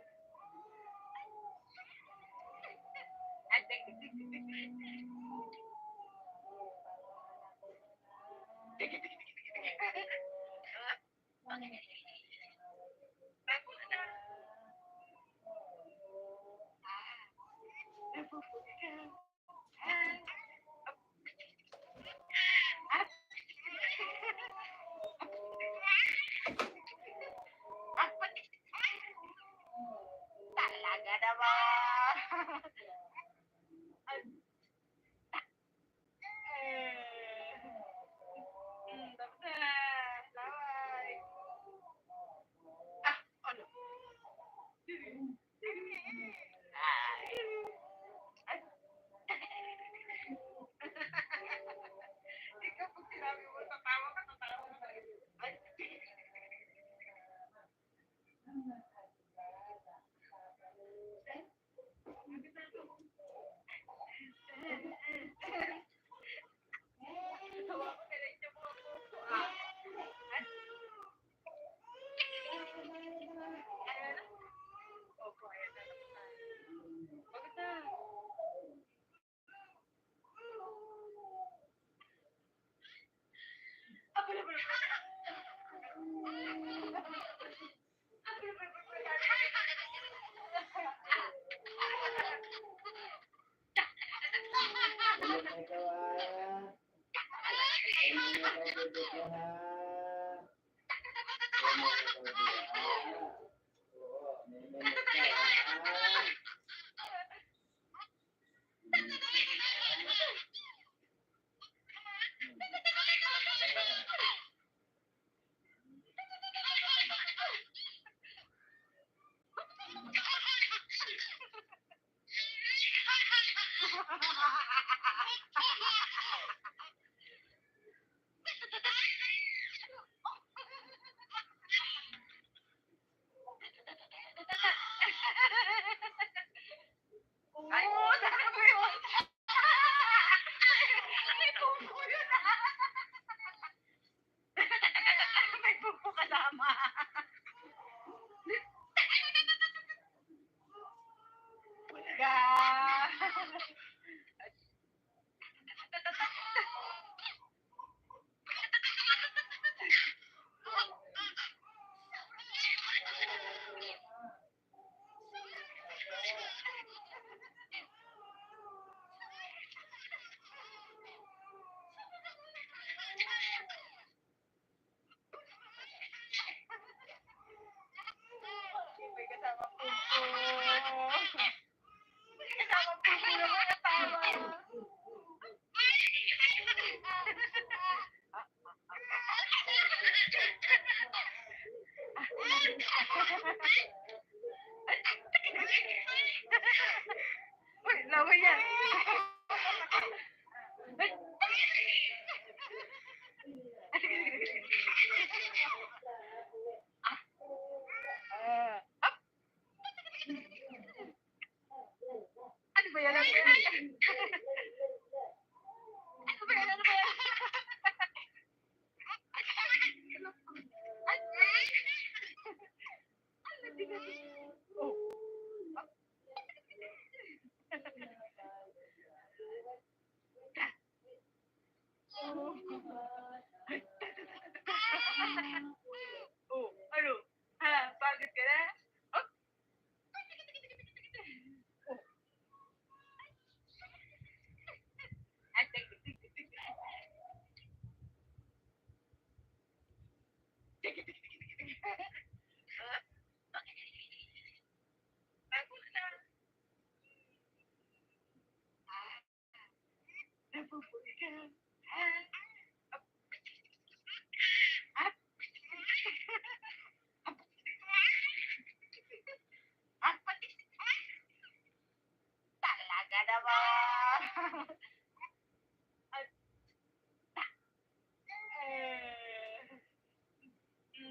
Talaga naman. Tapos na. Laway. Ah, ano? Ay. Ikaw, pag sinabi mo, tatawa ka, tatawa ka. Ay. Tawa ko, diretso mo ang puso, ah. Ay. Ayan na. Opo, ayan na. Bakit na? Bago na. Nabubuhay ka. Talaga naman.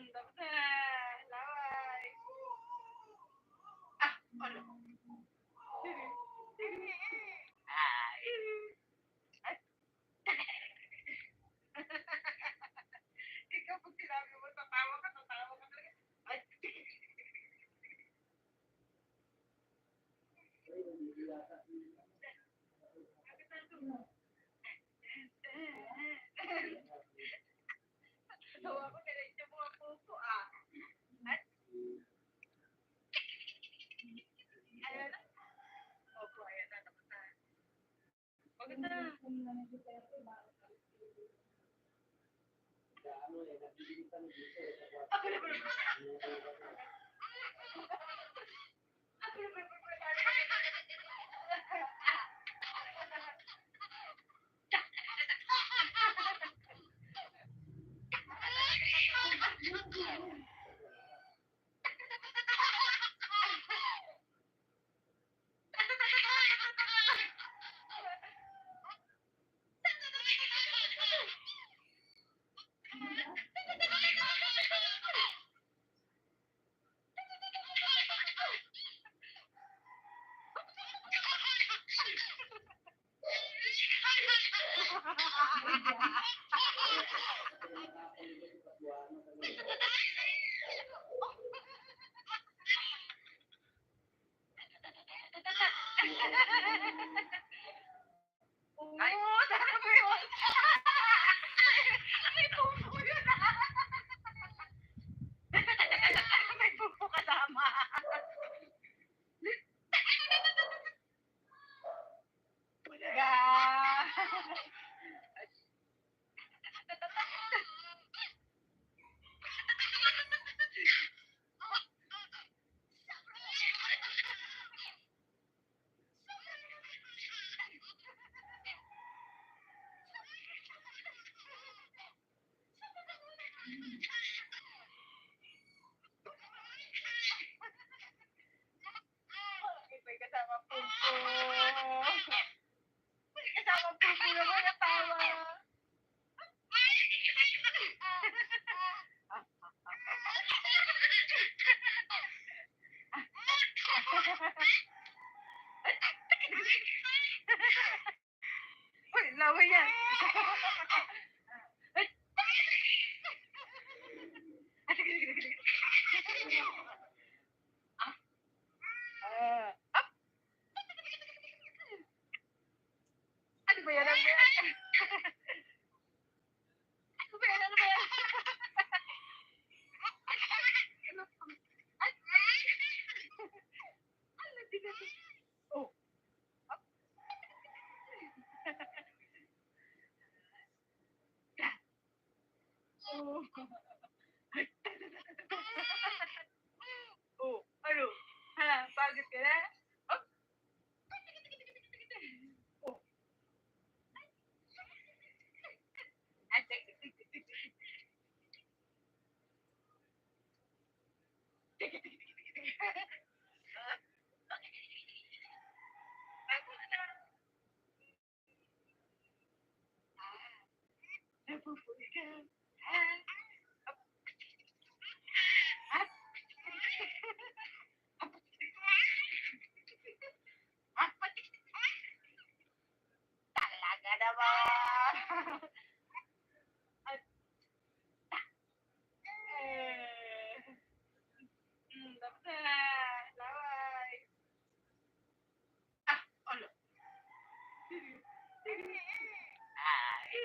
Tapos na. Laway. Ano? Ikaw pag sinabi mo, tatawa ka talaga. Ay. Tawa ko, diretso mo ang puso, At, ayan na. Opo, ayan na. Tapos na. Huwag na. Ako na ba? Oo, sabi mo. May pupo yun, May pupo kasama. Talaga. May kasama pupo. May kasama pupo naman natawa. Uy, laway yan. Up. Ano ba yan? Ano ba yan? Ano ba yan? Ano ba yan? Ano? Ay! Ano din ito? Oh. Up. Oh. Oh, ano? Ha, pagod ka na? Oh. Oh. Ay, Bago na. Nabubuhay ka. Talaga naman. At, tapos na. Laway. Ano? Ay.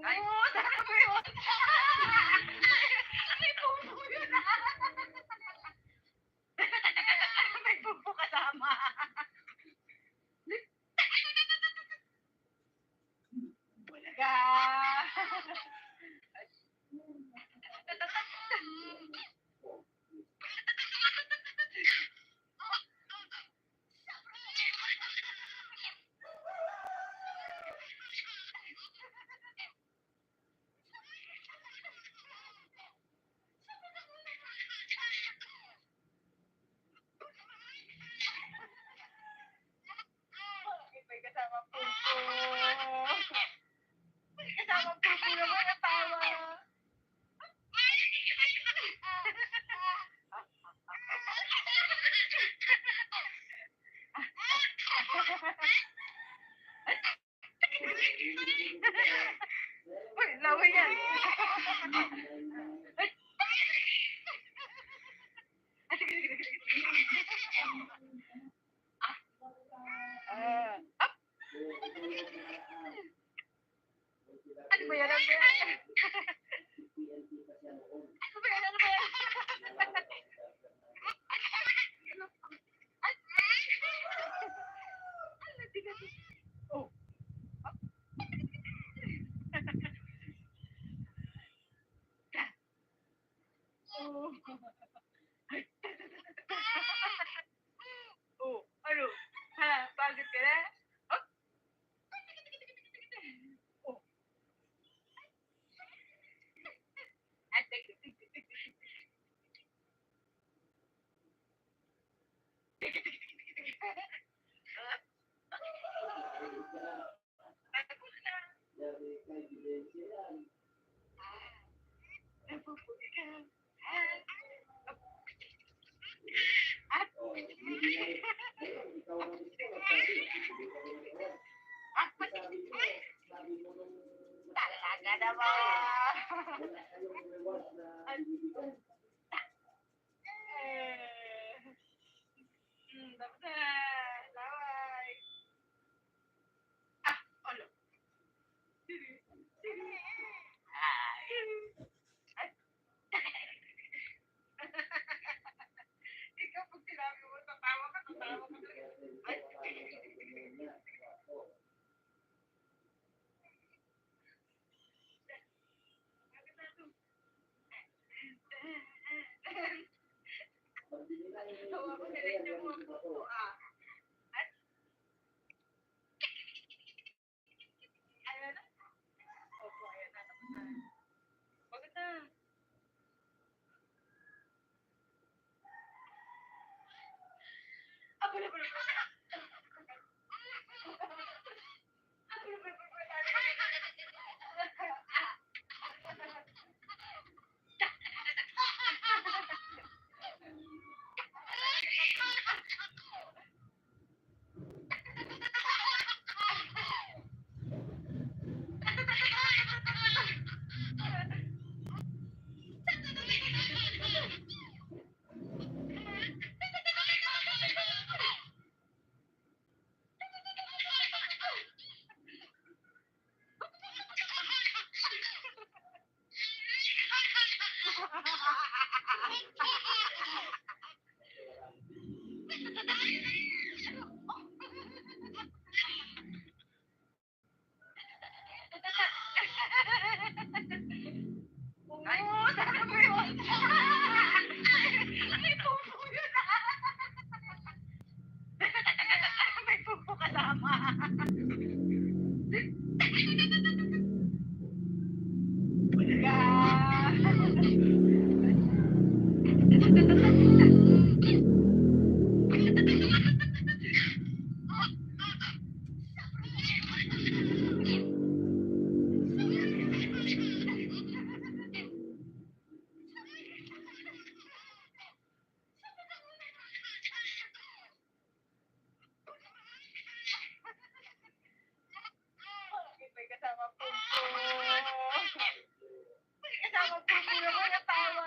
Oo, sabi mo. May pupo yun. May pupo kasama. Bulaga. May kasama pupo. May kasama pupo naman ang tawa. Uy, laway yan. Ano ba yan? Ano ba yan? Ano ba yan? Ano ba yan? Oh. Oh. Oh, ano? Ha? Pagod ka na? Oh. Oh. Talaga naman. Tapos na. Laway. Ano? Ikaw pag sinabi mo, tatawa ka talaga. Tawa ko nila yung mga puso, Ayan na. Opo, ayan na. Tapos na. Pagod na. Abala, abala, abala. Oo, sabi mo. May pupo yun. May pupo kasama. Bulaga. pupuyo ko natawa.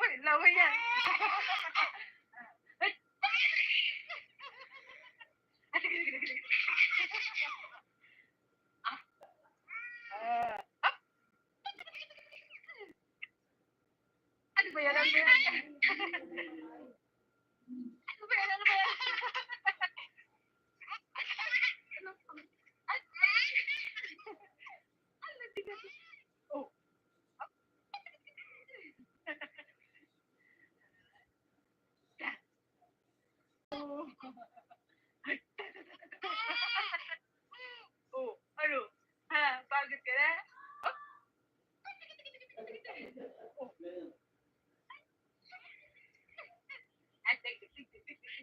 Uy, lawa yan. Ay. Ah, sige, sige, sige, sige. Ah. Ah. Ano ba yan? Ano ba yan? Ano ba yan? Ano ba yan? Oh. Oh, ano? Ha, pagod ka na? Oh. Ah, sige, sige, sige, sige.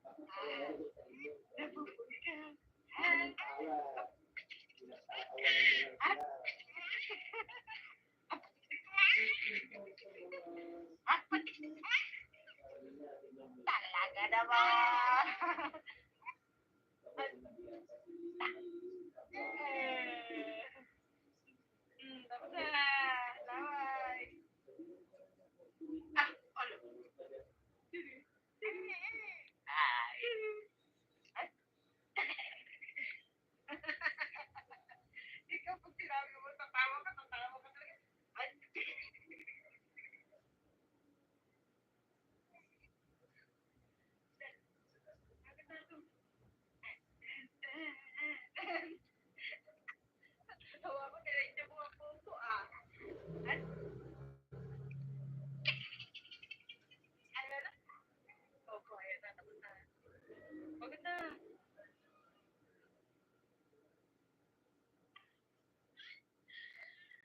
Tapos na. Nabubuhay ka. Talaga naman. Tapos na. Laway. Ah, ano? Ay. Ay. Ikaw pag sinabi mo, tatawa ka talaga. Ay. Tawa ko, tinay mo ang puso ah. Ay. Ano na? Opo, ayan na, tapos na. Pagod na.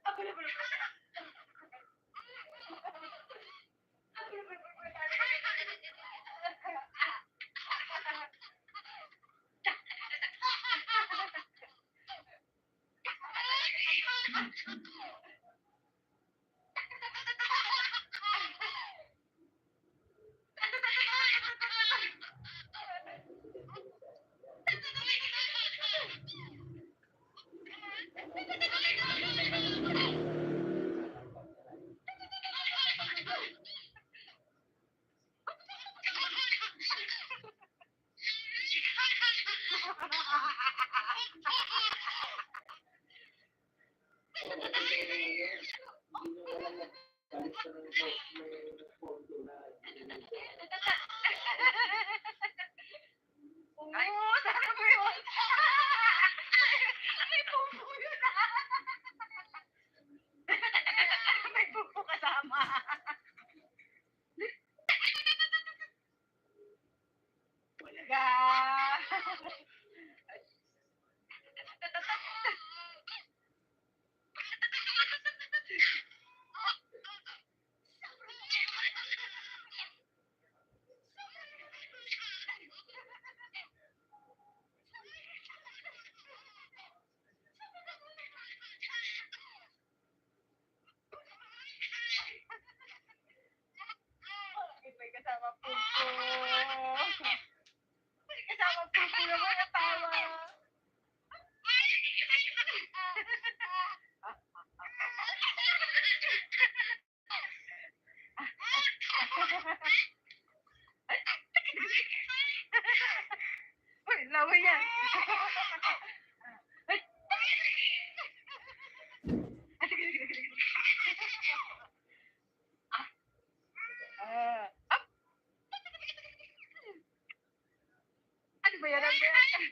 Ako na pala. Oo, sabi mo yun. May pupo yun. May pupo kasama. Walaga. May kasama pupo. May kasama pupo naman natawa. Uy, lawa yan. Ay. Ah, sige, sige, sige, sige. Ah. Ah. Ano ba yan? Ano ba yan?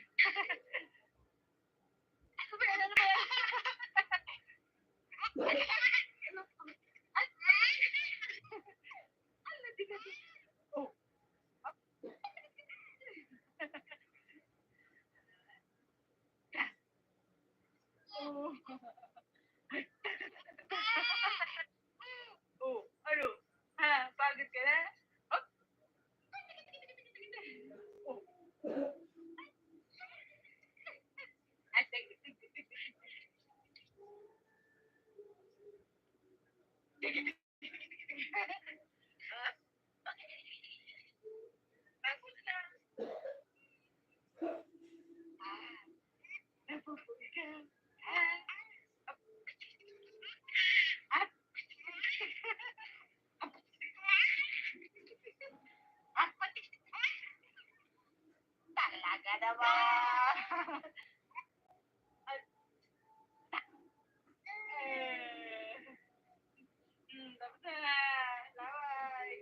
naman. Tapos na. Laway.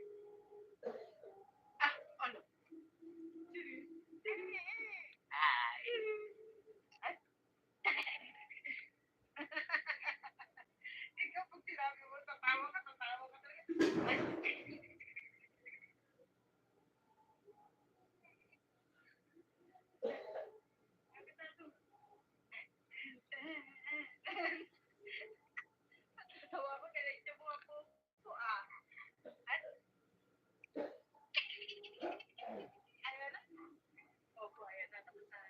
Ano? Ikaw pag sinabi mo, tatawa ka talaga. Tawa ko, diretso mo ako. Ayan na. Opo, ayan na. Tapos na.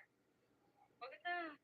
Huwag na.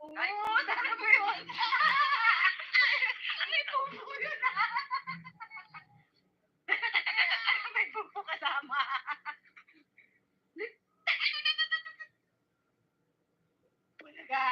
Oo, dami mo yun. May pupo yun. May pupo kasama. Bulaga.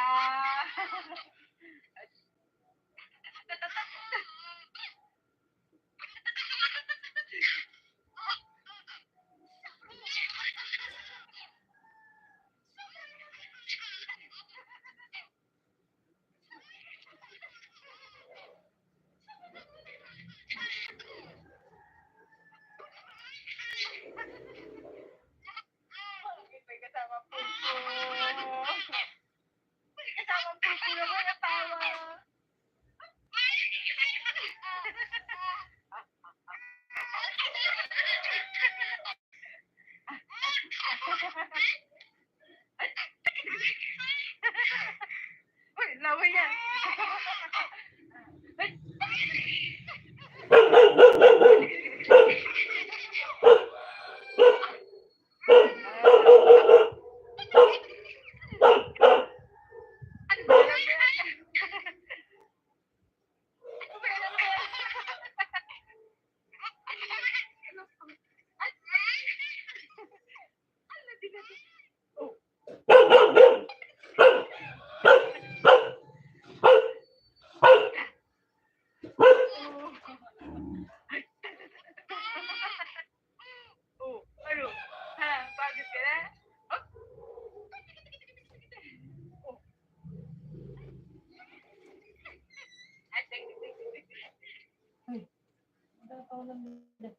May kasama pupo. May kasama pupo na nakatawa. Uy, laway yan. Ano ba yan? Ano ba yan? Oh, ano? Ha, pagod ka na? Oh. Oh. Ay, Natatawa lang nila.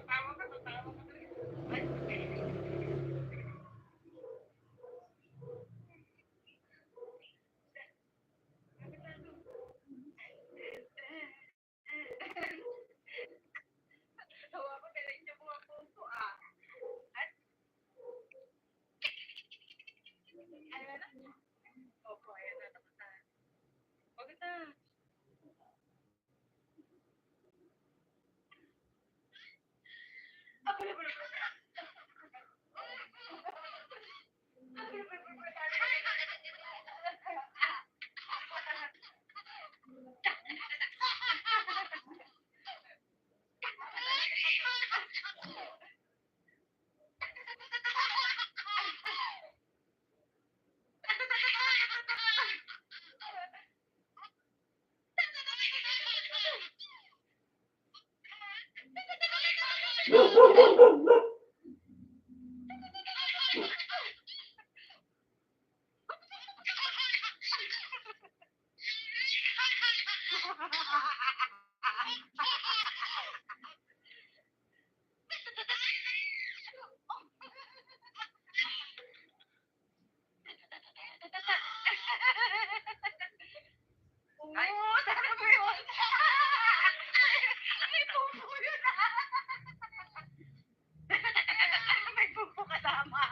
Tatawa ka, tatawa ka. Ay, tawa ko, niya mo ang puso ah. Ay, ayan na. Opo, ayan na, tapos na. Huwag na. Ay, sabi mo yun. May pupo yun. May pupo kasama.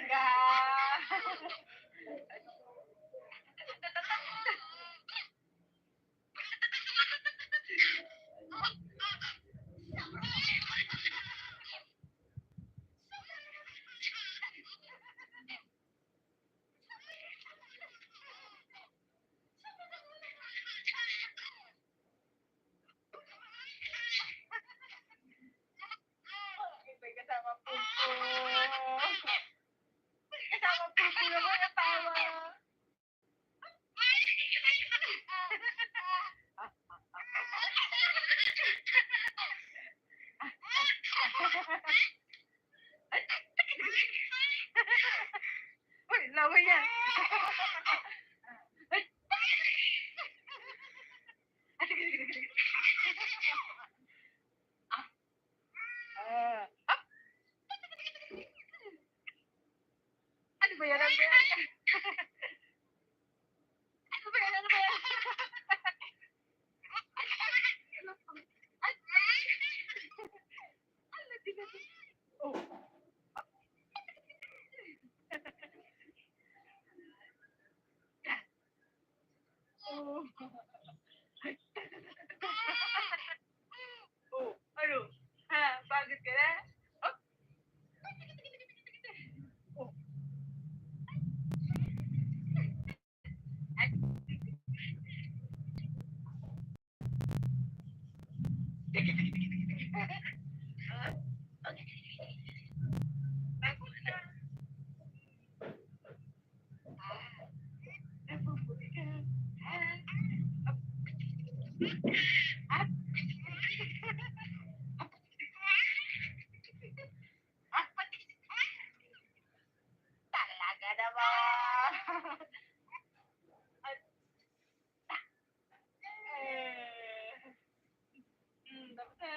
Ga. May kasama pupo. May kasama pupo naman ang tawa. Uy, laway yan. Ay. Ay, sige, sige, sige. Ah. Ah. Ano ba yan? Ano ba yan? Ano ba yan? Ano ba yan? Ay. Ano, tingnan mo. Oh. Oh. Oh, ano? Ha, pagod ka na? Oh. Oh. Ay. Ay, pusa. Napuputi ka. Ah. Ah. Talaga naman. At, tapos na.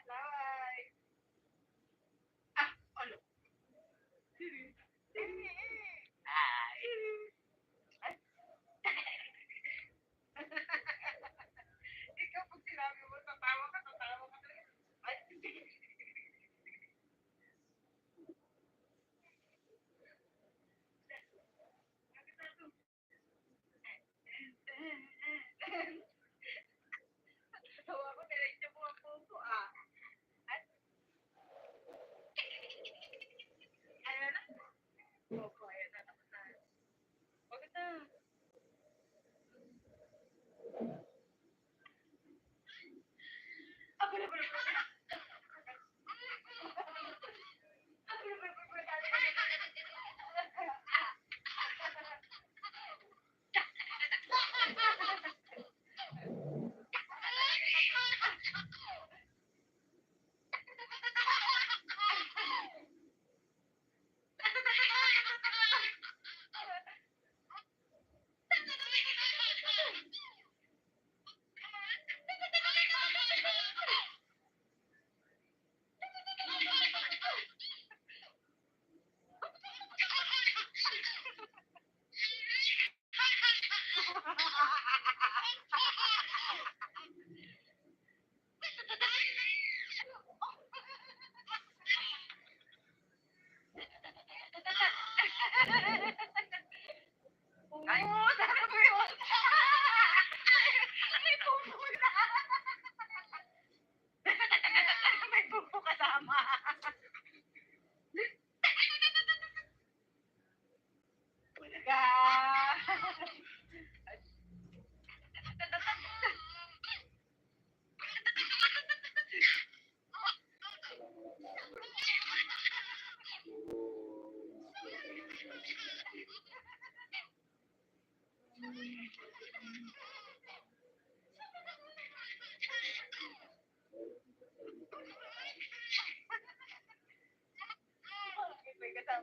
Laway. Ah, ano? Ay. Ay. Ikaw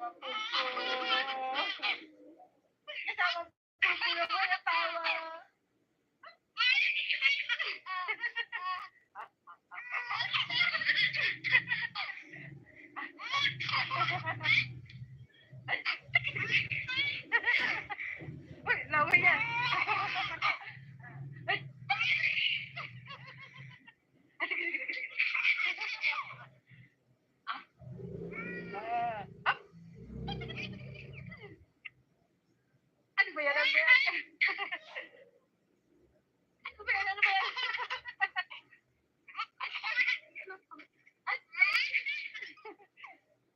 pupo. Kasama pupo na ko natawa. Uy, laway yan. Ay. Up. Ano ba yan? Ano ba yan? Ano ba yan? Ano ba yan?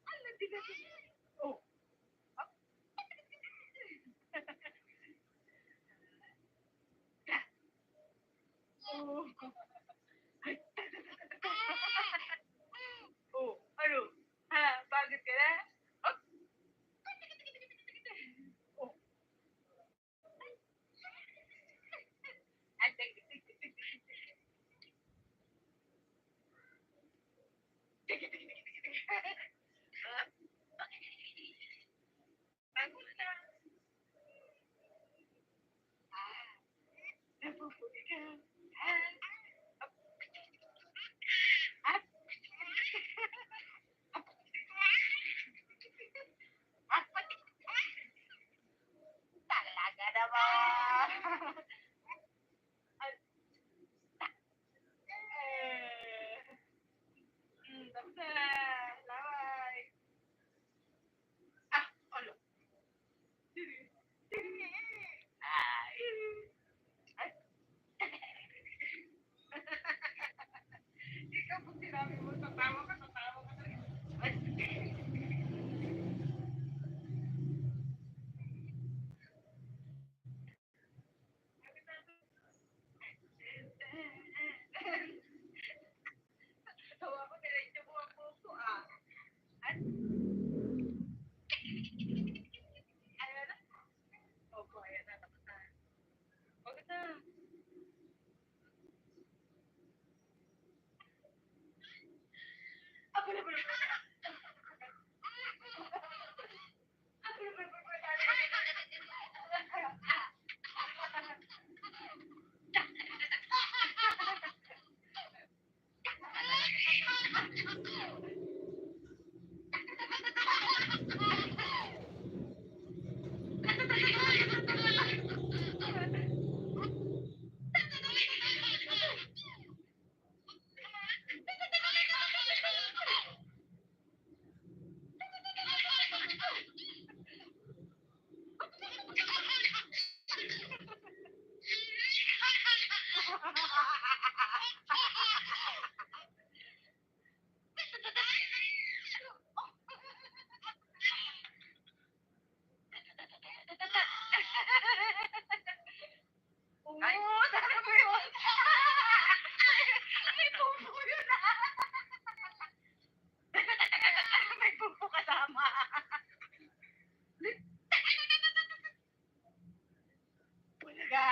Ano tigas? Oh. Up. Oh. Oh, ano? Ha, pagod ka na? Oh. Oh. Pagod na. Napupuwi ka. Up. Up. Up. Talaga naman. Tapos na. Laway. Ah, alo. Ay. Ay. Ikaw pag sinabi mo, tatawa ka talaga. Ay. Tawa ko, diretso mo ang puso, ah. At, ayan na. Opo, ayan na, tapos na. Pagod na. Ako na ba? Oo, sabi mo yun. May pupo yun, ah. May pupo kasama. Bulaga.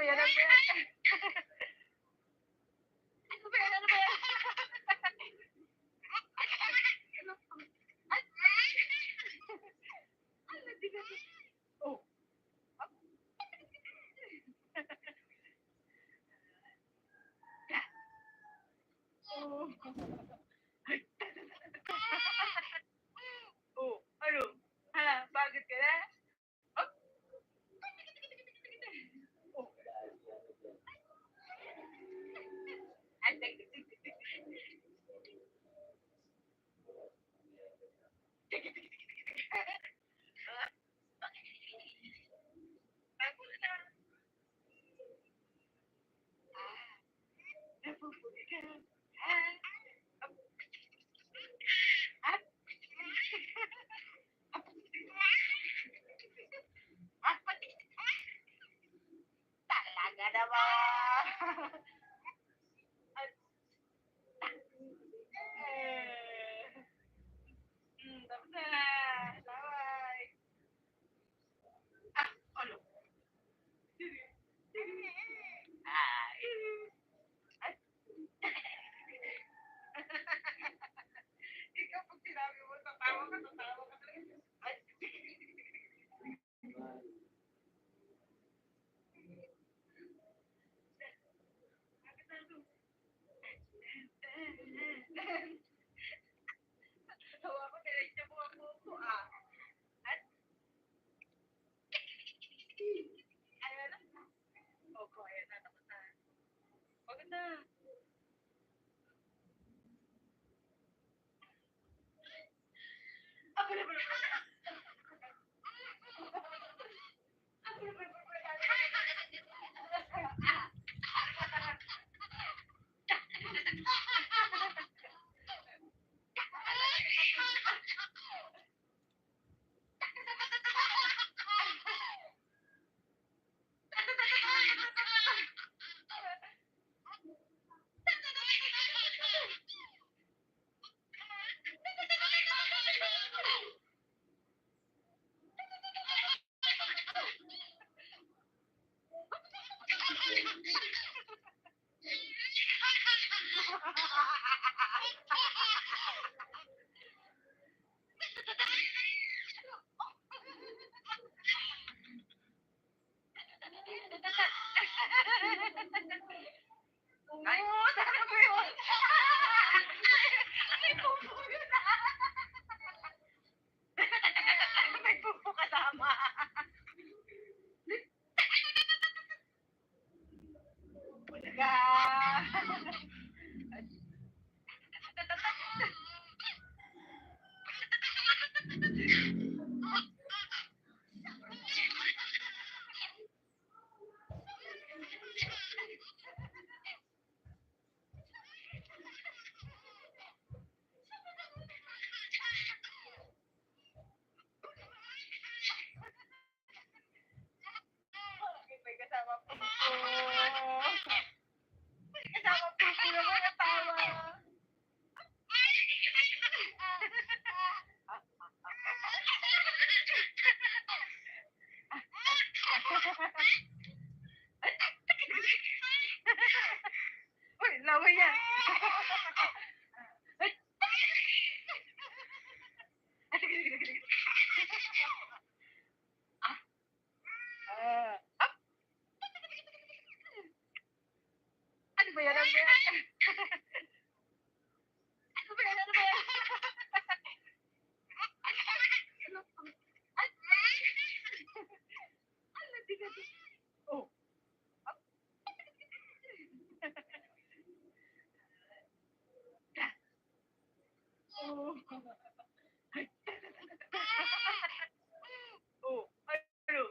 ba yan? Ano ba yan? Ano ba yan? Ano ba yan? Oh. Oh. Oh, ano? Ha, bakit ka na? Oh. Oh. Ay, ako na. Napupuli ka. Ah. Ah. Ah. Talaga naman. Tapos na. Bye. Ah, ano? Ay. Ay. Ikaw pag sinabi mo, tatawa ka talaga. Ay. Tawa ko, diretso mo ang puso, ah. At, ayan na. Opo, ayan na, tapos na. Bakit na? Ako na ba? Oo, sana mo yun. May pupo yun. May pupo kasama. Bulaga. May kasama pupo. May kasama pupo na mga tawa. Uy, laway yan. Ano ba yan? Ano ba yan? Ano ba yan? Ano ba yan? Oh. Oh. Oh. Ano?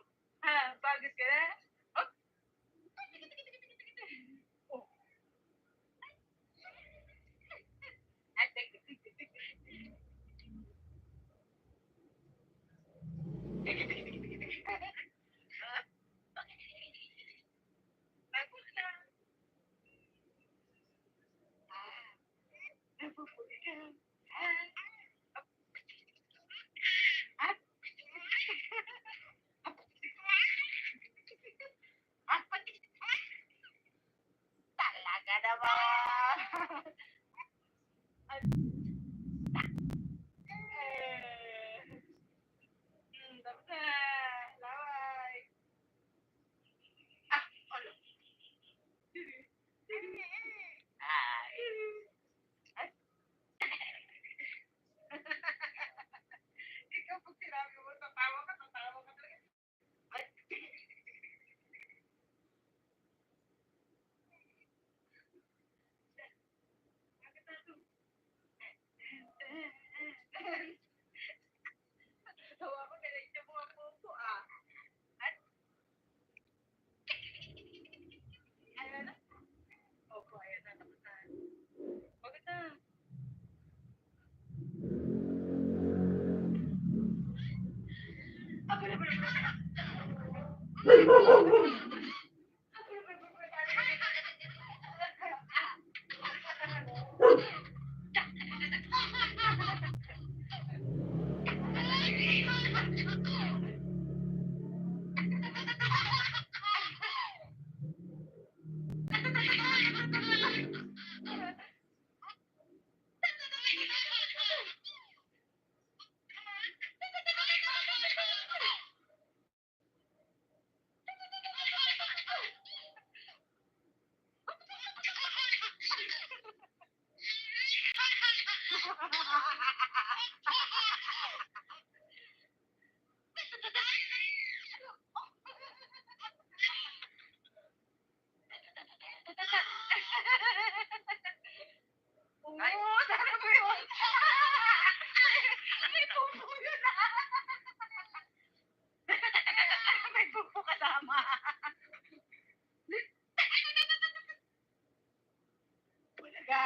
Ha, pagod ka na? Oh. Oh. ba? Tapos na. Laway. Ah, ano? Ikaw pag sinabi mo, tatawa ka talaga. Ay. Tawa ko, diretso mo ang puso ah. Ay, ayan na. Opo, ayan na. Tapos na. Huwag na. Oo, sana mo yun. May pupo yun ah. May pupo kasama. Bulaga.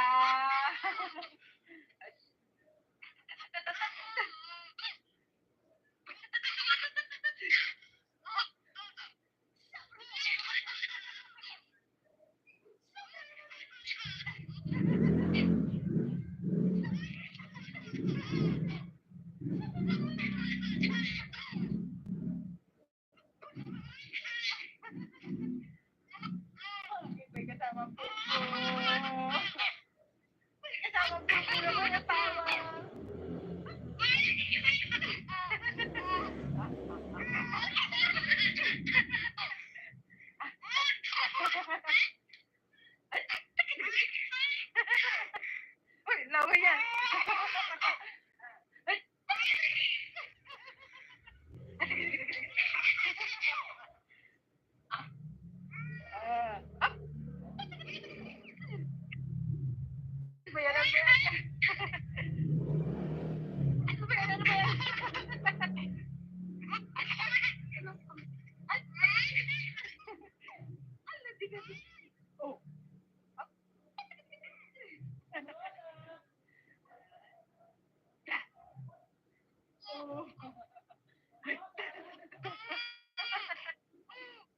May kasama pupo. May kasama pupo naman ang tawa. Uy, laway yan. Ah, bayaran mo yan. Bayaran mo yan. Ano, di ka. Oh. Oh.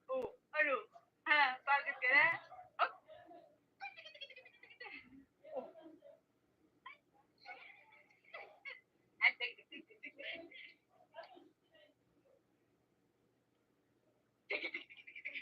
Oh, ano? Ha, bakit ka na? Oh. Oh. Ah, sige, sige, sige. Sige, sige, sige, sige.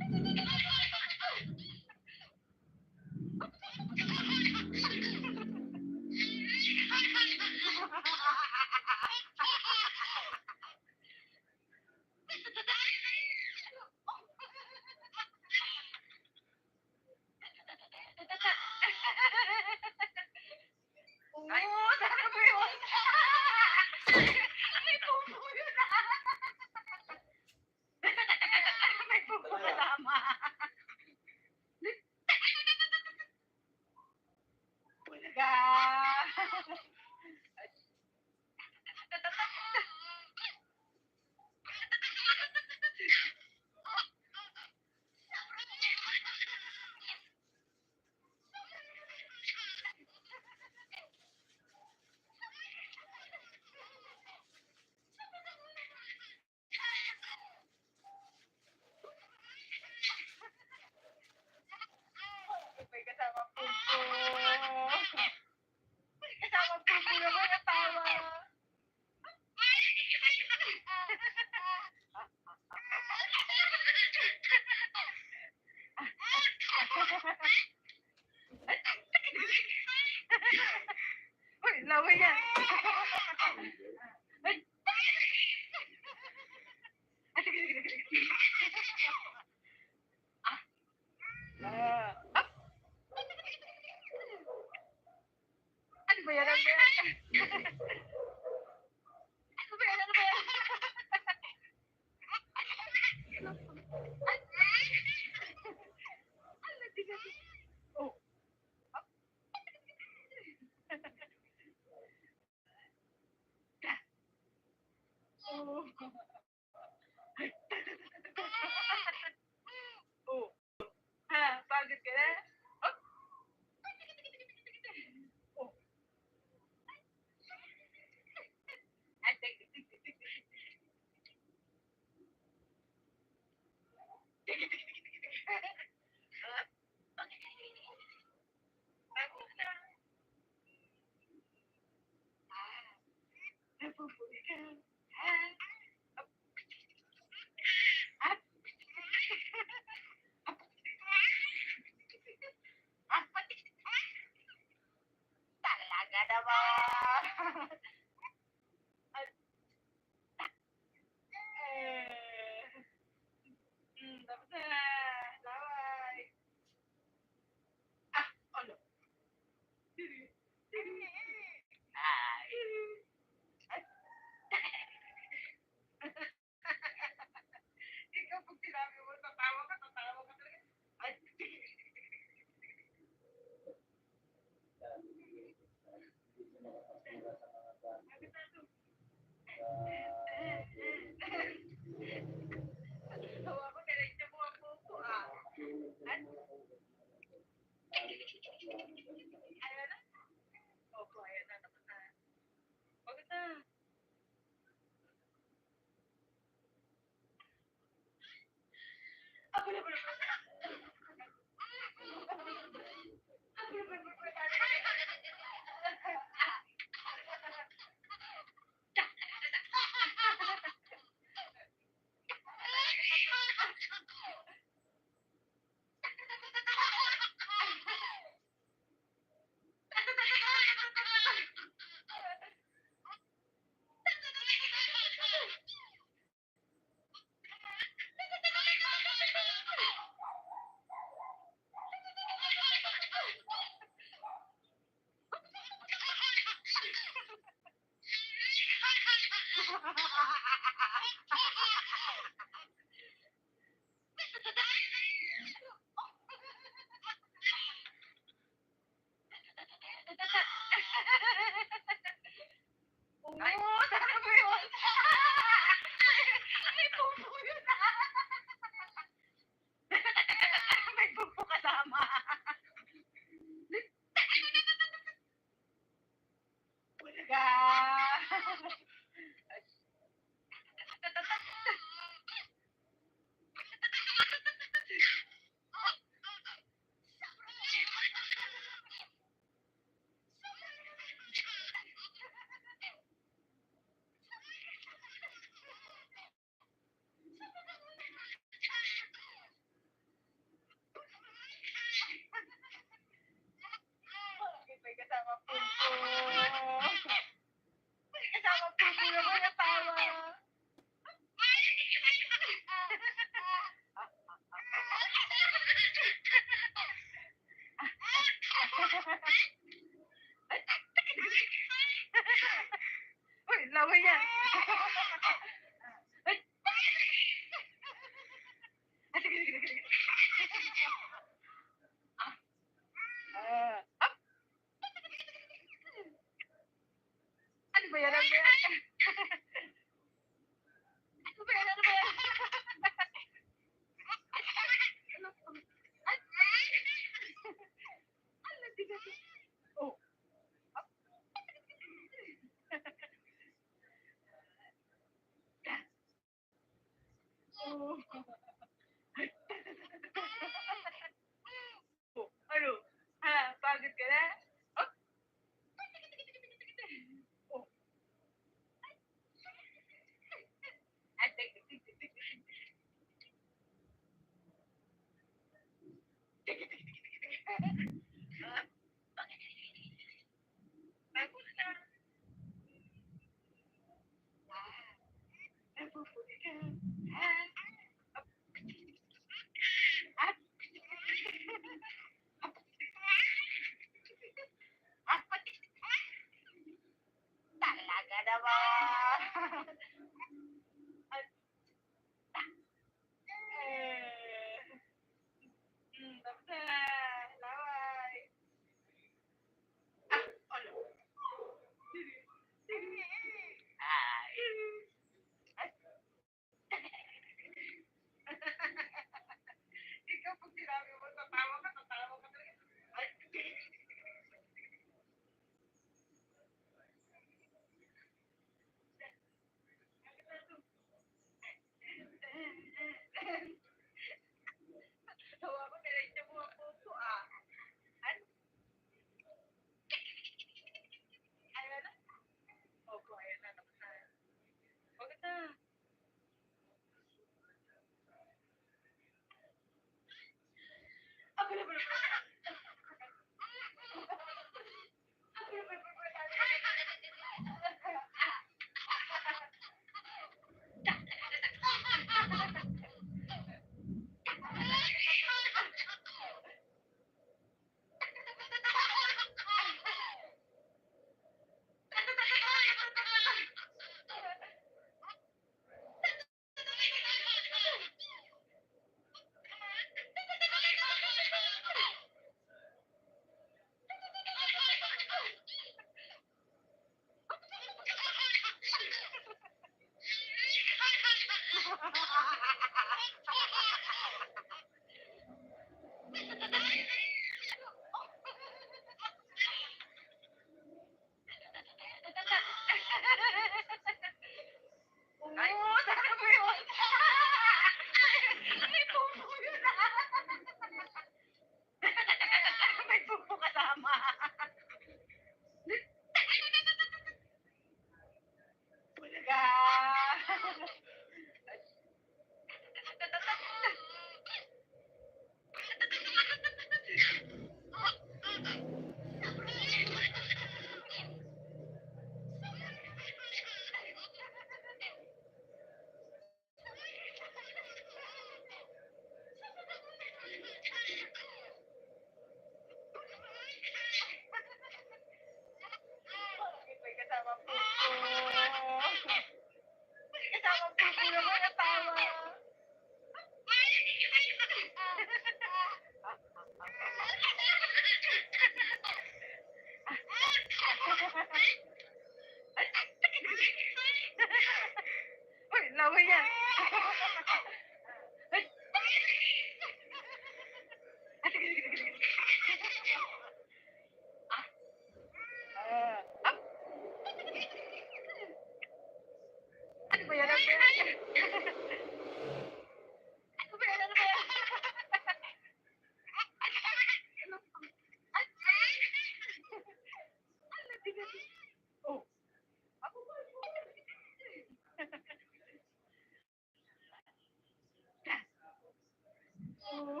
Oh,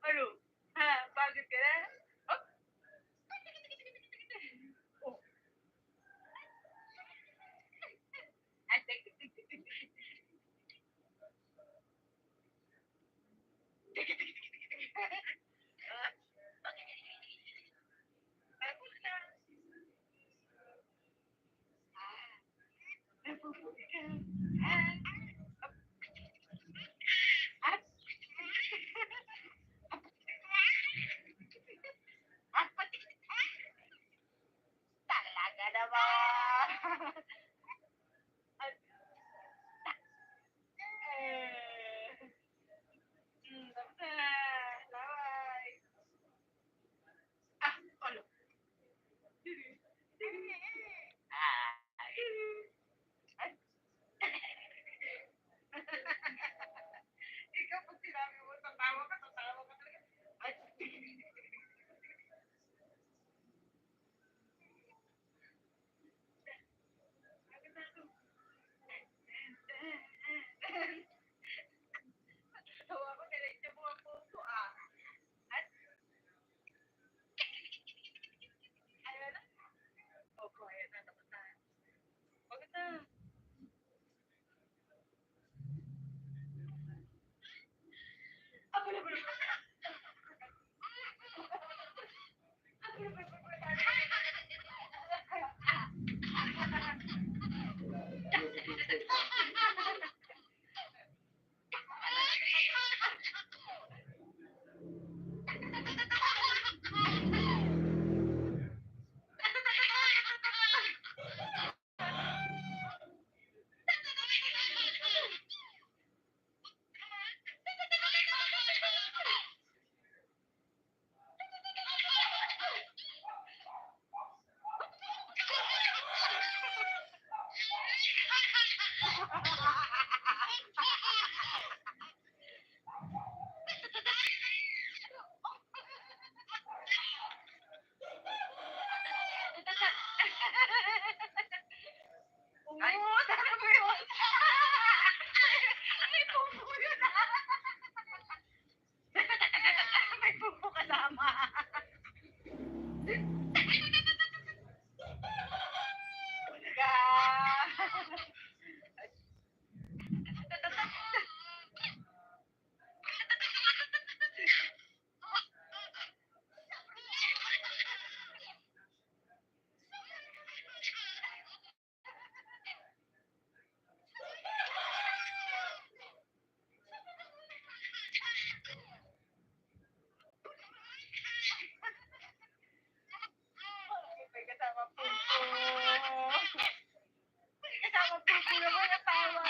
ano? Ha? Bakit ka na? Oh? Oh. Talaga naman. Bye. Ah, ano? Ikaw pag sinabi mo, tatawa ka talaga. Ay. Tawa ko, diretso mo ang puso ah. At, ayan na. Opo, ayan na, tapos na. Pagod na. Abala, abala, abala. Oo, talaga ba yun? May pupo yun ah. May pupo kasama. Talaga. May kasama pupo. May kasama pupo naman natawa.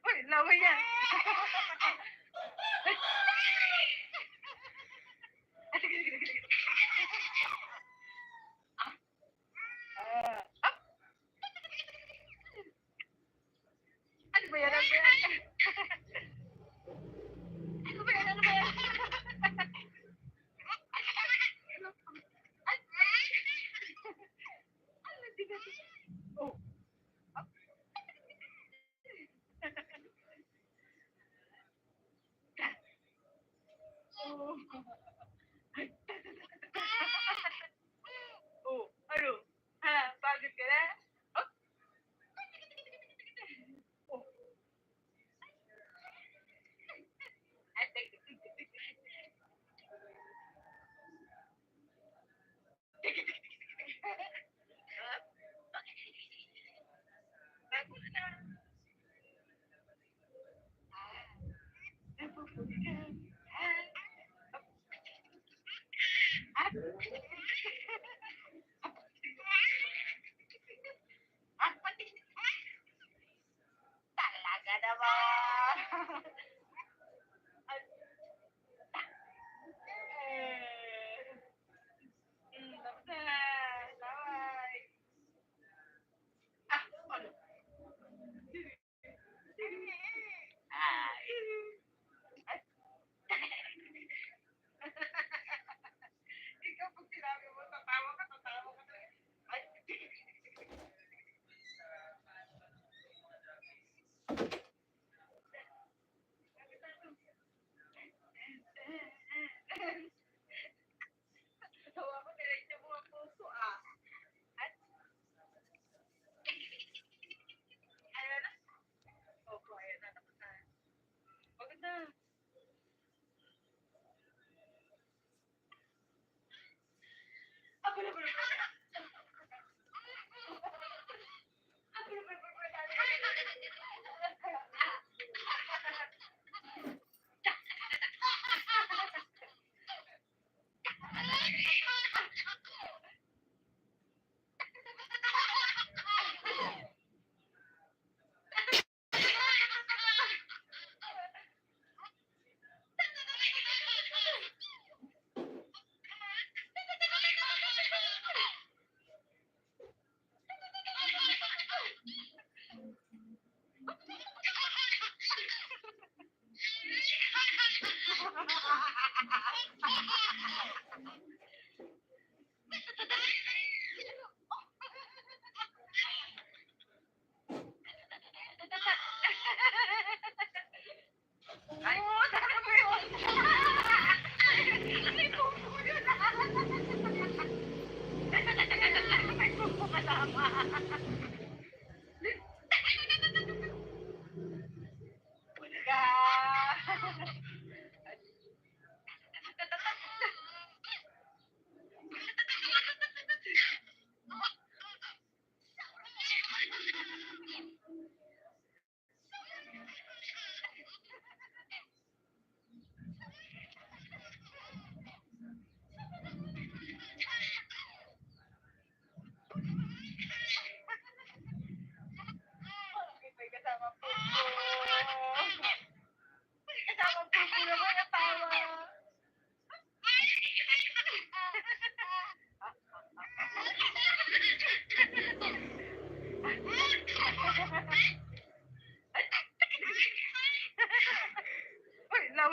Uy, laway yan. Ano ba yan? Ano ba yan? Ano ba yan? Ano ba yan? Ano di ba? Oh. Oh. Oh, ano? Ha? Pagod ka na? Oh. Oh.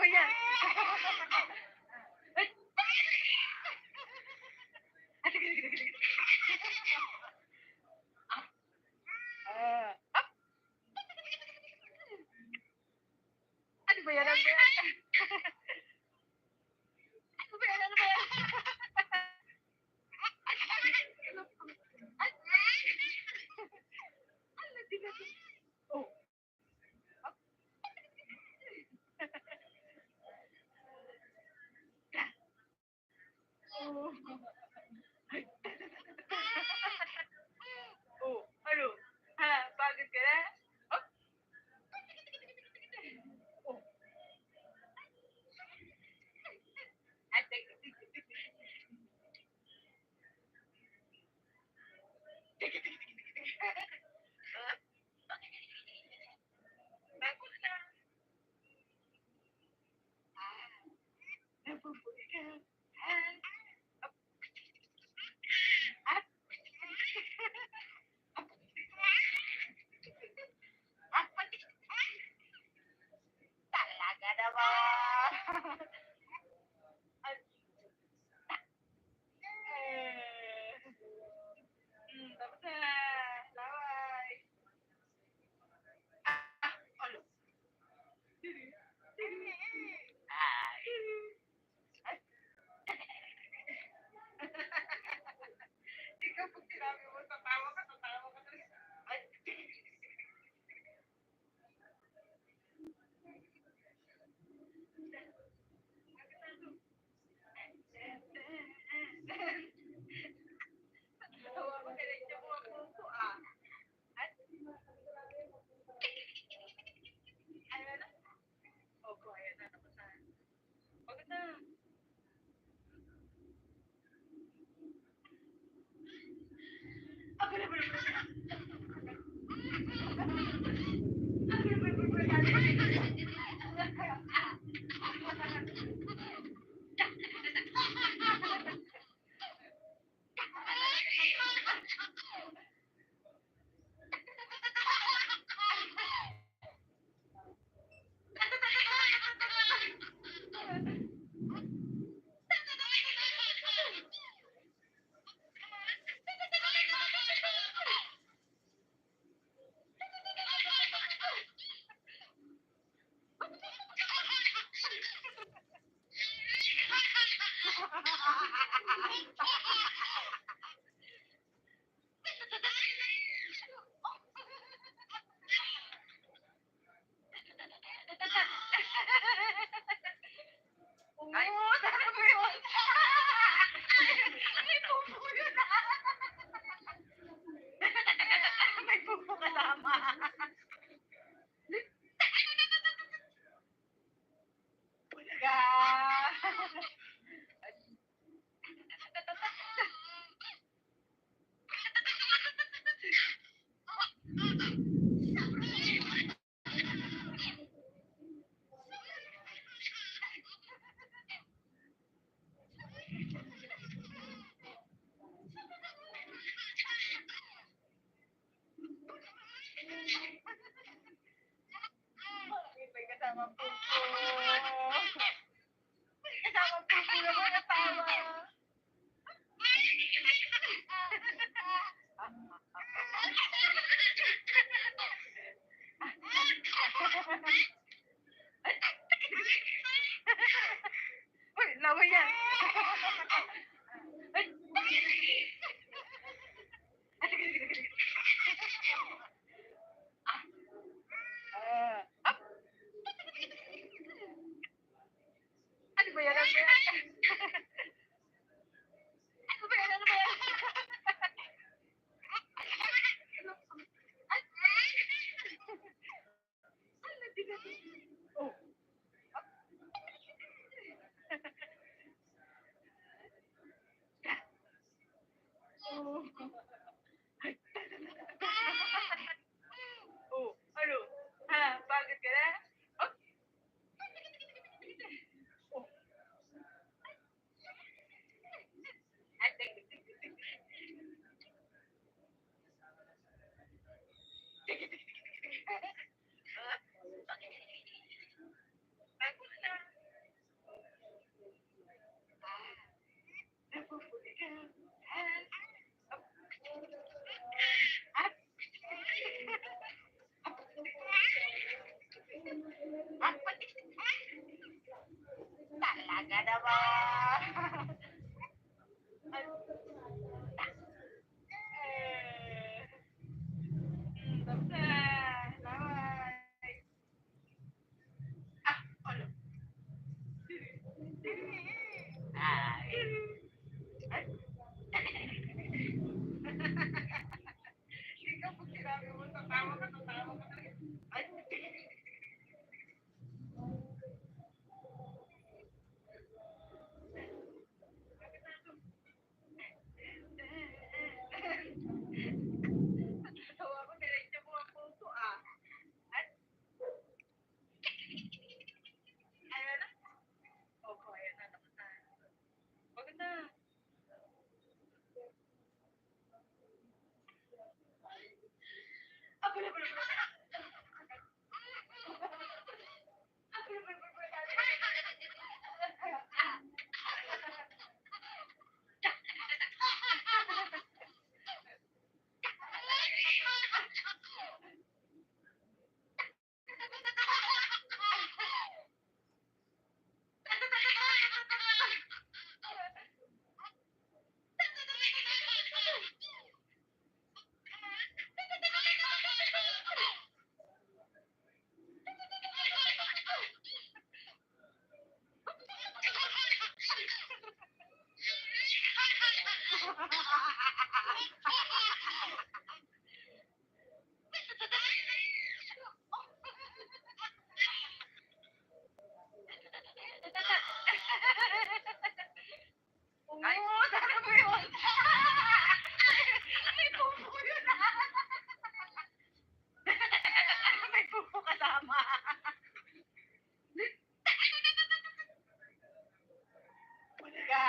yan. Up. Ano ba yan? Ano ba yan? Ano ba yan? Ano ba yan? Oh. Oh. Oh, ano? Ha, pagod ka na? Oh. Oh. Pagod na. Nabubuhay ka. Up. Up. Talaga naman. Tapos na. Laway. Ano? Ikaw pag sinabi mo, tatawa ka talaga. Ay. Tawa ko diretso mo ang puso, ah. At? Ano na? Opo, ayan na. Tapos na. Pagod na. Ako na ba Oo, sabi mo yun. May pupo yun. May pupo kasama. Bulaga. May kasama pupo. May kasama pupo na mo natawa. Uy, lawa yan. Up. Ano ba yan? Ano ba yan? Ano ba yan? Ano ba yan? Oh. Talaga naman. Dokter, laway. Ano? Ay. Ikaw pag sinabi mo, tatawa ka talaga. Ay. Tawa ko, diretso mo ang puso Ay. Ayan na. Opo, ayan na. Tapos na. Huwag na. Oo, sana mo yun. May pupo yun. May pupo kasama. Huli ka.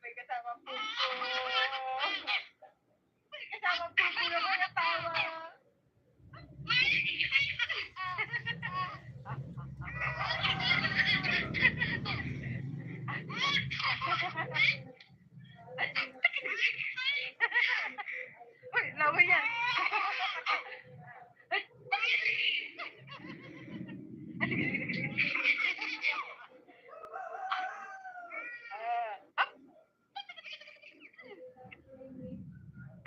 May kasama pupo. May kasama pupo na mga tawa. Uy, laway yan.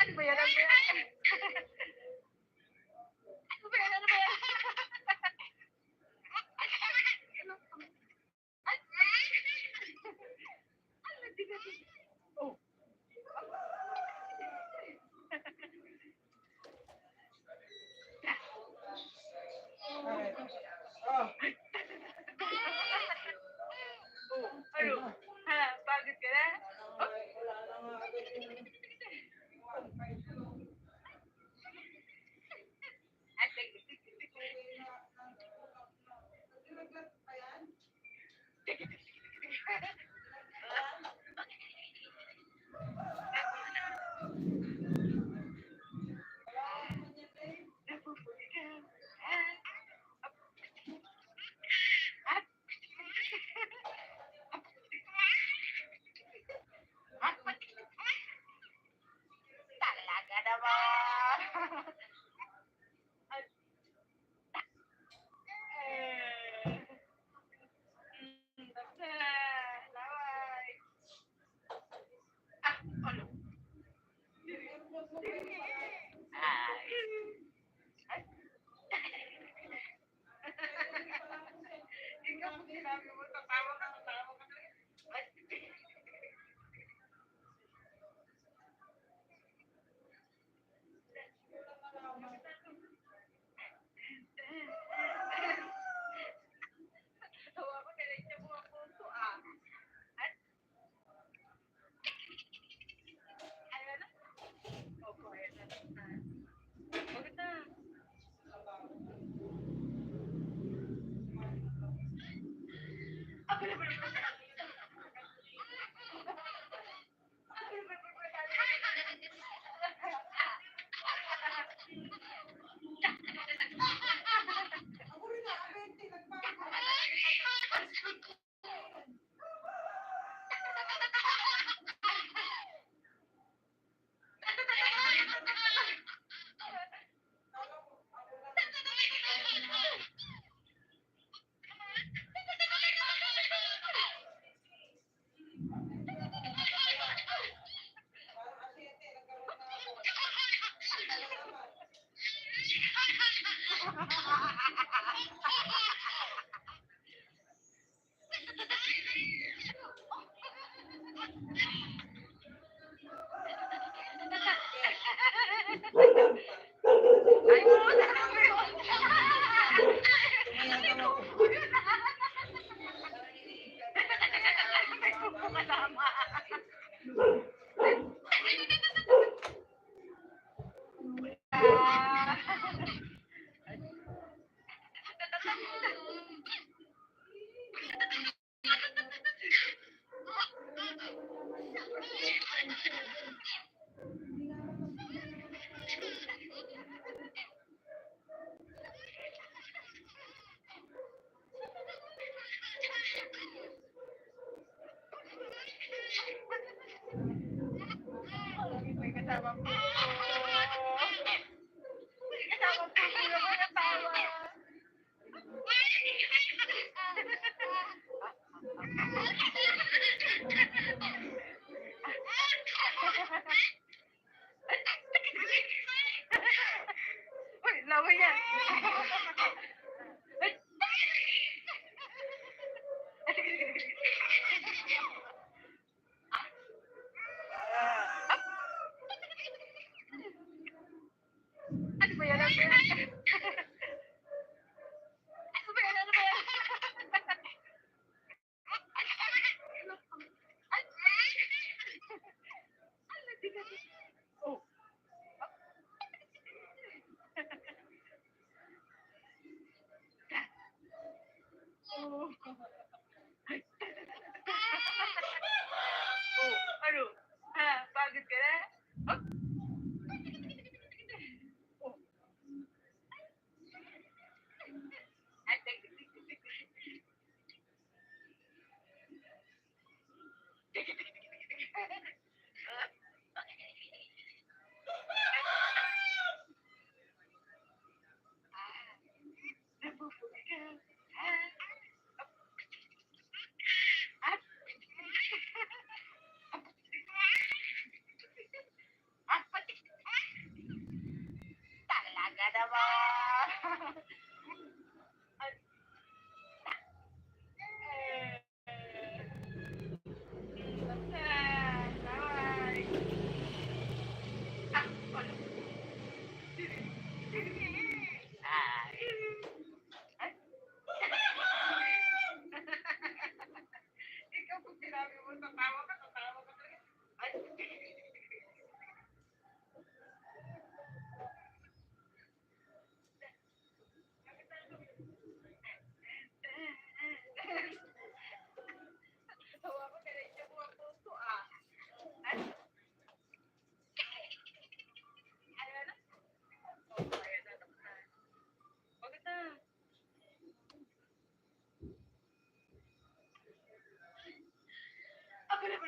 Ano ba yan? Ano ba yan? Ano ba yan? Ano ba yan? Oh. Oh, Ano? Ha? Pagod ka na? Wala na nga agad yung Talaga naman. Laway. Ano? Ikaw pag sinabi mo, tatawa ka talaga. Ay. Tawa ko, diretso mo ang puso Ay. Ayan na. Opo, ayan na. Tapos na. Huwag na. Ay, puta na mo yun. Kasama. May kasama po. May kasama po. Sino ko natawa? Uy, lawa yan. Ano ba yan? Ano ba yan? Ano ba yan? Ano ba yan? Oh. Oh. Oh, ano? Ha, pagod ka na? Oh. Oh. Ay, nabubuhay ka. Talaga naman. Ikaw kung sinabi mo tatawa ka talaga. Ay. Tawa ko kaya siya mo ang puso ah. Ay. Ayan na. Oh, ayan na. Bakit na? Ako na ba?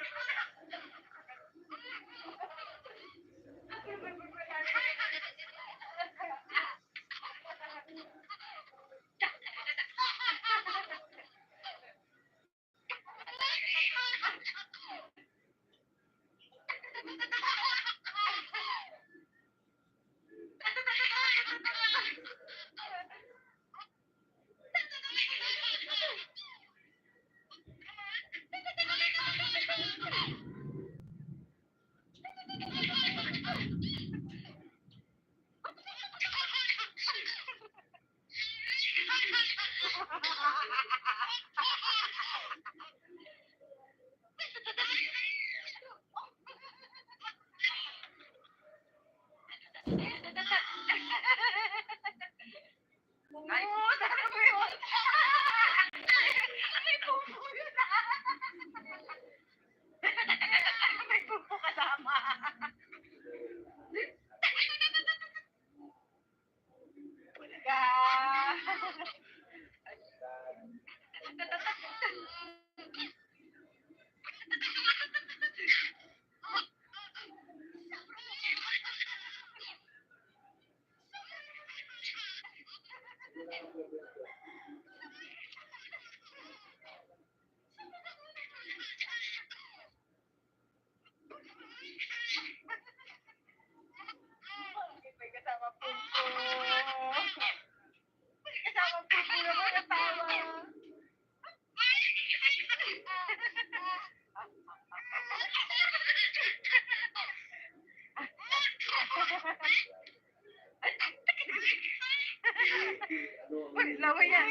laway yan.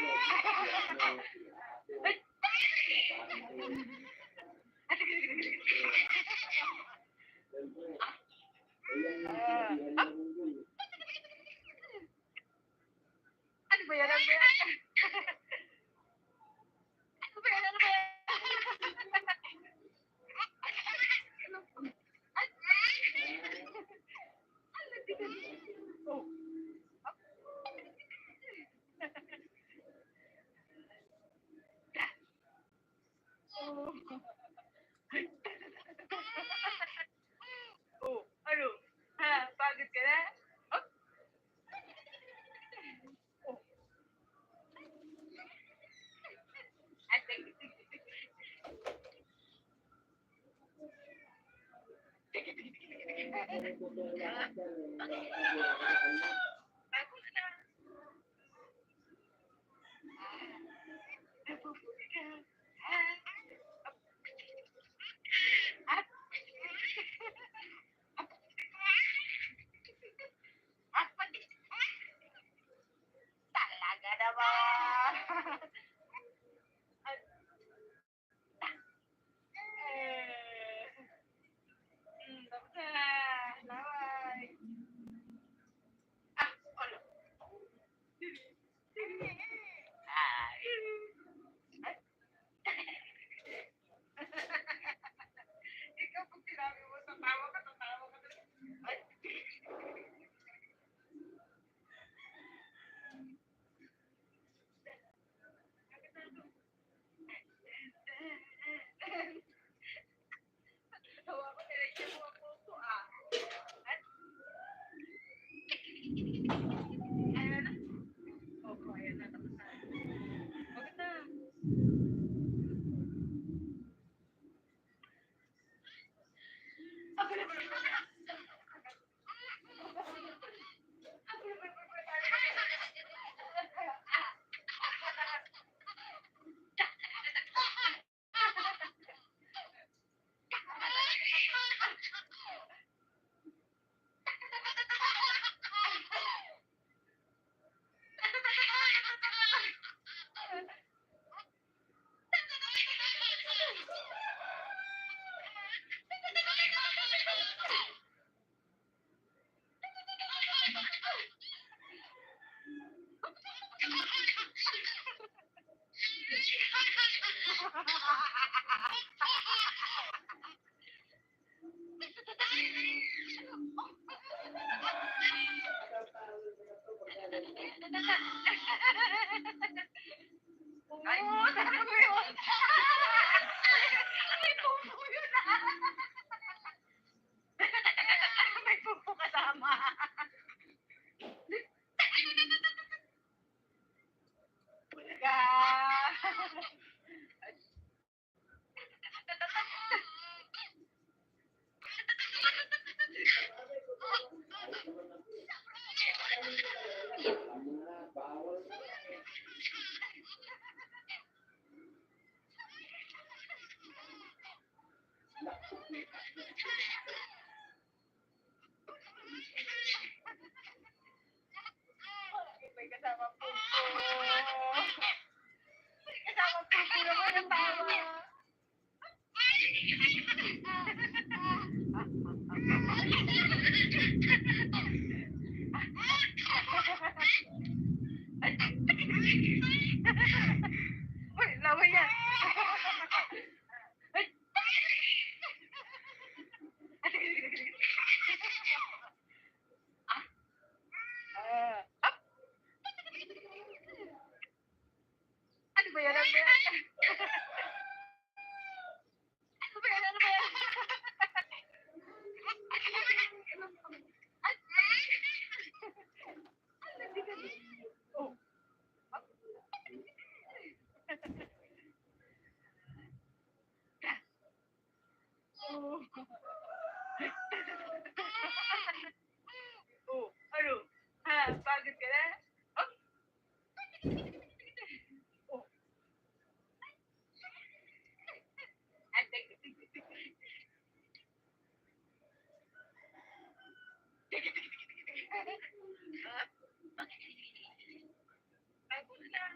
Ano ba yan? Ano ba yan? Ano ba yan? Ano ba yan? Oh, ano? Ha? Pagod ka na? Oh? Oh. Ay, sige, sige, sige. Bago na na. Napuputi ka. Ha? At? Talaga naman. Tapos na. Laway. Ah, ano? Ay. Ikaw pag sinabi mo, tatawa ka talaga. Ay. Tawa ko, diretso mo ang puso, ah. At? Ayan na. Opo, ayan na. Tapos na. Bakit na? Ako na ba? Ay, sabi mo yun. May pupo yun. May pupo kasama. Bulaga. May kasama pupo. May kasama pupo naman ang tawa. Uy, laway yan. Up. Ano ba yan? Ano ba yan? Ano ba yan? Ano ba yan? Oh. Oh. Oh, ano? Ha? Pagod ka na? Oh. Oh. Bago na lang.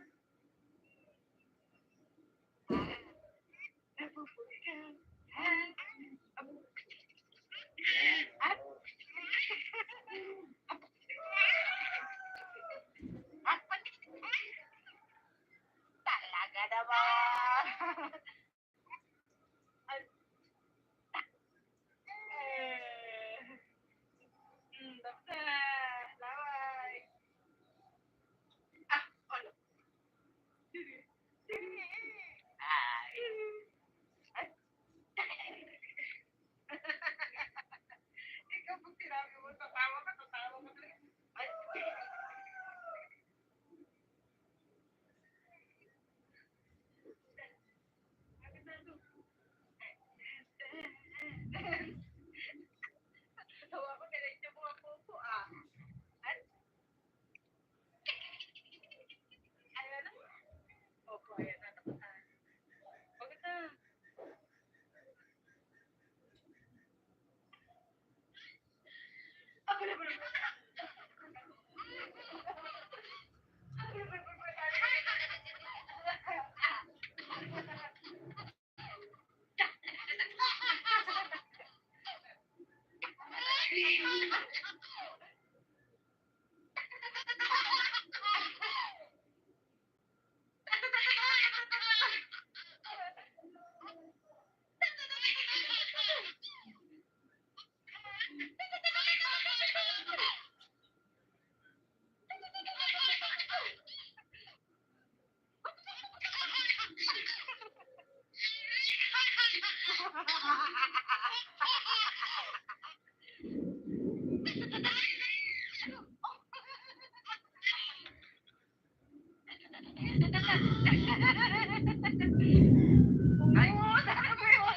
Ay, ano ba yun?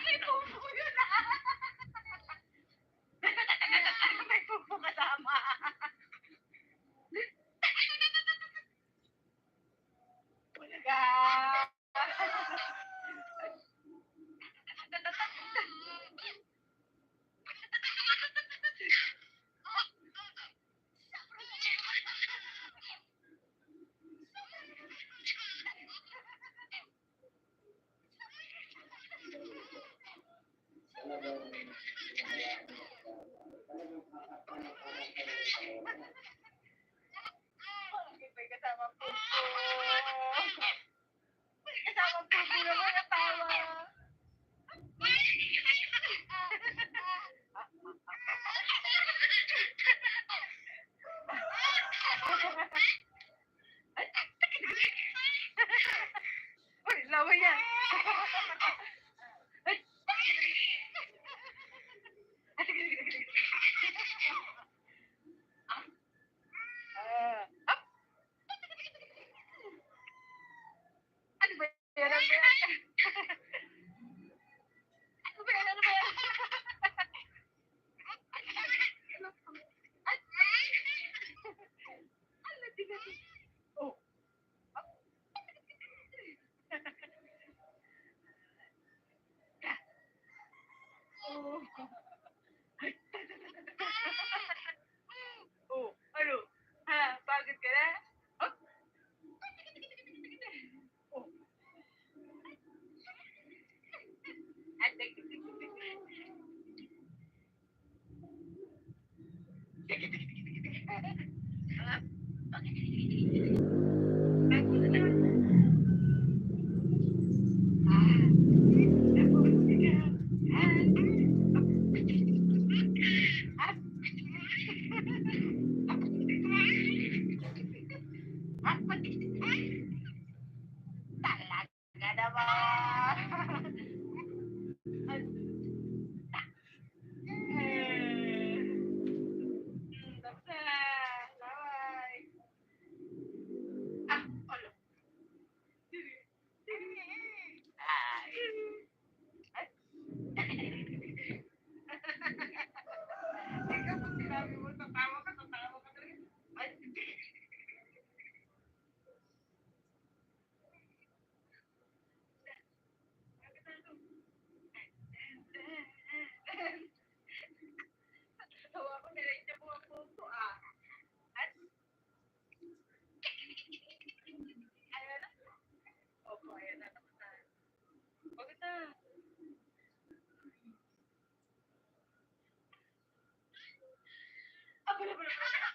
May pupo yun ah. May pupo kasama. Bulaga. May kasama pupo. May kasama pupo naman natawa. Uy, lawa yan. Up. Ano ba yan? Ano ba yan? Ano ba yan? Ano ba yan? Ano tingnan? Oh. Oh. Oh, ano? Ha, pagod ka na? Oh. Oh. Talaga naman. Basta, laway. Ah, alo. Ay. Ikaw, pag sinabi mo, tatawa ka talaga. Ay. Tawa ko, nirecha mo ang puso ah. At, ayan na. Opo, ayan na. Tapos na. Bakit na? Abala, abala, abala.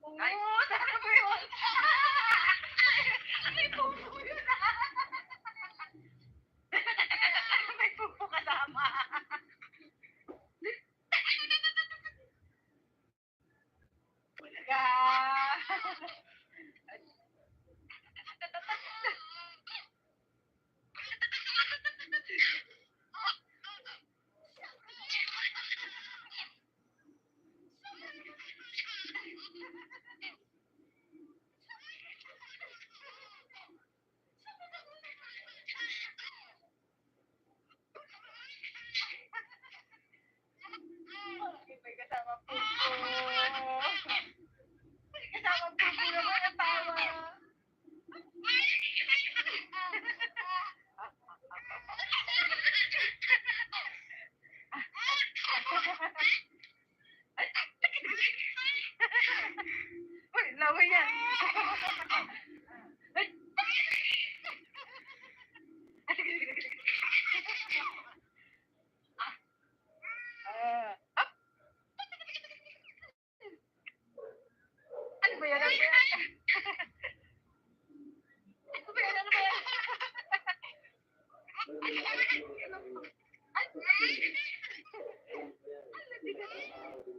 Oo, sana mo yun. May pupo yun ah. May pupo kasama. Bulaga. laway yan. Ay! Up! Ano ba yan? Ano ba yan? Ano ba yan? Ano ba yan?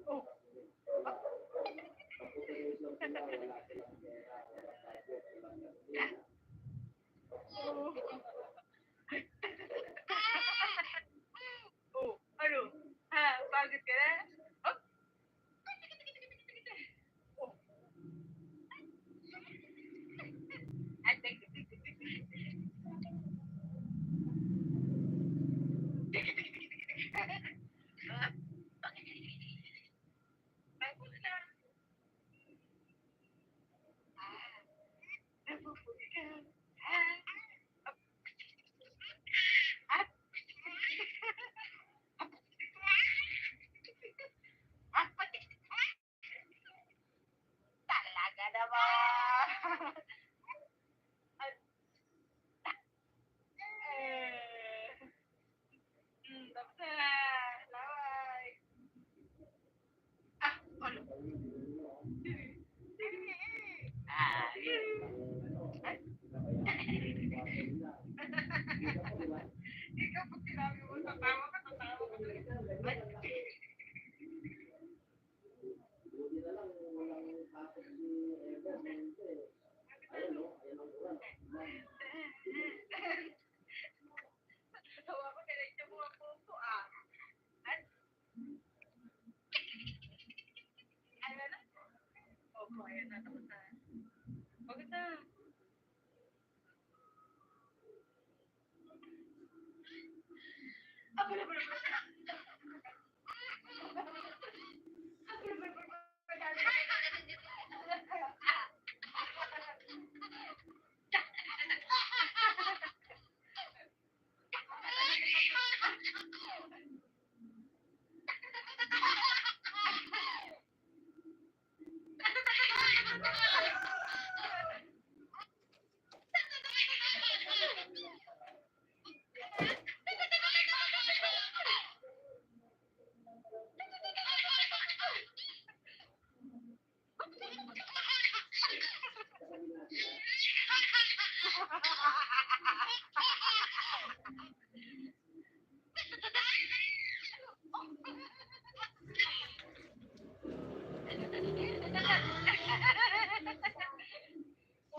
Oh. Oh, ano? Ha, pagod ka na? Oh. Oh. Talaga naman. Tapos na. Laway. Ano? Ikaw pag sinabi mo, tatawa ka talaga. Tawa ko, diretso mo ang puso, Ano na? Opo, ayan na. Tapos na. Pagod na.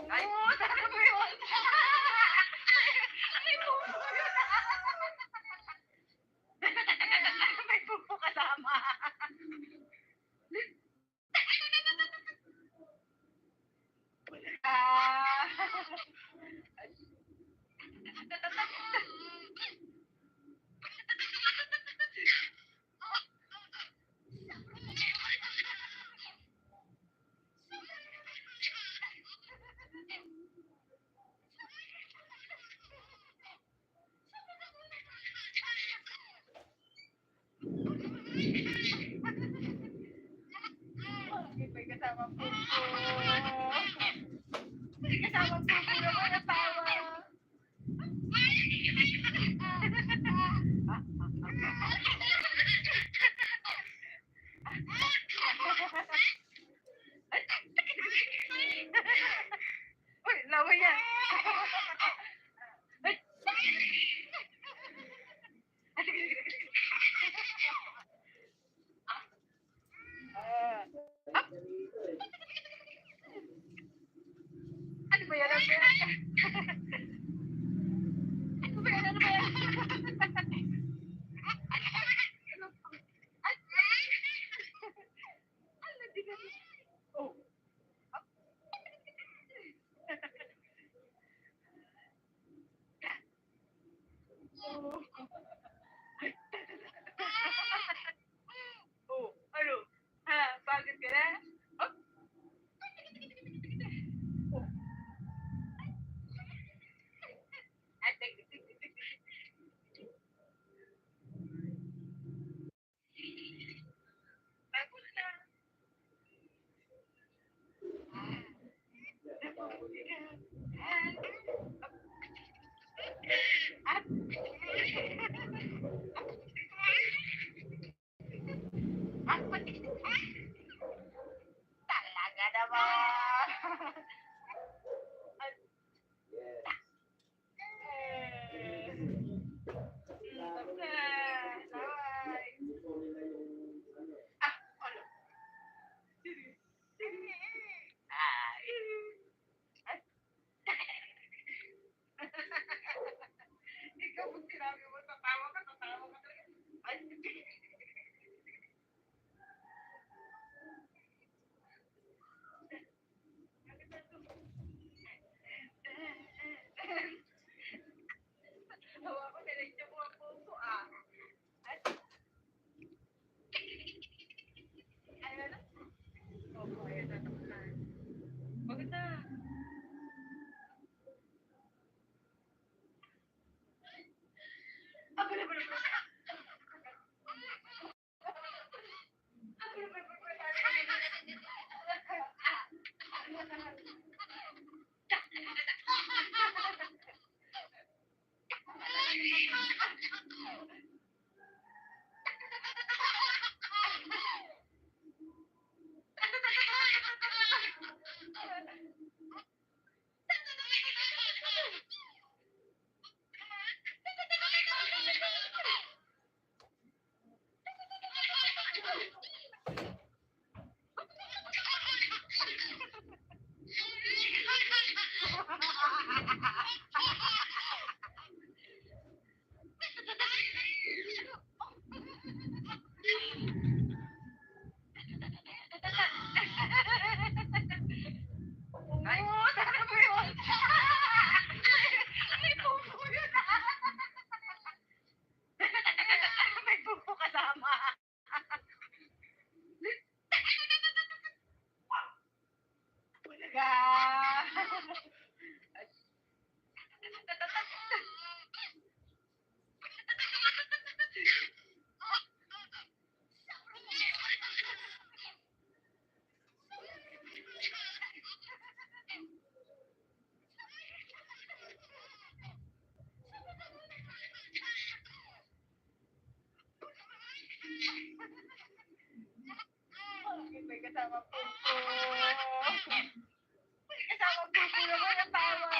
Ay, talaga mo yun. May pupo yun. May pupo kasama. May kasama pupo. May kasama pupo naman na tawa. Uy, laway yan. Talaga naman. Yes. Ikaw pag sinabi mo, tatawa ka talaga. Ay, hawa ko, sinadya mo ang puso ah. Ay, ayan na. Opo, ayan na. Bakit na? Ay, talaga ba yun? May pupo yun ah. May pupo kasama. Talaga. May kasama pupo. May kasama pupo naman ang tawa.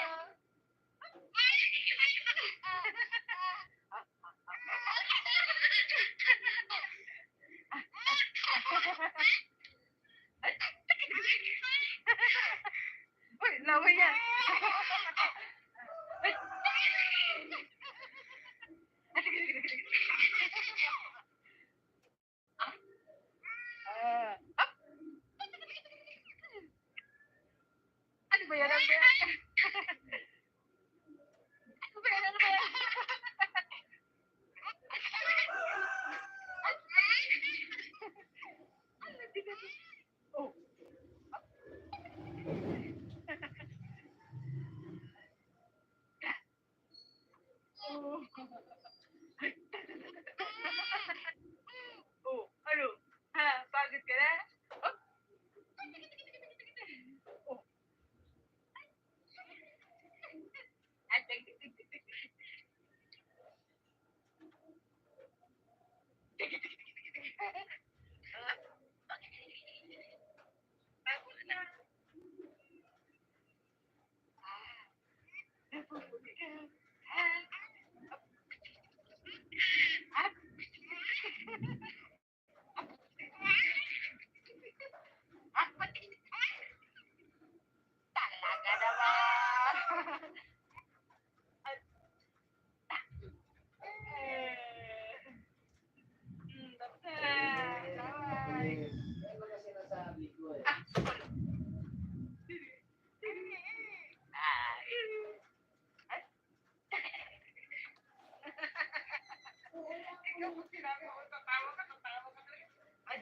Uy, laway yan. Ano ba yan? Ano ba yan? Ano ba yan? Ano ba yan? Oh. Oh. Oh, ano? Ha, pagod ka na? Oh. Oh. Talaga naman. Yan mga sinasabi ko eh. Ikaw pag sinabi mo, tatawa ka talaga. Ay,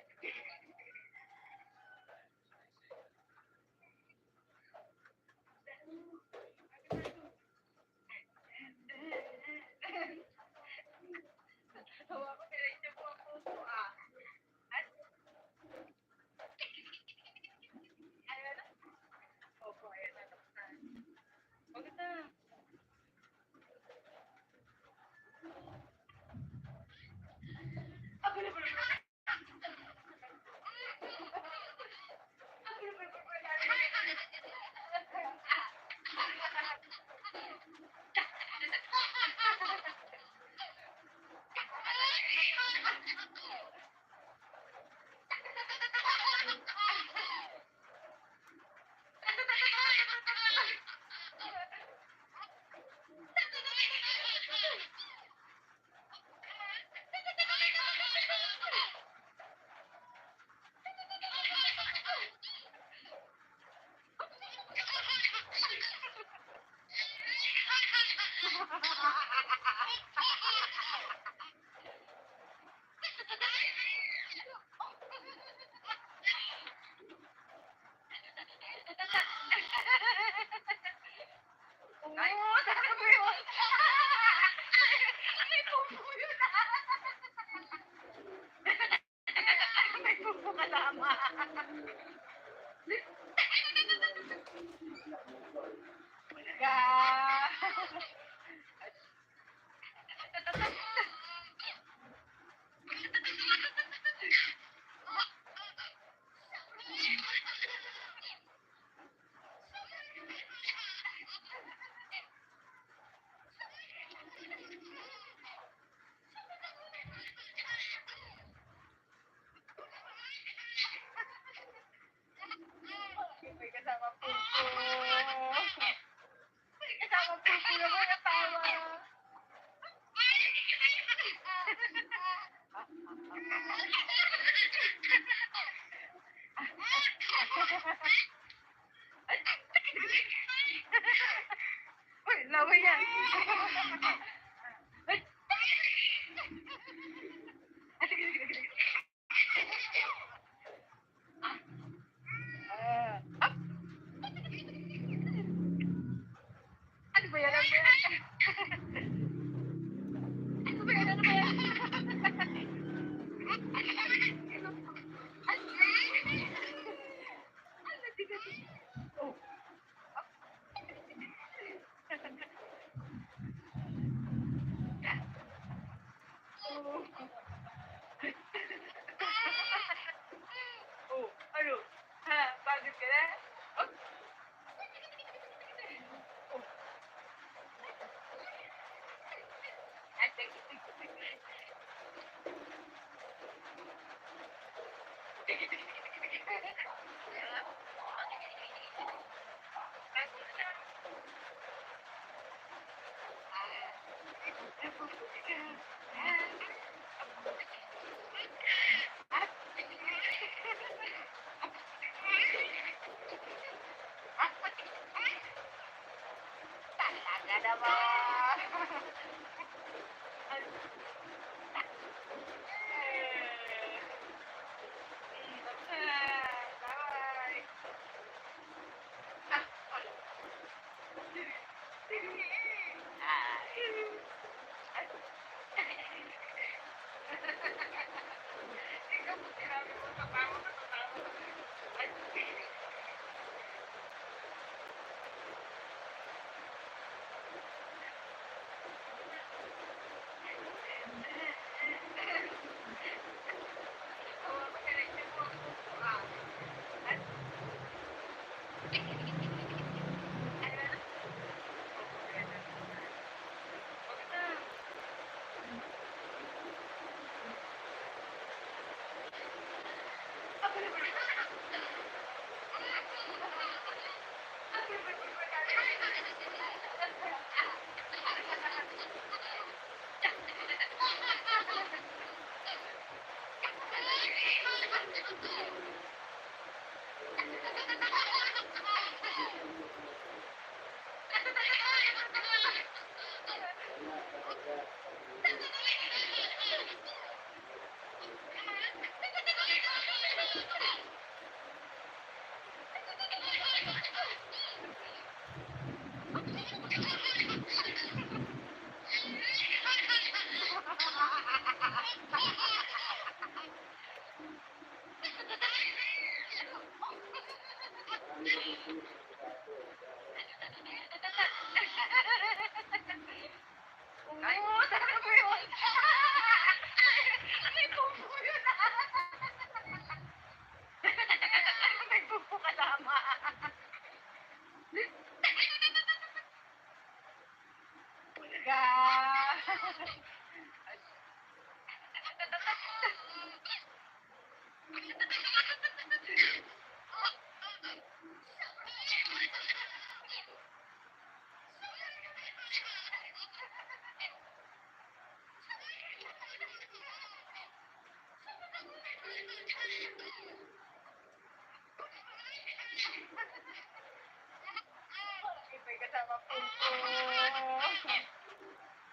Kasama puso naman ang tawa. Uy, laway yan. Ano ba yan? Ano ba yan? Ano ba yan? Ano ba yan? Oh, ano? Ha? Pagod ka na? Oh. Oh. Ay, sige, sige, sige. Talaga naman. Bye. Ikaw po sinabi mo, tatawa ka, tatawa ka. Ay, tawa ko, tinignan mo ako. Ay, ano na? Wag na. Oo, sabi ko yun. May bumbu yun. May bumbu kasama. Bulaga. May kasama puso.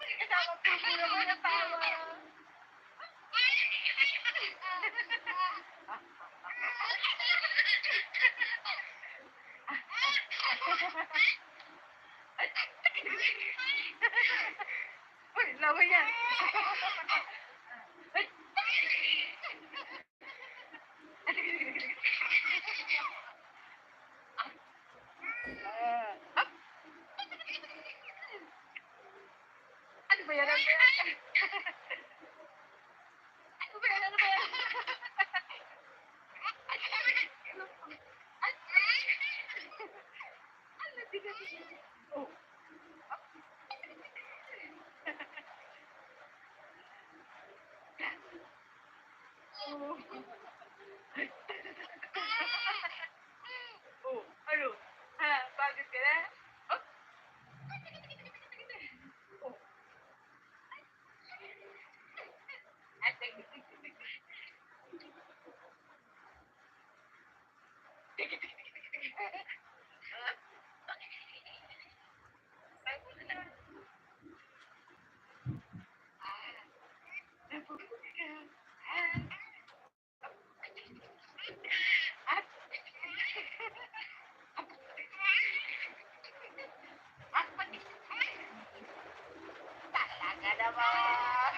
May kasama puso naman ang tawa. Uy, laway yan. Ay. Up. Ano ba yan? Ano ba yan? Ano ba yan? Ano ba yan? Ano tigas? Oh. Oh. Oh, ano? Ha, pagod ka na? Talaga naman.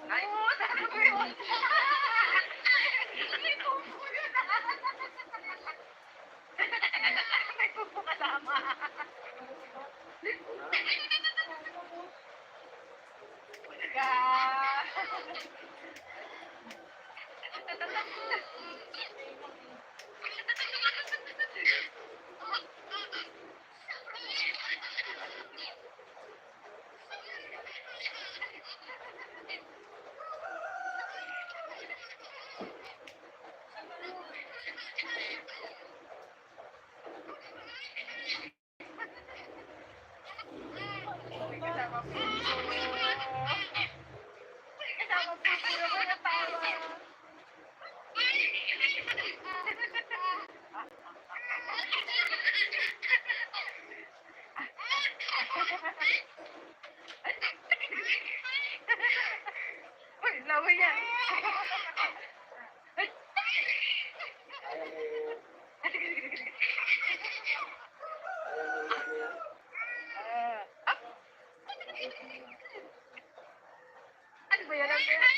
Ay, sabi ko yun. May pupo yun. May pupo kasama. Ka. Kasama po. Kasama po. Pero ko natawa. Uy, lawa yan. Ano ba yan? Ano ba yan?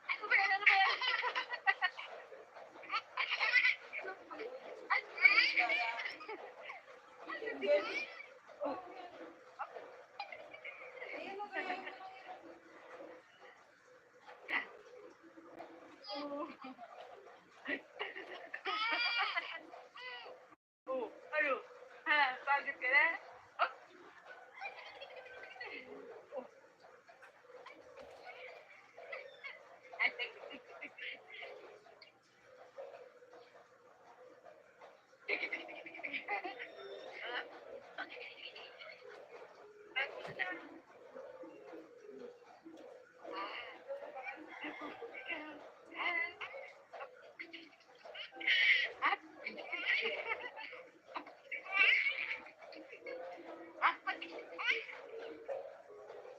Ano ba yan? Ano ba yan? Oh, ano? Ha, pagod ka na? Oh. Oh.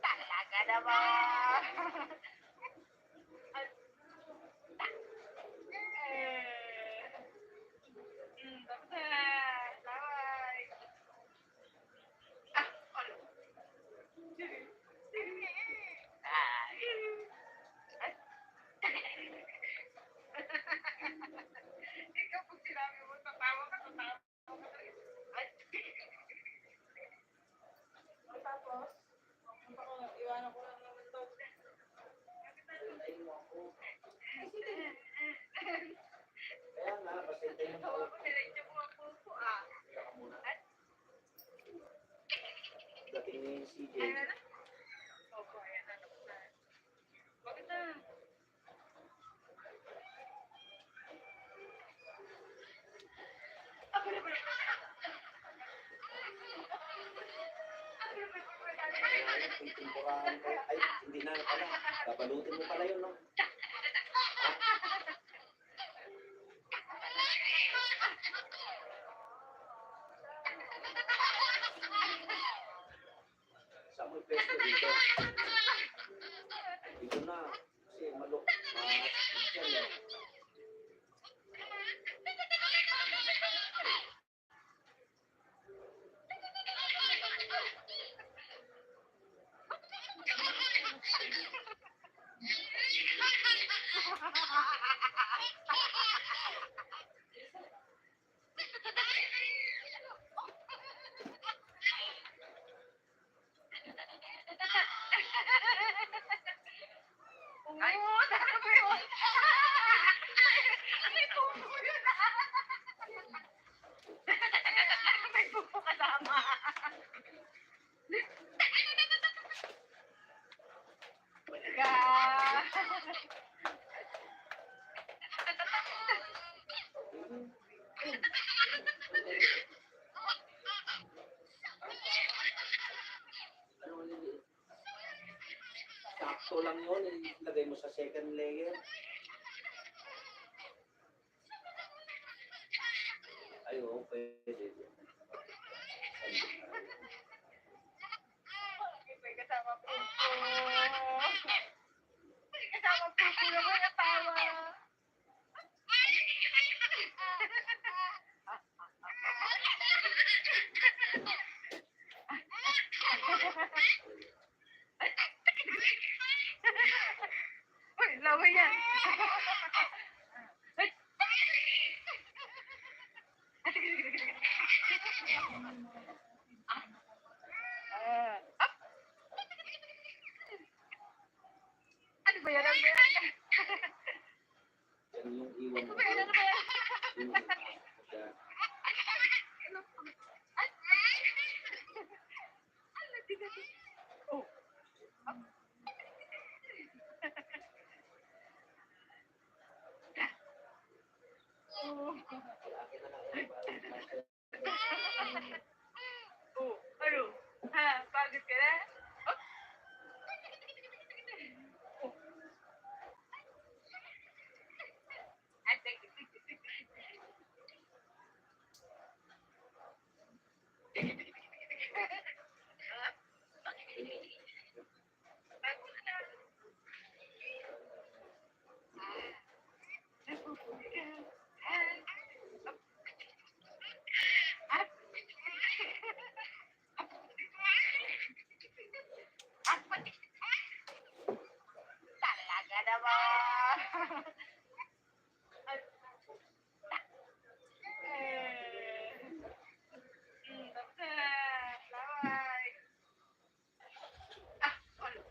Talaga naman. Tapos na. Bye. Ah, ano? Ikaw pag sinabi mo, tatawa ka talaga. Ay. Tapos, iwanan ko lang naman to. Kaya nga, basta tayo Tawa ko, diretso mo ang puso ah. dating ni CJ. Ayan na. Opo, ayan na. Tapos na. Wag na. Temporary ko. Ay, hindi na pala. Babalutin mo pala yun, no? Saan mo pwesto dito? Dito na. Kasi malok. Yan, eh. sakto lang yun, ilagay mo sa second layer. Ay, oo, pwede. May kasama puso. May kasama puso naman ang tawa. Uy, laway yan. Up. Ano ba yan? Ano ba yan? Yan yung iwan Ano mo. ba yan? Ano ba yan? Yan. Oh. Oh, ano? Ha, pagod ka na? Oh. Ay, talaga naman. Bye. Ah, ano?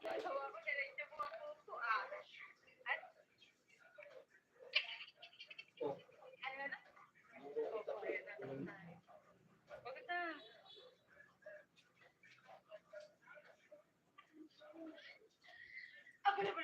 Tawa ko na rin yung mga puso, ah. At, ano na? Oh, ayan na naman tayo. Bakit na? Ako na ba?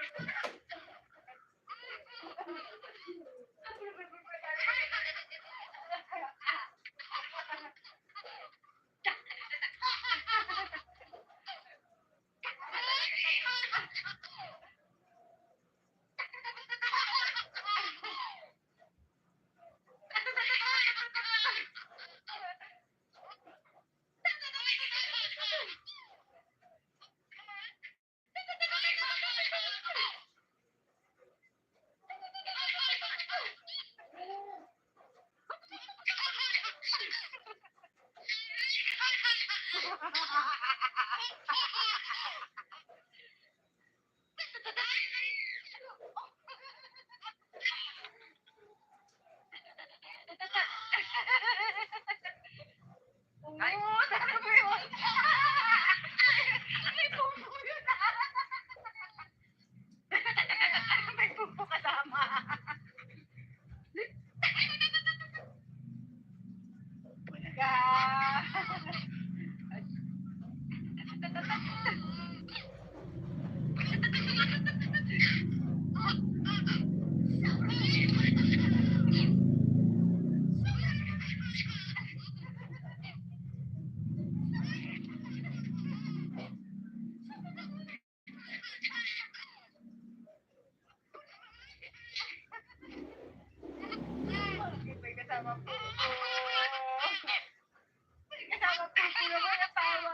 Ay, sana mo yun. May pupo yun. May pupo kasama. Ka. May kasama pupo. May kasama pupo naman ang tawa.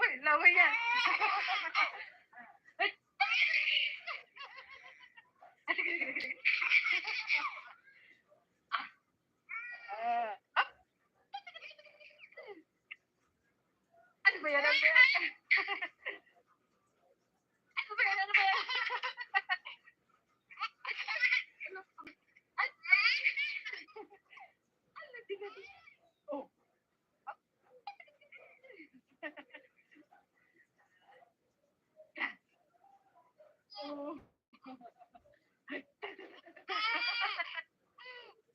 Uy, laway yan. Up. Ano ba yan? Ano ba yan? Ano ba yan? Ano ba yan? Ano? Ay! Ano, tingnan. Oh. Oh.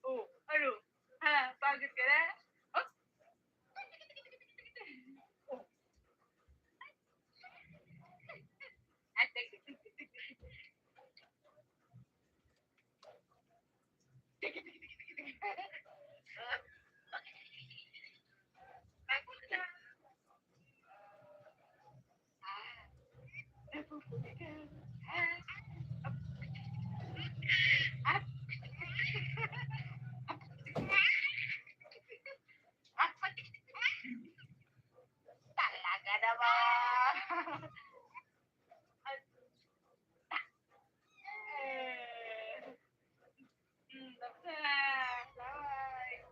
Oh, ano? Ha? Pagod ka na? Oh? Oh. At, pagod na. Napuputi ka. Ah. Ah. Ah. Talaga naman. At, tapos na. Bye.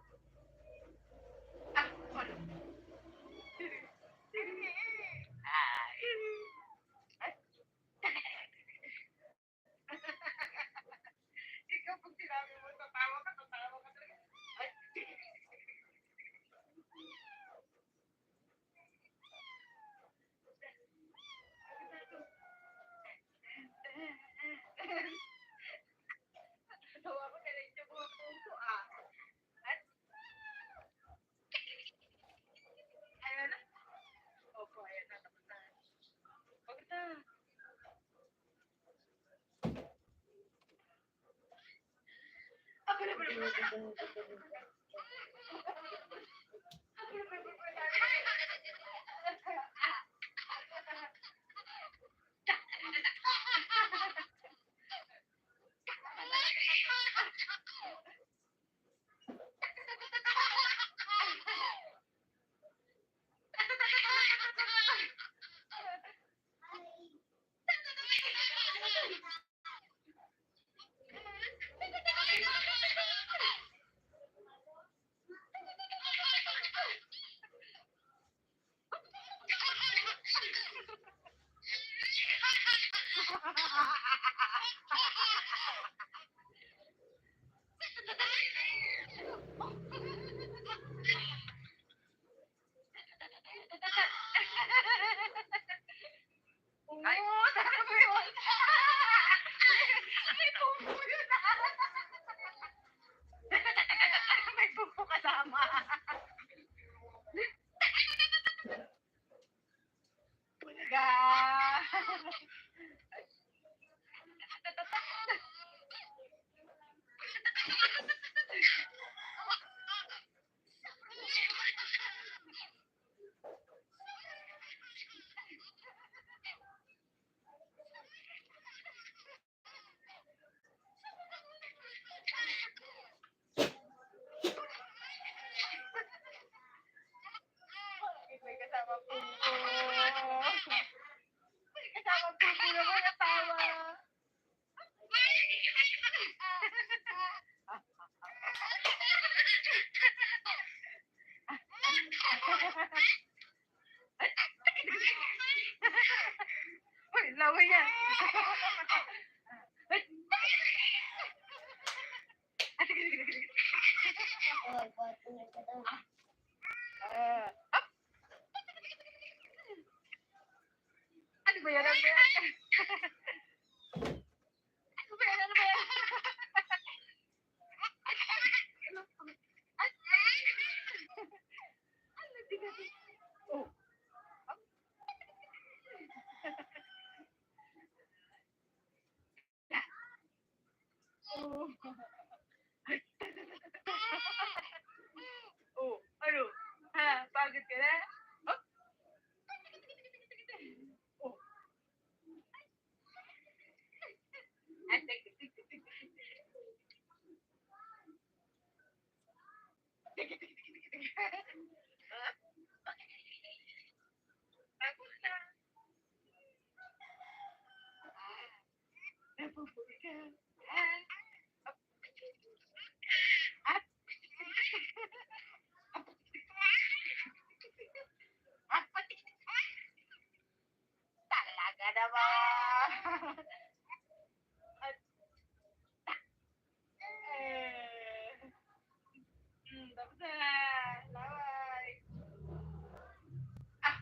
Ah, ano? Ay. Ikaw pag sinabi mo, tatawa ka talaga. Ay. Tawa ko na rin yung mga puso, ah. At, ayan na. Opo, ayan na. Tapos na. Pagod na. Ako na pala. Oo, sabi mo yun. May pupo yun. May pupo kasama. Bulaga. May kasama pupo. May kasama pupo na may asawa. Uy, laway yan. Oh, patuloy ka daw. Up. Ano ba yan? Ano ba yan? Ano ba yan? Ano ba yan? Ano din? Oh. Oh. Oh, ano? Ha? Pagod ka na? Oh. Oh. Tapos na. Napuputi ka. Up. Up. Up. Talaga naman. At, tapos na. Laway. Ah,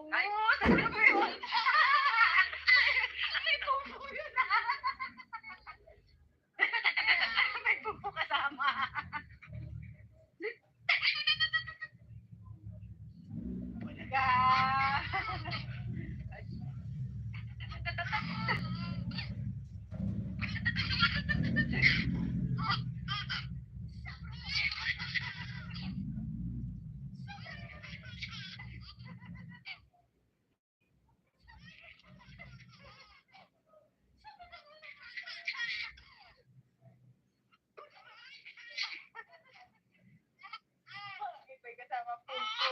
Ay, talaga ba yun? May pupo yun ah. May pupo kasama. Bulaga. May kasama pupo.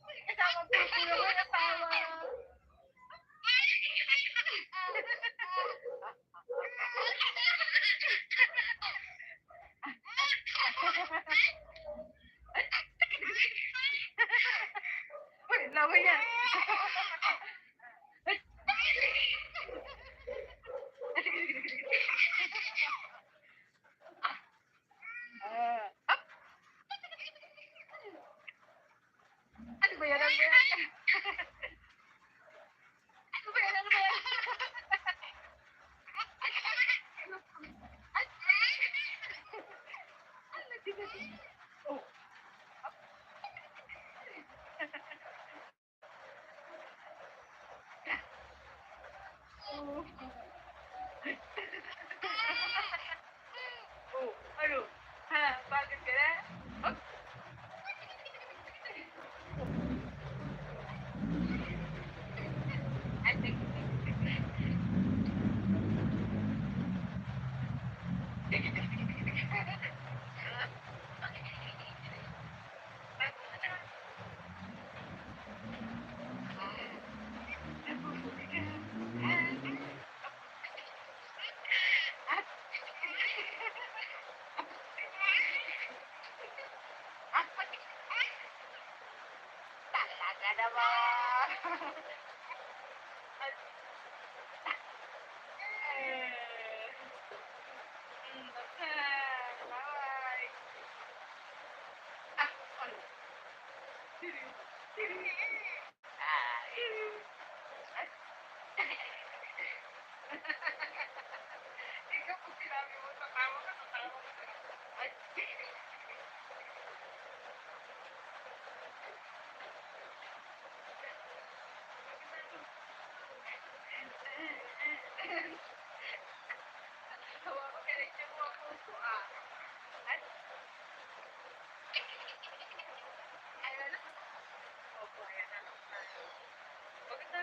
May kasama pupo yung asawa. Uy, lawa yan. Up. Ano ba yan? Ano ba yan? Ano ba yan? Ano ba yan? Oh. Oh. Oh, ano? Ha, bakit ka na? Oh. Antek. Talaga naman. Bye. Ah, ano? Ikaw kung sinabi mo, tatawa ka, tatawa ka. Ay. Tawa ko, kinigyan mo ang puso ah. Ay. Ayan na. Opo, ayan na. Bakit na?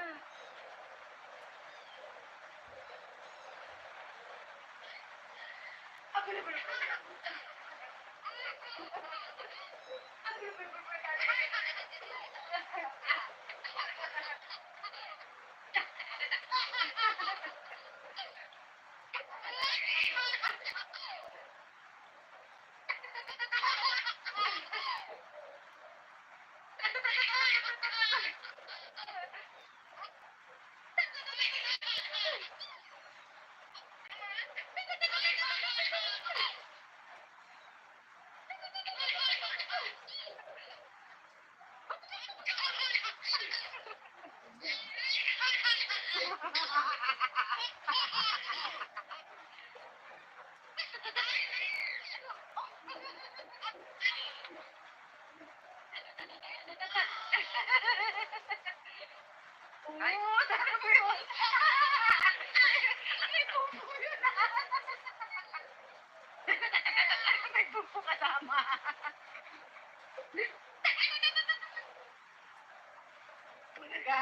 Oo, talaga ba yun? May pupo yun. May pupo kasama. Bulaga.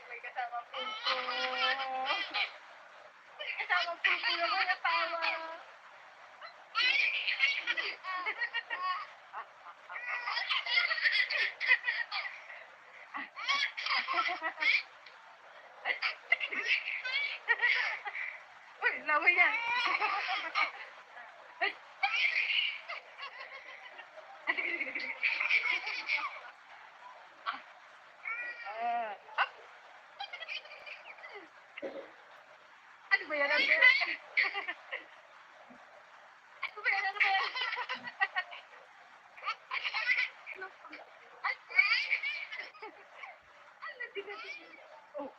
May kasama pupo. May kasama pupo na ko natawa. Uy, laway yan. Ano ba yan? Ano ba yan? Ano ba yan? Ano ba yan? Ano din? Oh.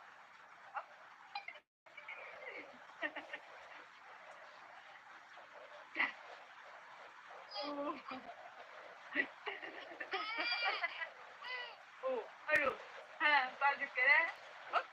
Oh, ano? Ha, pagod ka na? Oh.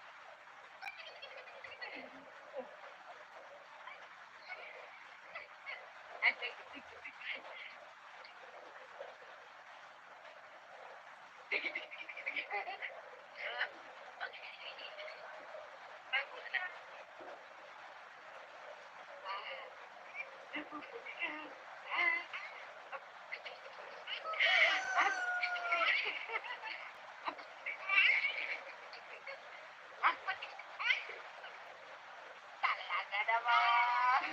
Talaga naman.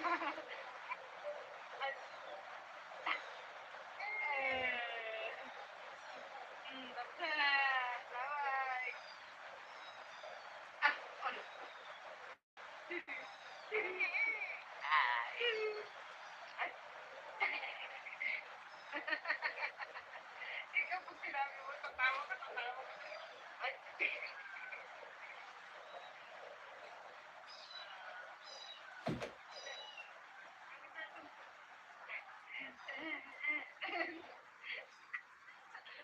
Bye. Ah, ano? Ikaw po sinabi mo, tatawa ka, tatawa ka. Ay.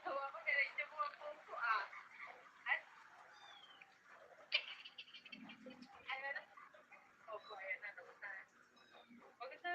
Tawa ko, diretso mo ang puso ah. Ay. Ayan na. Opo, ayan na, tapos na. Huwag na.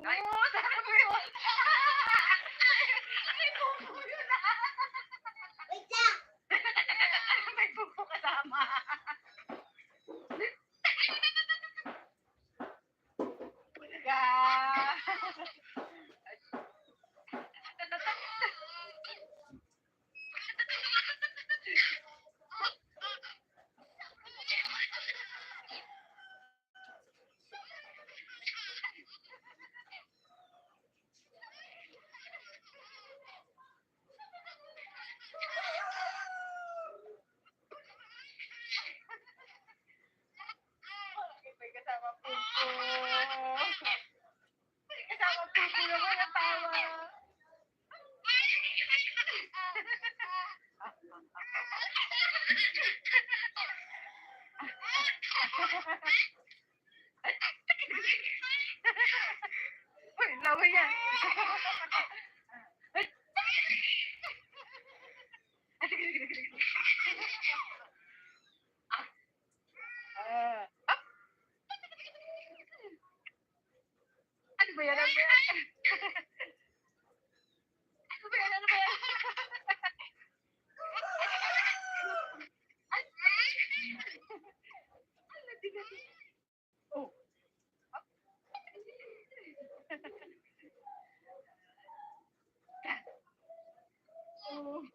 Oo, sabi mo yun. May pupo yun ah. Wait lang! May pupo kasama. Bulaga. May kasama pupo. May kasama pupo na ko natawa. Uy, laway yan.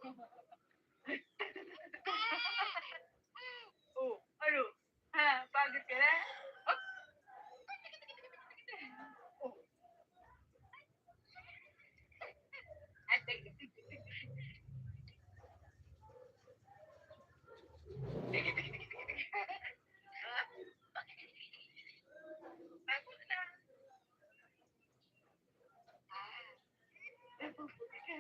Oh, ano? Ha? Pagod ka na? Oh. Oh. Pagod na. Nabubuti ka.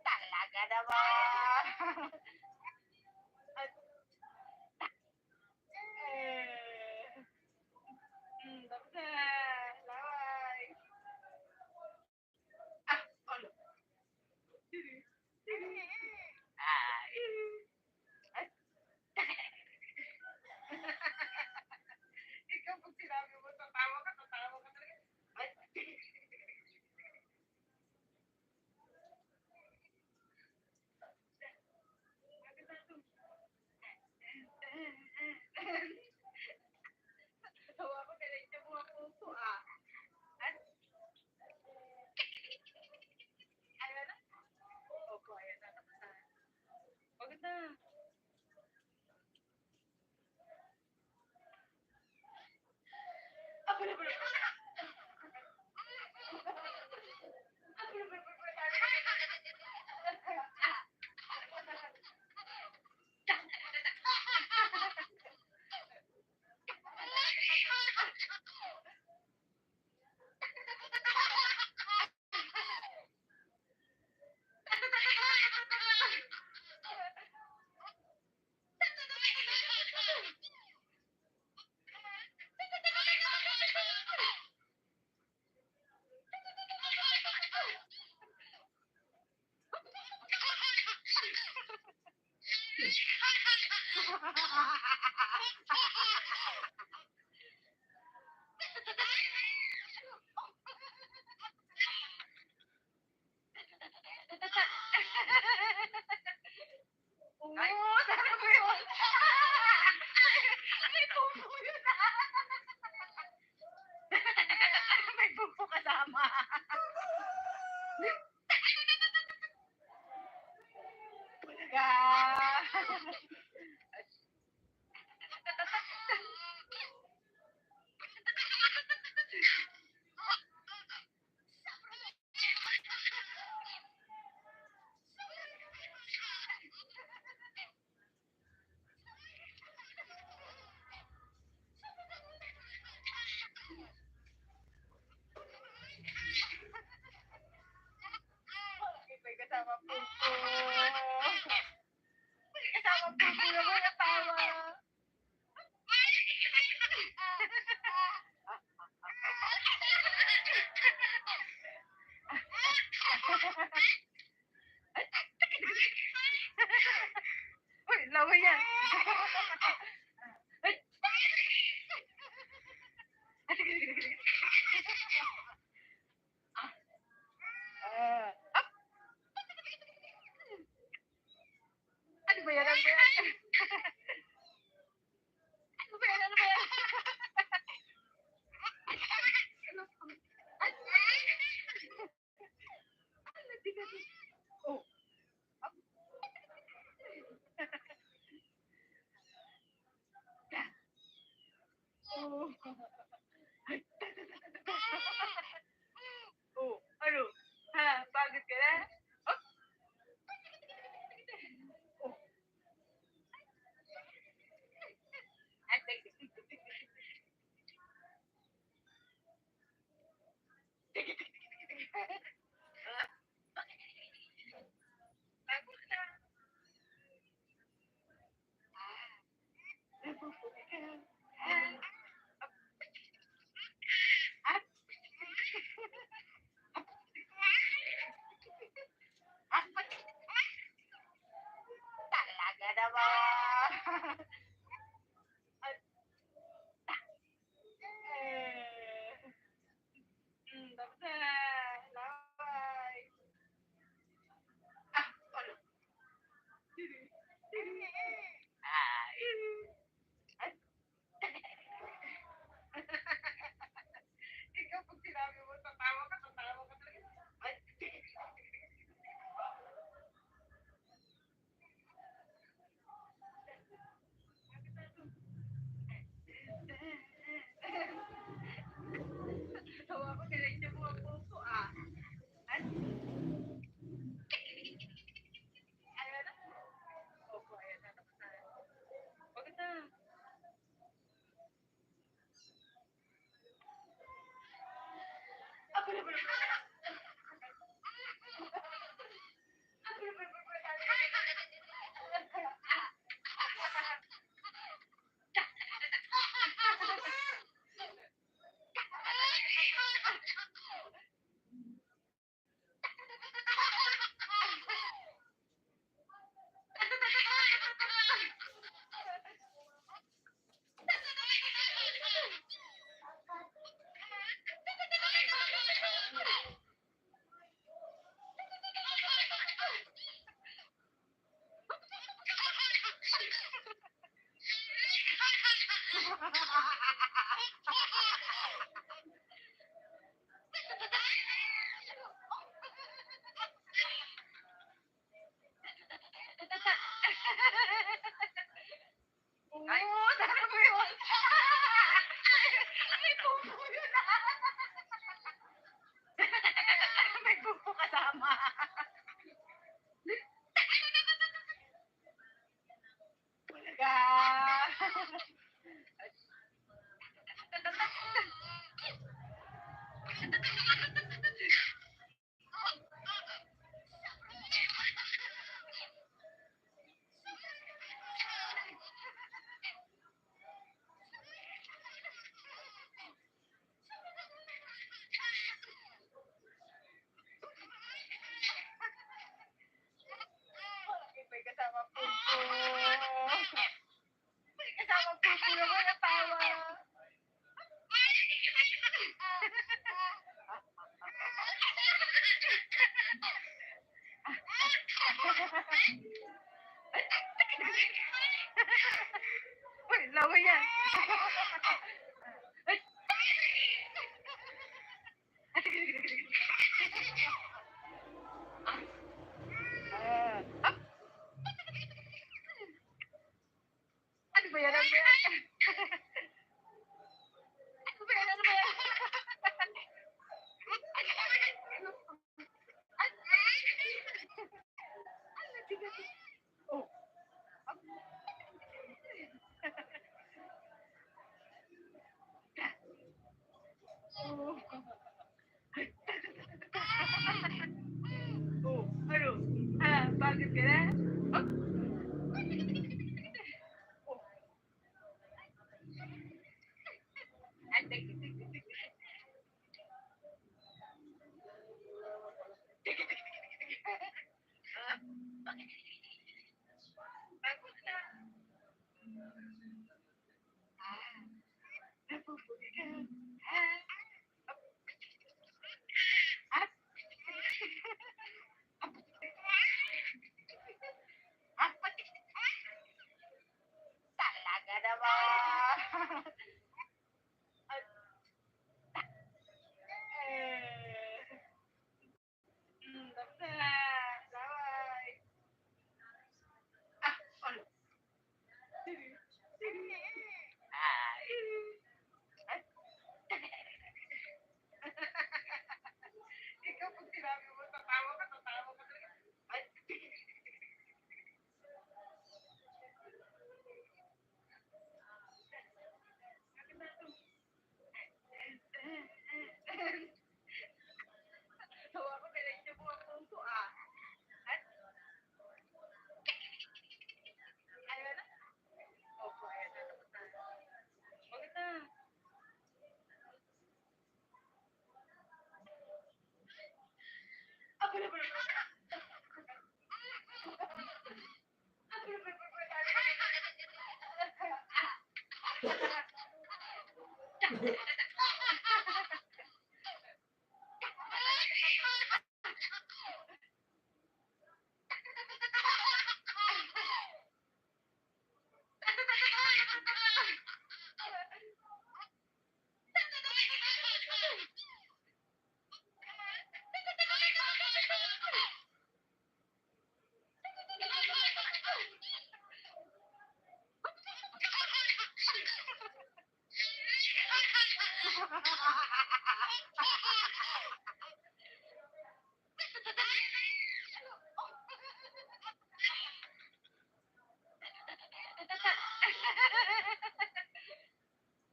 Talaga naman. Tapos na. Laway. Ano? Ikaw pag sinabi mo, tatawa ka talaga. Ay. Tawa ko, diretso mo ang puso ah. Ayan na. Opo, ayan na. Tapos na. Pagod na. Oo, sabi ko yun. May pupo yun. May pupo kasama. Bulaga. May kasama pupo. May kasama pupo naman ang tawa. Uy, laway yan. Ay. Up. Ano ba yan? Ano ba yan? Ano ba yan? Ano ba yan? Oh. Up. Oh. Oh, ano? Ha? Pagod ka na? Oh. Oh. Pagod na. Nabubuti ka. Up. Talaga naman. Tapos na. Laway. Ano? Ay. Oo, tara mo yun. May pupo yun. May pupo kasama. Talaga. May kasama pupo. May kasama pupo naman natawa. Uy, lawa yan. Ah. Ano ba yan? Ano ba yan? Ano ba yan? Ano ba yan? Oh. Oh, ano? Bakit ka na? Oh. Oh. Ay, tek. Bagus na. Napupuli ka. Talaga naman. Basta. Bye. Ano? Ikaw pag sinabi mo, tatawa ka talaga. Ay. Tawa ko, pinag-inyo mo ang puso ah. At, ayaw na. Opo, ayaw na. Bakit na? Ako na ba?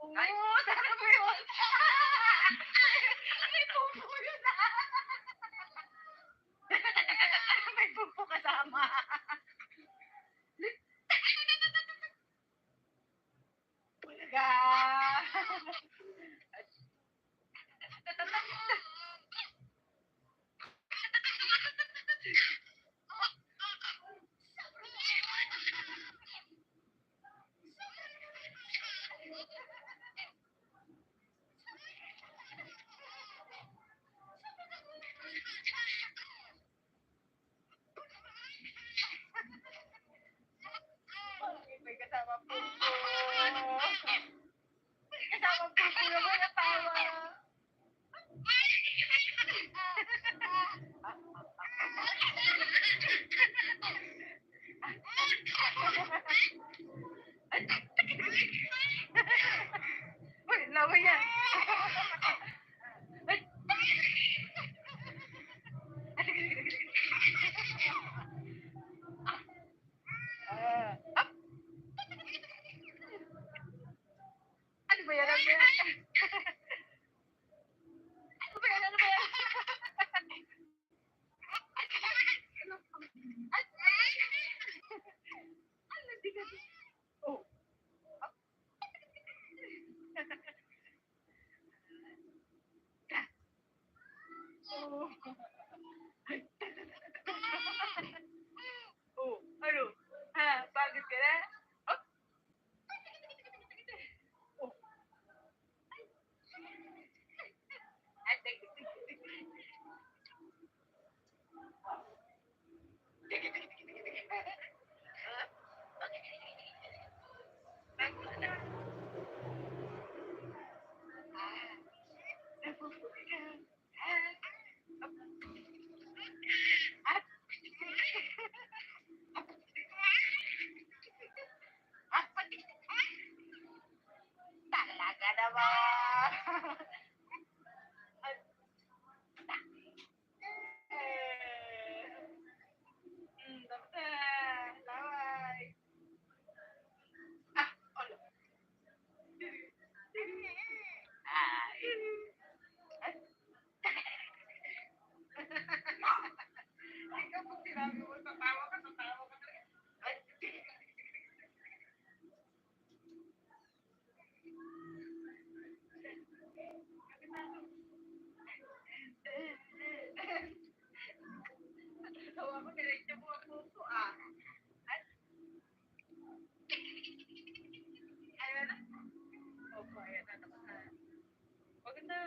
Oo, tara mo yun. May pupo yun. May pupo kasama. Talaga. May kasama pupo. May kasama pupo naman natawa. Sige. Oh. Oh. Oh, ano? Ha? Pagod ka na? Oh. Oh. Ay, sige. Pagod na. Napupuwi ka. Talaga naman. Tapos na. Laway. Olo. Ikaw pag sinabi mo, tatawa ka talaga. Ay. Tawa ko, diretso mo ang puso, ah. Ay. Ayan na. Opo, ayan na. Tapos na. Huwag na.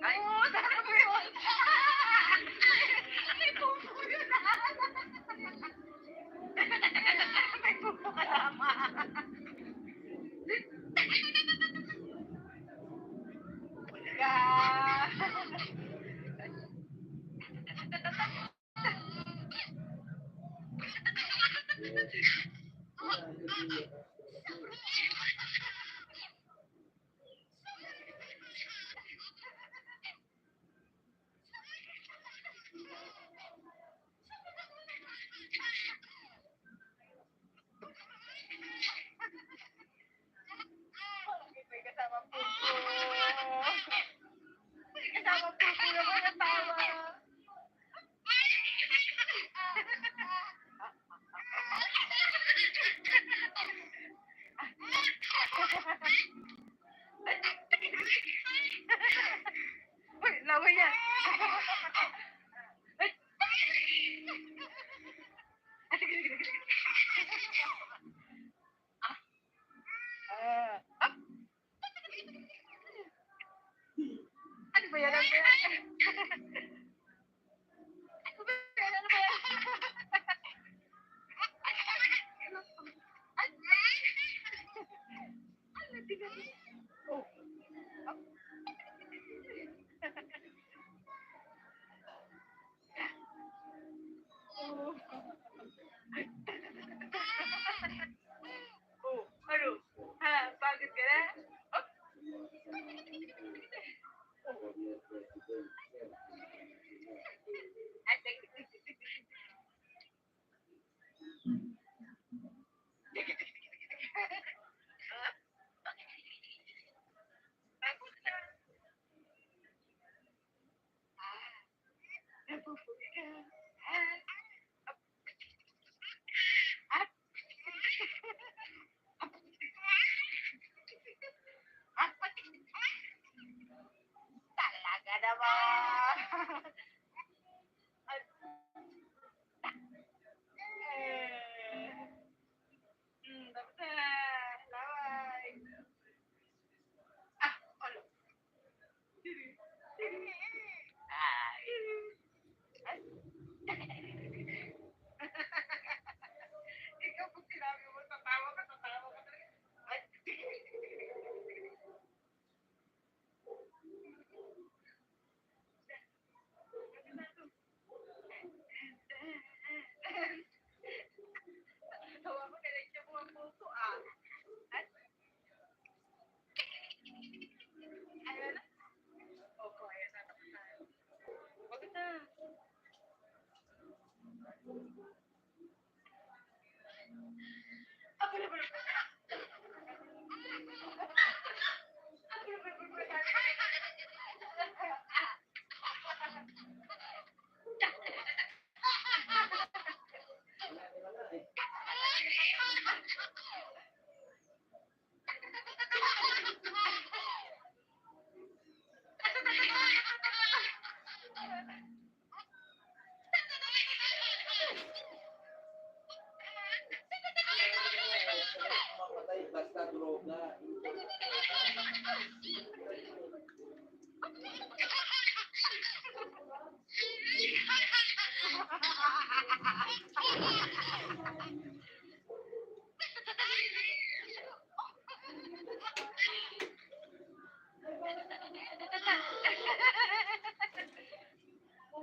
Ay, sana mo yun. May pupo yun, ah. May pupo ka naman. Ka. May kasama pupo. May kasama pupo naman ang tawa. Uy, laway yan. Ay. Sige, sige, sige. Ah. Ano ba yan? Ano ba yan? Ano ba yan? Ano ba yan? Ano tingnan mo? Oh. Oh. Oh, ano? Ha? Pagod ka na? Oh. Ay, sige, sige, sige. Pagod na. Napupuwi ka.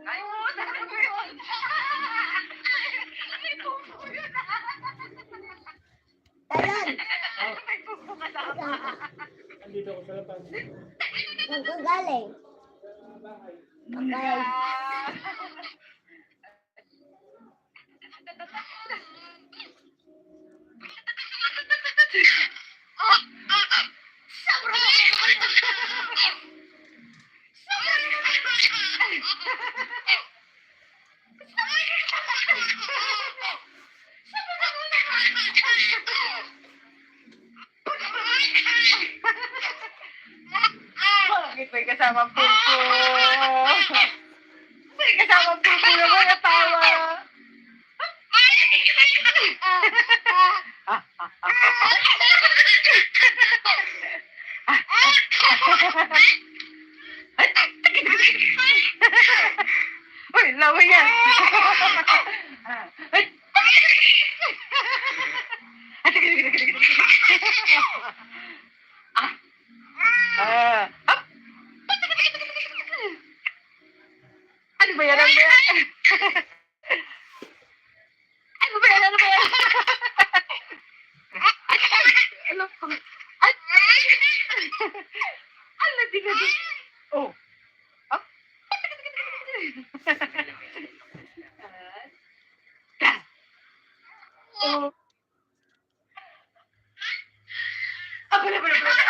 Ay, oo, talaga mo yun. May pupo yun. Talan! May pupo kasama. Nandito ako sa labas. Saan ka galing? Okay. Bakit may kasama pupo? May kasama pupo naman natawa. Uy, lawa yan. Ano ba yan? Ano ba yan? Ano ba yan? Ano ba yan? Ano ba? Ano di ka di? Oh. Oh. Oh. Abala, abala, abala.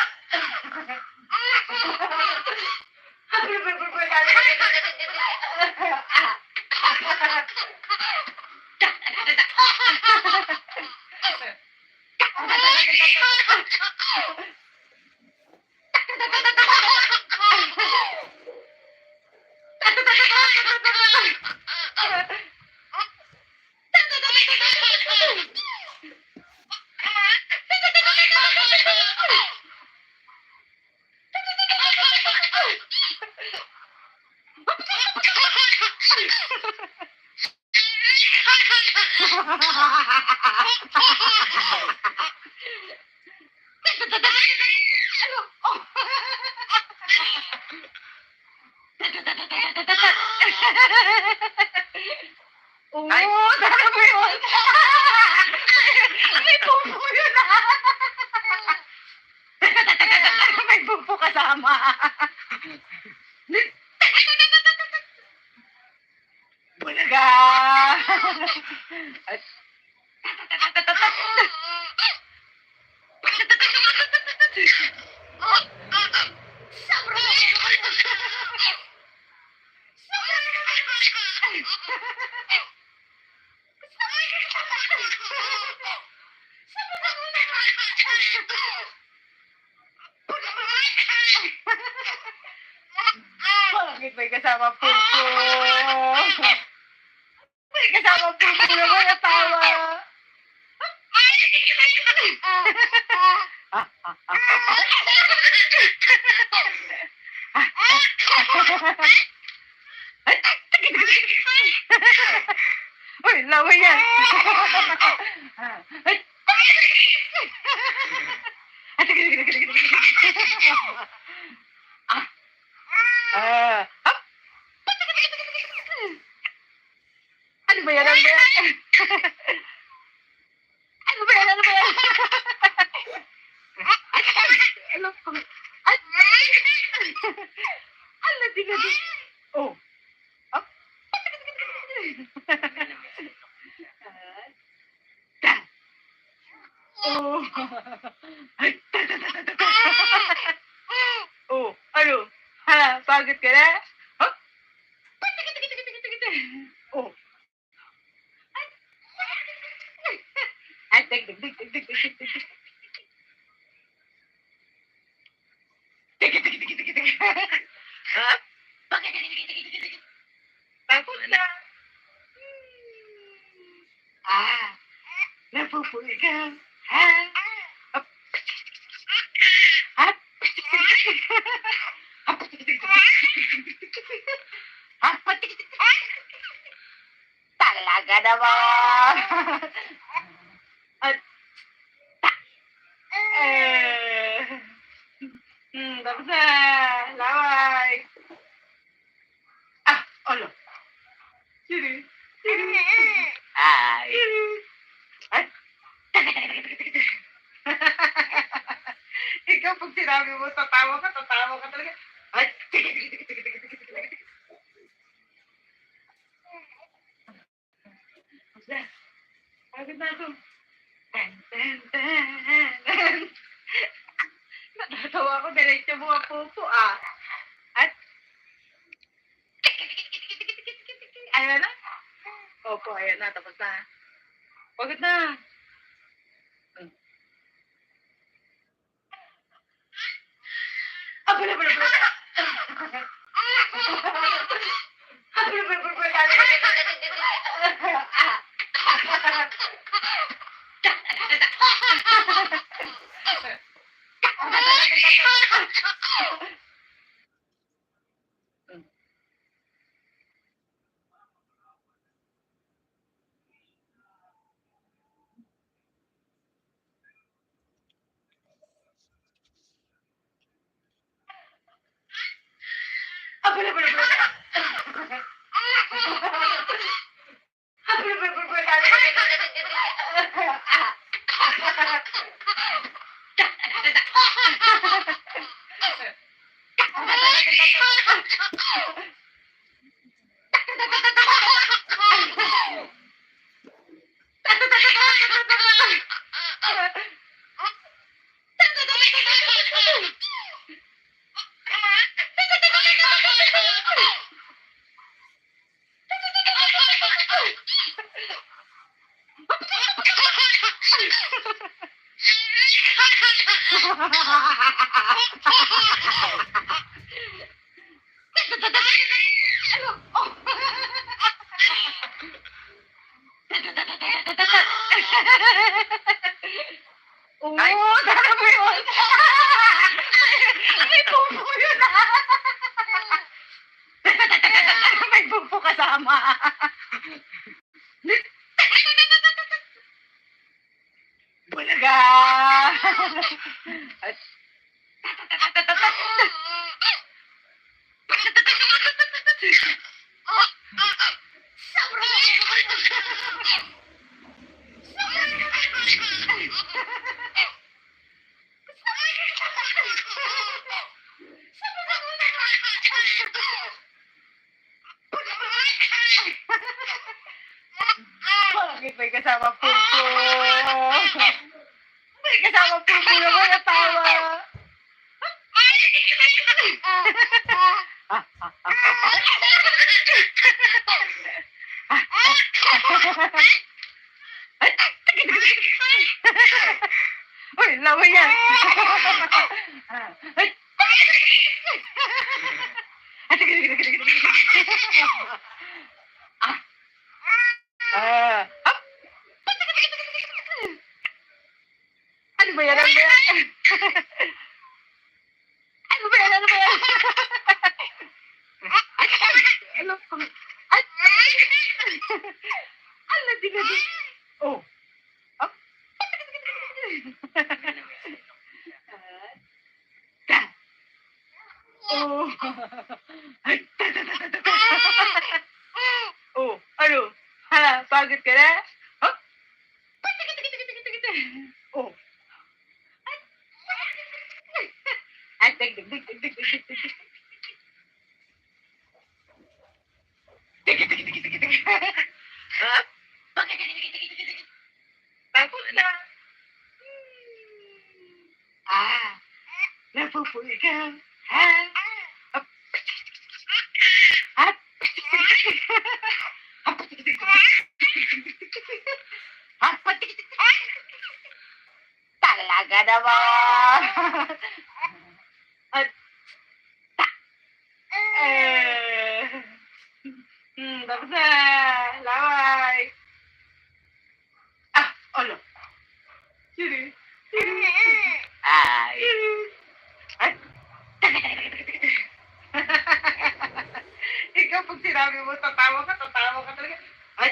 Oo, talaga ba yun? May pupo yun May pupo kasama. Bulaga! Bakit may kasama pupo? May kasama pupo naman natawa. Uy, lawa yan. Ano ba yan? Ano ba yan? Ano ba yan? Ano ba yan? Ano ba? Ano di ka di? Oh. Oh. Oh. Oh. Ano? Ha? Pagod ka na? Huh? Oh. Ay, dig. Ha? Bakit? Tapos na. Napupuwi ka. Ha? naman. At, tapos na. Laway. Alo. Siri. Ay. Ay. Ikaw, pag sinabi mo, tatawa ka talaga. Ay. Pagod na ako. Natatawa ako, diretso mga pupo At, ayan na. Opo, ayan na, tapos na. Pagod na. Abala. Oo, tara mo yun. May pupo yun May pupo kasama. Bulaga. Bakit may kasama pupo? May kasama pupo naman natawa. Uy, lawa yan. Ano ba yan? Ano ba yan? Ano ba yan? Ano ba yan? Ano? Ano din na din? Oh. Oh. Oh, ano? Ha, pagod ka na? Huh? Oh. Ay, dig. Huh? Tapos na. Napupuwi ka. Ha? Talaga naman. At tapos na. Laway. Alo. Siri. Ay. Ay. Ikaw, pag sinabi mo, tatawa ka talaga. Ay.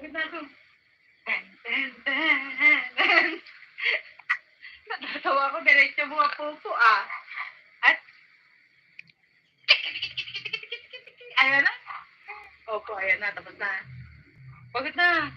Bakit na ako? Ten. Natatawa ko, diretso mga pupo At, ayan na. Opo, ayan na, tapos na. Bakit na?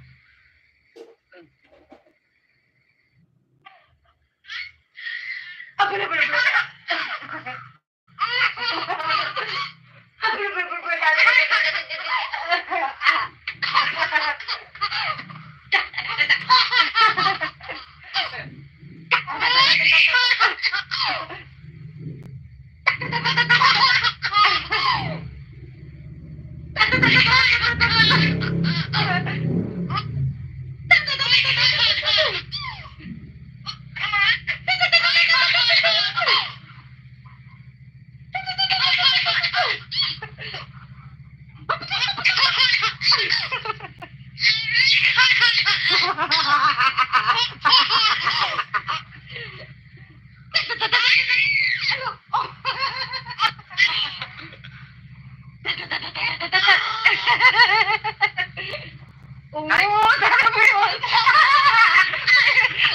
Oo, tara mo yun.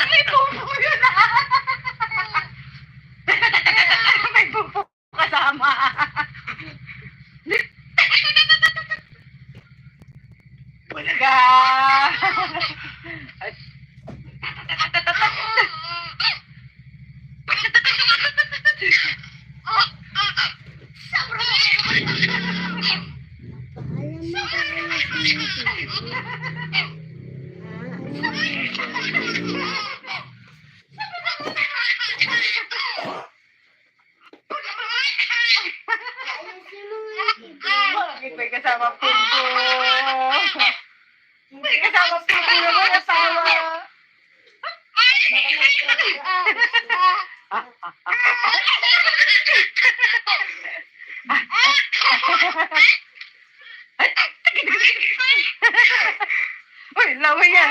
May pupo yun May pupo kasama. Bulaga. Bakit may kasama pupo? May kasama pupo naman asawa. Uy, laway yan.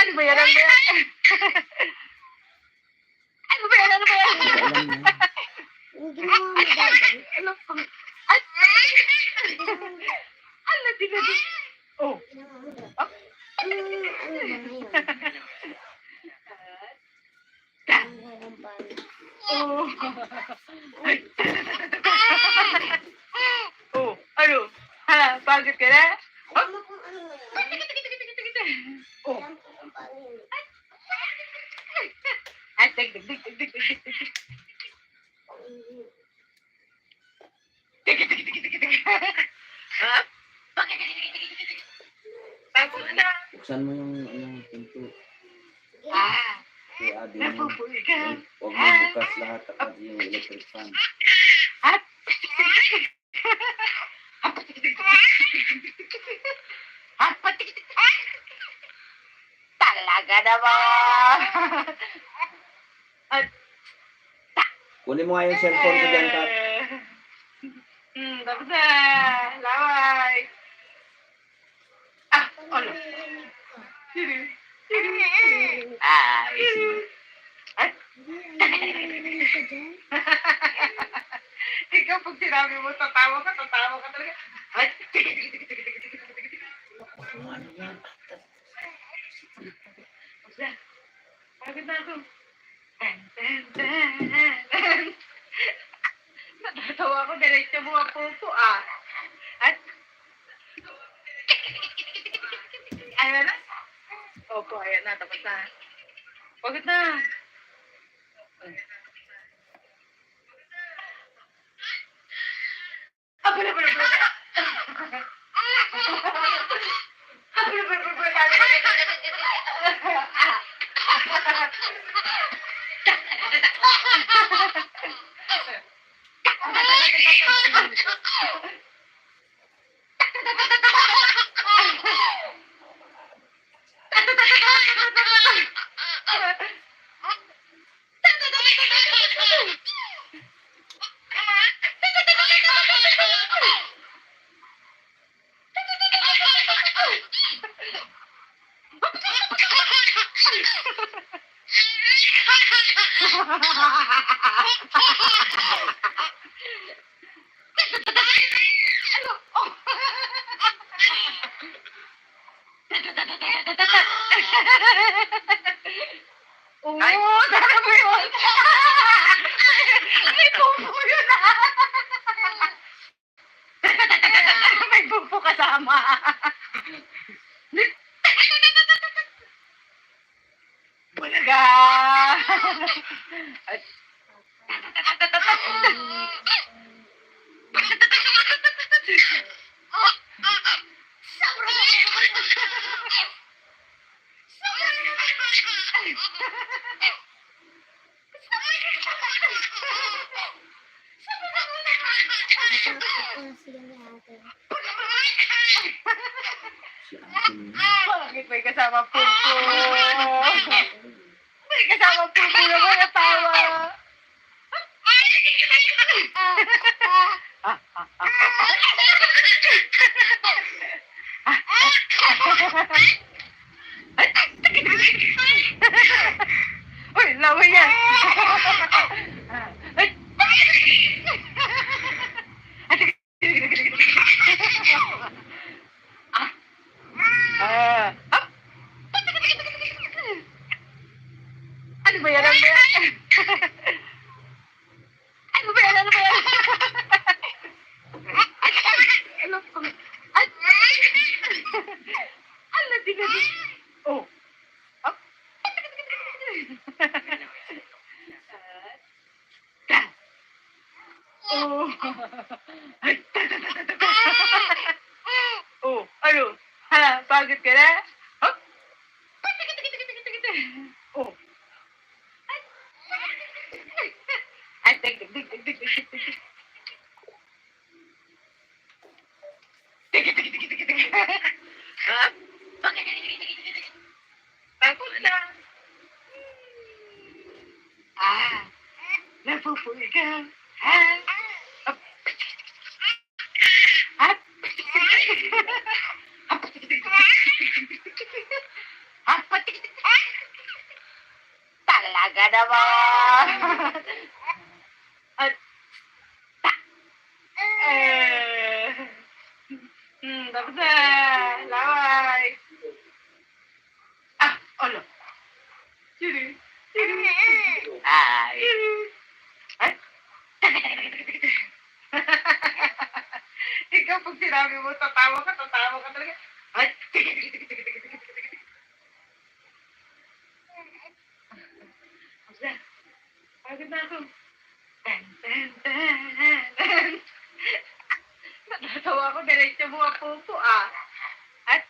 Ano ba yan? Ano ba yan? Ano ba yan? Ano ba yan? Yung ginawa mo dati. Ano din? Oh. Ginawa mo dati. Ano ba ngayon? Ang gagampanan. Oh. Oh, ano? Ha, bakit ka na? Alam mo kung ano ngayon? Oh. Alam ko kung paano yun. Ay, dig. Ha? Tapos na. Buksan mo yung pinto. Kaya di mo, Napupuy ka. huwag mo bukas lahat at yung electric fan. At, talaga naman. Kunin mo nga yung cellphone ko dyan, Kat. Tapos na. Laway. Ano? Narinig ka dyan? Ikaw, pag sinabi mo, tatawa ka talaga. Pagod na ako. Natatawa ko, diretso mo ang pupo At, ayan na. Opo, ayan na, tapos na. Pagod na. Oo, tara mo yun. May pupo yun May pupo kasama. Bulaga. Sige na ate. Si Ate mo. Bakit may kasama pupo? May kasama pupo naman natawa. Uy, laway yan. Ano ba yan? Ano ba yan? Ano ba yan? Ano ba yan? Ano ba? Ano din na din? Oh. Oh. Oh, ano? Ha, pagod ka na? Huh? Oh. Ay, dig. Ha? Tapos na. Napupuwi ka. Ha? Talaga naman. Tapos na. Laway. Olo. Siri. Ay. Ikaw, pag sinabi mo, tatawa ka talaga. Ay. Pagod na ako. Natatawa ako, diretso mo ang pupo, At,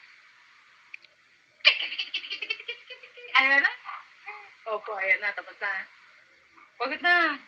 ayan na? Opo, ayan na, tapos na. Pagod na.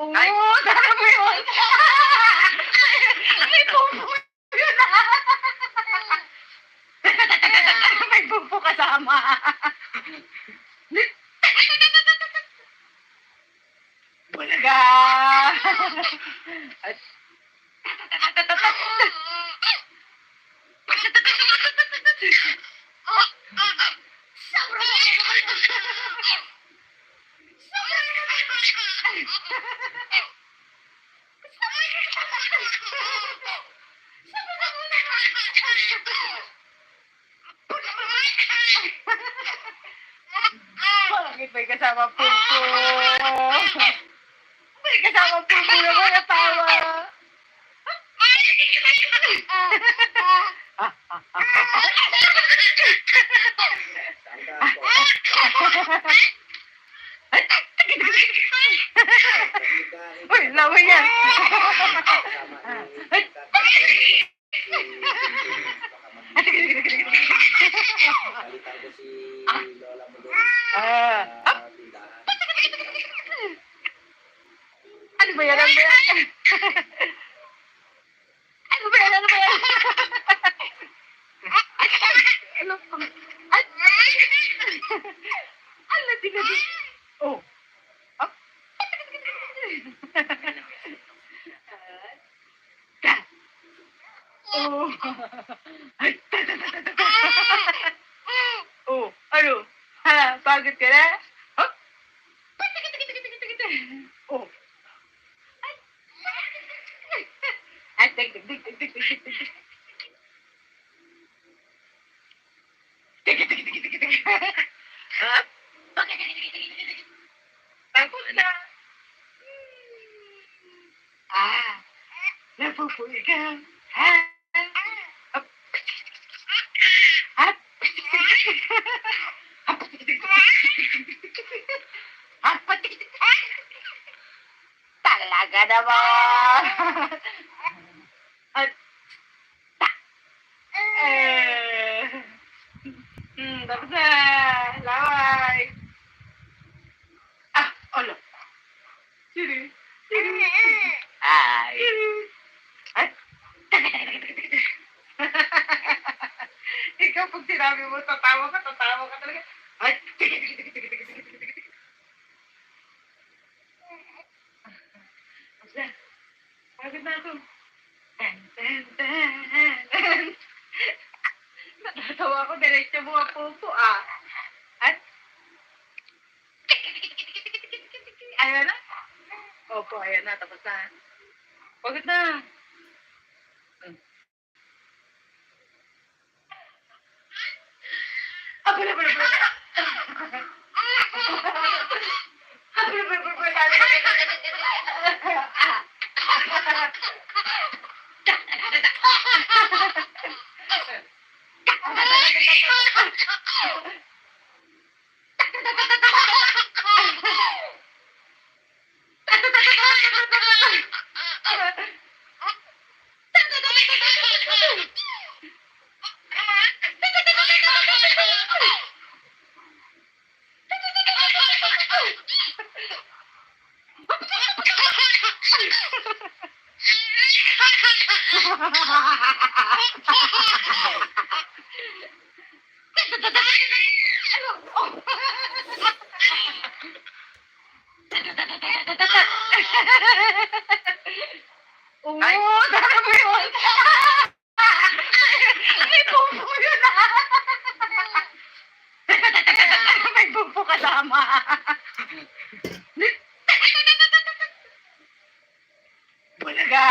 Oo, tara mo yun. May bumbu yun May bumbu kasama. Bulaga. kasama pupo. May kasama pupo naman natawa. Saan ka ako? Uy, lawa yan. Balitan ko si Lola mo doon sa tindahan. Ano ba yan? Ano ba yan? Ano ba yan? Ano ba yan? Ano ba? Ano ba? Oh. Oh. Oh, ano? Ha, pagod ka na? Huh? Oh. Ay, tig. Ha? Pagod na. Ah, napupuy ka. Ha? Talaga naman. Tapos na. Laway. Ah, olo. Siri. Ay. Ay. Ikaw, pag sinabi mo, tatawa ka talaga. Ay. Pagod na ako. Natatawa ako, diretso mo ang pupo, ah. At, ayan na. Opo, ayan na, tapos na. Pagod na. Oo, dami mo yun. May bumbo yun. May bumbo kasama. Bulaga.